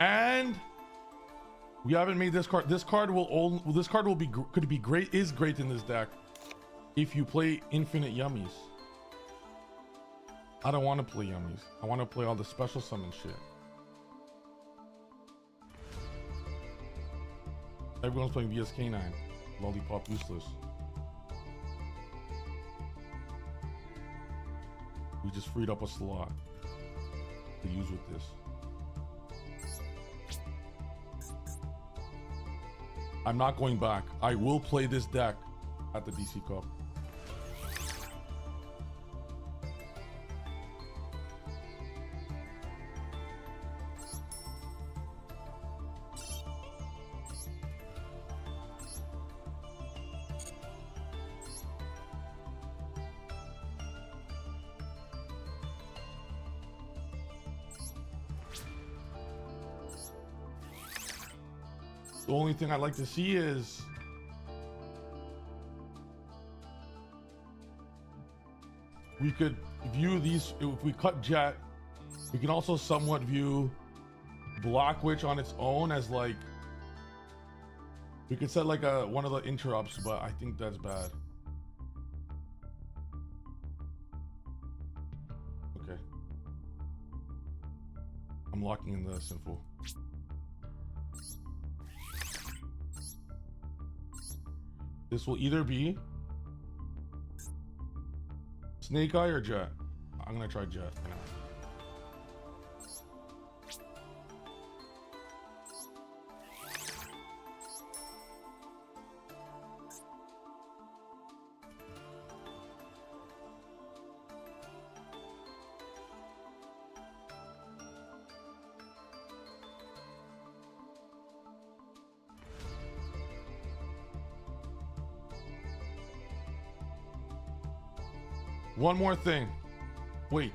And we haven't made this card. This card will be could be great, is great in this deck if you play infinite yummies. I don't want to play yummies. I want to play all the special summon shit. Everyone's playing VSK9. Lollipop useless. We just freed up a slot to use with this. I'm not going back. I will play this deck at the DC Cup. The only thing I'd like to see is we could view these. If we cut Jet, we can also somewhat view Black Witch on its own as like, we could set like one of the interrupts, but I think that's bad. Okay. I'm locking in the Sinful. This will either be Snake Eye or Jet. I'm gonna try Jet for now. One more thing. Wait.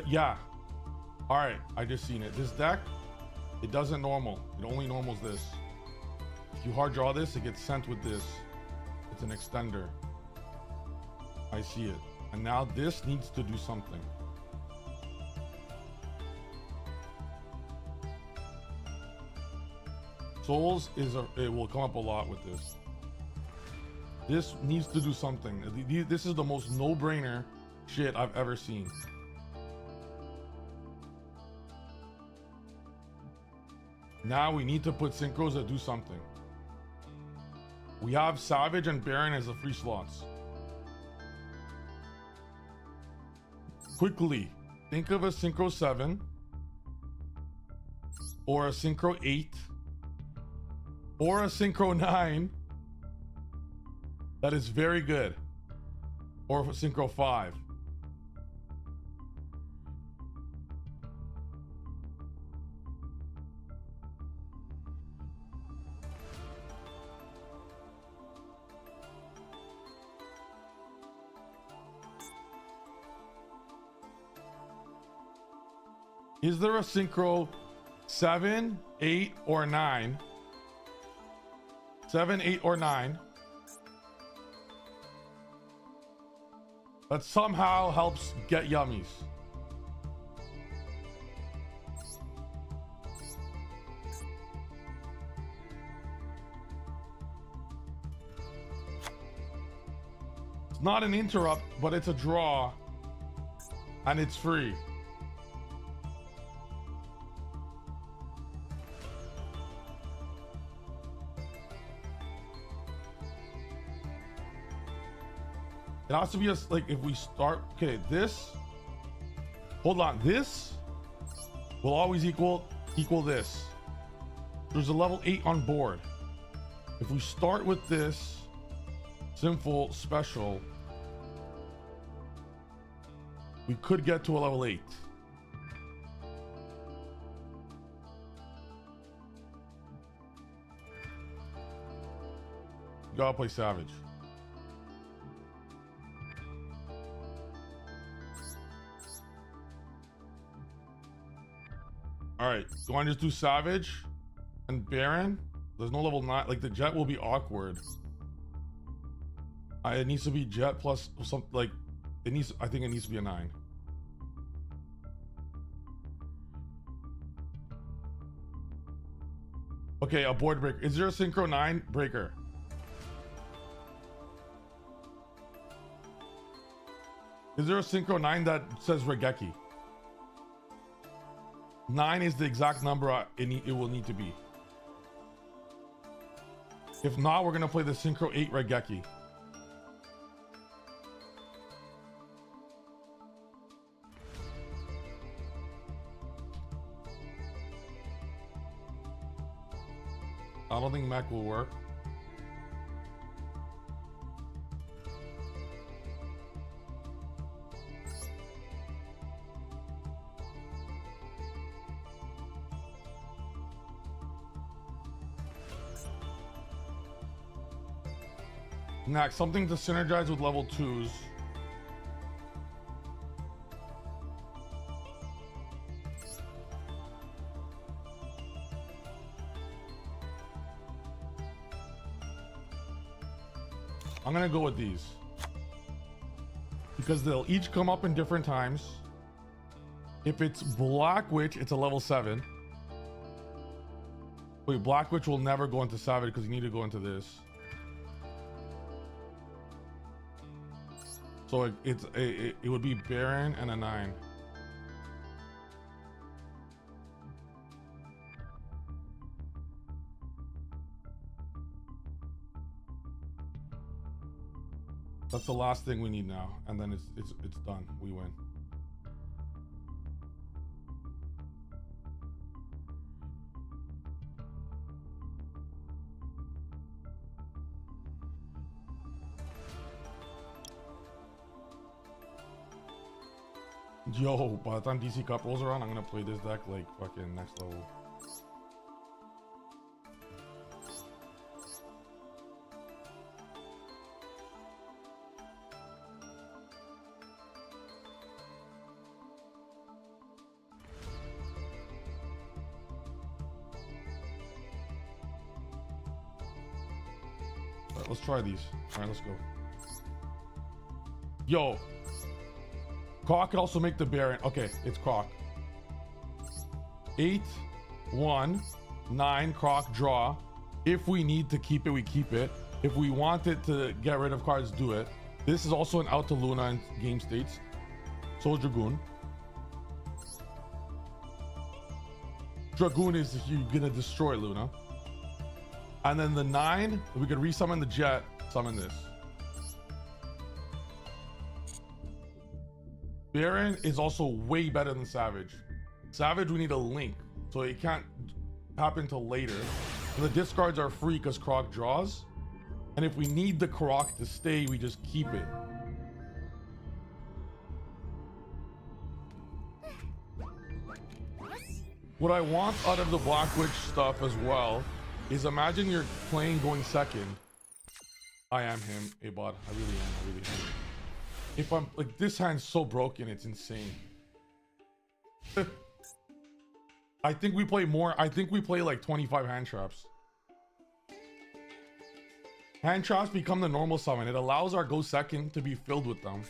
Yeah. All right, I just seen it. This deck, it doesn't normal. It only normals this. If you hard draw this, it gets sent with this. It's an extender. I see it. And now this needs to do something. Souls it will come up a lot with this. This needs to do something. This is the most no-brainer shit I've ever seen. Now we need to put synchros that do something. We have Savage and Baron as the free slots. Quickly, think of a Synchro 7 or a Synchro 8 or a Synchro 9 that is very good, or a Synchro 5. Is there a Synchro 7, 8, or 9? 7, 8, or 9 that somehow helps get yummies? It's not an interrupt, but it's a draw, and it's free. It has to be like, if we start, okay, this, hold on, this will always equal this. There's a level 8 on board. If we start with this Sinful special, we could get to a level 8. You gotta play Savage. All right, do I just do Savage and Baron? There's no level 9. Like, the Jet will be awkward. It needs to be Jet plus something, like, it needs, I think it needs to be a 9. Okay, a board breaker. Is there a Synchro 9 breaker? Is there a Synchro 9 that says Regeki? 9 is the exact number it will need to be. If not, we're gonna play the Synchro 8 Regeki. I don't think mech will work. Next, something to synergize with level 2s. gonna go with these because they'll each come up in different times. If it's Black Witch, it's a level 7. Wait, Black Witch will never go into Savage because you need to go into this. So it would be Baron and a 9. That's the last thing we need now, and then it's done. We win. Yo, by the time DC Cup rolls around, I'm gonna play this deck like fucking next level. Alright, let's try these. Alright, let's go. Yo. Croc could also make the Baron. Okay, it's Croc. 8, 1, 9, Croc, draw. If we need to keep it, we keep it. If we want it to get rid of cards, do it. This is also an out to Luna in game states. So is Dragoon. Dragoon is you're gonna destroy Luna. And then the 9, we could resummon the Jet, summon this. Baron is also way better than Savage. Savage, we need a link, so it can't happen till later. And the discards are free because Croc draws. And if we need the Croc to stay, we just keep it. What I want out of the Black Witch stuff as well is imagine you're playing going second. I am him, A-Bot. I really am. If I'm like, this hand's so broken, it's insane. I think we play more. I think we play like 25 hand traps. Hand traps become the normal summon. It allows our go second to be filled with them.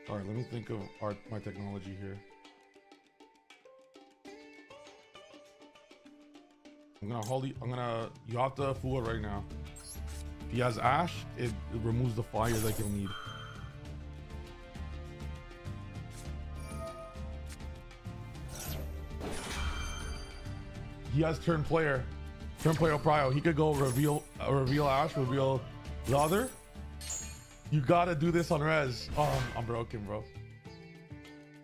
All right, let me think of my technology here. You have to fool it right now. If he has Ash, it removes the fire that he'll need. He has turn player prio. He could go reveal Ash, reveal the other. You gotta do this on res. Oh, I'm broken, bro.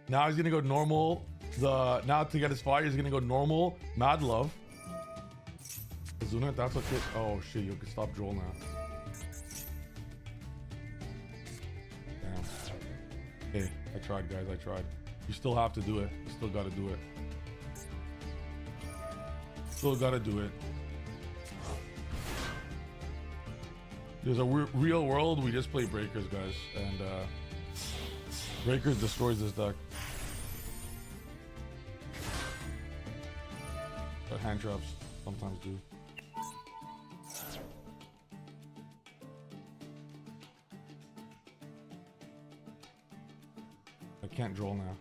Now he's gonna go normal. Now to get his fire, he's gonna go normal, Mad Love. Azuna, that's what it. Oh shit, you can stop Joel now. Damn. Hey, I tried, guys. I tried. You still have to do it. You still gotta do it. Still gotta do it. There's a real world. We just play Breakers, guys, and Breakers destroys this deck. But hand traps sometimes do. I can't draw now.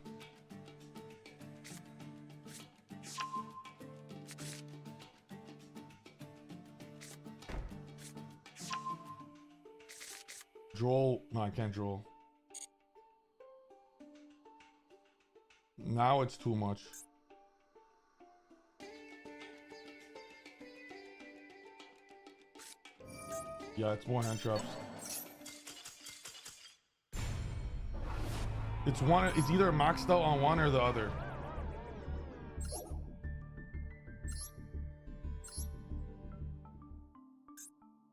Draw. No, I can't draw. Now it's too much. Yeah, it's more hand traps. It's one. It's either maxed out on one or the other.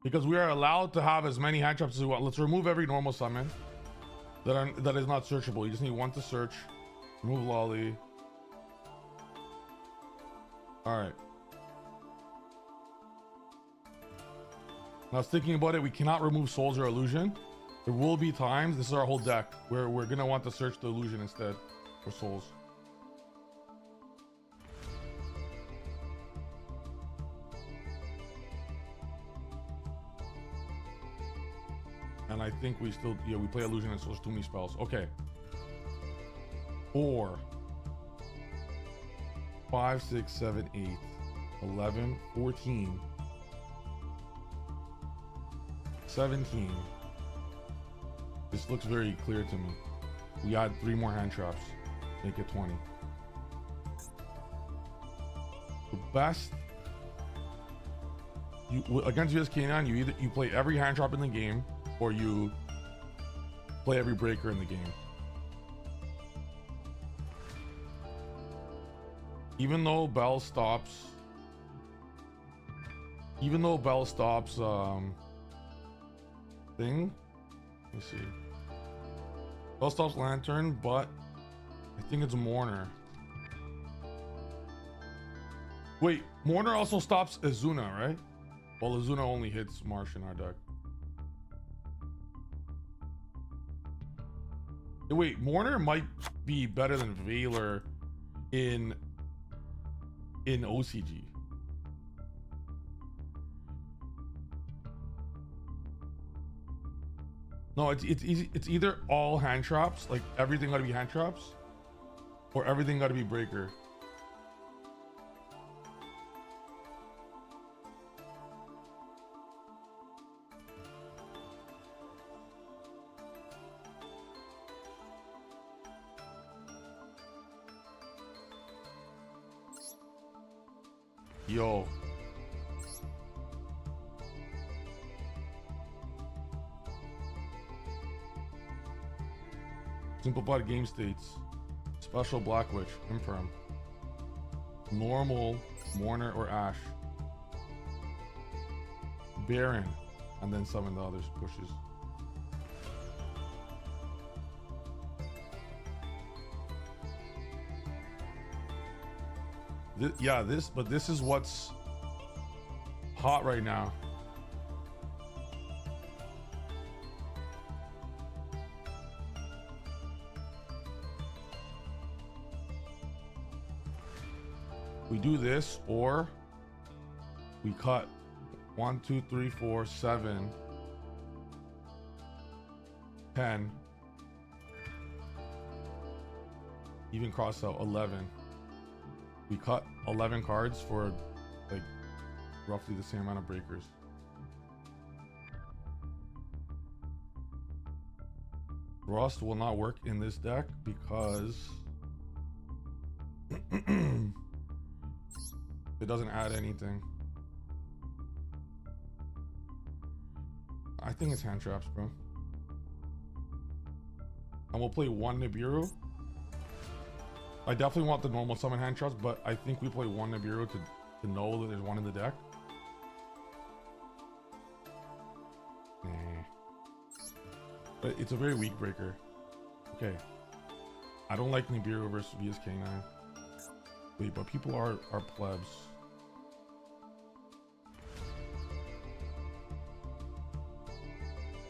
Because we are allowed to have as many hand traps as we want. Let's remove every normal summon that is not searchable. You just need one to search. Remove Lolly. All right. Now I was thinking about it. We cannot remove Souls or Illusion. There will be times, this is our whole deck, where we're gonna want to search the Illusion instead for Souls. And I think we still, yeah, we play illusion and so there's too many spells. Okay. 4, 5, 6, 7, 8, 11, 14, 17. This looks very clear to me. We add 3 more hand traps, make it 20. The best, against US Canine, you play every hand trap in the game, or you play every breaker in the game. Even though Bell stops thing, let me see. Bell stops Lantern, but I think it's Mourner. Wait, Mourner also stops Azuna, right? Well, Azuna only hits Marsh in our deck. Wait, Mourner might be better than Valor in OCG. No, it's easy. It's either all hand traps, like everything got to be hand traps, or everything got to be breaker. Yo. Simplified game states. Special Black Witch, Infirm. Normal, Mourner or Ash. Baron, and then summon the others pushes. But this is what's hot right now. We do this, or we cut 1, 2, 3, 4, 7, 10, even cross out 11. We cut 11 cards for like roughly the same amount of breakers. Rust will not work in this deck because it doesn't add anything. I think it's hand traps, bro. And we'll play 1 Nibiru. I definitely want the normal summon hand traps, but I think we play 1 Nibiru to know that there's one in the deck. Nah. But it's a very weak breaker. Okay. I don't like Nibiru versus VSK9. Wait, but people are plebs.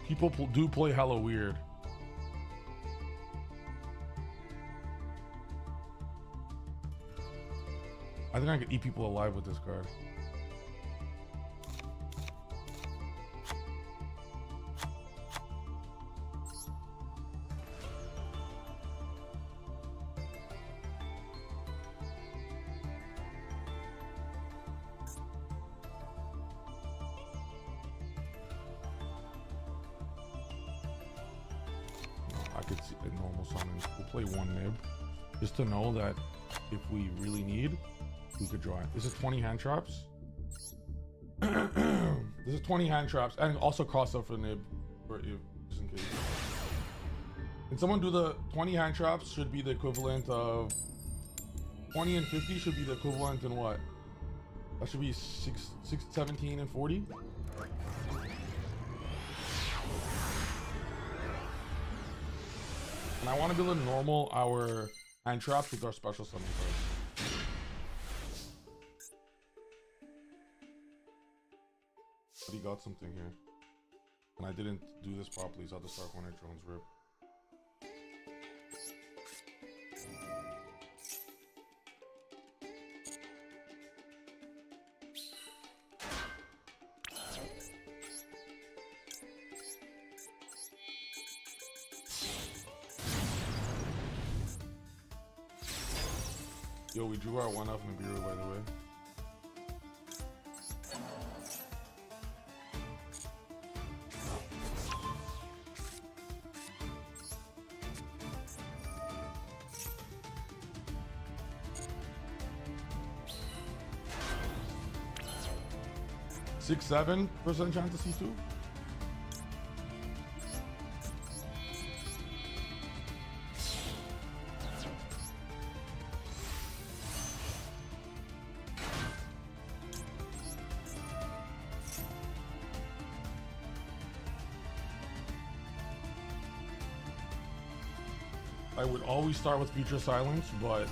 People do play hella weird. I think I could eat people alive with this card. I could see a normal summon. We'll play 1 Nib just to know that if we really need, we could draw it. This is 20 hand traps. This is 20 hand traps, and also cross out for Nib, for if, just in case. Can someone do the 20 hand traps? Should be the equivalent of 20 and 50. Should be the equivalent in what? That should be 6, 17, and 40. And I want to be able to normal our hand traps with our special summon cards. But he got something here. And I didn't do this properly, so I had to start Hornet Drones rip. Yo, we drew our 1-up Nibiru, by the way. Six, 7% chance to C2. I would always start with Future Silence, but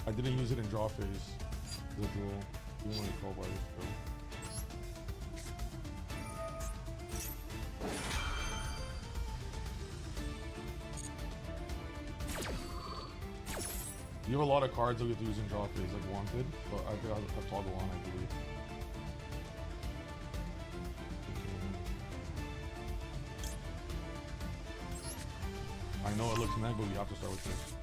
I didn't use it in draw phase. The duel, even when I call by this go. You have a lot of cards that we have to use in draw phase, like Wanted, but I think I'll toggle on, I believe. I know it looks neg, but we have to start with this.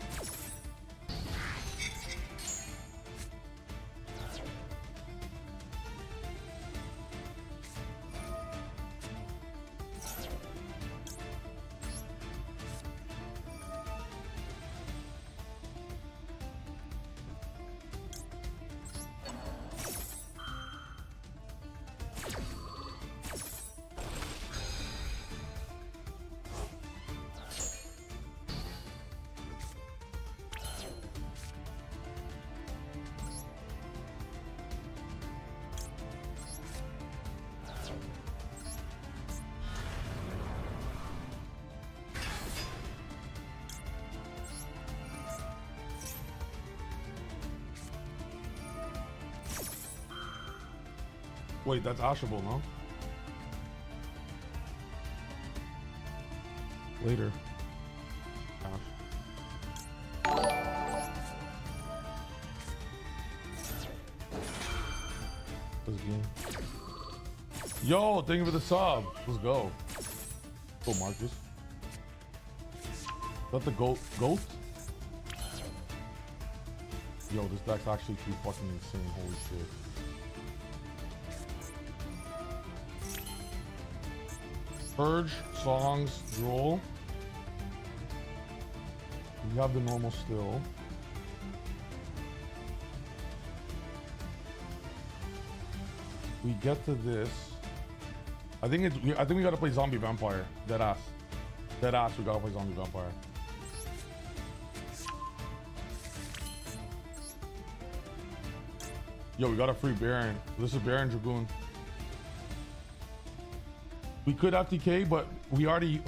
Wait, that's Ashable, no? Later. Ash. Let's game. Yo, thank you for the sub. Let's go. Go, Marcus. Is that the goat? Goat? Yo, this deck's actually too fucking insane. Holy shit. Purge, songs, droll. We have the normal still. We get to this. I think we gotta play zombie vampire. Dead ass. Dead ass. We gotta play zombie vampire. Yo, we got a free Baron. This is Baron Dragoon. We could FTK, but we already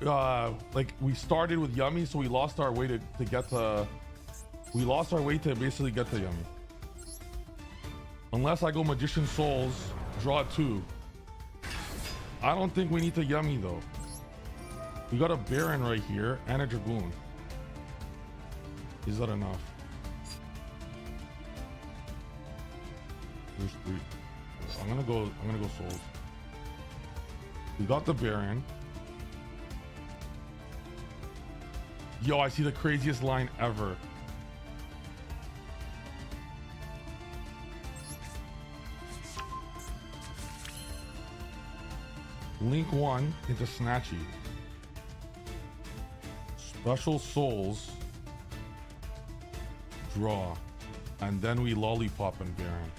like we started with Yummy, so we lost our way to get to. We lost our way to basically get to Yummy. Unless I go Magician Souls, draw 2. I don't think we need to Yummy though. We got a Baron right here and a Dragoon. Is that enough? There's 3. I'm gonna go Souls. We got the Baron. Yo, I see the craziest line ever. Link 1 into Snatchy. Special Souls. Draw. And then we Lollipop and Baron.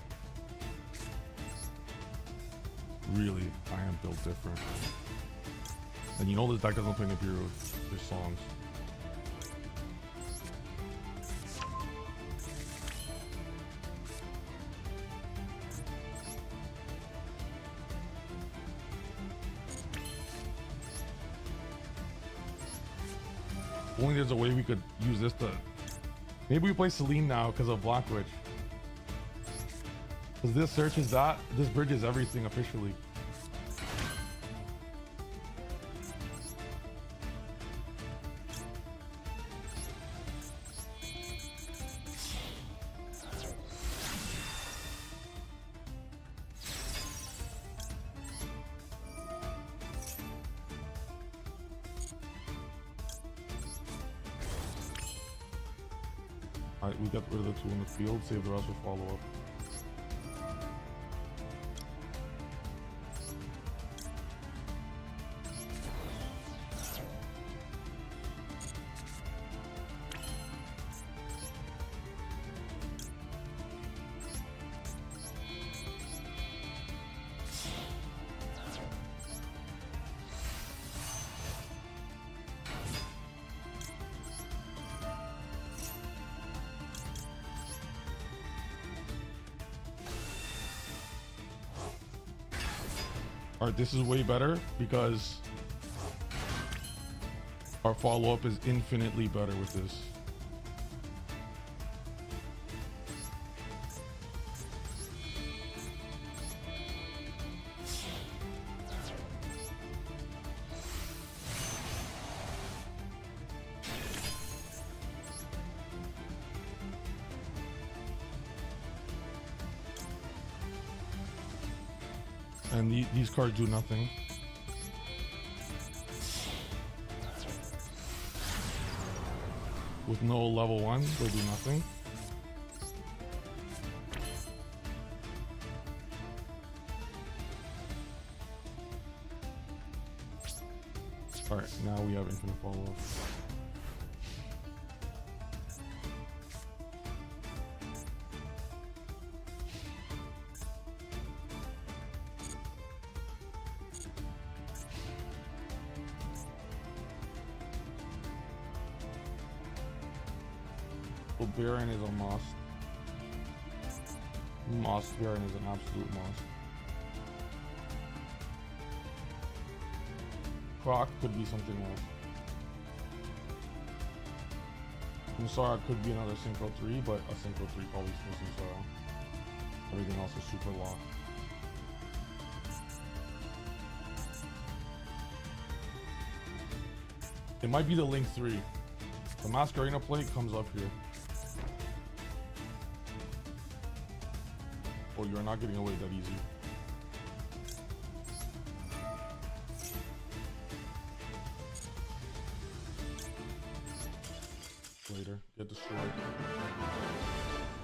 Really, I am built different. And you know this deck doesn't play Nibiru. There's songs. Only there's a way we could use this to... Maybe we play Celine now because of Black Witch. Because this searches that, this bridges everything officially. Alright, we got rid of the 2 in the field, save the rest for follow-up. Alright, this is way better because our follow-up is infinitely better with this. And these cards do nothing. With no level 1, they do nothing. Alright, now we have infinite follow-up. Baron is a must. Moss Baron is an absolute must. Croc could be something else. Musara could be another Synchro 3, but a Synchro 3 probably still Musara. Everything else is super locked. It might be the Link 3. The Masquerena plate comes up here. Oh, you're not getting away that easy. Later, get destroyed.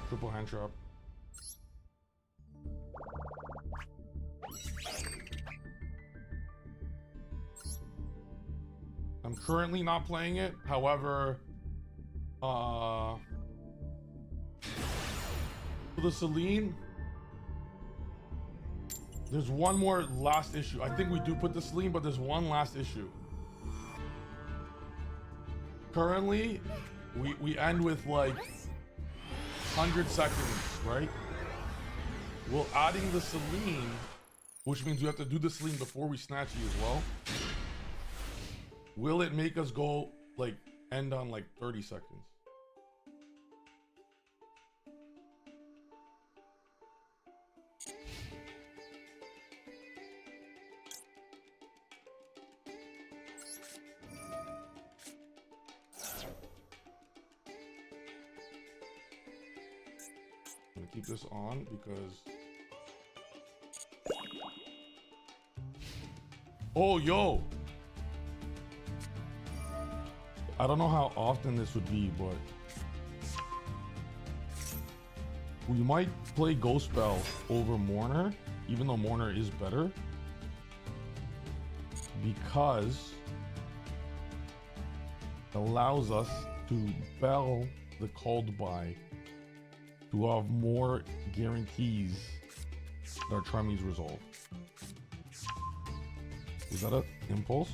Triple hand trap. I'm currently not playing it. However, for the Celine, there's one more last issue. I think we do put the Celine, but there's one last issue. Currently, we end with like 100 seconds, right? Well, adding the Celine, which means we have to do the Celine before we snatch you as well. Will it make us go like end on like 30 seconds? I'm gonna keep this on because oh yo, I don't know how often this would be, but we might play Ghost Spell over Mourner, even though Mourner is better, because it allows us to bell the called by to have more guarantees that our Tremmies resolve. Is that an impulse?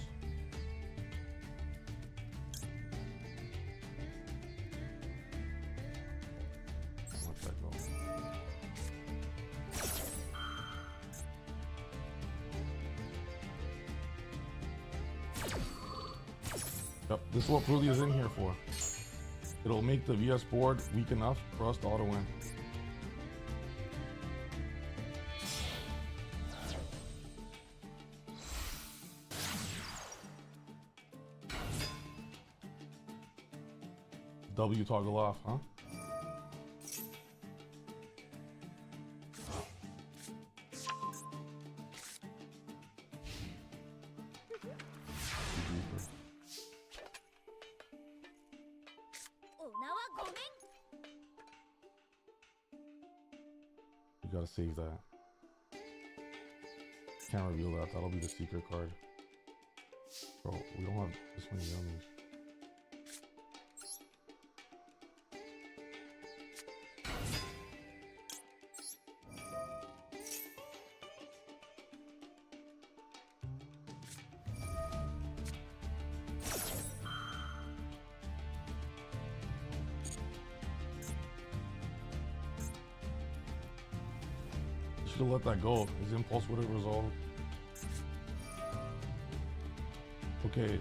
Let that go. Yep, this is what Prulia is in here for. It'll make the VS board weak enough for us to auto win. W toggle off, huh? gotta save that. Can't reveal that. That'll be the secret card. Bro, we don't have this many yummies. Should have let that go. His impulse would have resolved. Okay.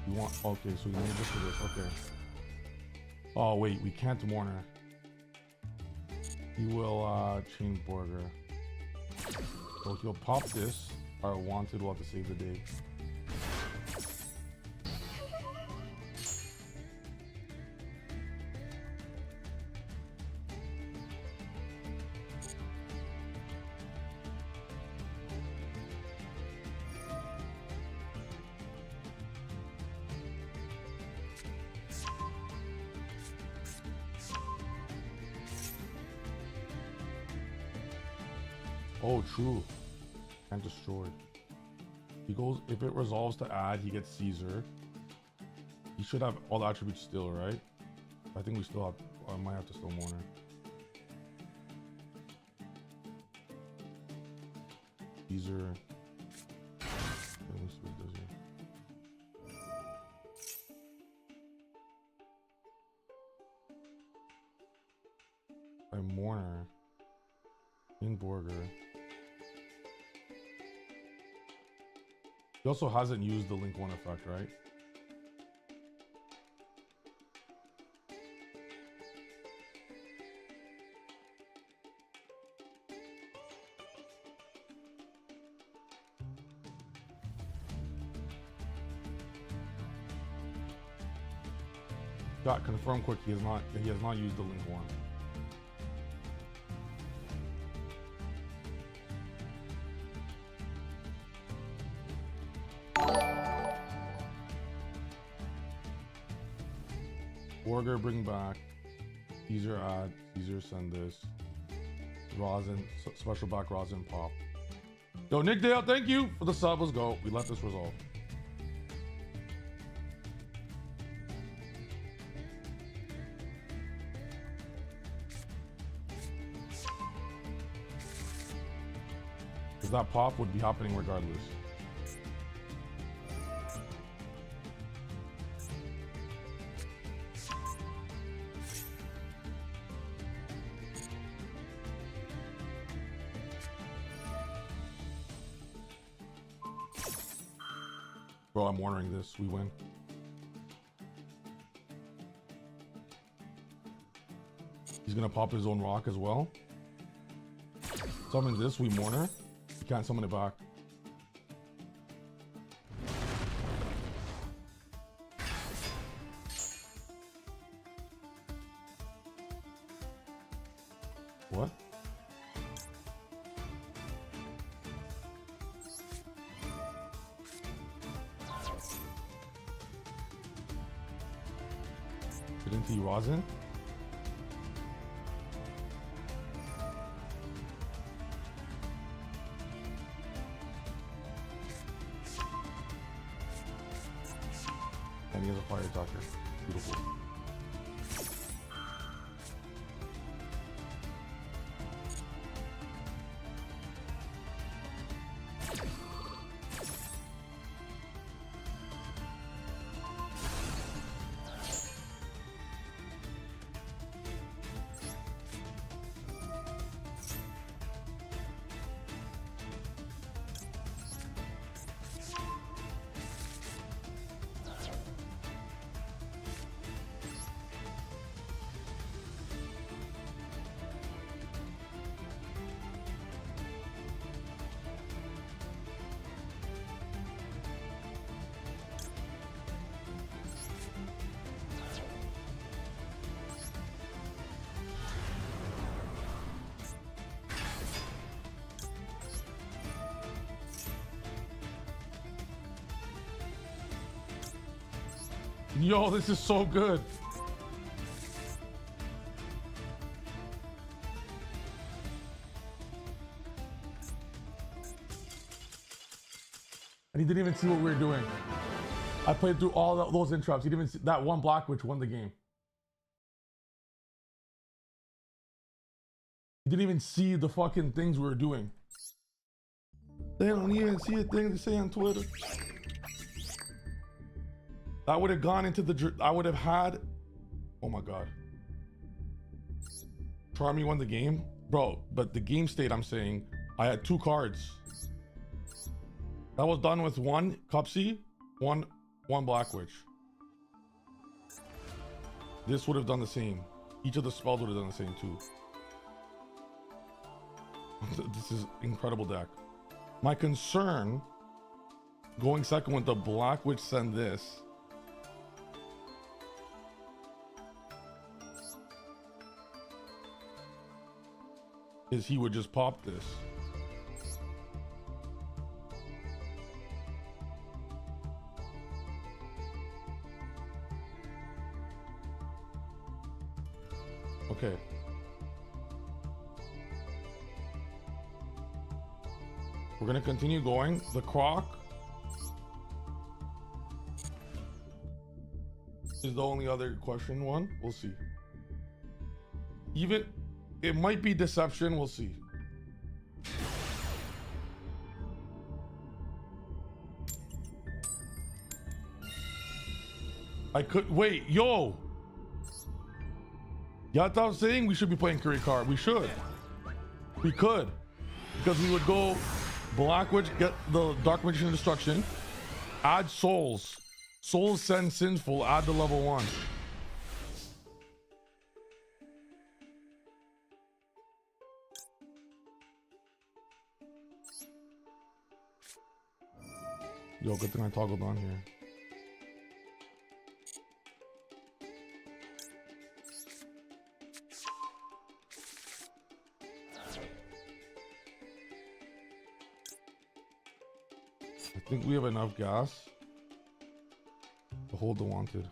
You want, okay, so you need this for this, okay. Oh wait, we can't Mourner. He will change Borger. So he'll pop this. Our wanted will have to save the day. Oh, true. And destroyed. He goes, if it resolves to add, he gets Caesar. He should have all the attributes still, right? I think we still have, I might have to still Mourner. Caesar. Let me see what it does here. I Mourner. In Borger. He also hasn't used the link 1 effect, right? Got confirm quick. He has not used the link 1. Borger bring back, Caesar add, Caesar send this, Rosin, special back Rosin pop. Yo, Nick Dale, thank you for the sub, let's go. We let this resolve. Because that pop would be happening regardless. Bro, I'm wondering this. We win. He's gonna pop his own rock as well. Summon this, we Mourner. He can't summon it back. What? Didn't he Rosin? And he has a fire attacker. Beautiful. Yo, this is so good. didn't even see what we were doing. I played through all those interrupts. He didn't even see that one black witch won the game. He didn't even see the fucking things we were doing. They don't even see a thing to say on Twitter. I would have gone into the, I would have had, oh my God. Charmy won the game? Bro, but the game state, I'm saying, I had 2 cards. That was done with 1 Cupsy, one Black Witch. This would have done the same. Each of the spells would have done the same too. This is incredible deck. My concern, going second with the Black Witch send this. Is he would just pop this. Okay. We're gonna continue going. The Croc is the only other question one. We'll see. Even it might be deception. We'll see. I could wait, yo. Y'all thought saying we should be playing Curry card. We should. We could. Because we would go Black Witch, get the Dark Magician Destruction, add Souls. Souls send Sinful, add the level 1. Yo, good thing I toggled on here. I think we have enough gas to hold the wanted.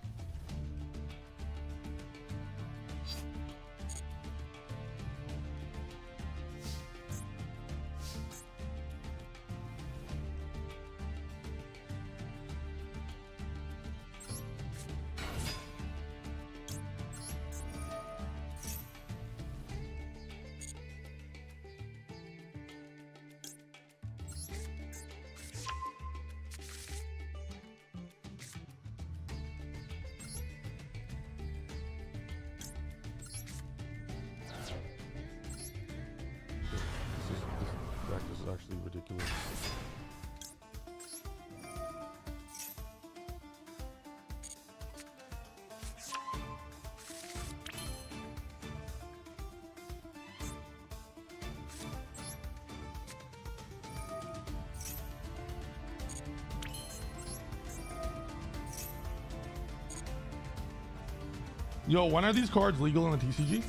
This is actually ridiculous. Yo, when are these cards legal in the TCG?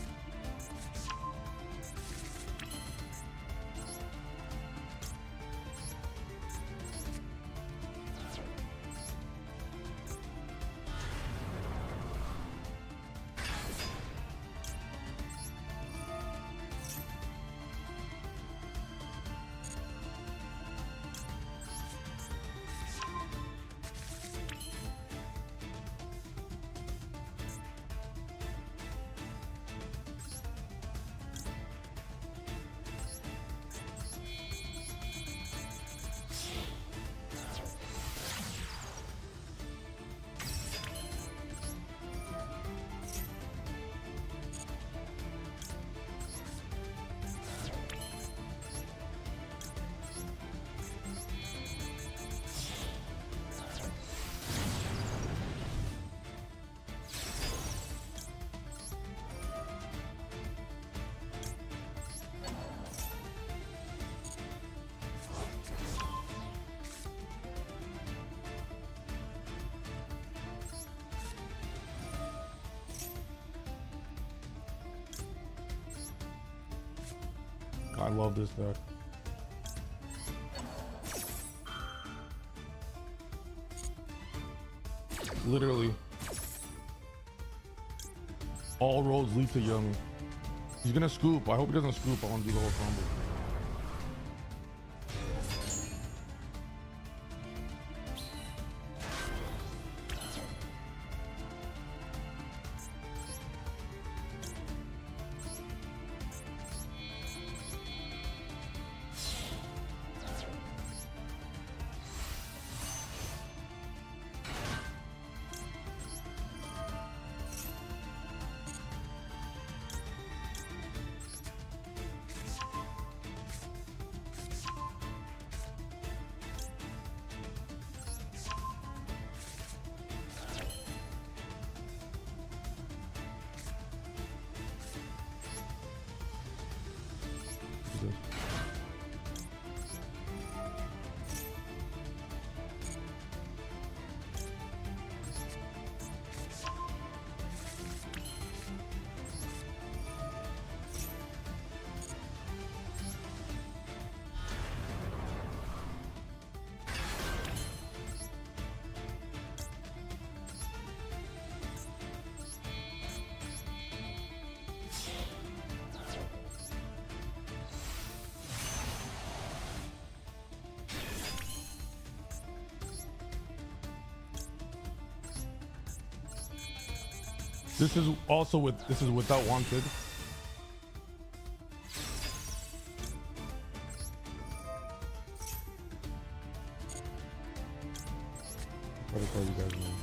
I love this deck. Literally. All roads lead to Yummy. He's gonna scoop. I hope he doesn't scoop. I want to do the whole combo. This is also without wanted. What to tell you guys, man.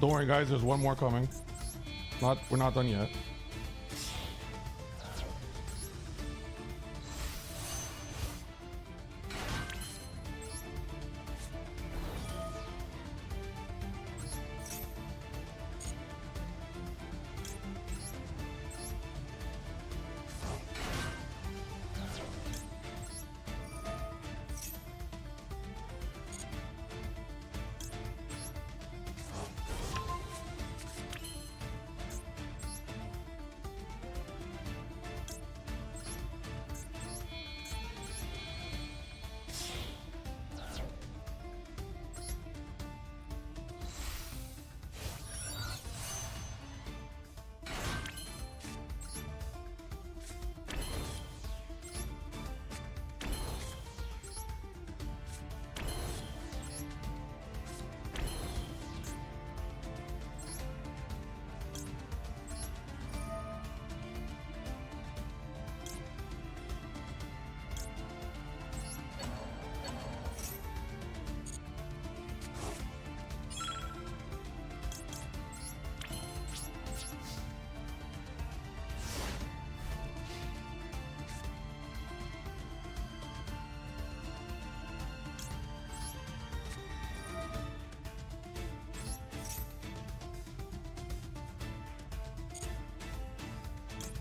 Don't worry, guys. There's one more coming. We're not done yet.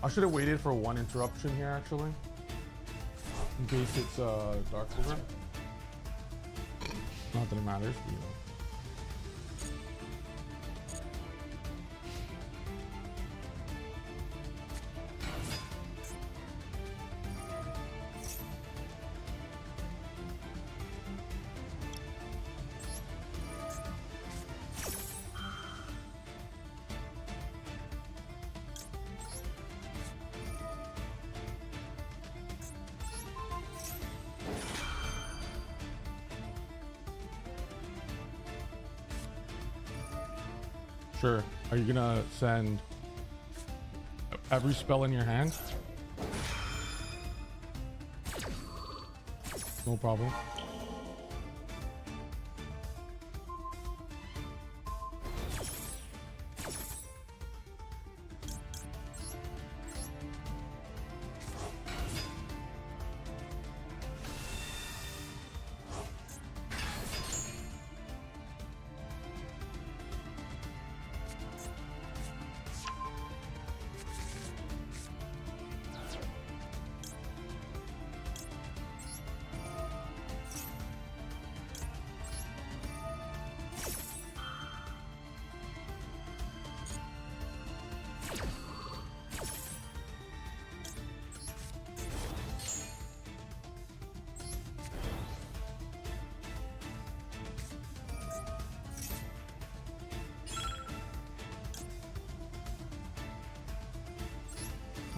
I should have waited for one interruption here, actually, in case it's dark over. Not that it matters, but, you know. Sure. Are you gonna send every spell in your hand? No problem.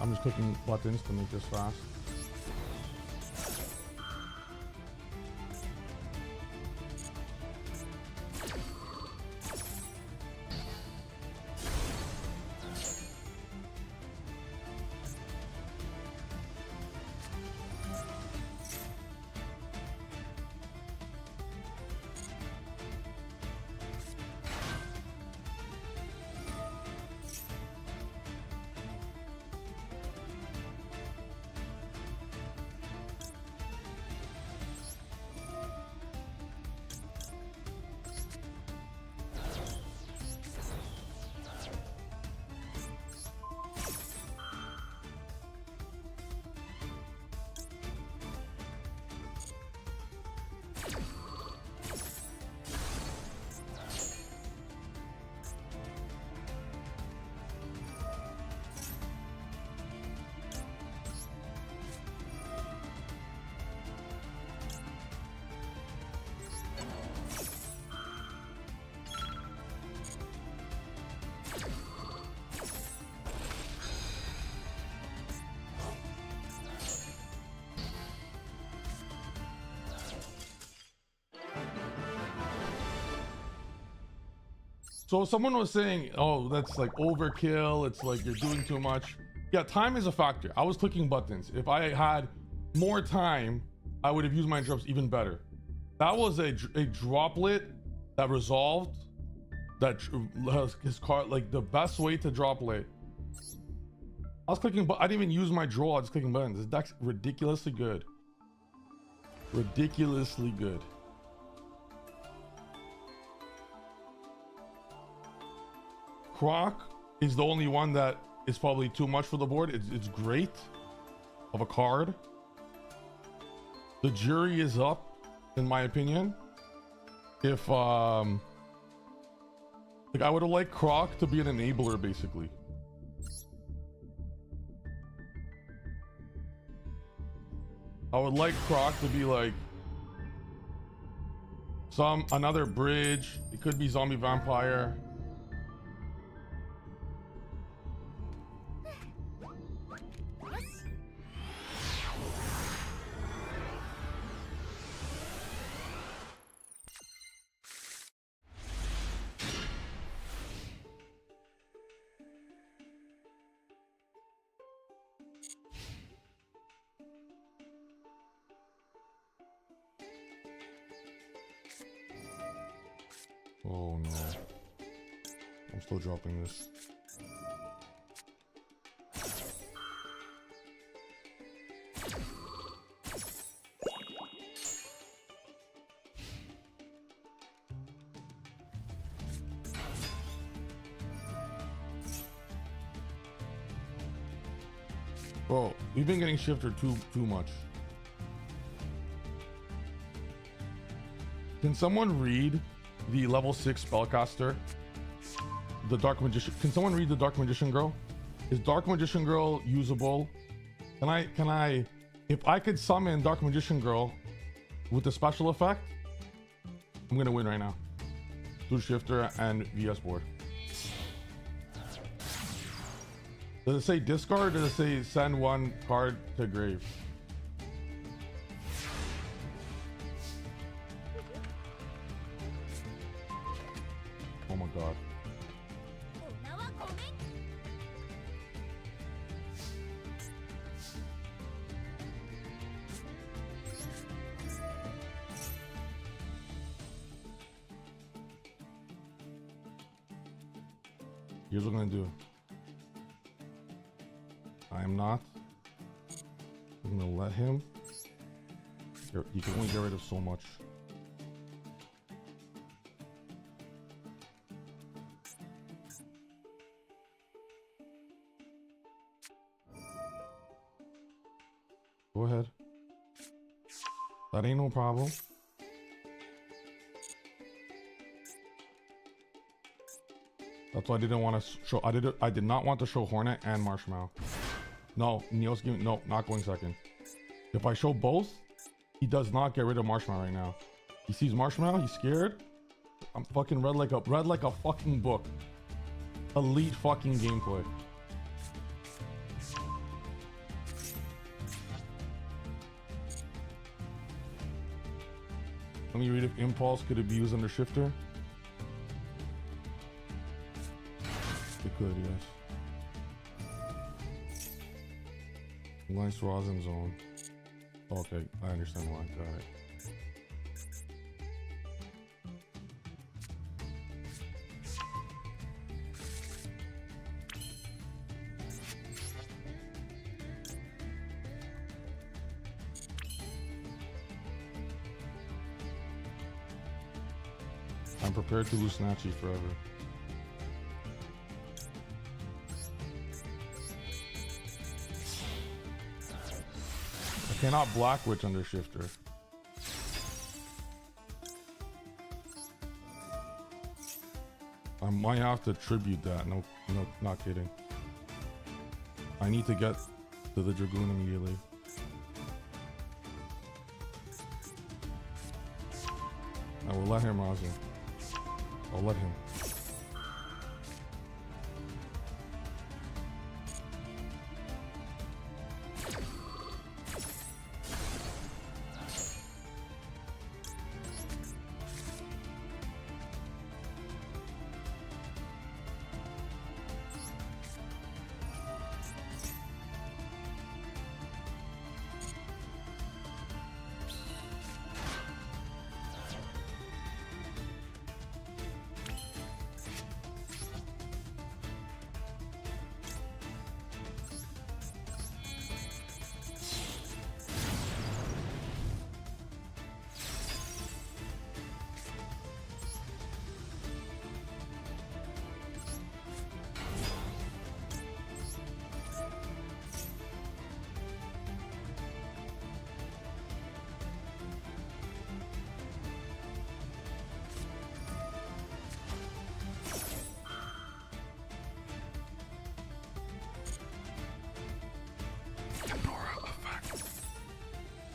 I'm just clicking buttons to make this fast. So someone was saying, oh, that's like overkill. It's like you're doing too much. Yeah, time is a factor. I was clicking buttons. If I had more time, I would have used my interrupts even better. That was a droplet that resolved that his card, like the best way to droplet. I was clicking, but I didn't even use my draw. I was clicking buttons. This deck's ridiculously good. Ridiculously good. Croc is the only one that is probably too much for the board. It's great of a card. The jury is up, in my opinion. If like I would have liked Croc to be an enabler, basically. I would like Croc to be like another bridge. It could be zombie vampire. Oh no. I'm still dropping this. Bro, we've been getting shifted too much. Can someone read the level 6 spellcaster, the Dark Magician? Can someone read the Dark Magician Girl? Is Dark Magician Girl usable? Can I if I could summon Dark Magician Girl with the special effect, I'm gonna win right now. Blue Shifter and VS board. Does it say discard or does it say send one card to grave? Oh my god. Here's what I'm gonna do. I am not. I'm gonna let him. You can only get rid of so much. Go ahead. That ain't no problem. That's why I didn't want to show. I did not want to show Hornet and Marshmallow. No, Neil's giving. No, not going second. If I show both, he does not get rid of Marshmallow right now. He sees Marshmallow. He's scared. I'm fucking read like a fucking book. Elite fucking gameplay. Let me read if impulse could it be used under shifter. It could, yes. Nice rosin zone. Okay, I understand why. Got it. I'm prepared to lose Snatchy forever. I cannot Black Witch under shifter. I might have to tribute that. No, not kidding. I need to get to the Dragoon immediately. I will let him, Raza. I'll let him.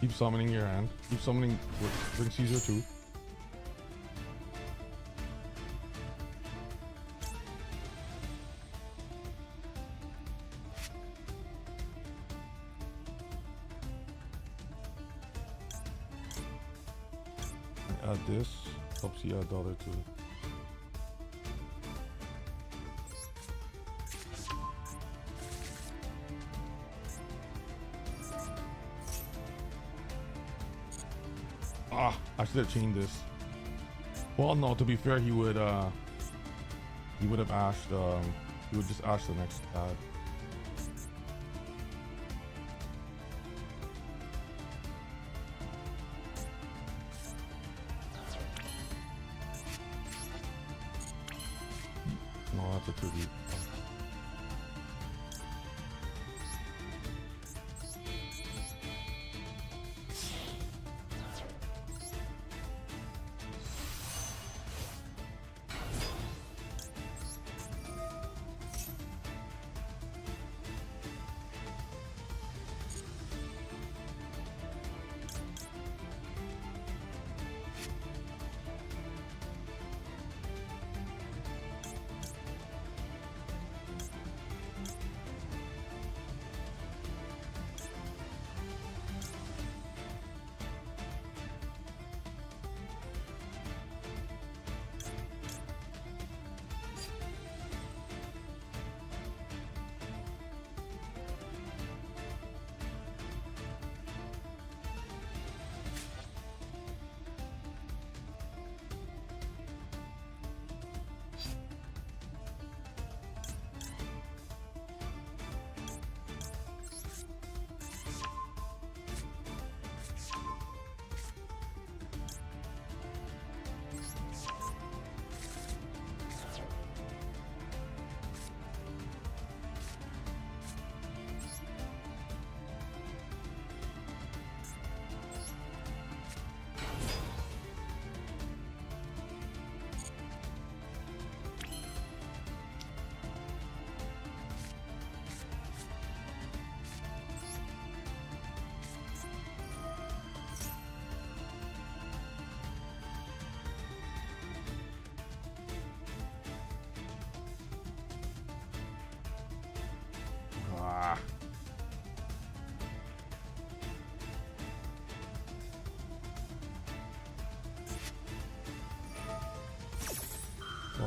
Keep summoning your hand. Keep summoning Ring Caesar too. Add this. Helps you add the other two. Ah, I should have chained this. Well, no, to be fair, he would have ashed, he would just ash the next pad. No, that's a tribute.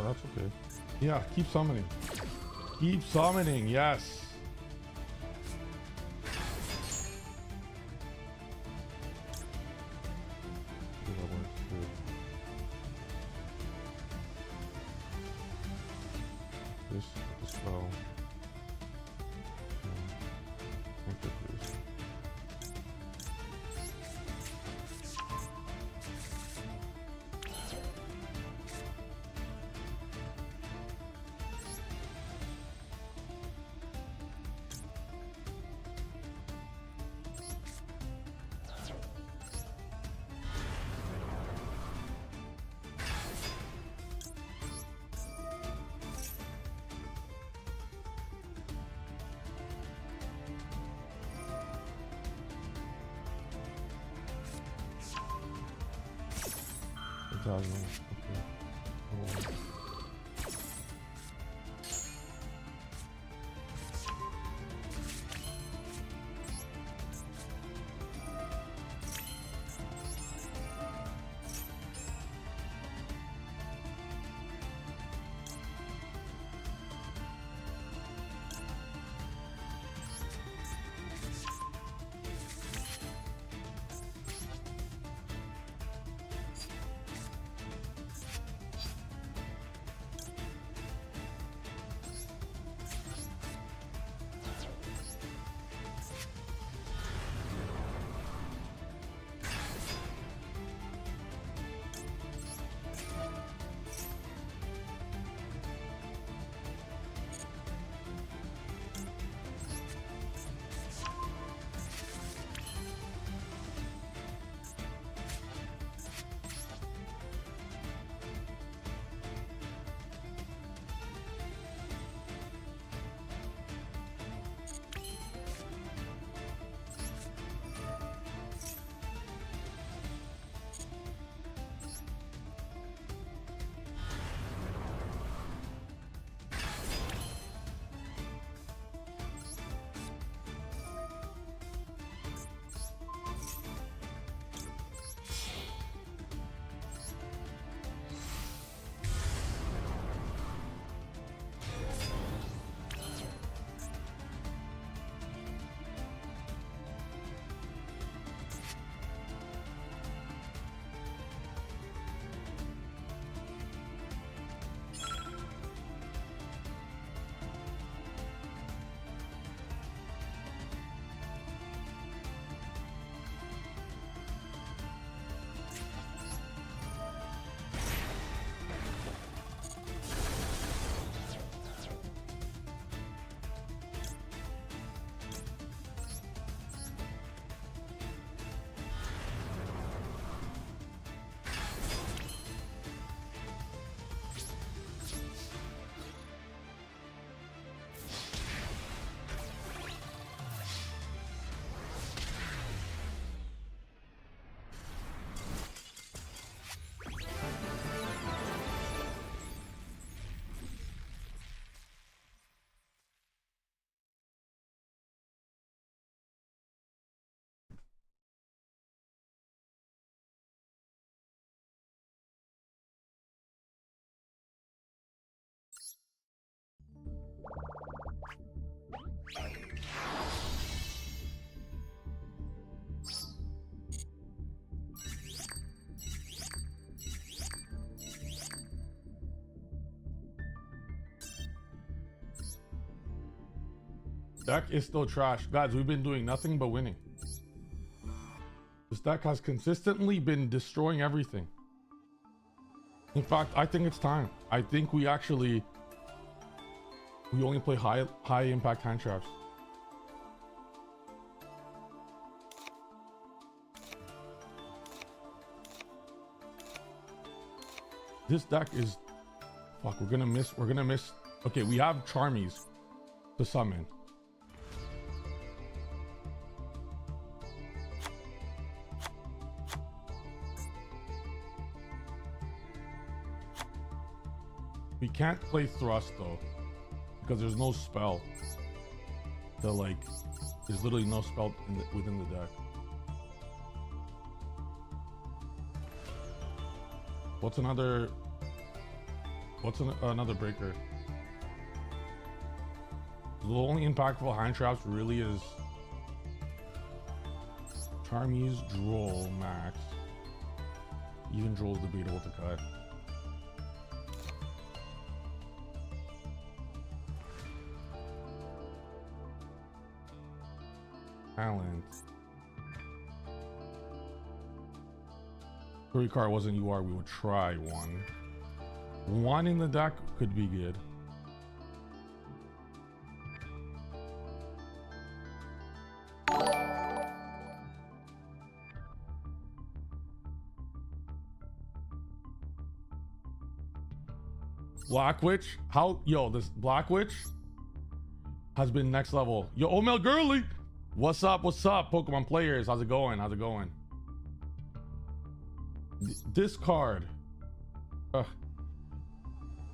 Oh, that's okay. Yeah, keep summoning. Keep summoning, yes. This with the spell. This. Okay. Cool. Deck is still trash. Guys, we've been doing nothing but winning. This deck has consistently been destroying everything. In fact, I think it's time. I think we only play high impact hand traps. This deck is fuck, we're gonna miss. Okay, we have Charmies to summon. We can't play Thrust though, because there's no spell. There's literally no spell within the deck. What's another? What's another breaker? The only impactful hand traps really is Charmy's Droll max. Even Droll's debatable to cut. Talent. 3 card wasn't UR, we would try one. One in the deck could be good. Black Witch, how yo, this Black Witch has been next level. Yo, Omel Girly, what's up, Pokemon players? How's it going? This card.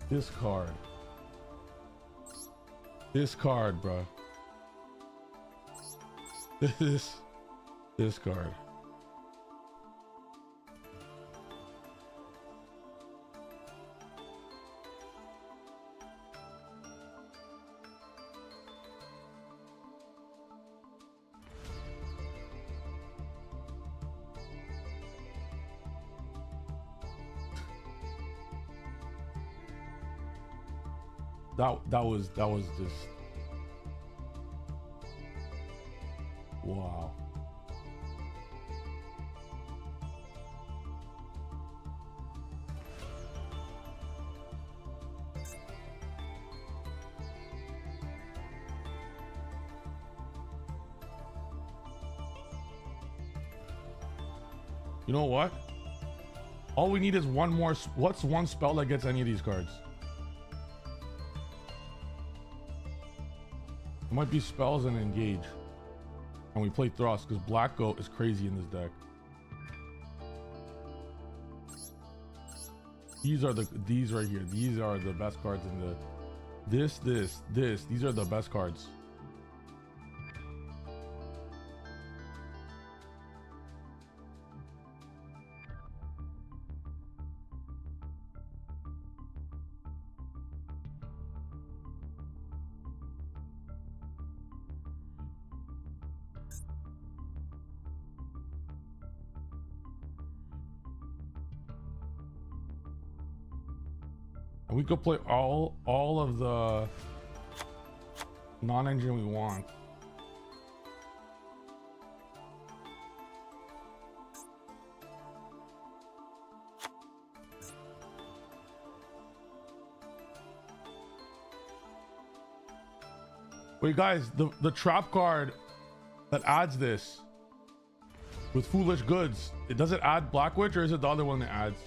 This card. This card, bro. This card. That was just wow. You know what? All we need is one more. What's one spell that gets any of these cards? It might be spells and engage. And we play thrust because Black Goat is crazy in this deck. These right here. These are the best cards in the this. These are the best cards. We could play all of the non-engine we want. Wait, guys, the trap card that adds this with Foolish Goods, does it add Black Witch or is it the other one that adds?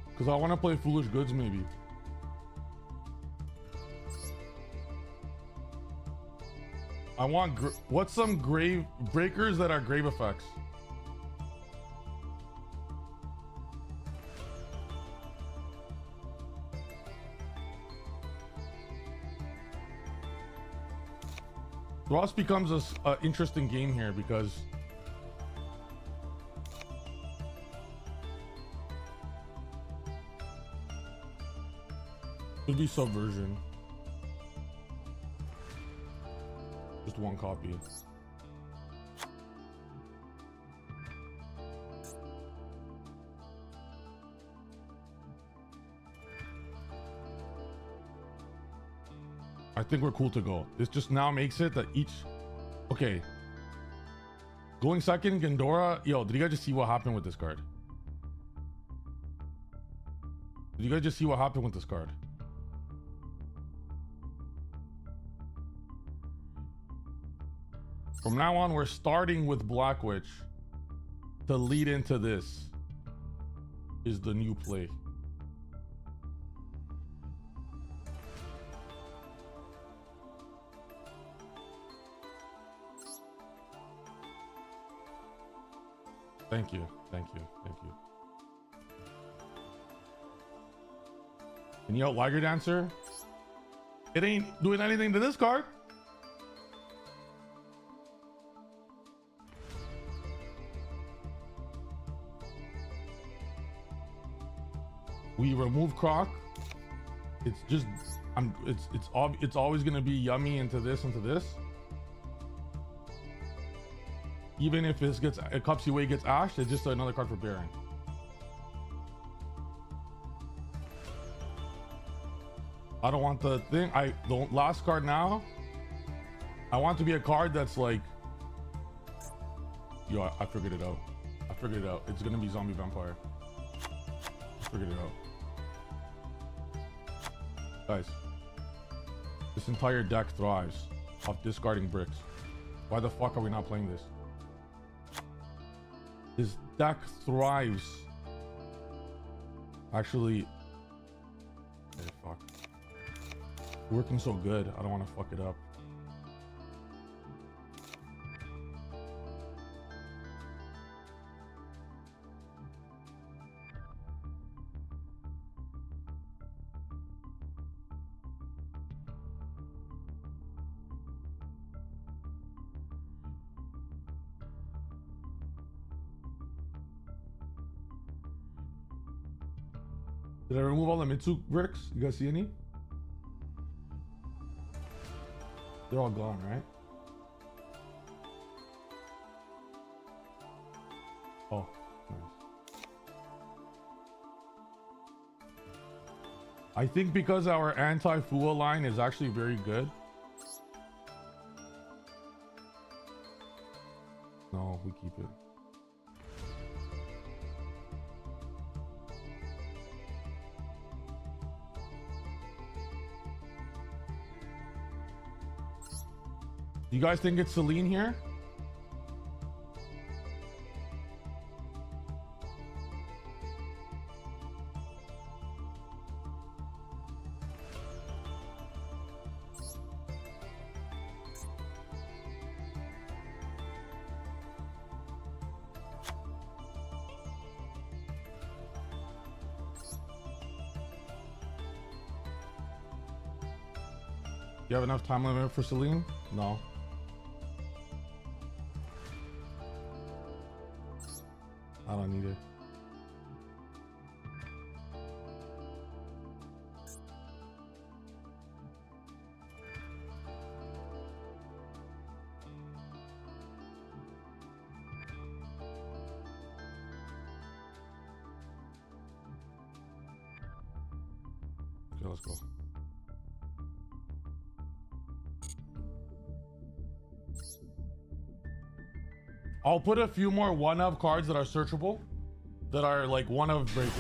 Because I want to play Foolish Goods, maybe. I want... What's some grave breakers that are grave effects? Ross becomes a interesting game here because... Could be Subversion. Just one copy. I think we're cool to go. This just now makes it that each... Okay. Going second, Gandora. Yo, did you guys just see what happened with this card? Did you guys just see what happened with this card? From now on, we're starting with Black Witch to lead into this is the new play. Thank you. And yo, Liger Dancer, it ain't doing anything to this card. We remove Croc. It's just, it's always gonna be yummy into this, Even if this gets, a Cupsy Way gets ashed, it's just another card for Baron. I don't want the thing. The last card now, I want to be a card that's like, yo, I figured it out. It's gonna be Zombie Vampire. I figured it out. Guys, this entire deck thrives off discarding bricks. Why the fuck are we not playing this? This deck thrives. Actually, oh fuck. Working so good, I don't want to fuck it up. Did I remove all the Mitsu bricks? You guys see any? They're all gone, right? Oh, nice. I think because our anti-Fua line is actually very good. No, we keep it. You guys think it's Celine here? You have enough time limit for Celine? No. I don't need it. Okay, let's go. I'll put a few more one-of cards that are searchable, that are like one-of breakers.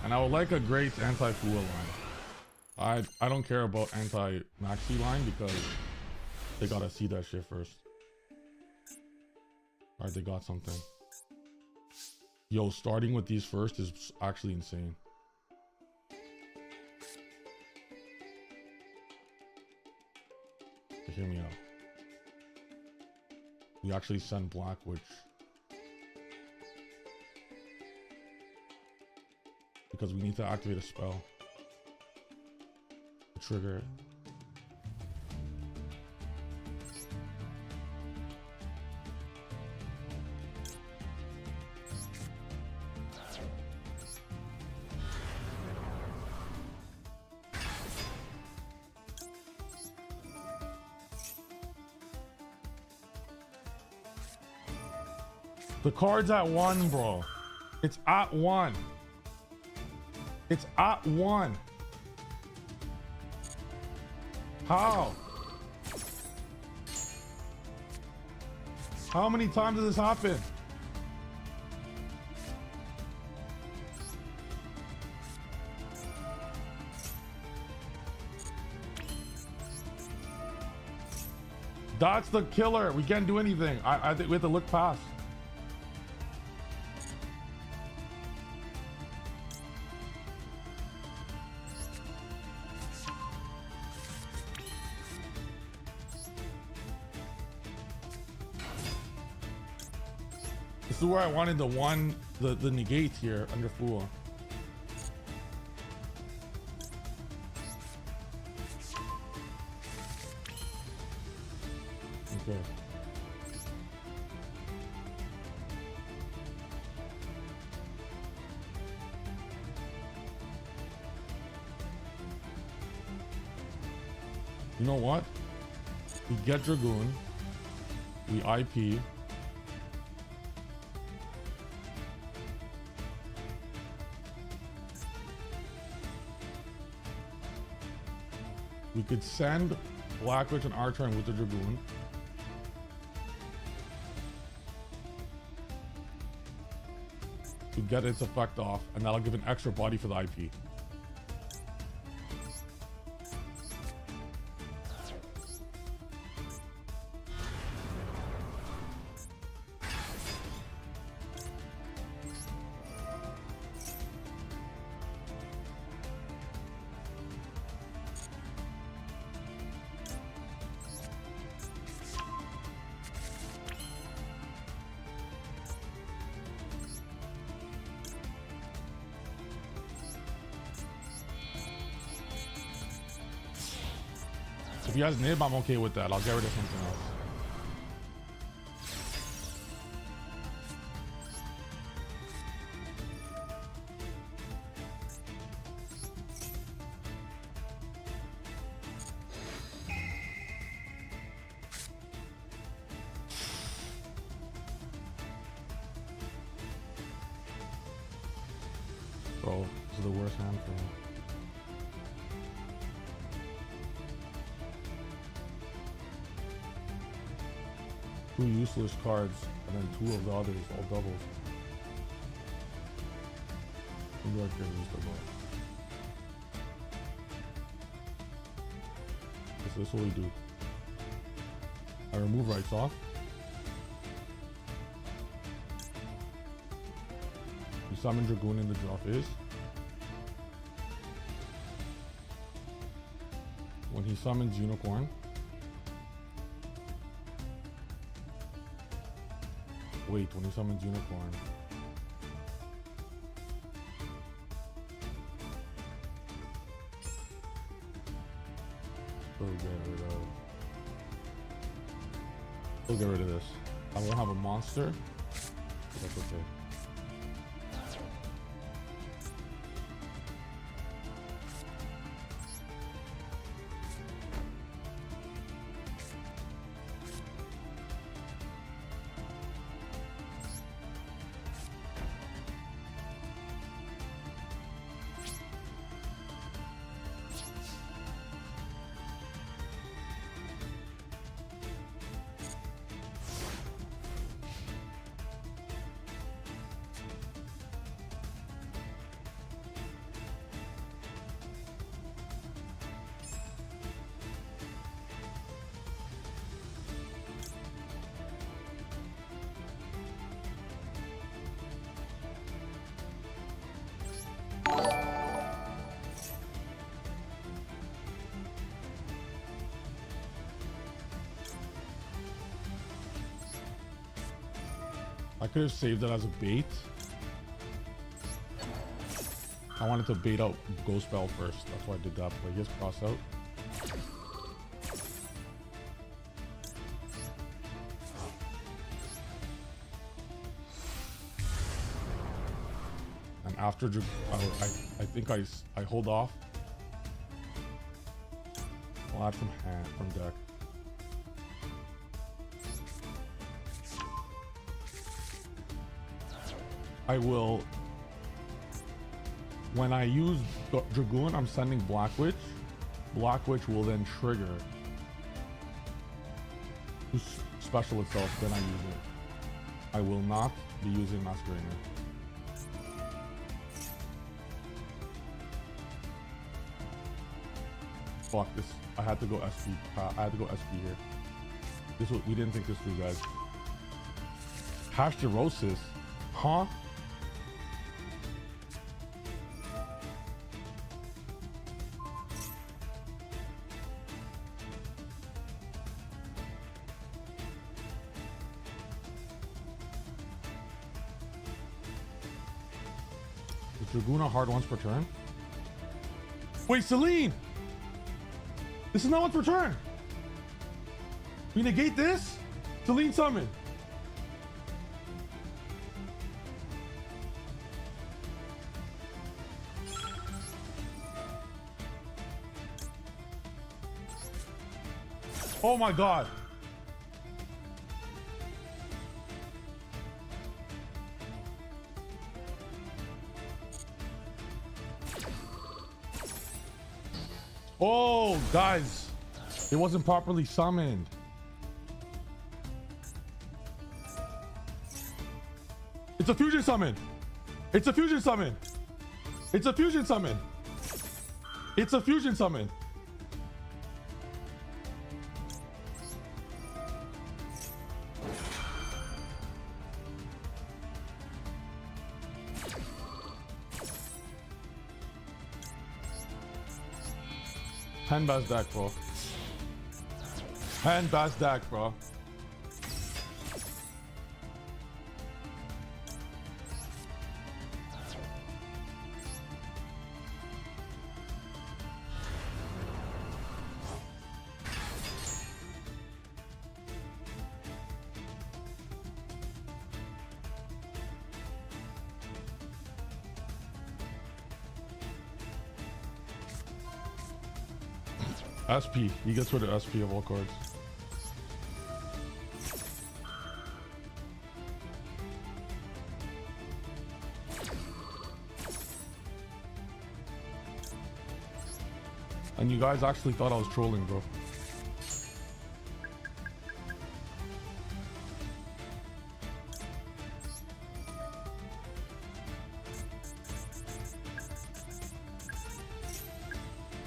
And I would like a great anti-Fua line. I don't care about anti-Maxi line because they gotta see that shit first. Alright, they got something. Yo, starting with these first is actually insane. Hear me out. We actually send Black Witch. Because we need to activate a spell to trigger it. The card's at 1, bro. It's at 1. It's at 1. How? How many times does this happen? That's the killer. We can't do anything. I think we have to look past. This is where I wanted the negate here under Fua. Okay. You know what? We get Dragoon. We IP. We could send Blackwitch and Archer with the Dragoon. To get its effect off, and that'll give an extra body for the IP. If he has Nib, I'm okay with that. I'll get rid of something else. Bro, this is the worst hand for me. Two useless cards, and then two of the others, all doubles. Maybe I can use the ball. This is what we do. I remove rights off. We summon Dragoon in the draw phase. When he summons Unicorn, wait, when he summons Unicorn. We'll get rid of this. I won't have a monster, but that's okay. I could have saved it as a bait. I wanted to bait out Ghost Bell first. That's why I did that. But he has cross out. And after I think I hold off. I'll add from hand, from deck. I will, when I use Dragoon, I'm sending Blackwitch. Blackwitch will then trigger to special itself, then I use it. I will not be using Masquerader. Fuck this, I had to go SP, I had to go SP here. This was, we didn't think this through, guys. Hashtarosis, huh? Dragoon hard once per turn. Wait, Celine! This is not once per turn! We negate this to lean summon. Oh my god. Oh, guys, it wasn't properly summoned. It's a fusion summon. It's a fusion summon. It's a fusion summon. It's a fusion summon. Hand bass deck, bro. Hand bass deck, bro. SP. He gets rid of SP of all cards. And you guys actually thought I was trolling, bro.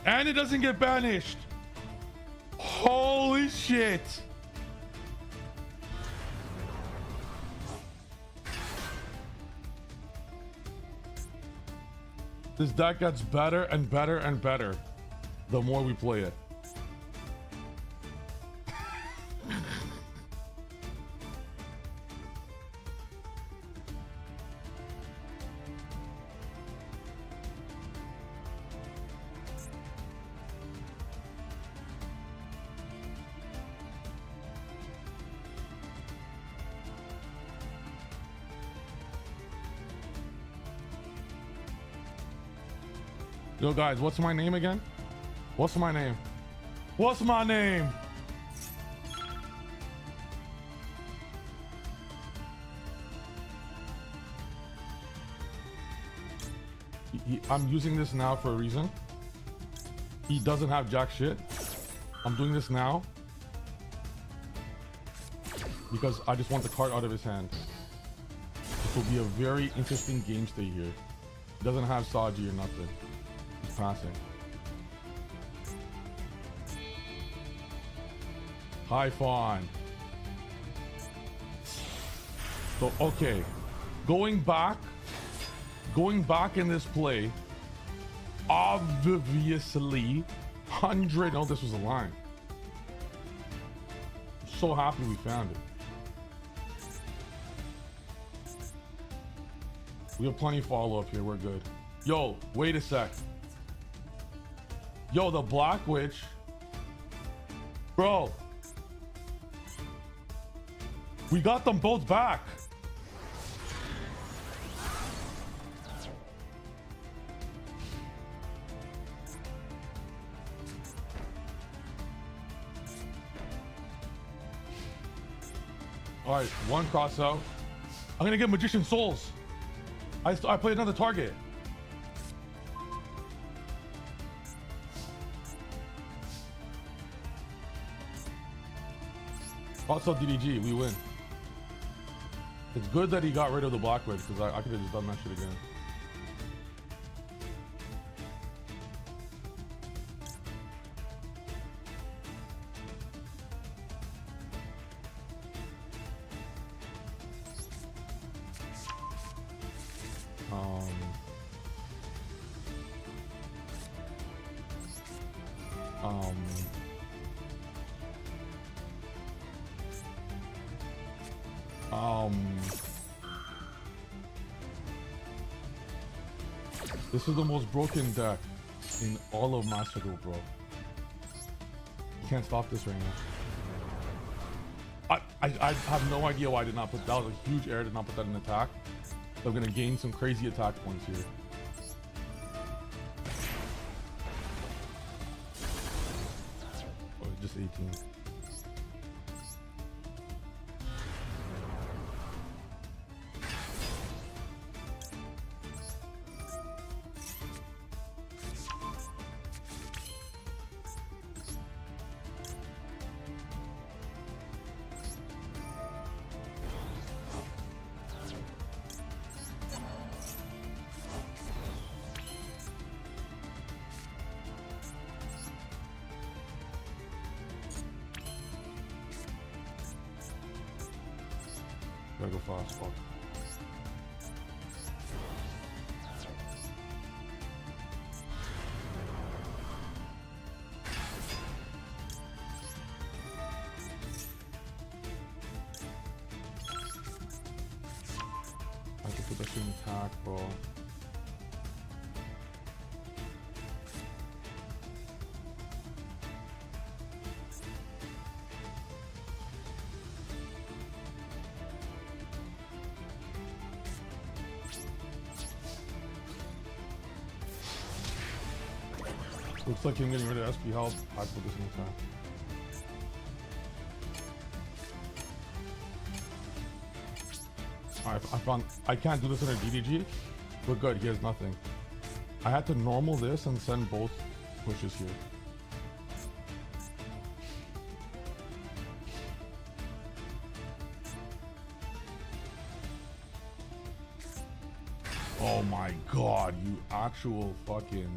And it doesn't get banished. Holy shit. This deck gets better and better and better the more we play it. Yo guys, what's my name again? What's my name? What's my name? I'm using this now for a reason. He doesn't have jack shit. I'm doing this now because I just want the card out of his hand. This will be a very interesting game stay here. He doesn't have Saji or nothing. He's passing. Hi, Fawn. So, okay. Going back in this play, obviously, 100. Oh, this was a line. I'm so happy we found it. We have plenty of follow-up here. We're good. Yo, wait a sec. Yo, the Black Witch. Bro. We got them both back. All right, one cross out. I'm gonna get Magician Souls. I play another target. Also DDG, we win. It's good that he got rid of the Black Witch because I could have just done that shit again. This is the most broken deck in all of Master Duel, bro. You can't stop this right now. I have no idea why I did not put that. Was a huge error. Did not put that in attack. So I'm gonna gain some crazy attack points here. Oh, just 18. Gotta go fast, fuck. I have to put that shit in attack, bro. Looks like I'm getting rid of SP health. I put this in attack. Alright, I found I can't do this in a DDG. We're good, he has nothing. I had to normal this and send both pushes here. Oh my god, you actual fucking...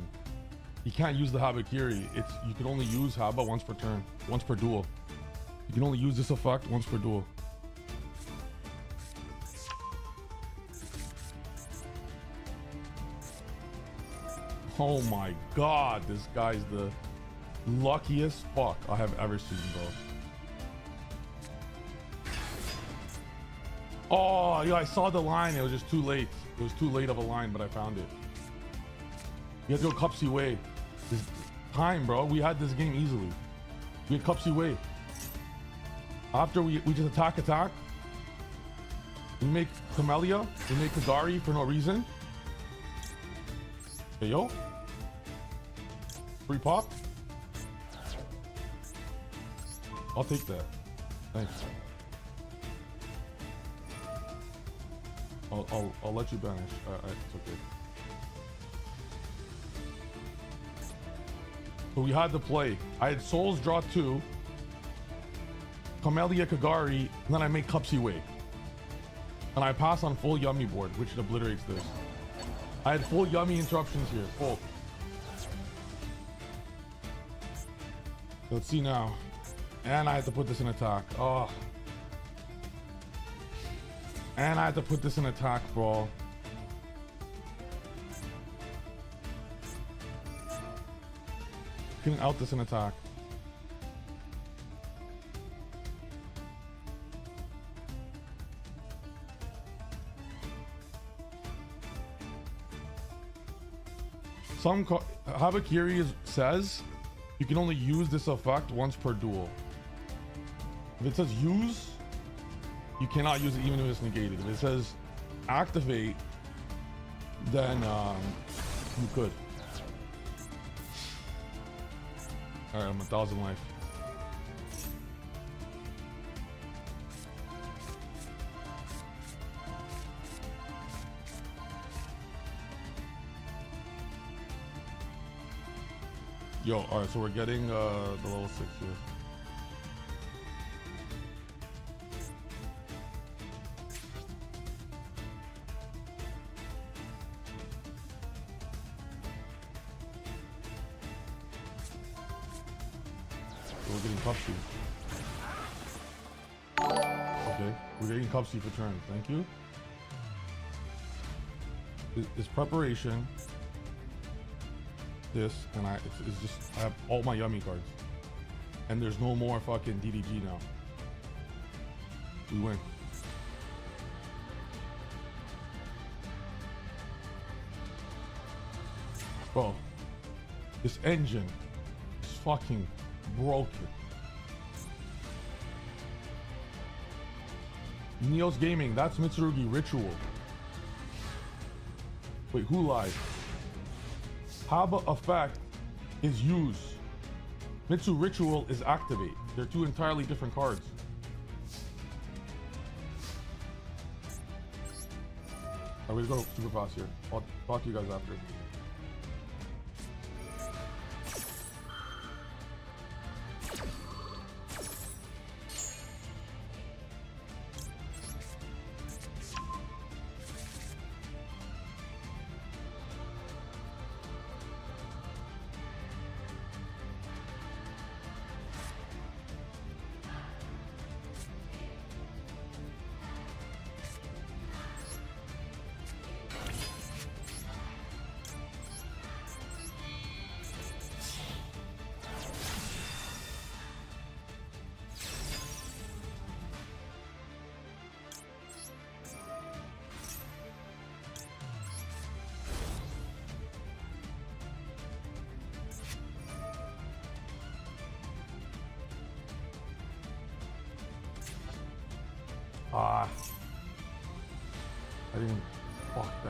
You can't use the Habakiri. It's you can only use Haba once per turn, once per duel. You can only use this effect once per duel. Oh my god, this guy's the luckiest fuck I have ever seen, bro. Oh, yeah, I saw the line. It was just too late. It was too late of a line, but I found it. You had to go Cupsy way. This time, bro. We had this game easily. We had Cupsy way. After we just attack. We make Camellia. We make Kagari for no reason. Hey, yo. Free pop. I'll take that. Thanks. I'll let you banish. It's okay. So we had to play. I had Souls draw 2, Camellia Kagari, and then I make Cupsy Way. And I pass on full Yummy board, which obliterates this. I had full Yummy interruptions here. Full. Let's see now. And I had to put this in attack. Oh. And I had to put this in attack, bro. Couldn't out this in attack. Some Habakiri says you can only use this effect once per duel. If it says use, you cannot use it even if it's negated. If it says activate, then you could. All right, I'm 1,000 life. Yo, all right, so we're getting the level 6 here. We're getting Cupsy. Okay, we're getting Cupsy for turn. Thank you. It's preparation. This and it's just I have all my Yummy cards, and there's no more fucking DDG now. We win. Bro, this engine is fucking broken. Neos Gaming, that's Mitsurugi Ritual. Wait, who lied? Haba effect is use. Mitsu Ritual is activate. They're two entirely different cards. Alright, we're gonna go super fast here. I'll talk to you guys after.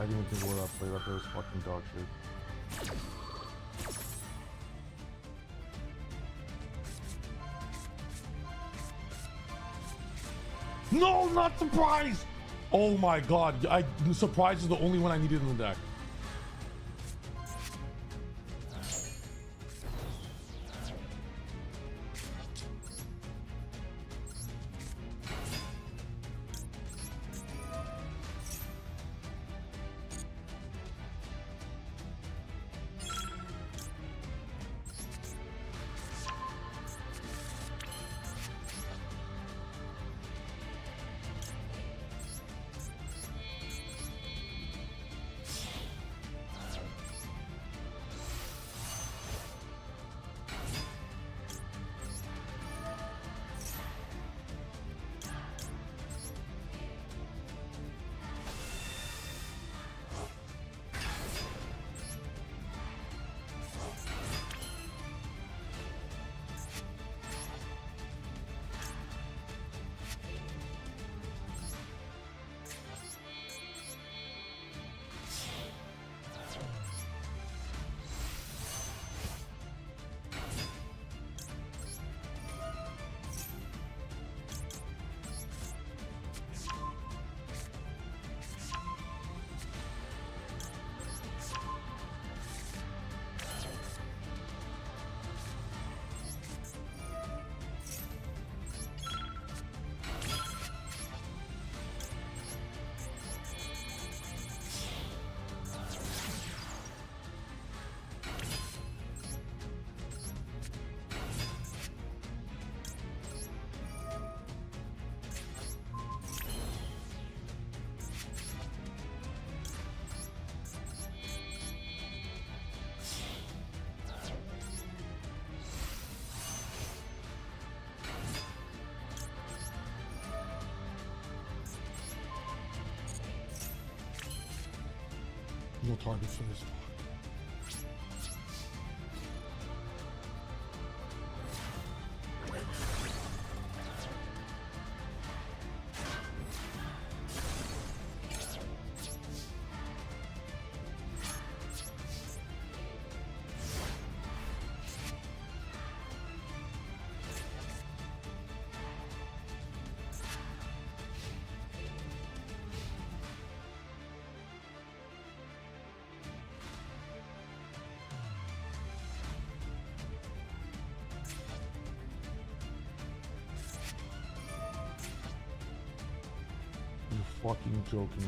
I didn't think what I played. I thought it was fucking dog shit. No, not surprise! Oh my god, surprise is the only one I needed in the deck. No targets for this. Fucking joking me.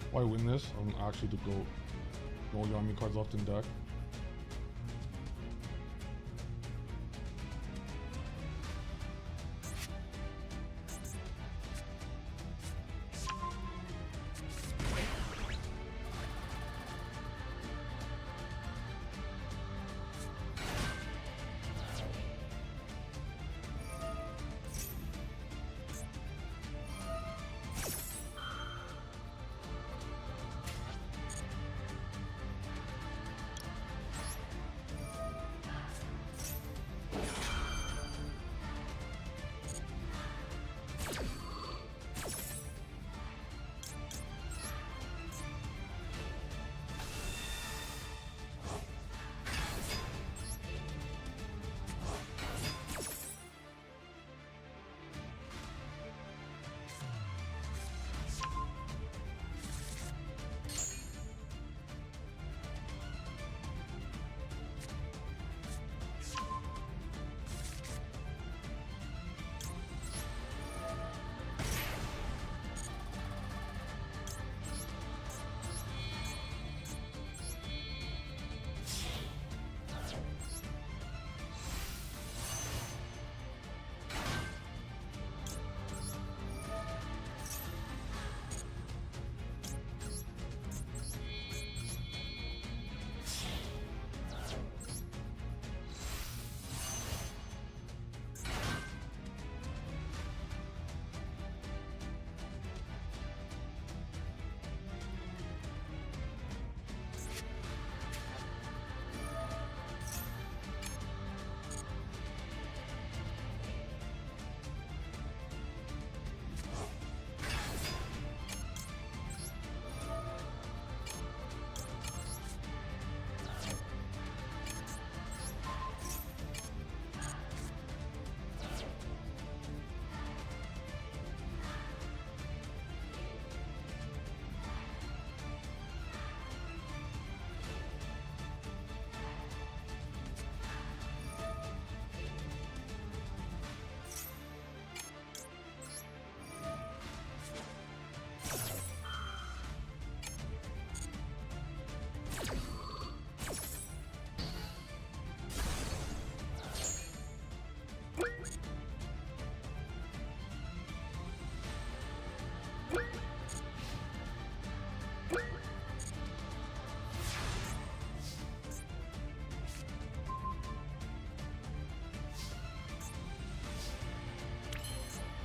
If I win this, I'm actually to go no Yami cards left in deck.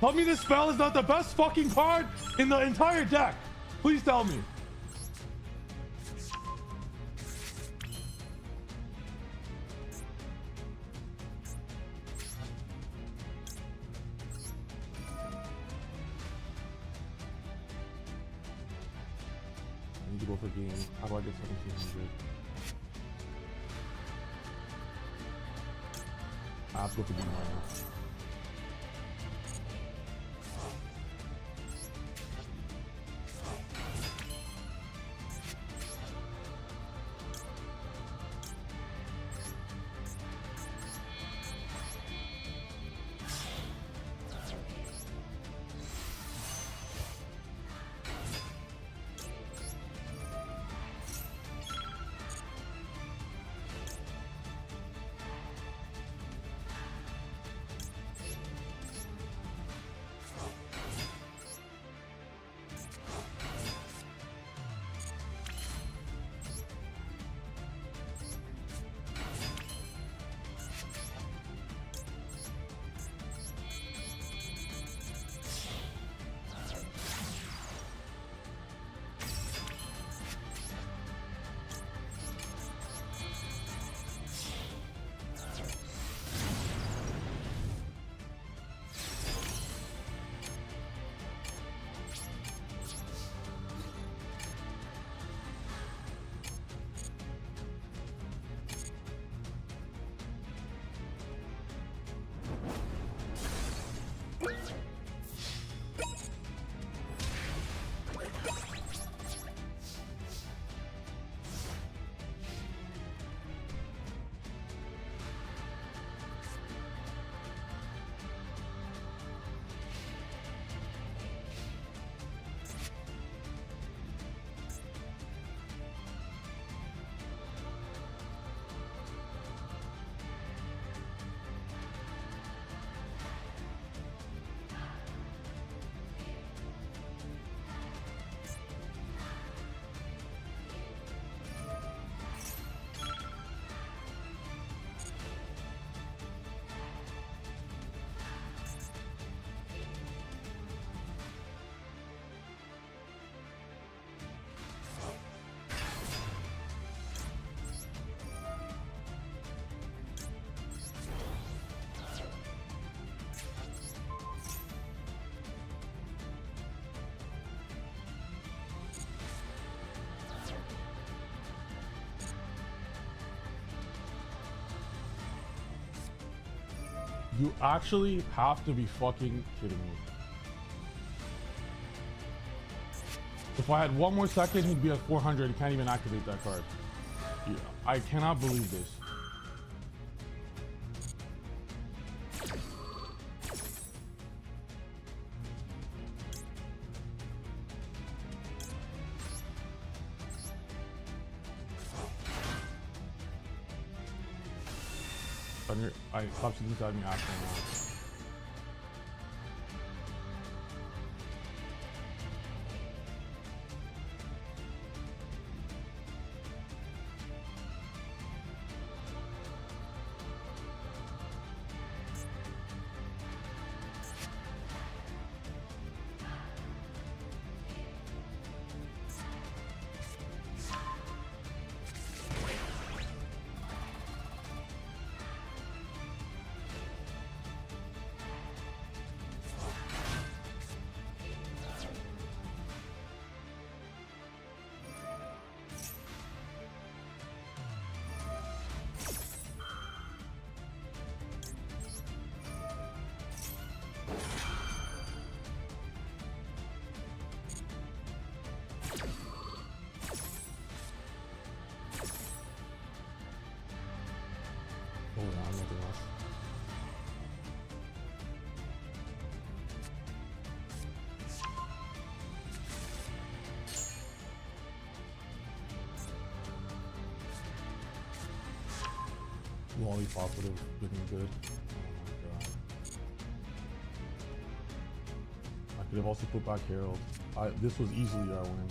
Tell me this spell is not the best fucking card in the entire deck. Please tell me. I need to go for game. How do I get 1700? I have to go for game right now. You actually have to be fucking kidding me. If I had one more second, he'd be at 400. He can't even activate that card. Yeah, I cannot believe this. I stopped shooting inside me after now. Oh, no, I'm nothing else. Lollipop would have been good. Oh my god. I could have also put back Harold. This was easily our win.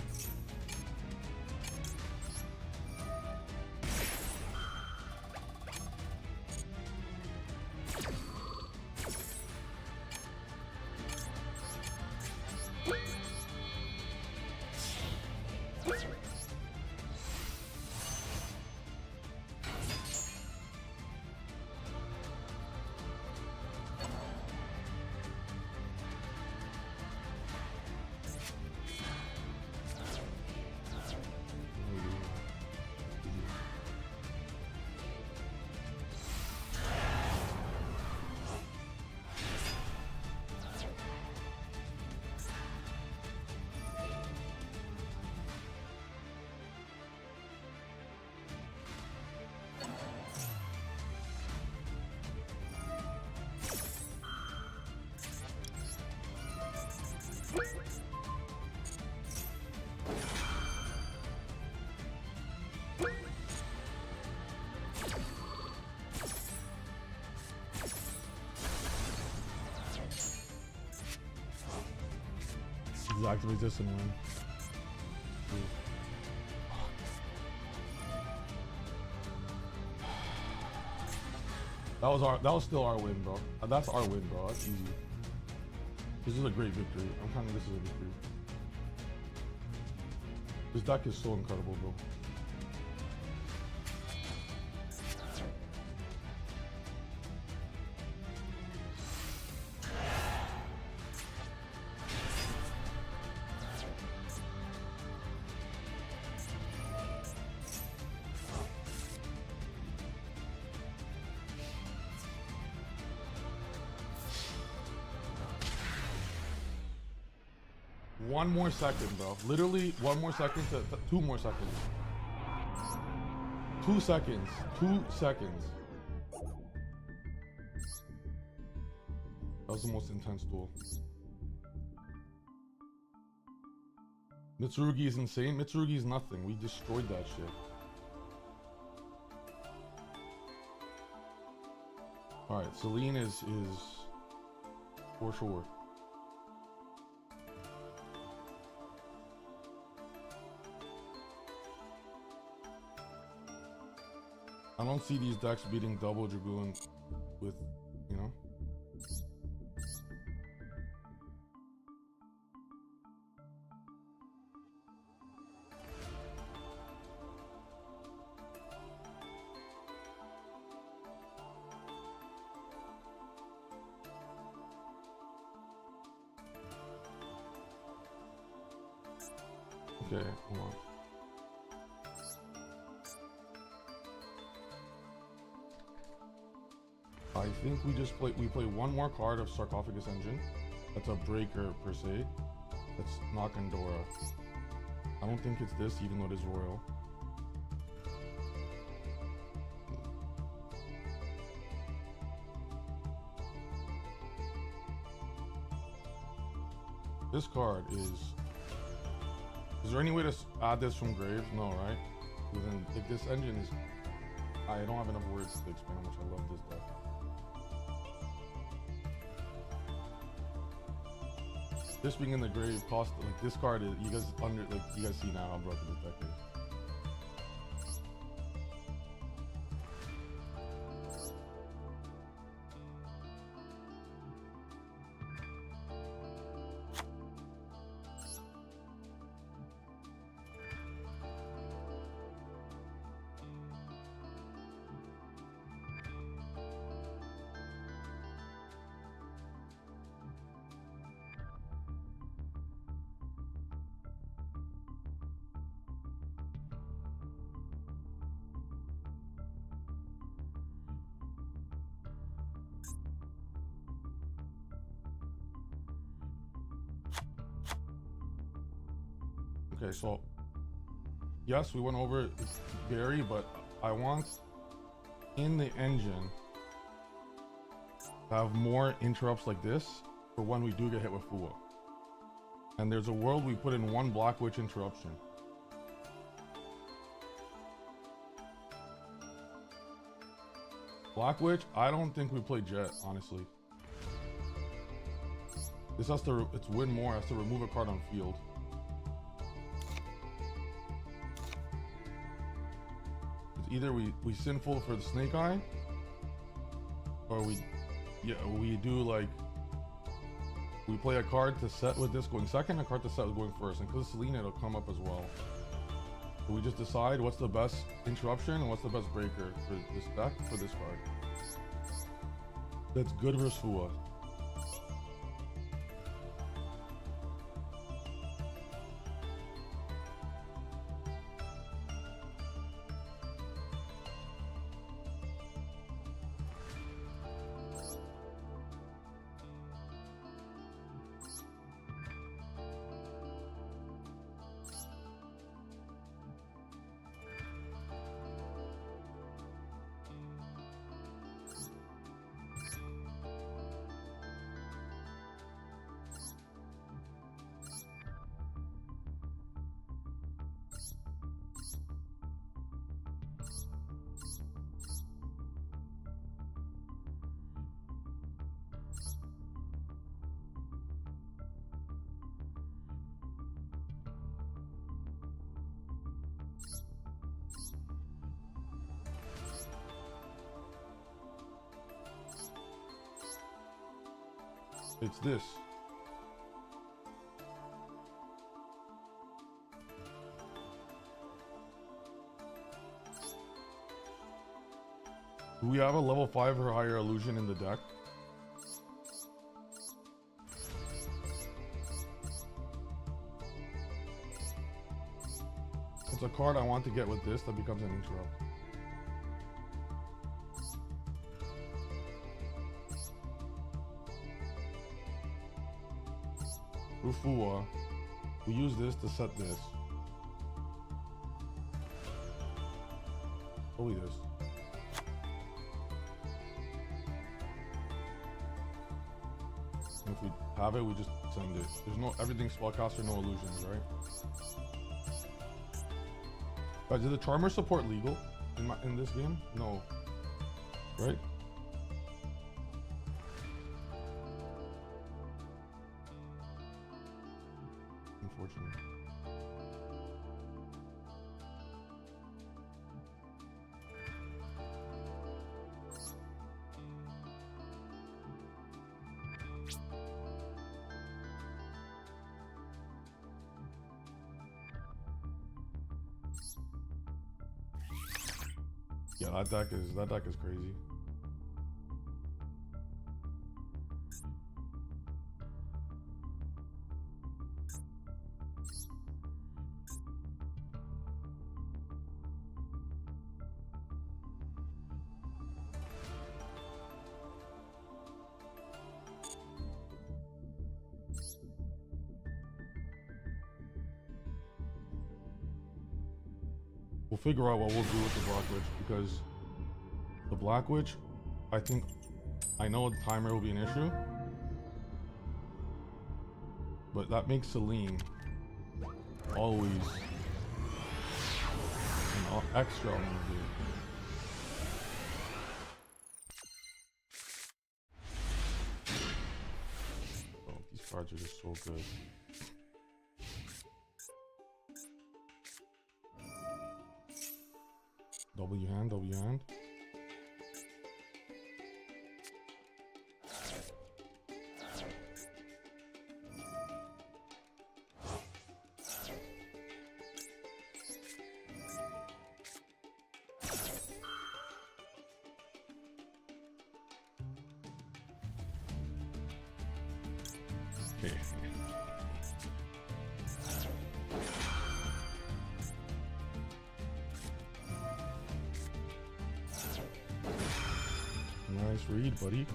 activate this and win. Ooh. That was still our win, bro. That's our win, bro. That's easy. This is a great victory. I'm counting this as a victory. This deck is so incredible, bro. One more second, bro. Literally, one more second to 2 more seconds. 2 seconds. 2 seconds. That was the most intense duel. Mitsurugi is insane. Mitsurugi is nothing. We destroyed that shit. Alright, Celine is for sure. I don't see these decks beating double Dragoon with, you know. Okay, hold on. I think we play one more card of Sarcophagus Engine. That's a breaker per se. That's Nakandora. I don't think it's this, even though it is royal. This card is there any way to add this from grave? No, right? Then like this engine is, I don't have enough words to explain how much I love this deck. This being in the grave cost, like this card is, you guys see now how broken this deck is. Okay, so yes, we went over Barry, but I want in the engine to have more interrupts like this for when we do get hit with Fua. And there's a world we put in one Black Witch interruption. Black Witch, I don't think we play Jet, honestly. This has to, it's win more, has to remove a card on field. Either we sinful for the Snake Eye, or we do like, we play a card to set with this going second, a card to set with going first, and because Selena it'll come up as well. So we just decide what's the best interruption and what's the best breaker for this deck, for this card. That's good versus Fua. It's this. Do we have a level 5 or higher illusion in the deck? It's a card I want to get with this that becomes an interrupt. Rufua. We use this to set this. Holy this. If we have it, we just send it. There's no everything spellcaster, no illusions, right? But did the Charmer support legal in this game? No. Right? Unfortunately. Yeah, that deck is crazy. We'll figure out what we'll do with the Black Witch, because the Black Witch, I think, I know the timer will be an issue, but that makes Celine always an extra on the game. Oh, these cards are just so good. W hand, W hand. Okay. Nice read, buddy.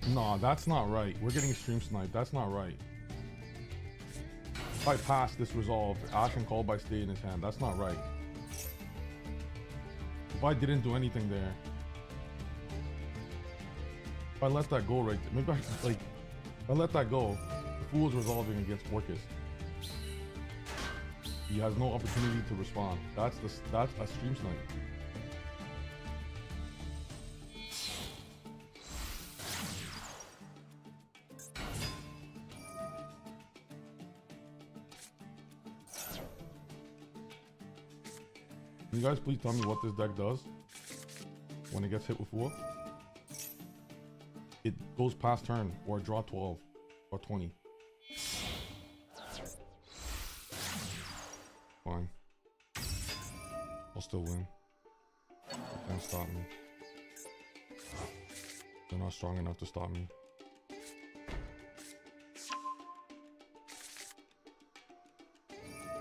No, that's not right. We're getting stream sniped. That's not right. If I pass this resolve, Ash can call by stay in his hand. That's not right. If I didn't do anything there, if I let that go right there, maybe I like, if I let that go, the Fool's resolving against Orcus. He has no opportunity to respond. That's a stream snipe. Can you guys please tell me what this deck does when it gets hit with Fool? It goes past turn or draw 12 or 20. Fine. I'll still win. They can't stop me. They're not strong enough to stop me.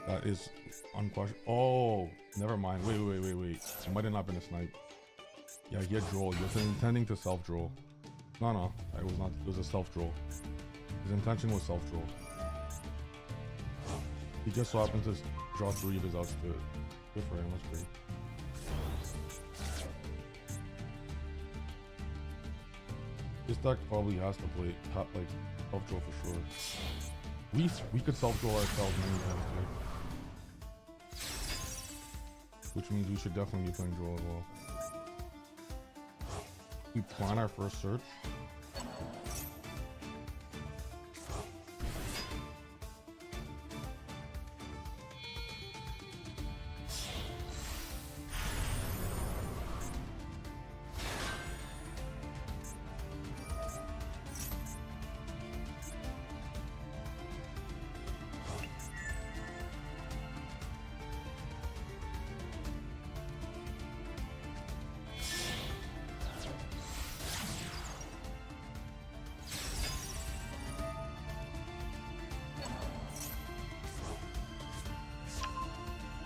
That is unquestioned. Oh, never mind. Wait. It might have not been a snipe. Yeah, he had draw. He was intending to self-draw. No, it was not. It was a self-draw. His intention was self-draw. He just so happened to draw 3 of his outs to it. Good for him. That's great. This deck probably has to play like self-draw for sure. We could self-draw ourselves many times, right? Which means we should definitely be playing draw as well. We plan our first search.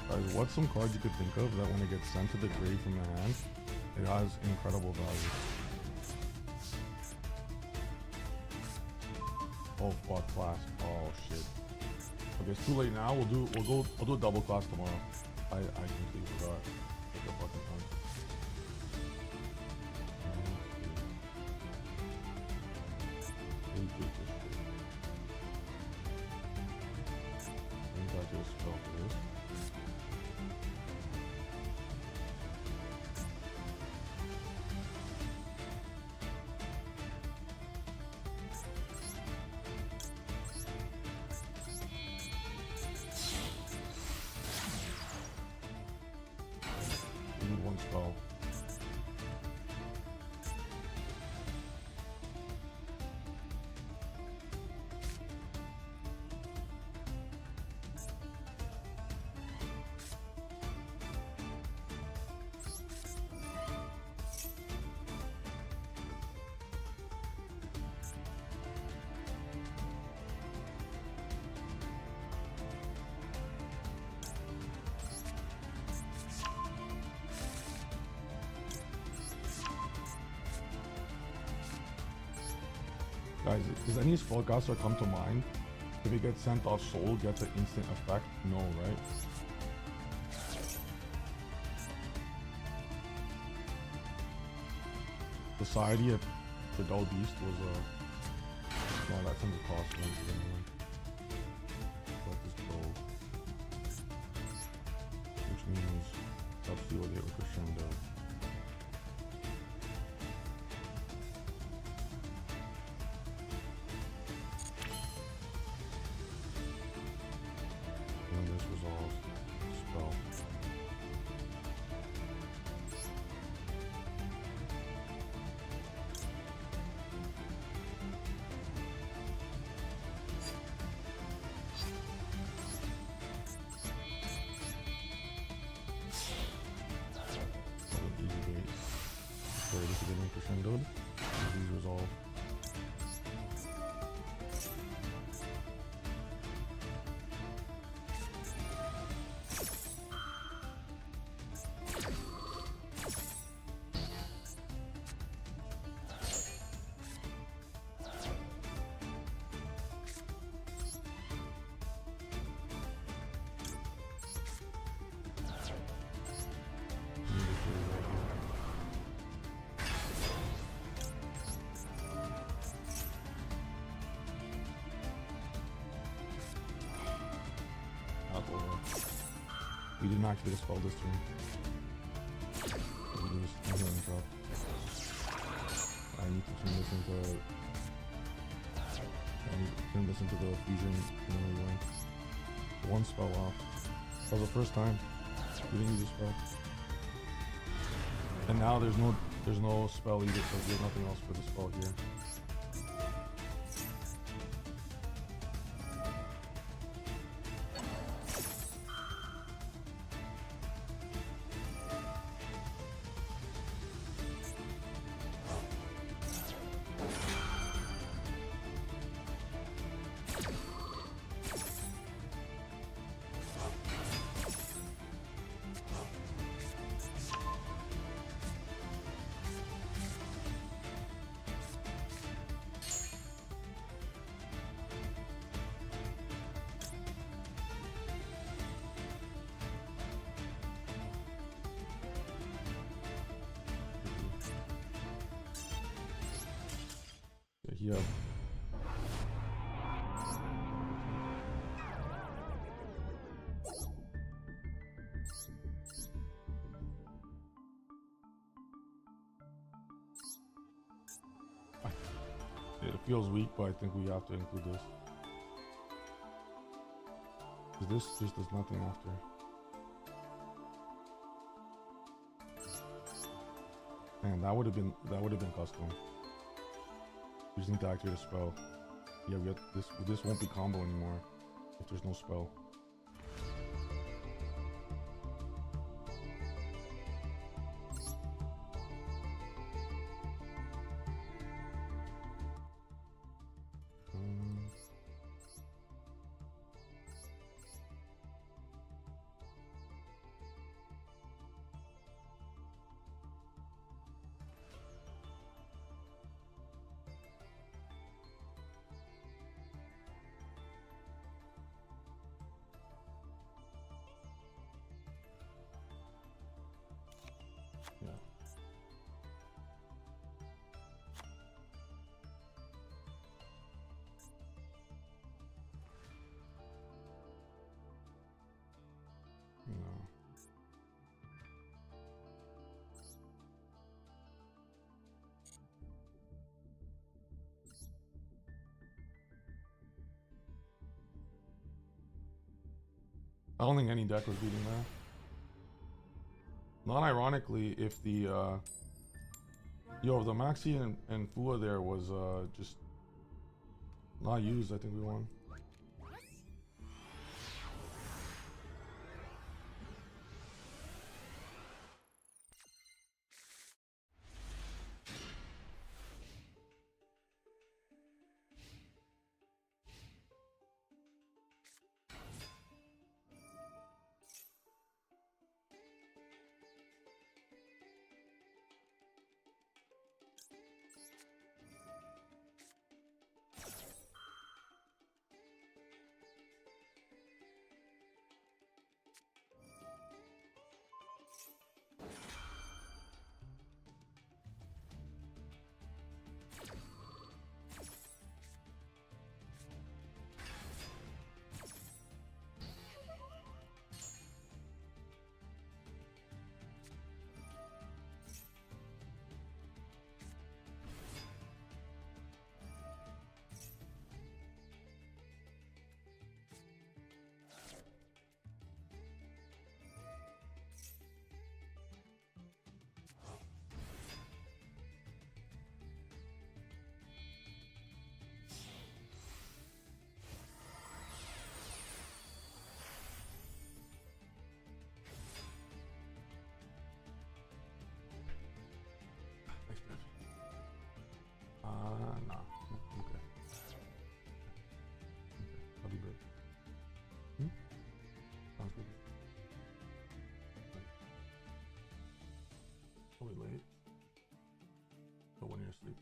Guys, what's some cards you could think of that when it gets sent to the grave from the hand, it has incredible value? Oh fuck, class. Oh shit. Okay, it's too late now. I'll do a double class tomorrow. I completely forgot. Take the fucking time. Take this shit. I think I just fell for this. Need one spell. Guys, does any spellcaster come to mind? If it gets sent off soul, gets an instant effect? No, right? Society at the Dull Beast was no, that's in the cost one. Let this go. Which means let's see what they were crescendo. Resolve spell. Easy bait. So this is getting crescendoed. Easy resolve. We did not activate a spell this turn. We lose. I'm healing drop. I need to turn this into. I need to turn this into the fusion. One spell off. That was the first time we didn't use a spell. And now there's no spell either, so there's nothing else for the spell here. Yeah. It feels weak, but I think we have to include this. This just does nothing after. Man, that would have been custom. We just need to activate a spell. Yeah, we have this won't be combo anymore if there's no spell. I don't think any deck was beating that. Non-ironically, if the if the Maxi and Fua there was just not used, I think we won. No. Okay. I'll be great. Sounds good. Probably late. But when you're asleep.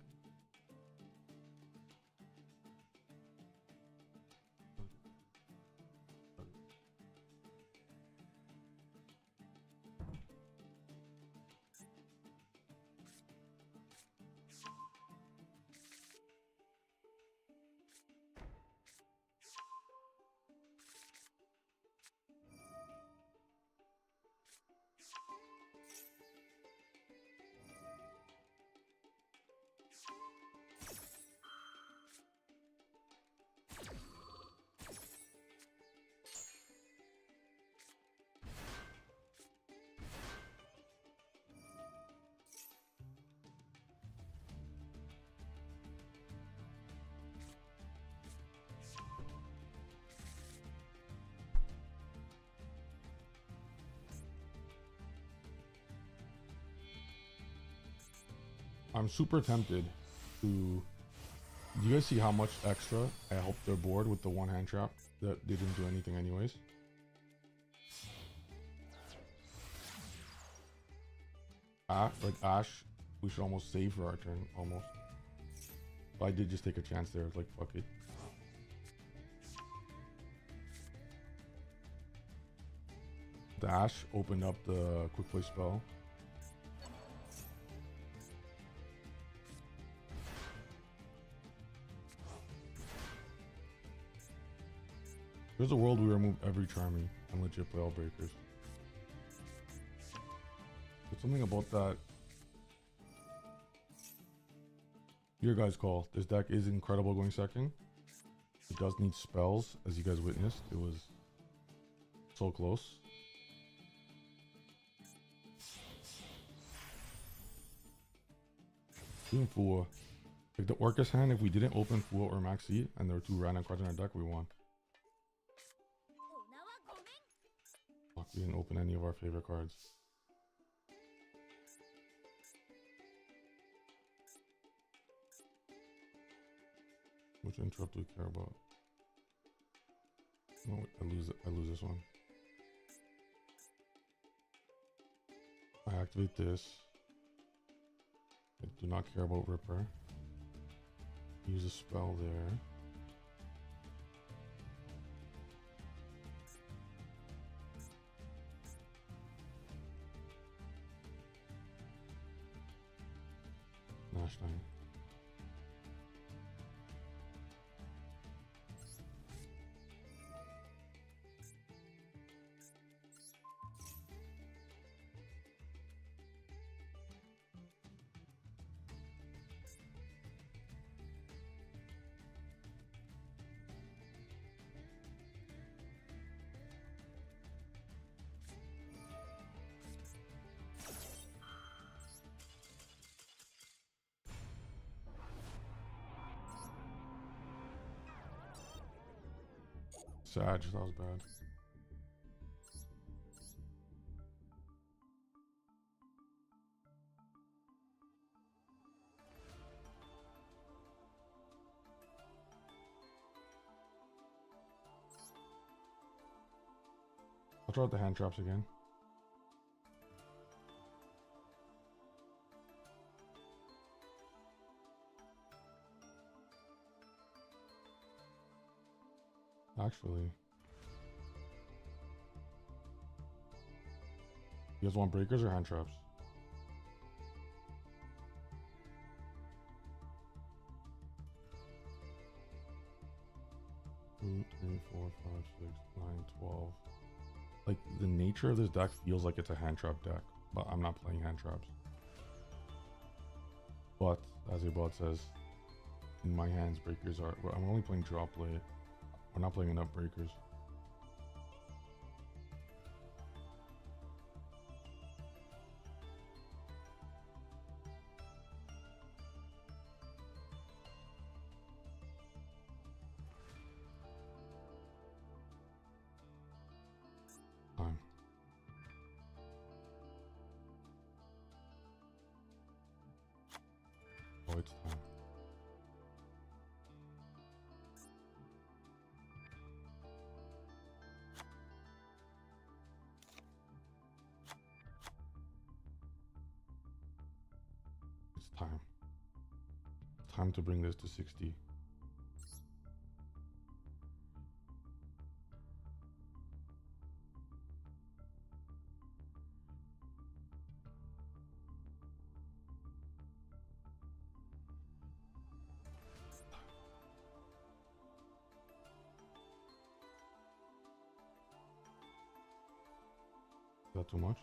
I'm super tempted to. Do you guys see how much extra I helped their board with the one hand trap that they didn't do anything anyways? Like Ash, we should almost save for our turn, almost. But I did just take a chance there, like fuck it. The Ash opened up the quick play spell. There's a world we remove every Charmy and legit play all breakers. But something about that. Your guys' call. This deck is incredible going second. It does need spells, as you guys witnessed. It was so close. Even Fua. Like the Orcus hand, if we didn't open Fua or Maxi and there were two random cards in our deck, we won. Fuck, we didn't open any of our favorite cards. Which interrupt do we care about? No, I lose this one. I activate this. I do not care about Ripper. Use a spell there. Nash 9. Sag, that was bad. I'll try out the hand traps again. Actually, you guys want breakers or hand traps? Two, 3, 4, 5, 6, 9, 12. Like, the nature of this deck feels like it's a hand trap deck, but I'm not playing hand traps. But as Abad says, in my hands, breakers are. I'm only playing drop play. We're not playing enough breakers. Time. Oh, it's time. It's time. Time to bring this to 60. Is that too much?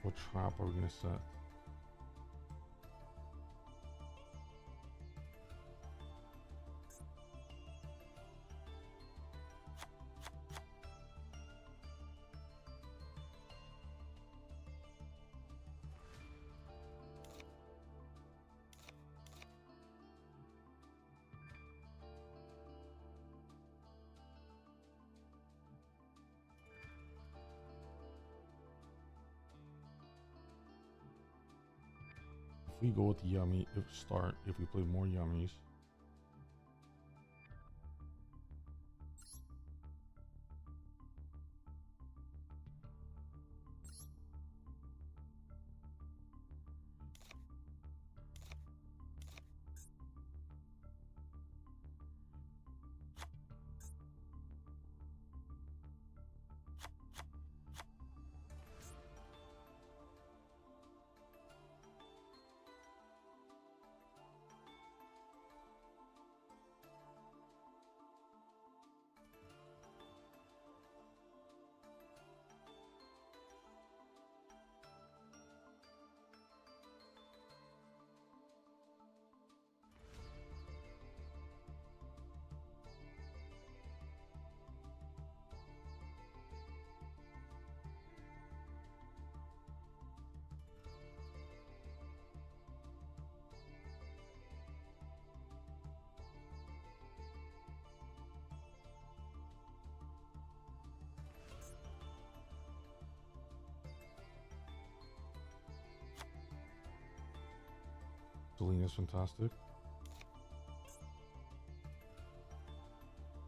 What trap are we gonna set? If we go with the yummy, if we play more yummies, Selena's fantastic.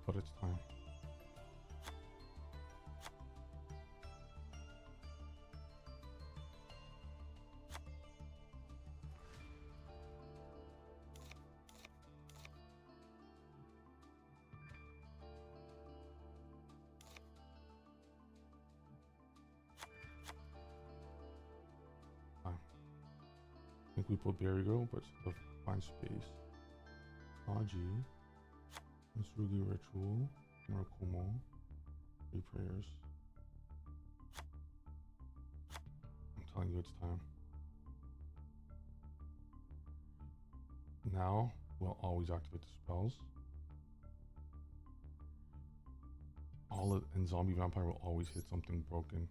But it's time. Time. think we put Berry Girl, but to find space. Haji. Masugi Ritual. Murakumo. 3 prayers. I'm telling you, it's time. Now, we'll always activate the spells. And Zombie Vampire will always hit something broken.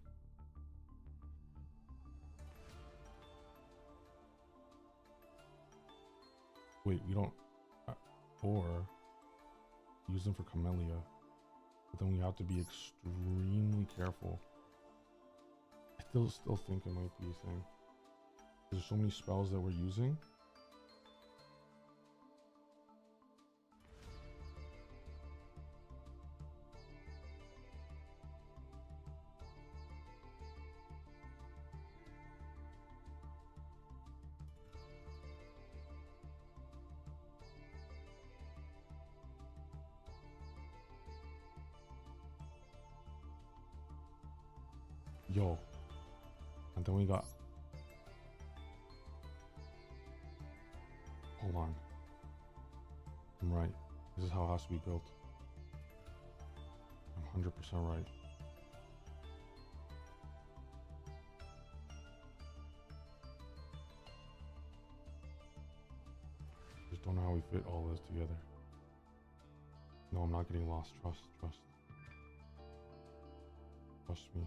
Wait, we don't... or use them for Camellia. But then we have to be extremely careful. I still think it might be a thing. There's so many spells that we're using. Yo. And then we got... Hold on. I'm right. This is how it has to be built. I'm 100% right. Just don't know how we fit all this together. No, I'm not getting lost. Trust. Trust me.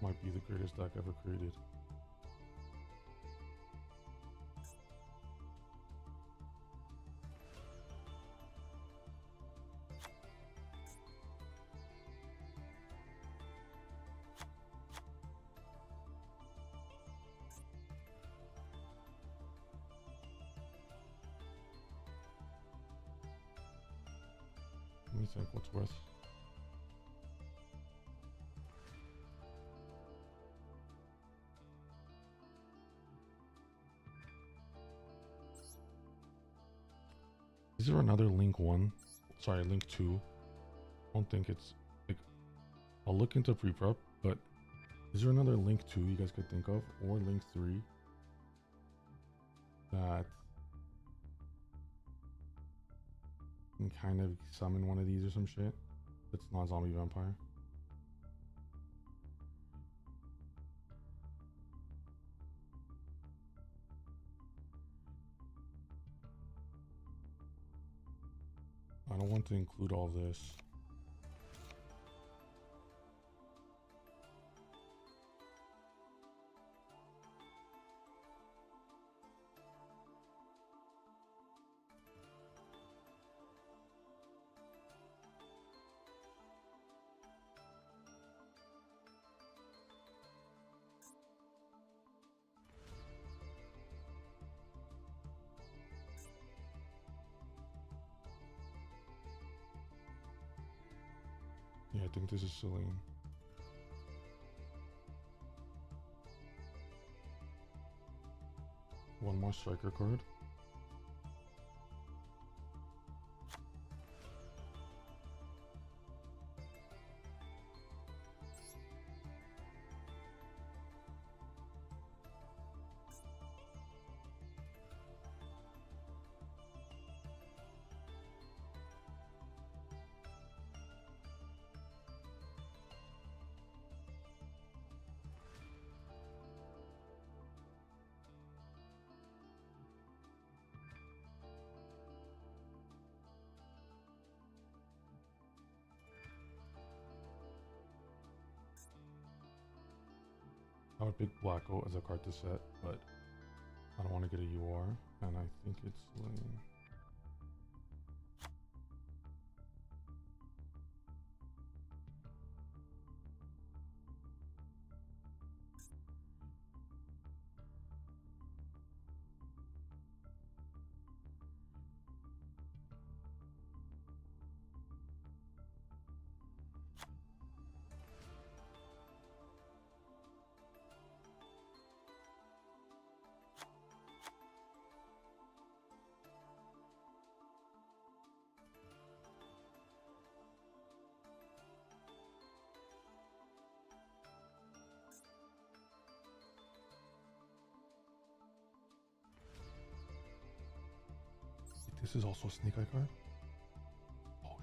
Might be the greatest deck ever created. Let me think what's worth. Is there another link 1? Sorry, link 2. I don't think it's like, I'll look into pre-prep, but is there another link 2 you guys could think of, or link 3 that can kind of summon one of these or some shit that's not zombie vampire? I don't want to include all this. Yeah, I think this is Celine. One more striker card. I would pick Blacko as a card to set, but I don't want to get a UR, and I think it's lame. This is also a Snake Eye card? Oh,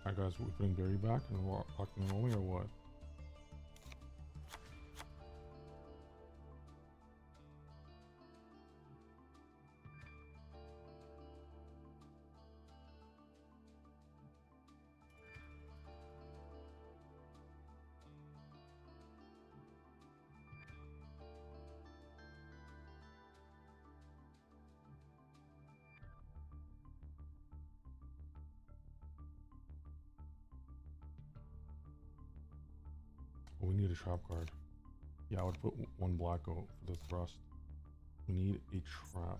alright guys, we're putting Berry back and we're locking and rolling or what? Oh, we need a trap card. Yeah, I would put one Blacko for the thrust. We need a trap.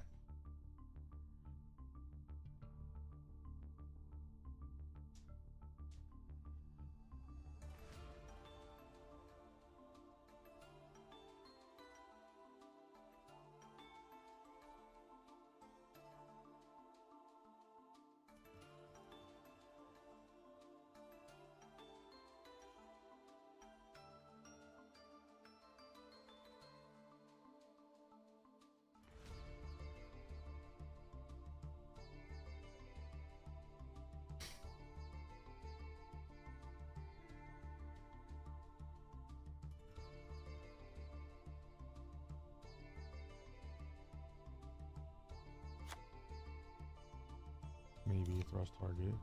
Maybe thrust target.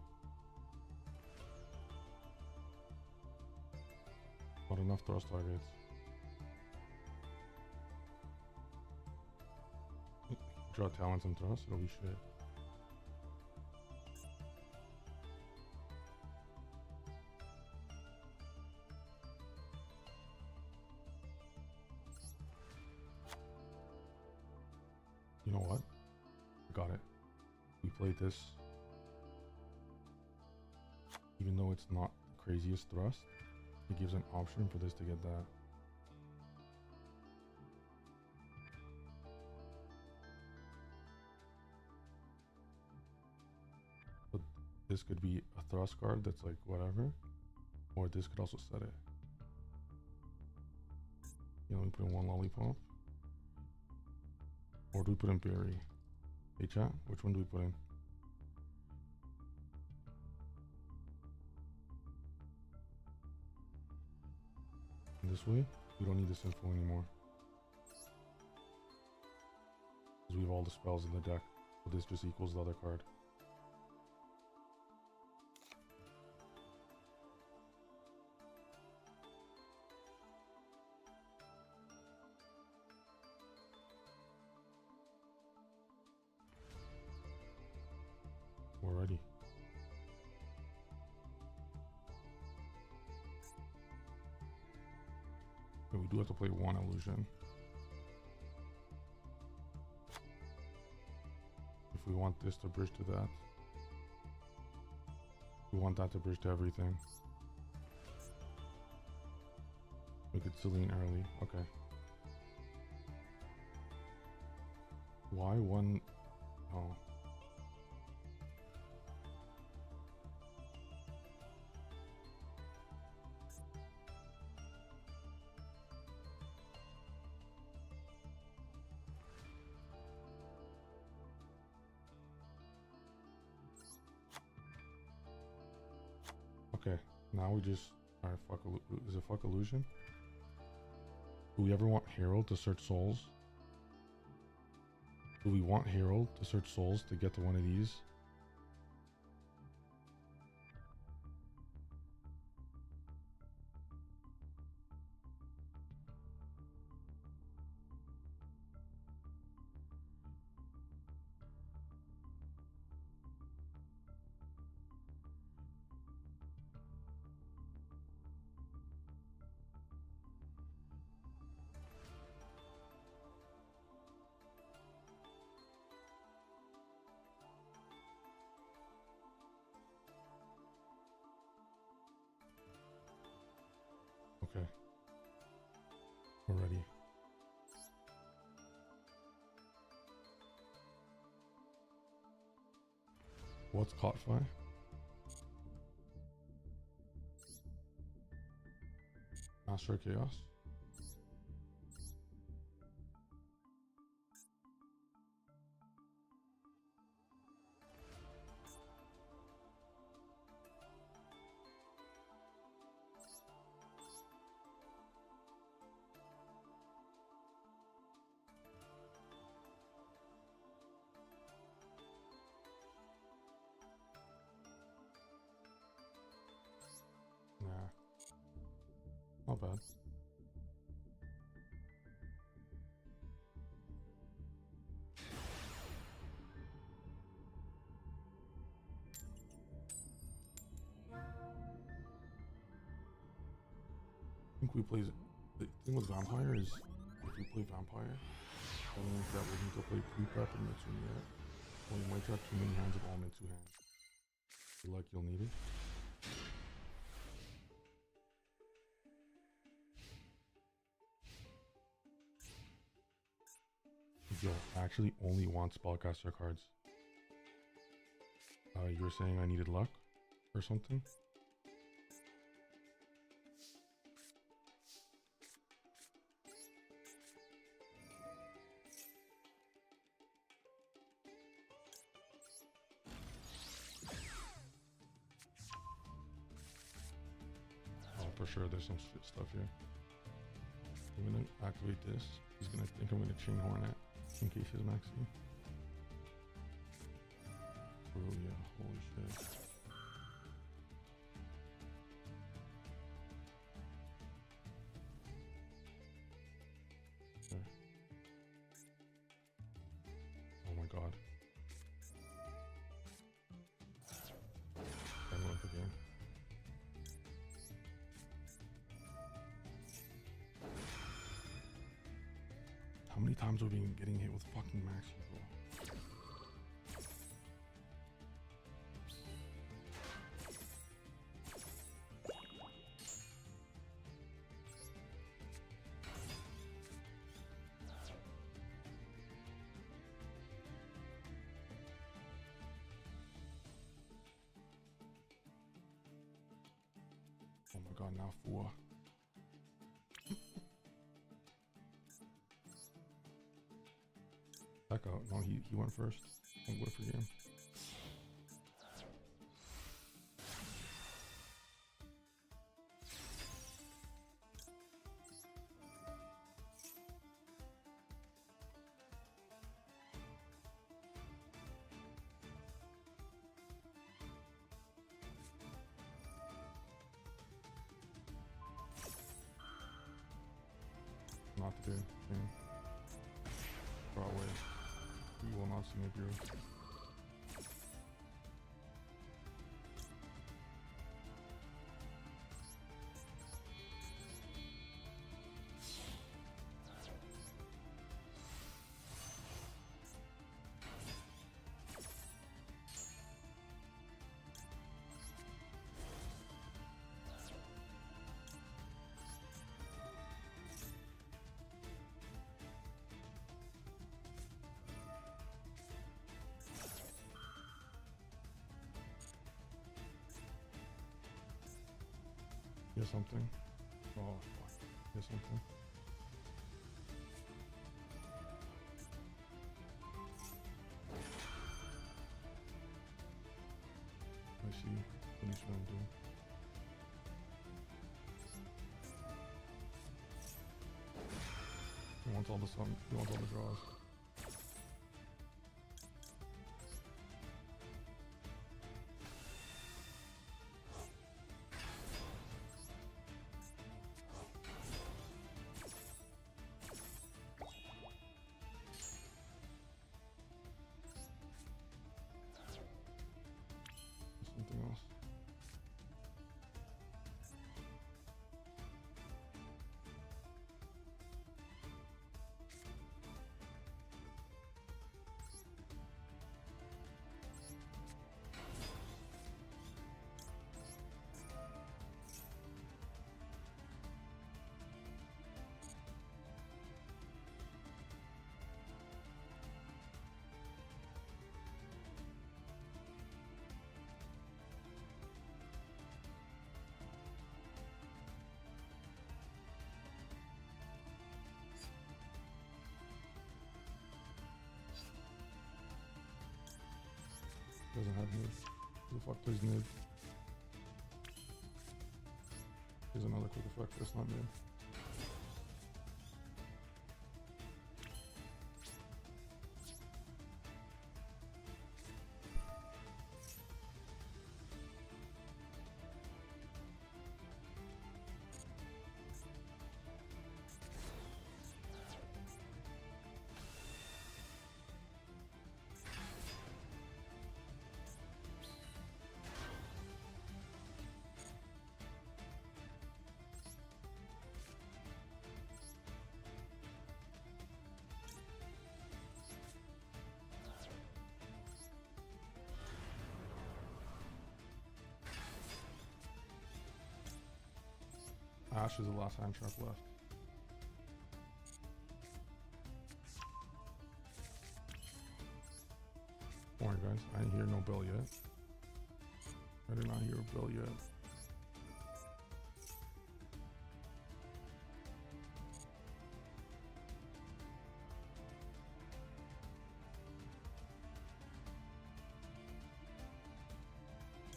Not enough thrust targets. Draw talents and thrust, it'll be shit. You know what? Got it. We played this. Even though it's not the craziest thrust, it gives an option for this to get that. But this could be a thrust card that's like whatever, or this could also set it. You know, we put in one lollipop. Or do we put in berry? Hey chat, which one do we put in? This way, we don't need this info anymore. Because we have all the spells in the deck. So this just equals the other card. We're ready. But we do have to play one illusion. If we want this to bridge to that. We want that to bridge to everything. Make it Celine early. Okay. Why one? Oh. Okay, now we just... Alright, fuck... Is it fuck illusion? Do we ever want Herald to search souls? Do we want Herald to search souls to get to one of these? Okay. We're ready. What's caught fire? Master of Chaos. Nah. Not bad. I think we play... The thing with Vampire is, if you play Vampire, I don't think that will need to play pre-prep and Mitsune yet. Well, you might have too many hands of all Mitsu hands. Feel like you'll need it. Yo, I actually only want spellcaster cards. You were saying I needed luck or something? Oh, for sure there's some shit stuff here. I'm gonna activate this. He's gonna think I'm gonna chain Hornet in case he's maxing. Oh yeah, holy shit. Okay. Oh my god. I won the game. How many times have we been getting hit with fucking max bro? Oh my god, now 4. Back out. No, he went first. I'm good for him. Not today. Damn. Far away. You will not see me, bro. Here's something. Oh, fuck. Here's something. I see. What he's trying to do. He wants all the sun. He wants all the draws. Something else. Doesn't have mid. Who the fuck plays mid? Here's another quick effect. That's not mid. Ash is the last hand trap left. Alright guys, I didn't hear no bell yet. I did not hear a bell yet.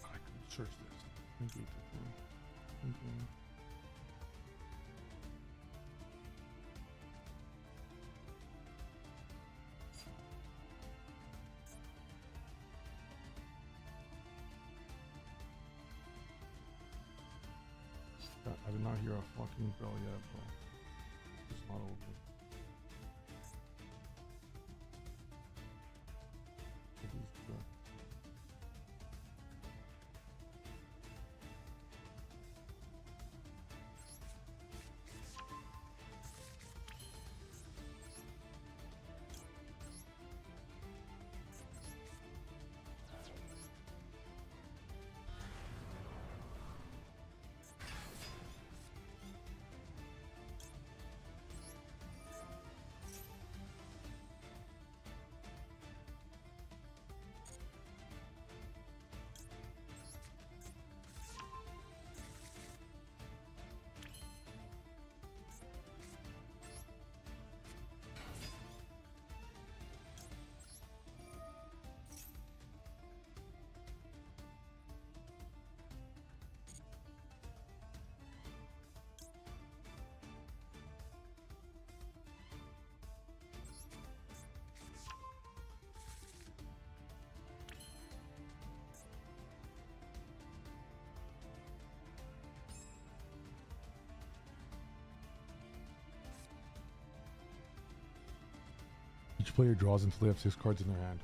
I could search this. Thank you. Thank you. I did not hear a fucking bell yet, bro. It's not open. It is good. Each player draws until they have 6 cards in their hand.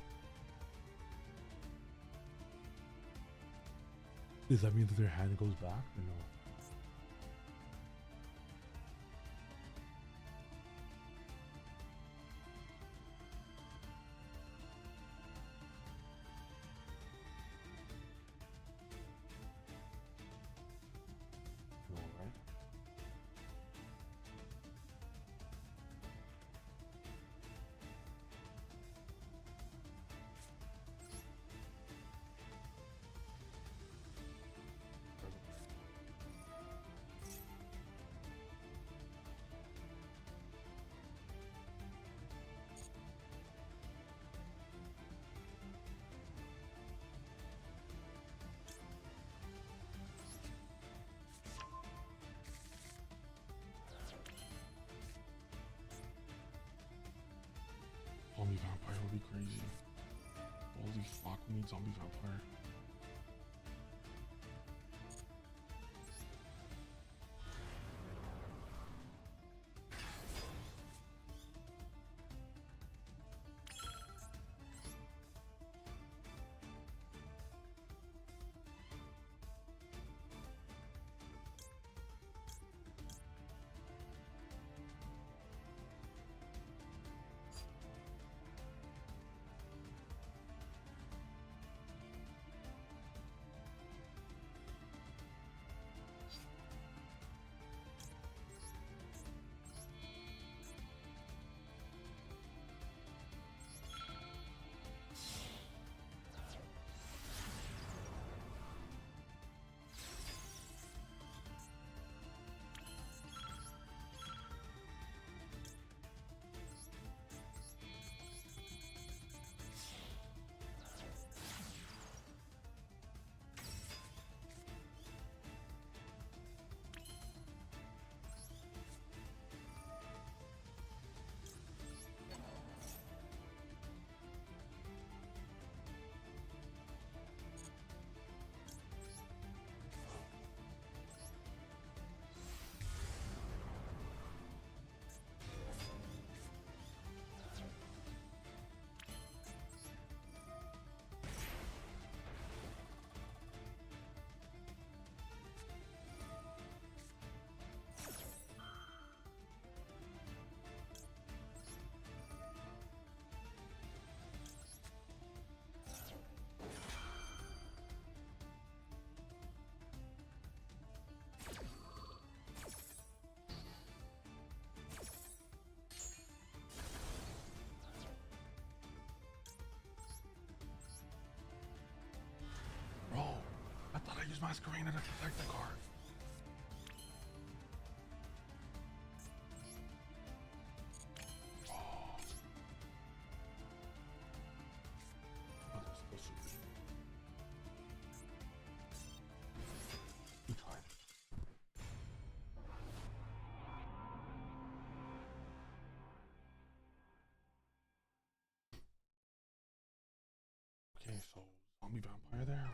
Does that mean that their hand goes back or no? No, right? Holy fuck, we need zombie vampire. Bro, I thought I used Masquerade to protect the card. Okay, so zombie vampire there.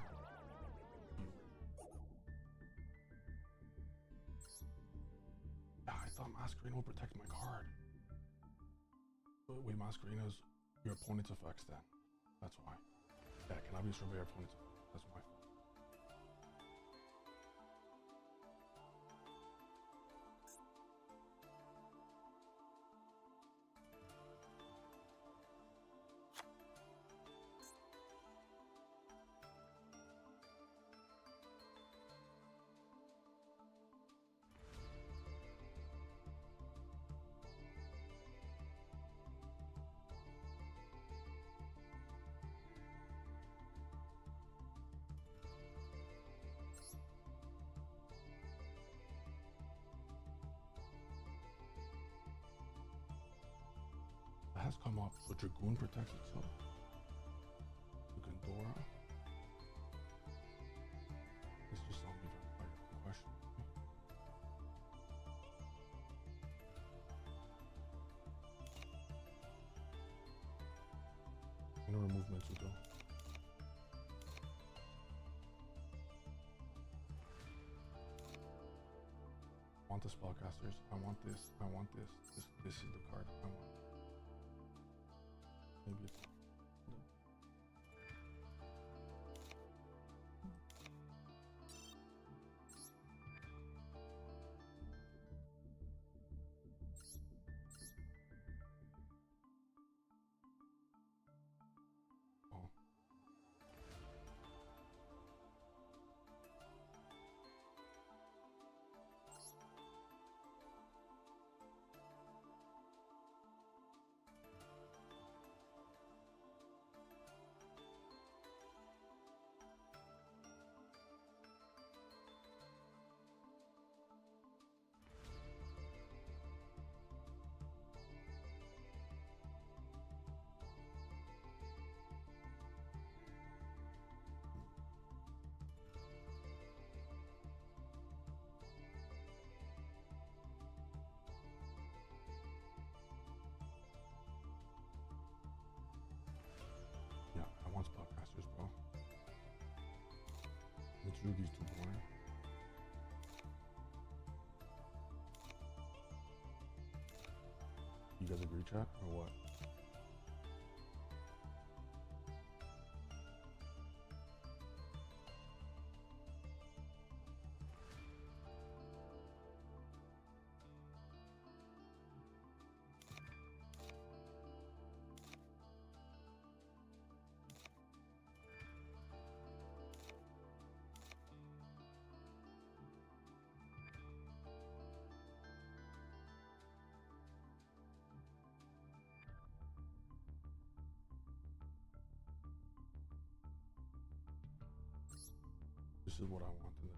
Yeah, I thought Masquerade would protect my card. But wait, Masquerade is your opponent's effects then. That's why. Yeah, can I be survey your opponent's effects? That's my fault. It has come up, so Dragoon protects itself. Gandora. It's just zombie vampire question. I'm gonna remove Mitsuko. I want the spellcasters. I want this. I want this. This is the card I want. Maybe it's oh. Tsurugi's too boring. You guys agree, chat, or what? This is what I want in the deck.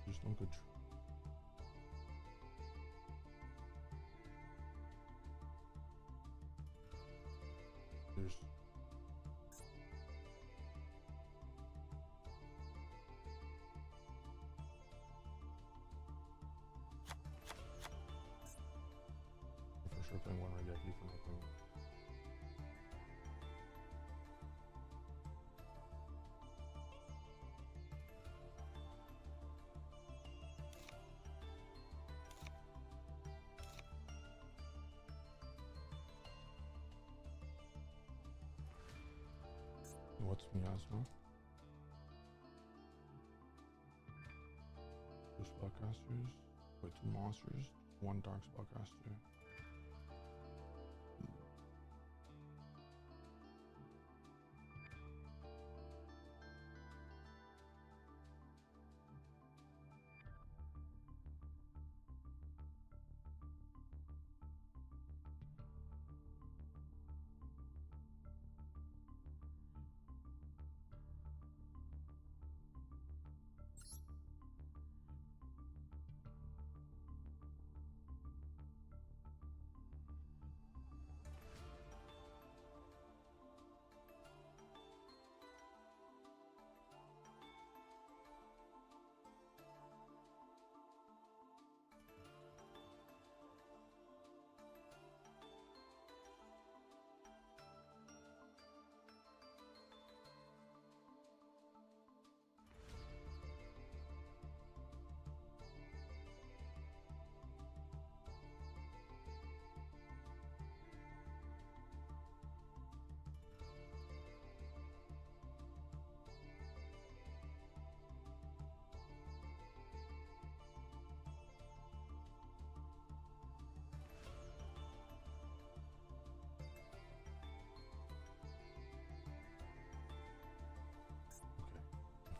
Just don't good. There's for sure playing one Regeki for nothing. What's miasma? Two spellcasters. Wait, two monsters. One dark spellcaster.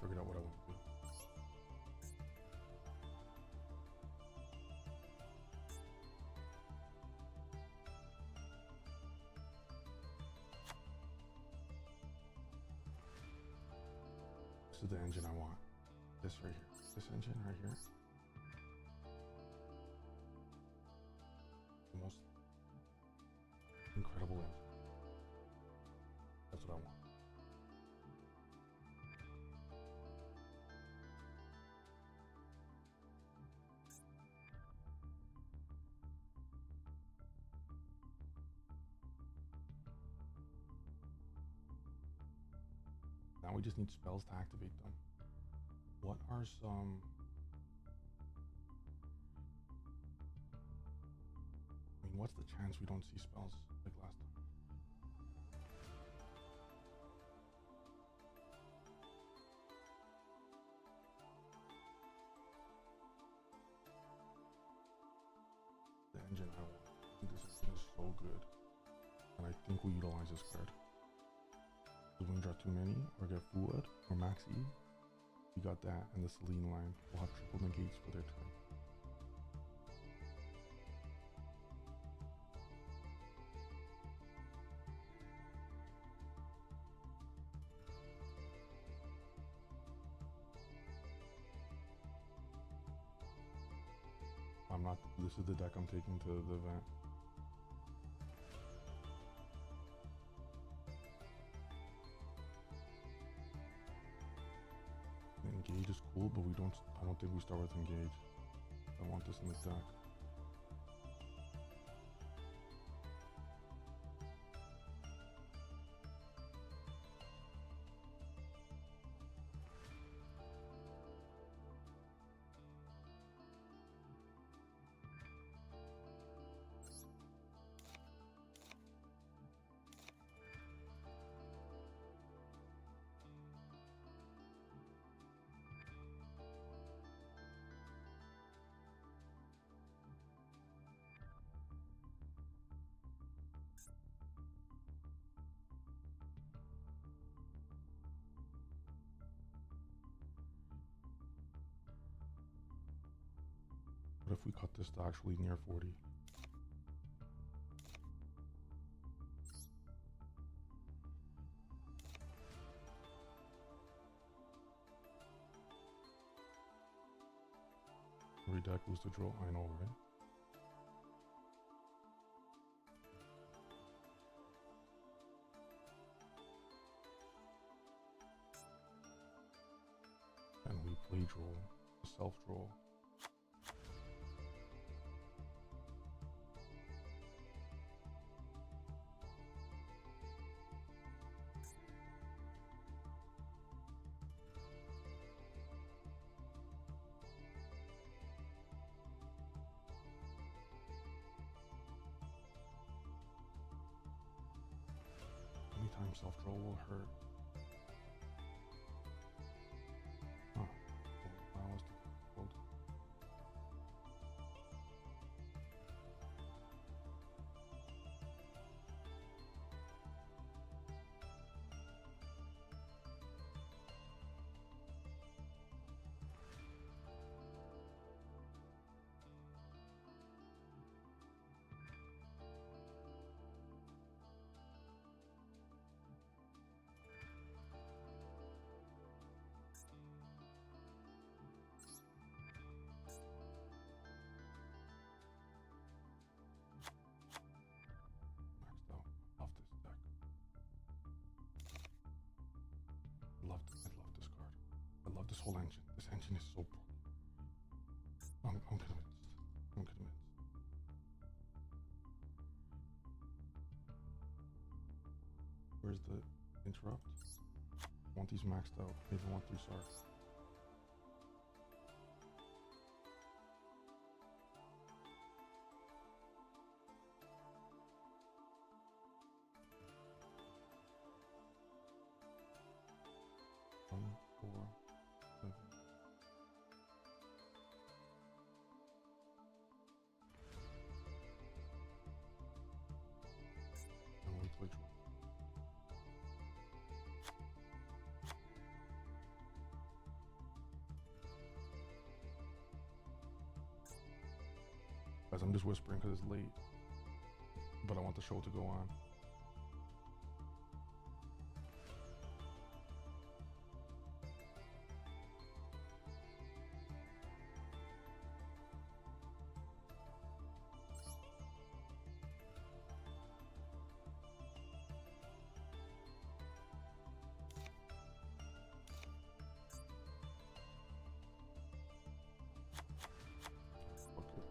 Figured out what I want to do. This is the engine I want. This right here. This engine right here. The most incredible engine. That's what I want. Now we just need spells to activate them. What are some... I mean, what's the chance we don't see spells like last time? The engine I want. I think this engine is so good. And I think we utilize this card. When we draw too many, or get Fuad, or Maxi, we got that, and the Celine line will have triple negates for their turn. not. This is the deck I'm taking to the event. Engage is cool, but I don't think we start with engage. I want this in the deck. What if we cut this to actually near 40? Redeck was the draw, I know, right? And we play draw, self draw. Anytime self draw will hurt. Huh. Allow us to fold. Maxed out. Love this deck. I love this card. I love this whole engine. This engine is so broken. I'm convinced. I'm convinced. Where's the interrupt? I want these maxed out. Maybe I want 3 stars. One, 4, 7. And we play draw. Guys, I'm just whispering because it's late, but I want the show to go on. Okay.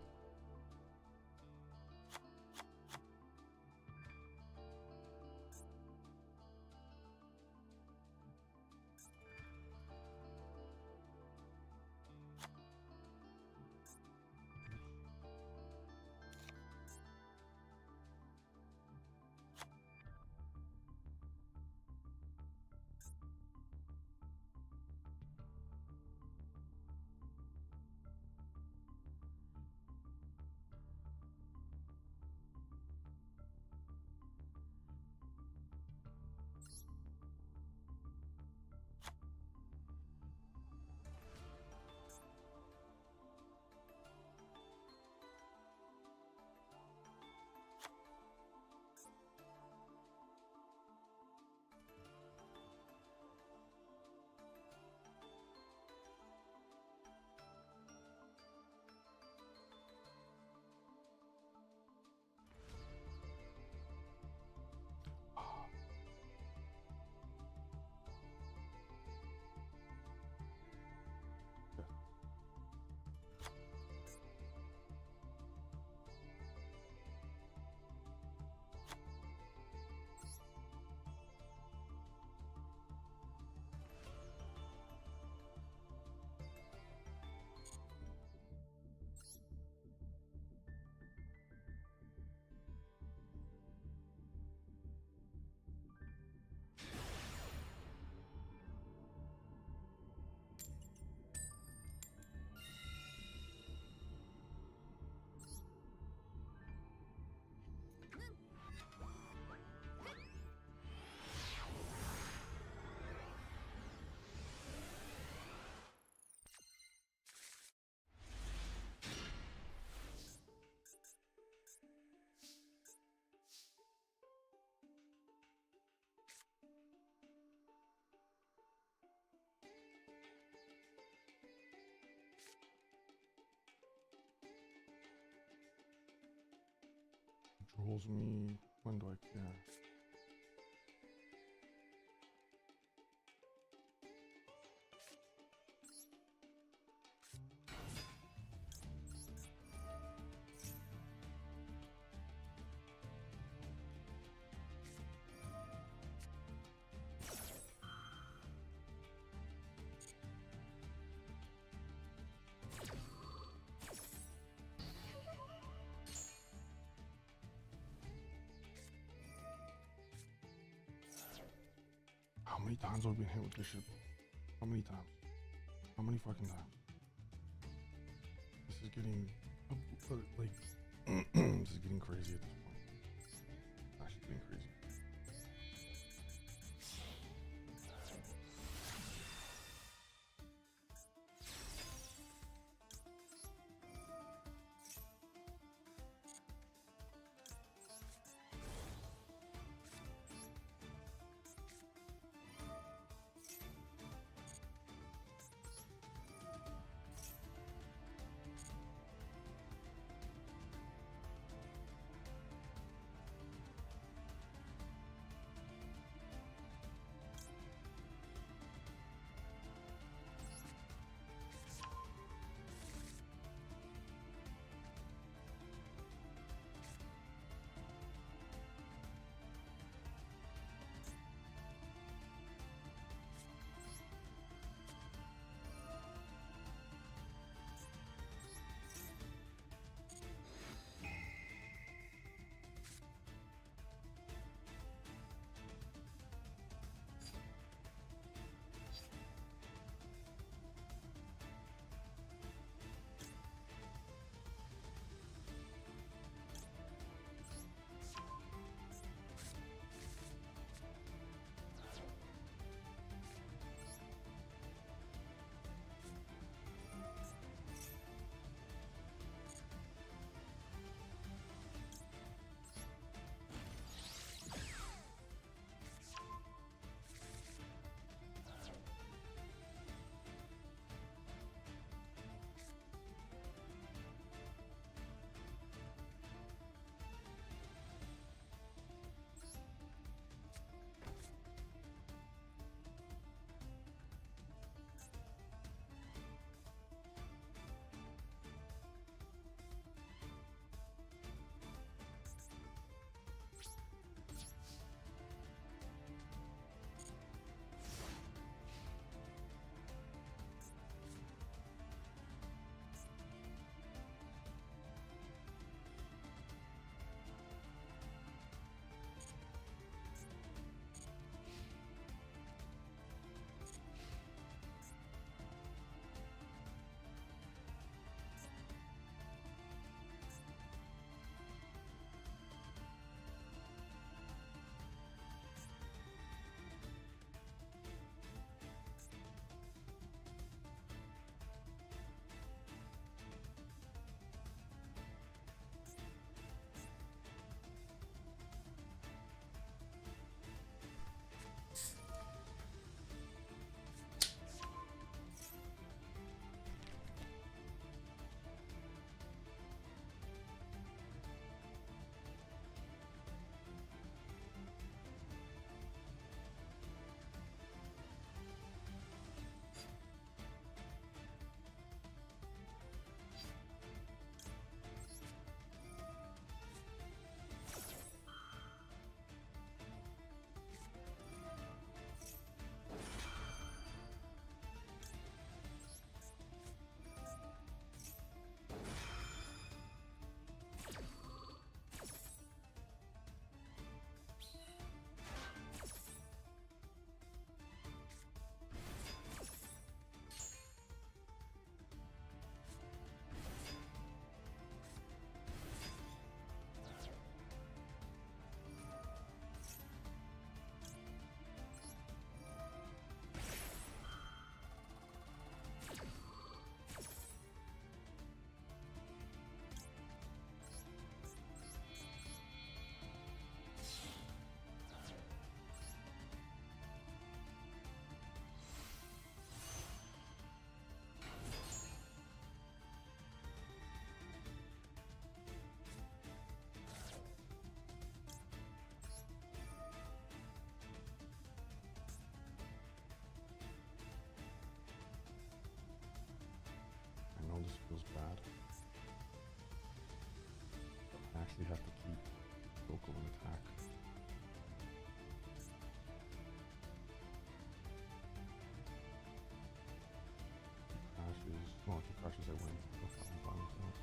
tells me when do I care. How many times have we been hit with this shit? How many times? How many fucking times? This is getting like this is getting crazy at this point. Actually getting crazy. obviously have to keep local and attack. Crashes. Oh, 2 crashes I win. No problem fine with that.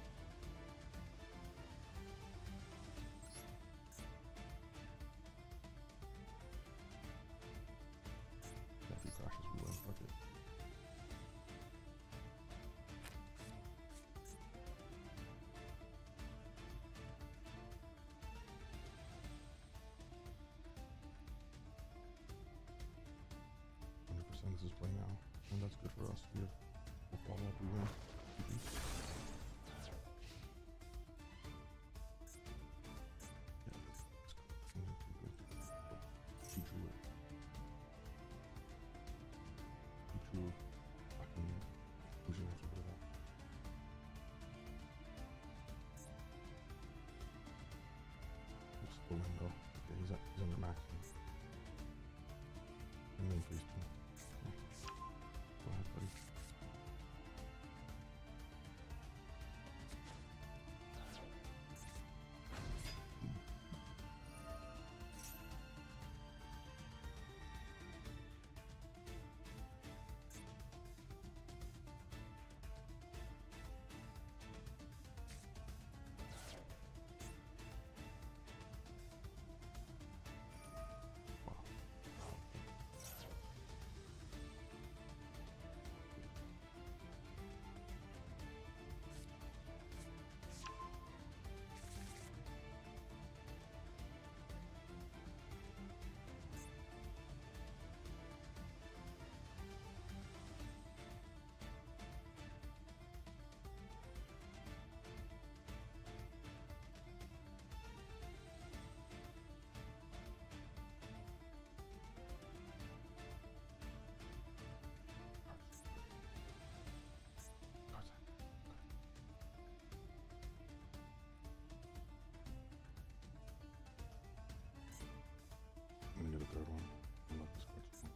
Yeah, 2 crashes we win. Fuck it. This is play now, and that's good for us. We'll follow up, we win. Yeah, it's too good. He drew it. He drew fucking illusion after put it up. Looks the window. Yeah, he's on the max. And then phase 2. Go ahead, buddy. I'm gonna do the third one. I love this card too.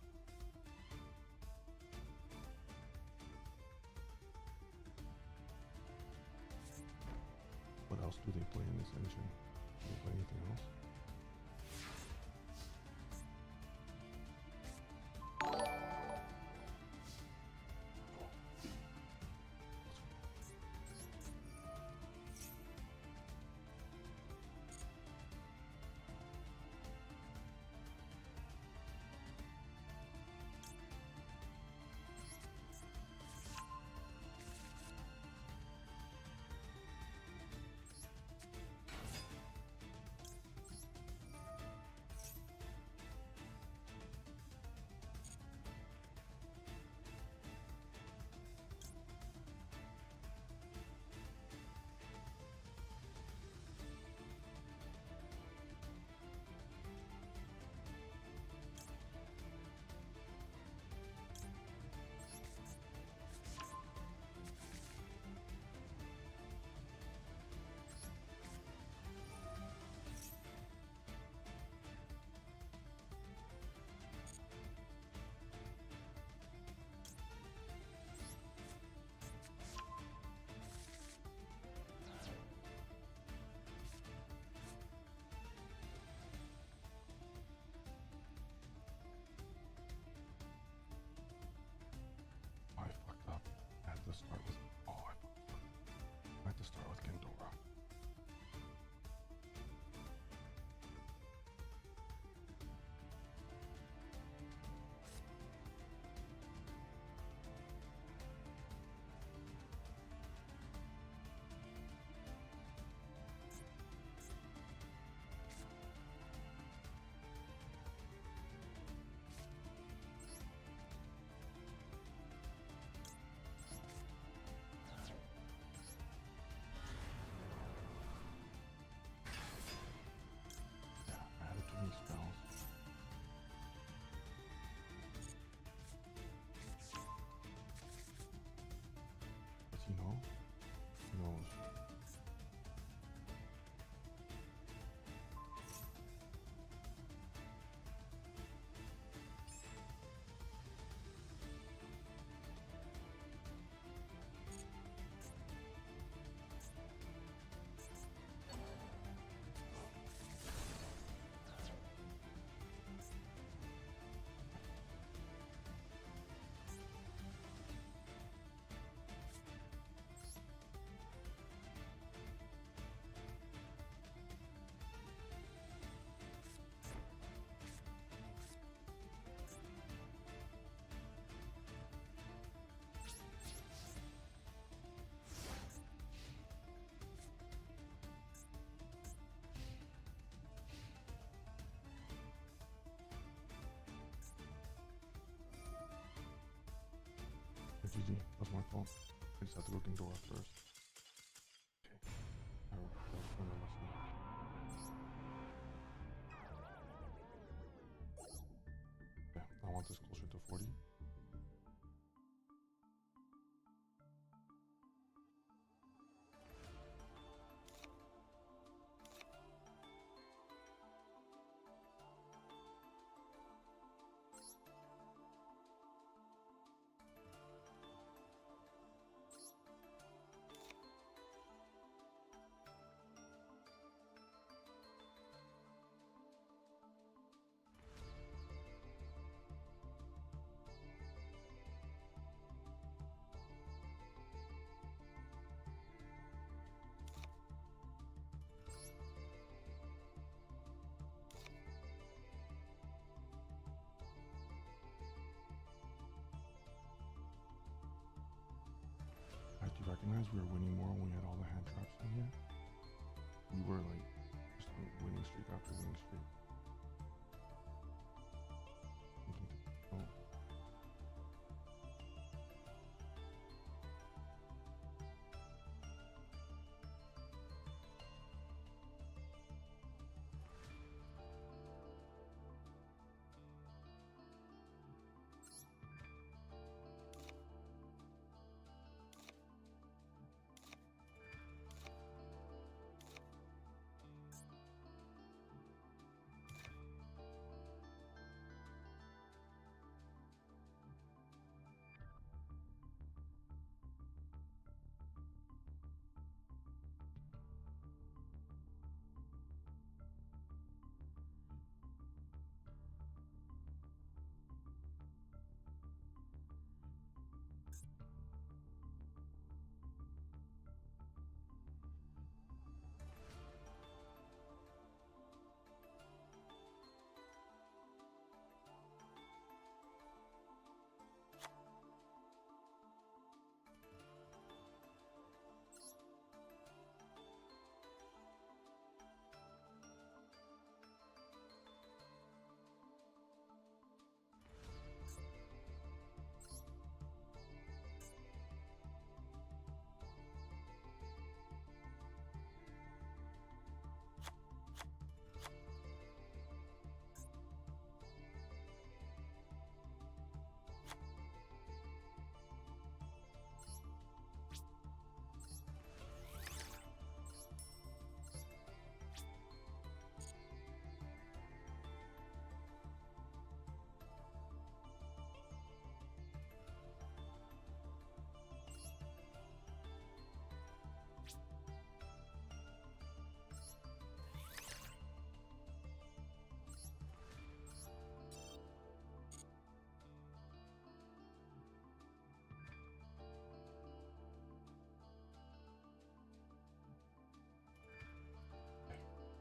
What else do they play in this engine? Do they play anything else? sometimes we were winning more when we had all the hand traps in here. We were like just on winning streak after winning streak. Oh.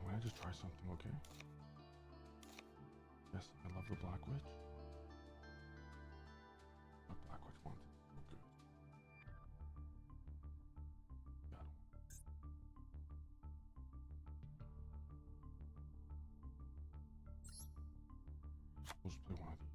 Can I just try something, okay? Yes, I love the Black Witch. But Black Witch wants it so good. Got him. We'll just play one of these.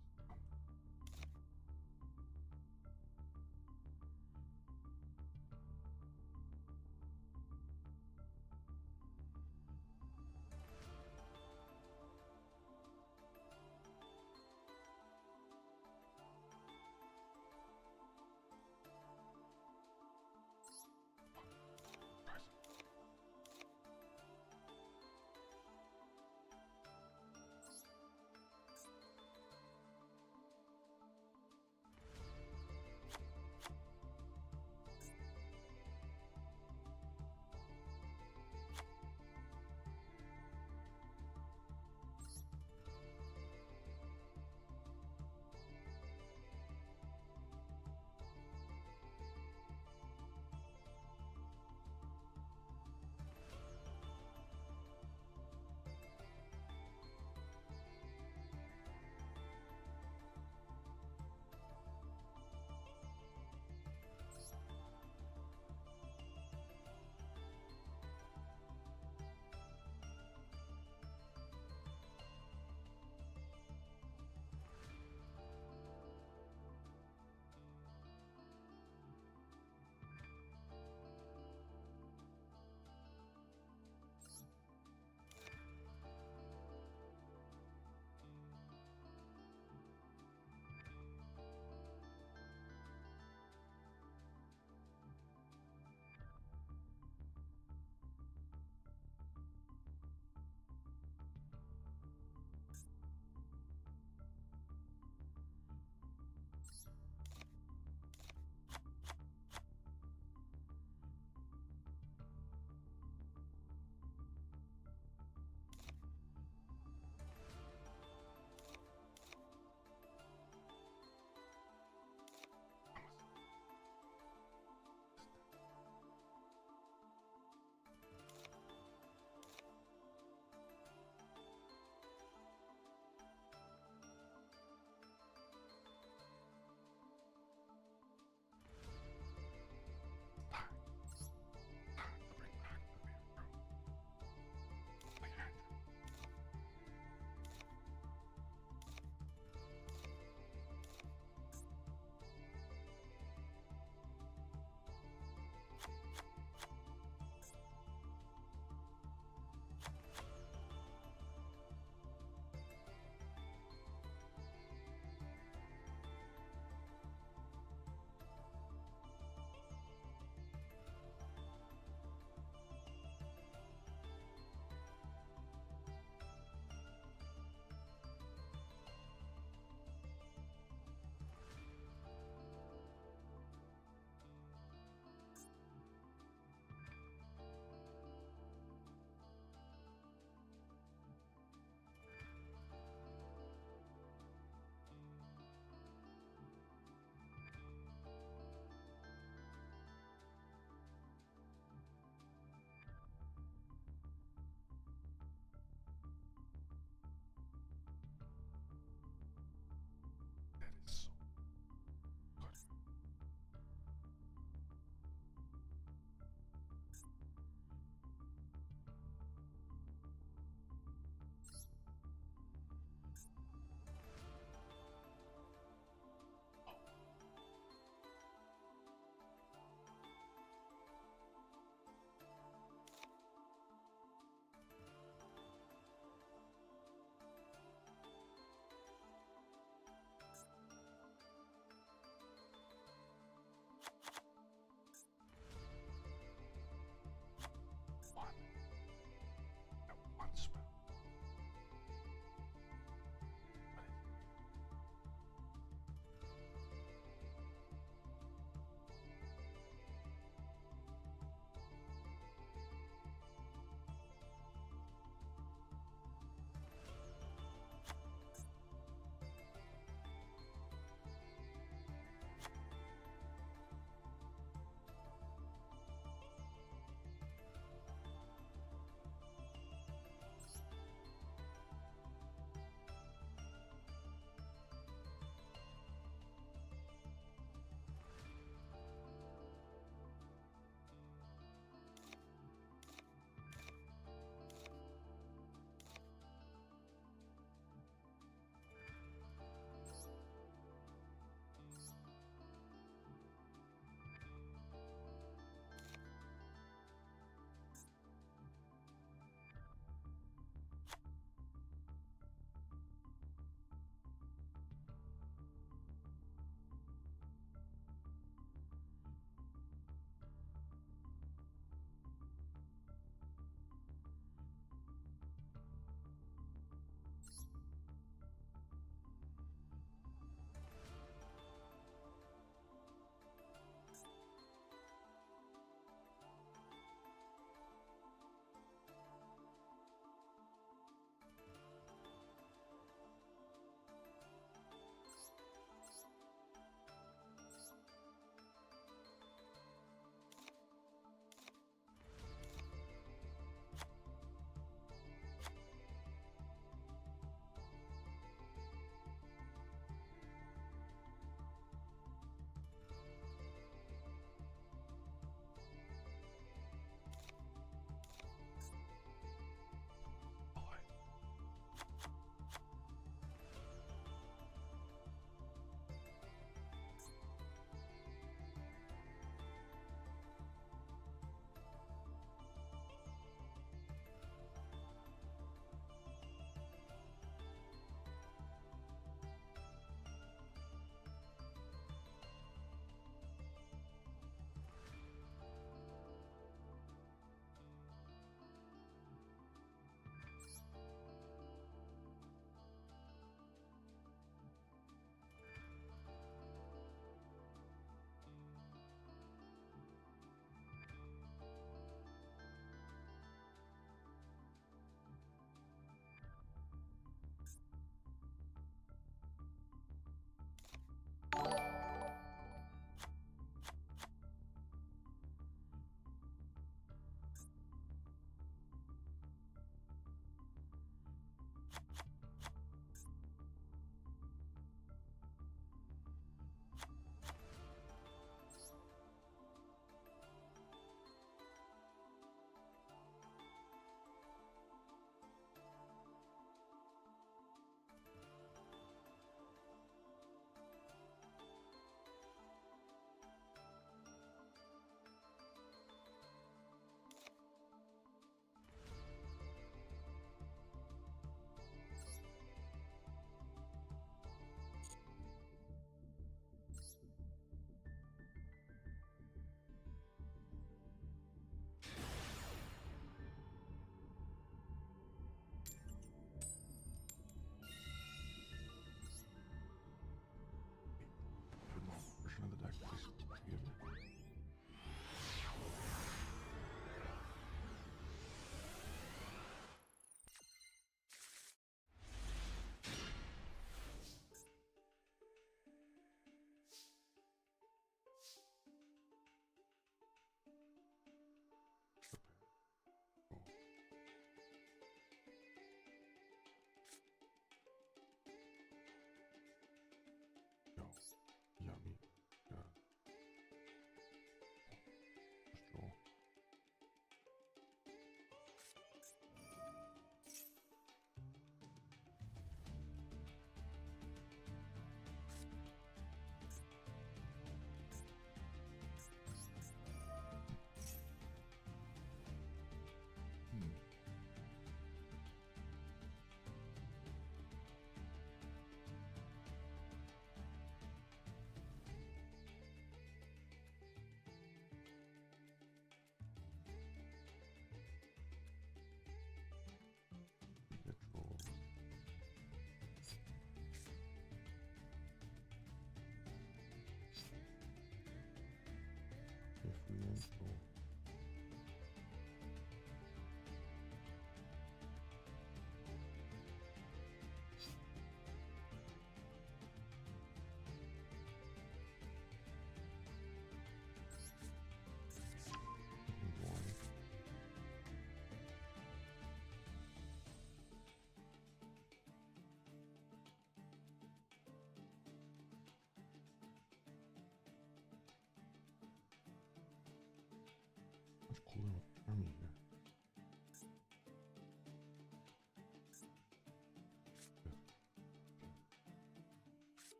so good.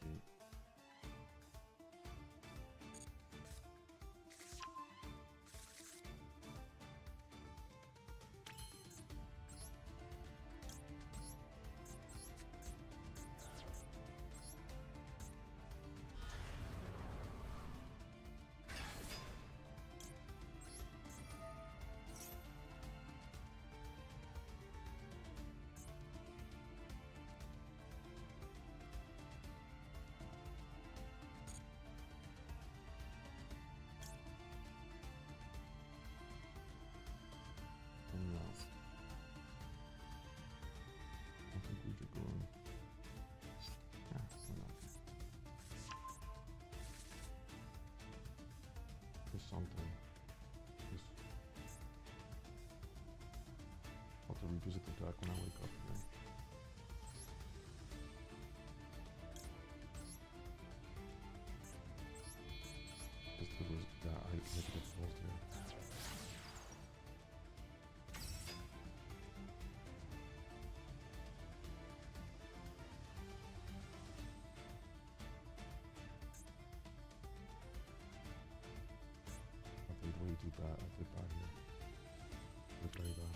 8. No. I think we should go in. Yeah, why not? Just something. Just I'll have to revisit the deck when I wake up again. Just to lose, yeah, I make it exposed here. I played way too bad. I played bad here. I played very bad.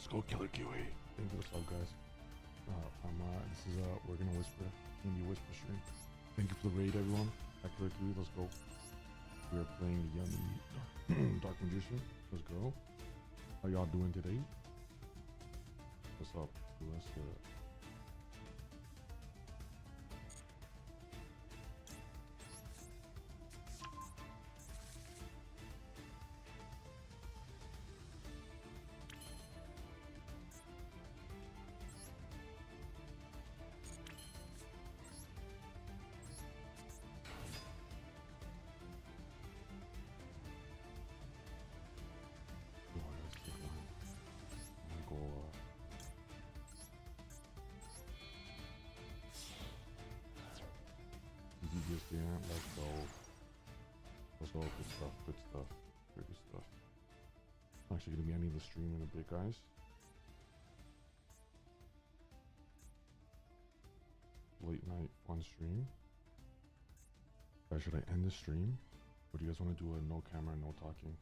Let's go Killer QA. Thank you for the sub, guys. This is we're gonna whisper. It's gonna be a whisper stream. Thank you for the raid, everyone. At Killer QA, let's go. We are playing the yummy Dark Magician. Let's go. How y'all doing today? What's up? Let's yeah, let's go. Let's go. Good stuff. Good stuff. Very good stuff. I'm actually gonna be ending the stream in a bit, guys. Late night fun stream. Guys, should I end the stream? Or do you guys want to do a no camera, no talking?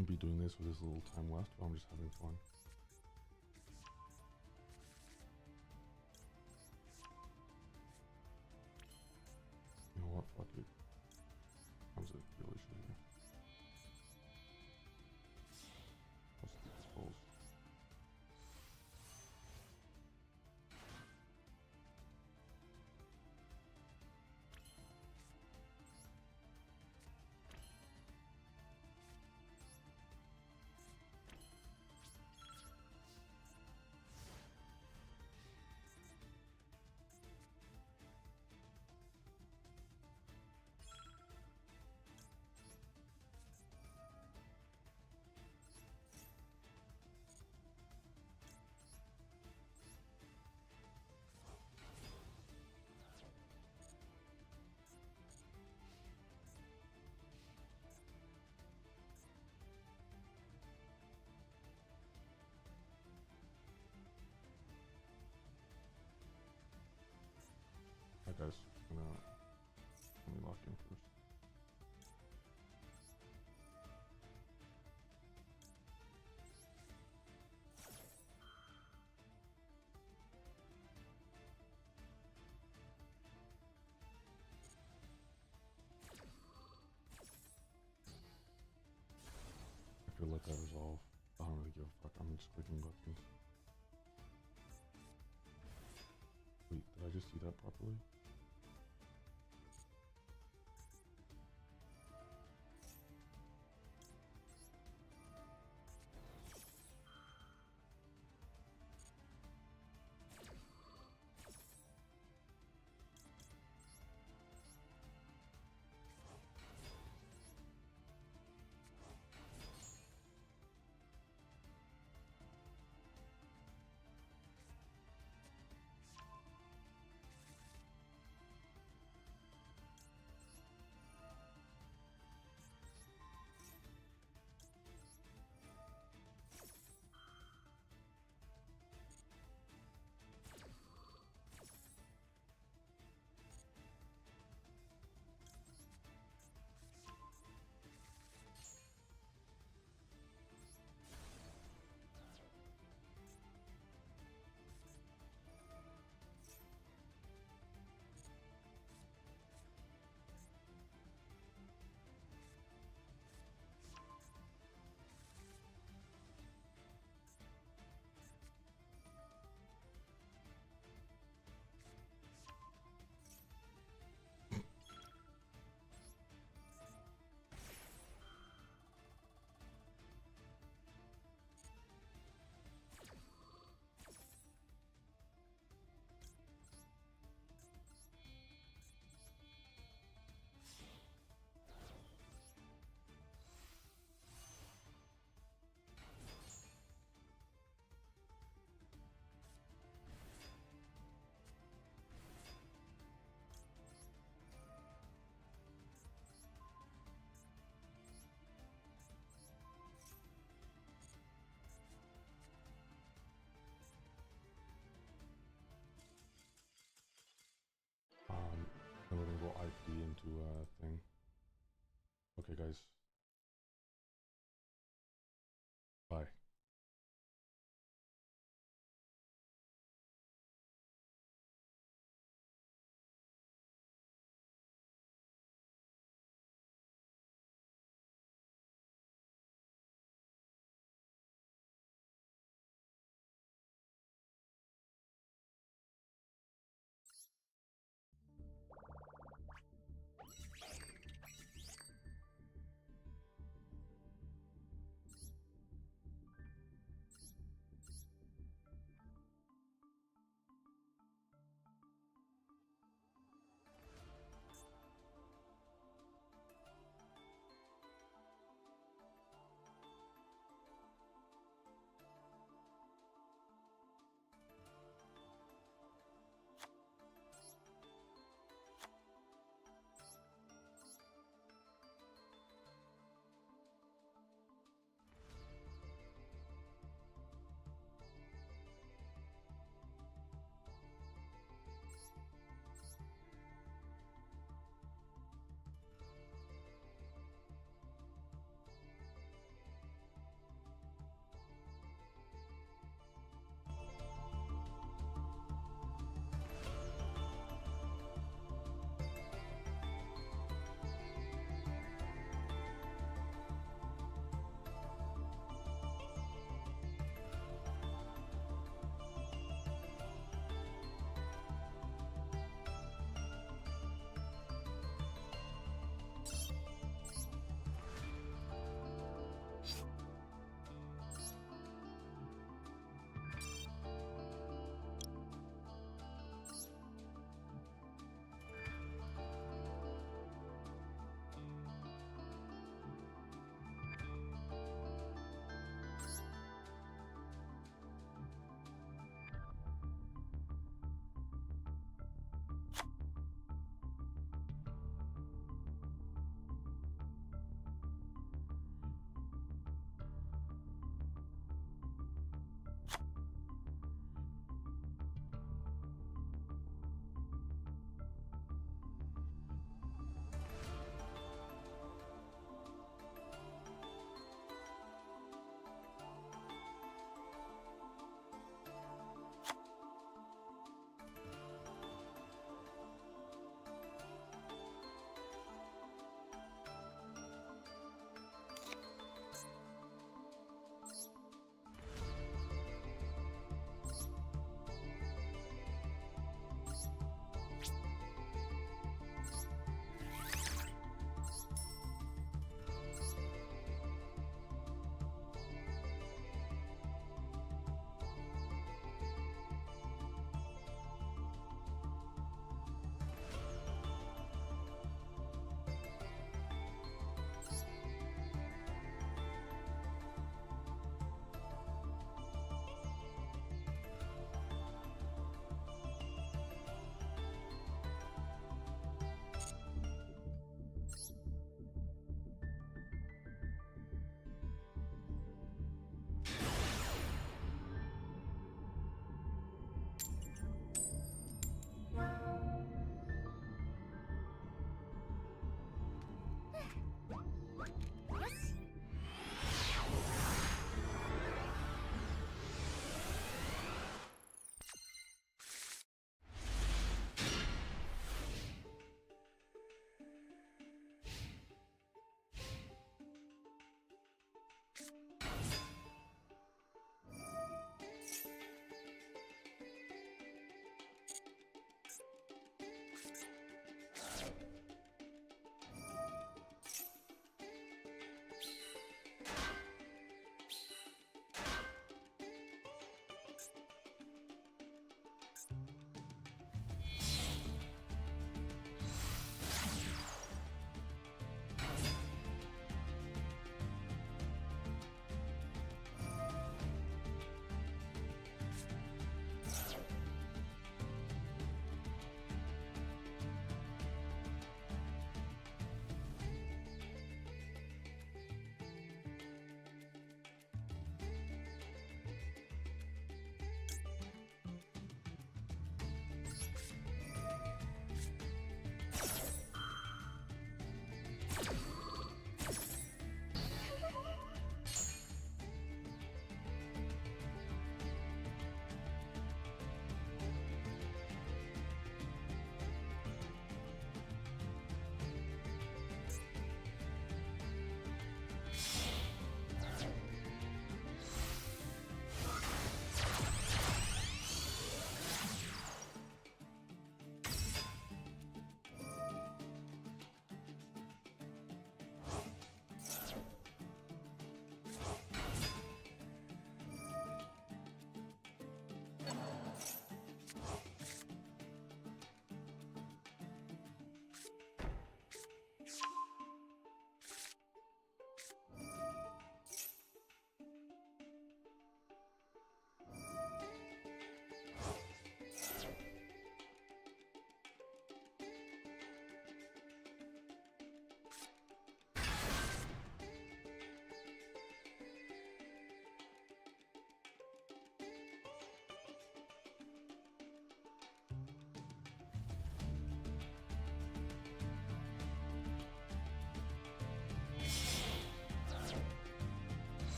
shouldn't be doing this with this little time left, but I'm just having fun. You know what? Fuck it. Comes a real issue here. Let's dispose. Hi guys, let me lock in first. I feel like that resolve. I don't really give a fuck. I'm just clicking buttons. Wait, did I just see that properly?